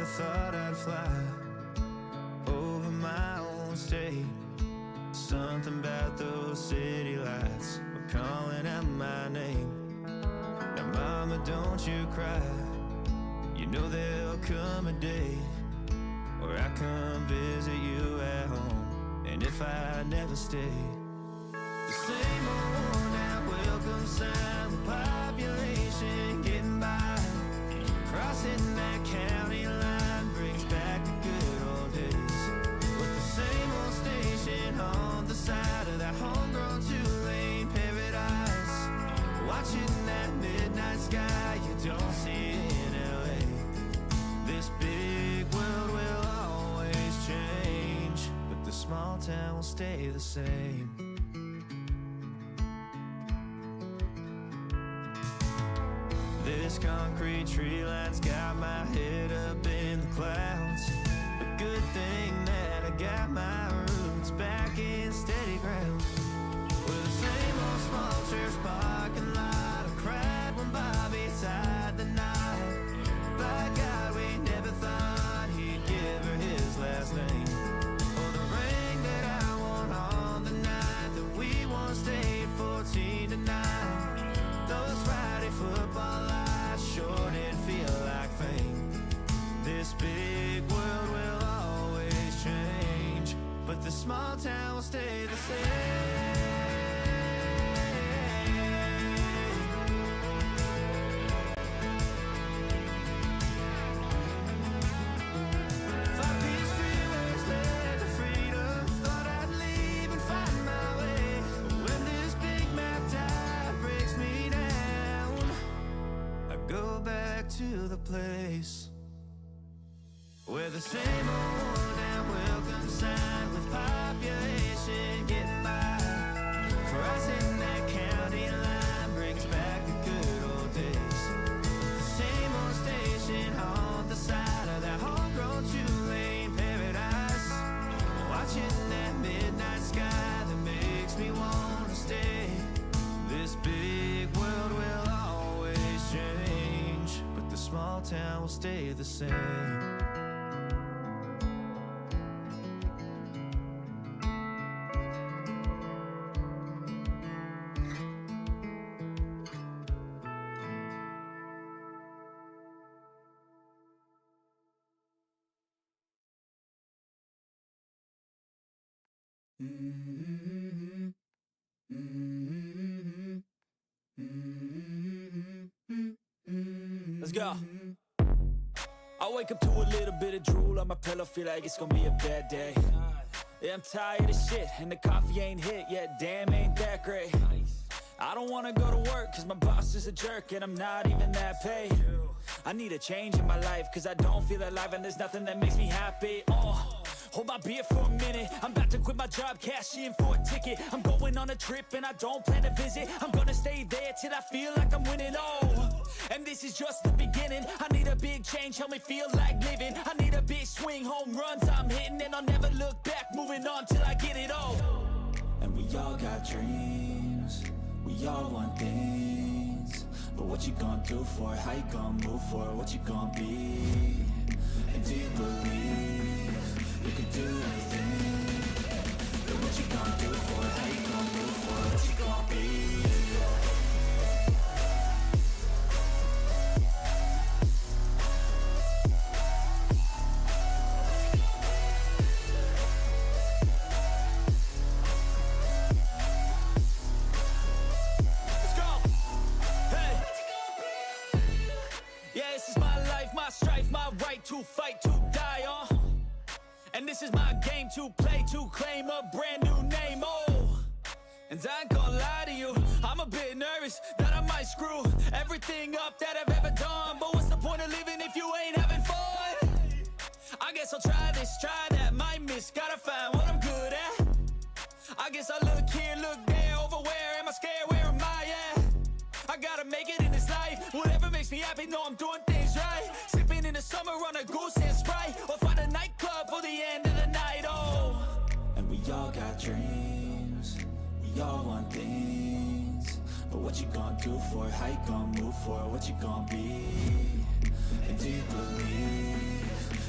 never thought I'd fly over my own state. Something about those city lights were calling out my name. Now mama, don't you cry, you know there'll come a day where I come visit you at home. And if I never stay, the same old now welcome sign, the population getting by, crossing that county line brings back the good old days. With the same old station on the side of that homegrown two-lane paradise, watching that midnight sky you don't see in LA. This big world will always change, but the small town will stay the same. This concrete tree line's got my head up in the clouds. A good thing that I got my roots back in steady ground. With the same old small church parking lot, I cried when Bobby tied the knot. By God, we never thought he'd give her his last name, or the ring that I won on the night that we once stayed 14 to 9. Those Friday football lights sure did feel like fame. This big world will always change, but the small town will stay the same. Five peace freeways led to freedom, thought I'd leave and find my way. But when this big map tide breaks me down, I go back to the place where the same old now welcome sign with population getting by, crossing that county line brings back the good old days. The same old station on the side of that homegrown two-lane paradise, watching that midnight sky that makes me want to stay. This big world will always change, but the small town will stay the same. Let's go. I wake up to a little bit of drool on my pillow, feel like it's gonna be a bad day. Yeah, I'm tired of shit, and the coffee ain't hit yet, damn, ain't that great. I don't wanna go to work, cause my boss is a jerk, and I'm not even that paid. I need a change in my life, cause I don't feel alive, and there's nothing that makes me happy. Hold my beer for a minute, I'm about to quit my job, cash in for a ticket. I'm going on a trip and I don't plan to visit. I'm gonna stay there till I feel like I'm winning, and this is just the beginning. I need a big change, help me feel like living. I need a big swing, home runs I'm hitting, and I'll never look back, moving on till I get it all. And we all got dreams, we all want things, but what you gonna do for it? How you gonna move for it? What you gonna be? And do you believe you can do anything? But what you gonna do for it? How you gonna move for it? What you gonna be? Let's go. Hey. Yeah, this is my life, my strife, my right to fight, to die on. And this is my game to play, to claim a brand new name, And I ain't gonna lie to you, I'm a bit nervous that I might screw everything up that I've ever done. But what's the point of living if you ain't having fun? I guess I'll try this, try that, might miss, gotta find what I'm good at. I guess I look here, look there, over where am I scared, where am I at? I gotta make it in this life, whatever makes me happy, know I'm doing things right. Sipping in the summer on a goose and Sprite, or find a nightclub for the end of the night, And we all got dreams, we all want things, but what you gonna do for it? How you gonna move for it? What you gonna be? And do you believe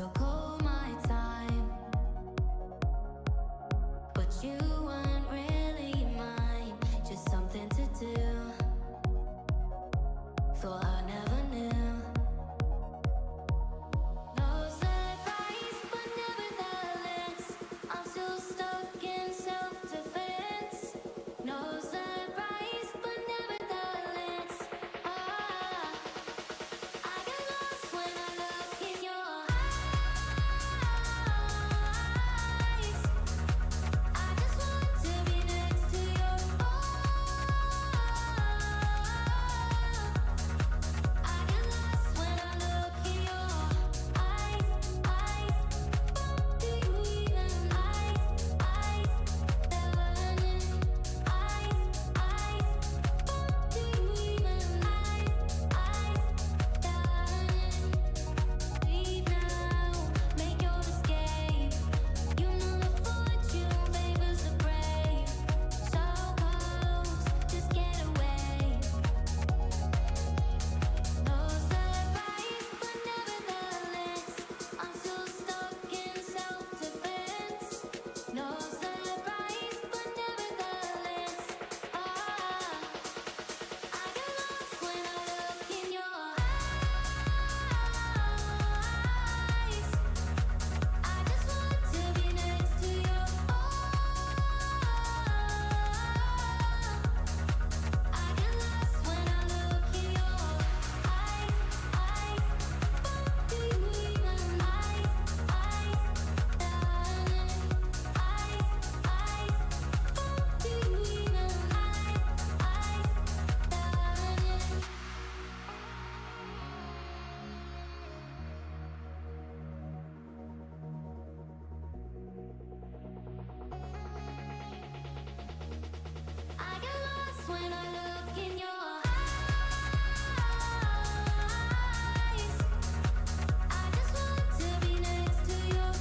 So call my time, but you weren't really mine. Just something to do. Thought I never knew. No surprise, but nevertheless, I'm still stuck in self-defense. No surprise, but nevertheless, I get lost when I look in your eyes. I just want to be next to your I get lost when I look in your eyes. Do you even do you even leave now, make your escape. You know the fortune favors the brave. So close, just get away. No surprise, but nevertheless, I'm still stuck in self-defense. No surprise, but nevertheless, I get lost when I look in your eyes. I just want to be next to your I get lost when I look in your eyes. Do you even do you even I get lost when I look in your eyes. I just want to be next to your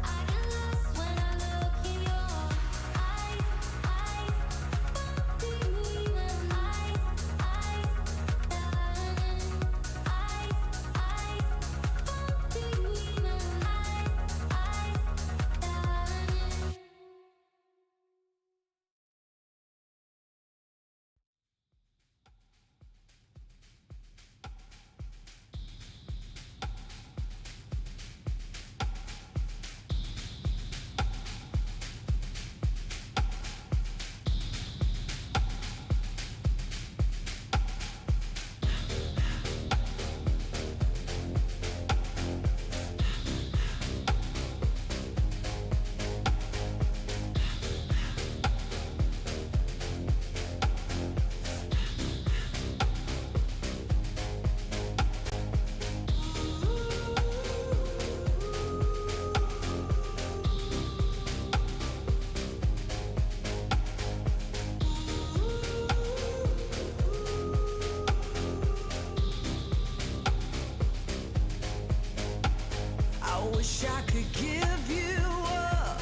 I get lost when I look in your eyes. Do you even do you even I wish I could give you up,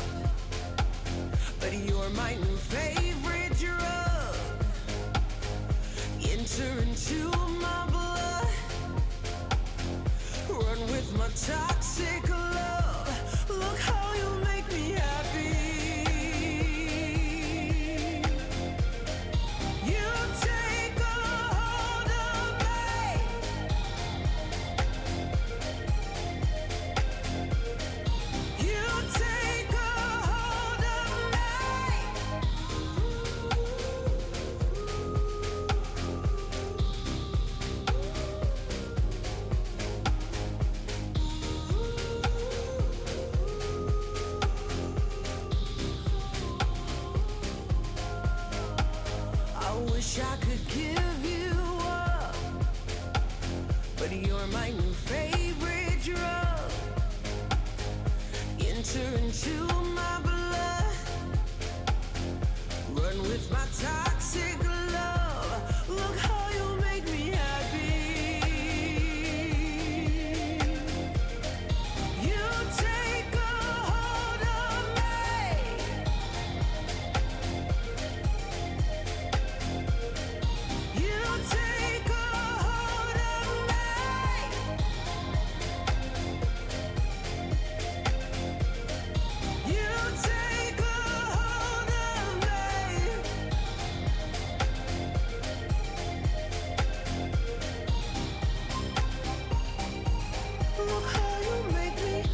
but you're my new favorite drug. Enter into my blood, run with my toxic love. Look how you make me happy. You take a hold of me. You take a hold of I wish I could give you up, but you're my new favorite drug. Enter into my blood, run with my toxic love. Look how you make me happy. You take a hold of me. You take a hold Look how you make me.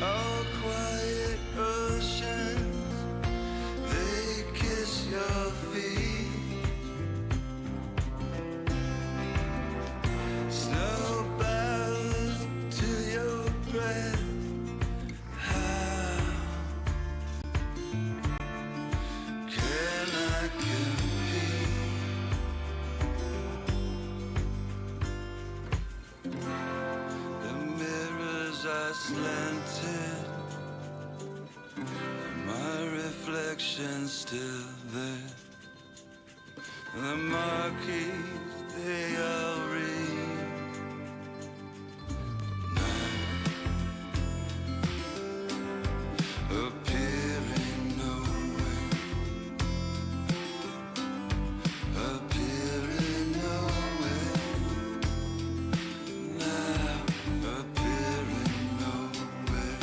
Oh, quiet oceans, they kiss your feet. Snow bows to your breath. How can I compete? The mirrors are slanted, my reflection's still there. The marquees, they all read. Appearing nowhere, appearing nowhere, now appearing nowhere.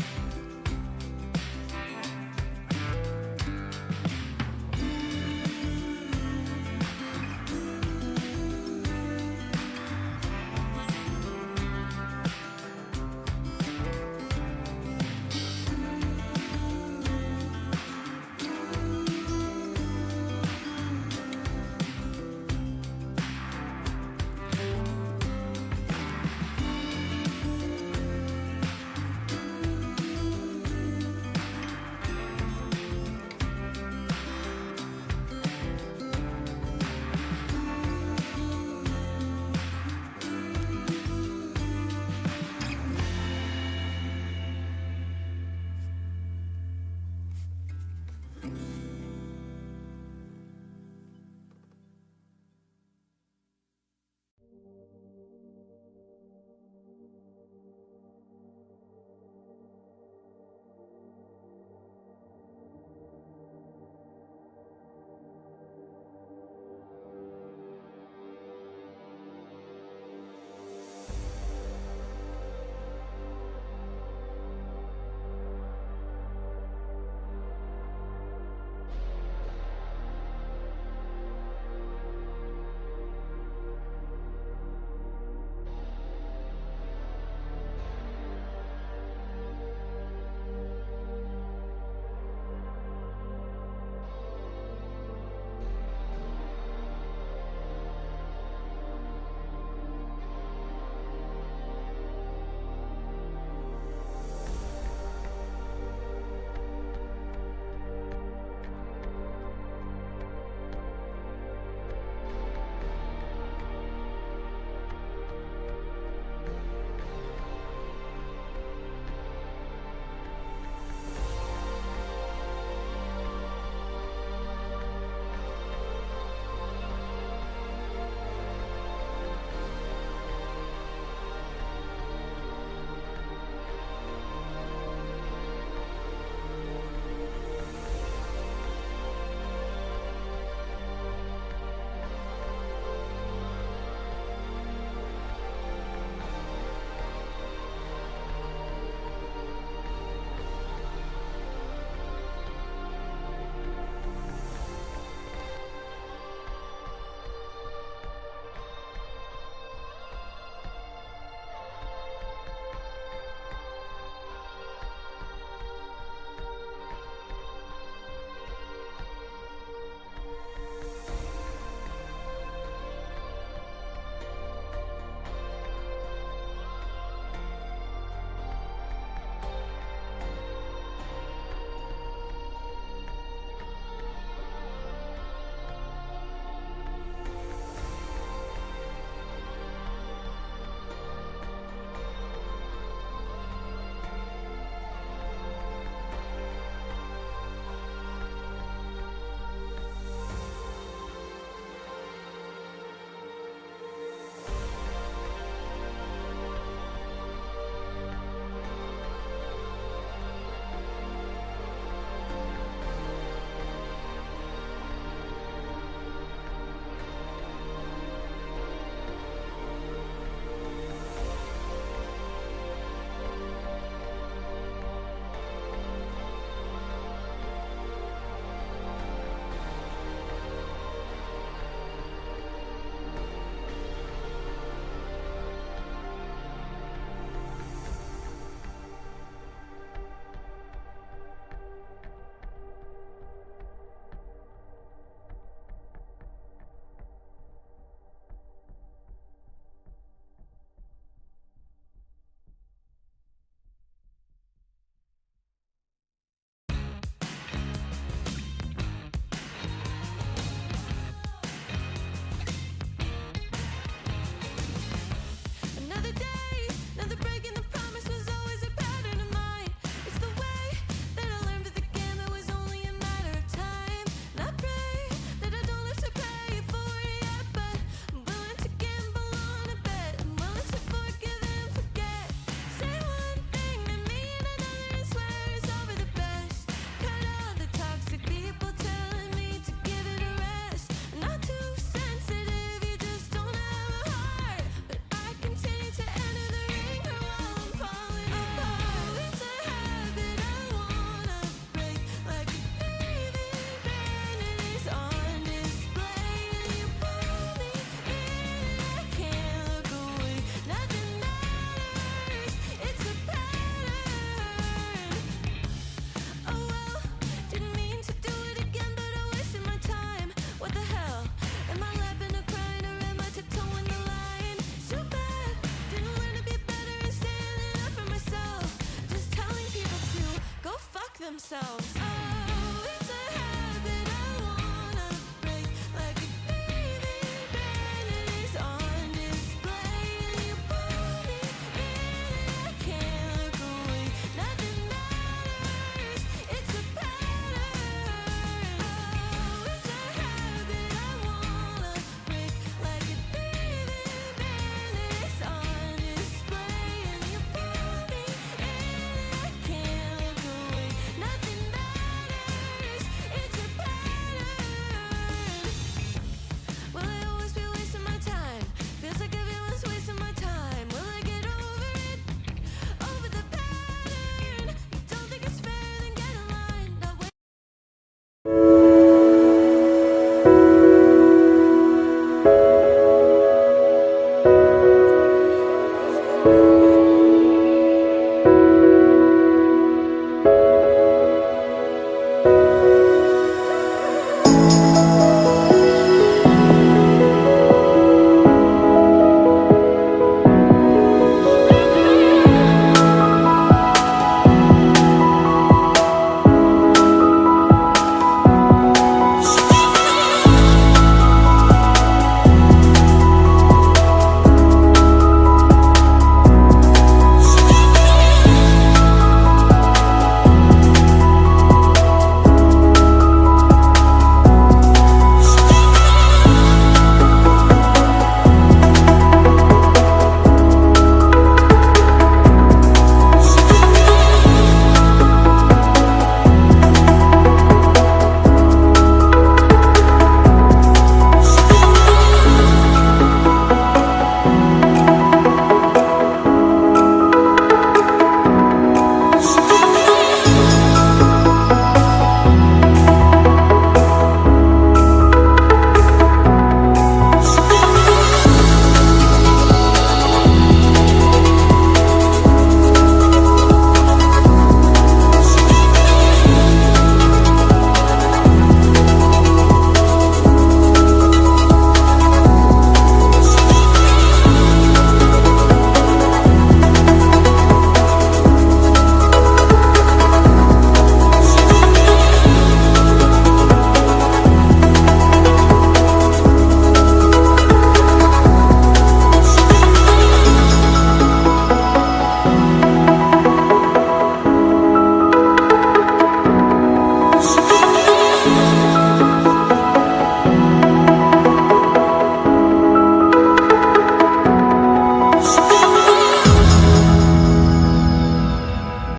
themselves.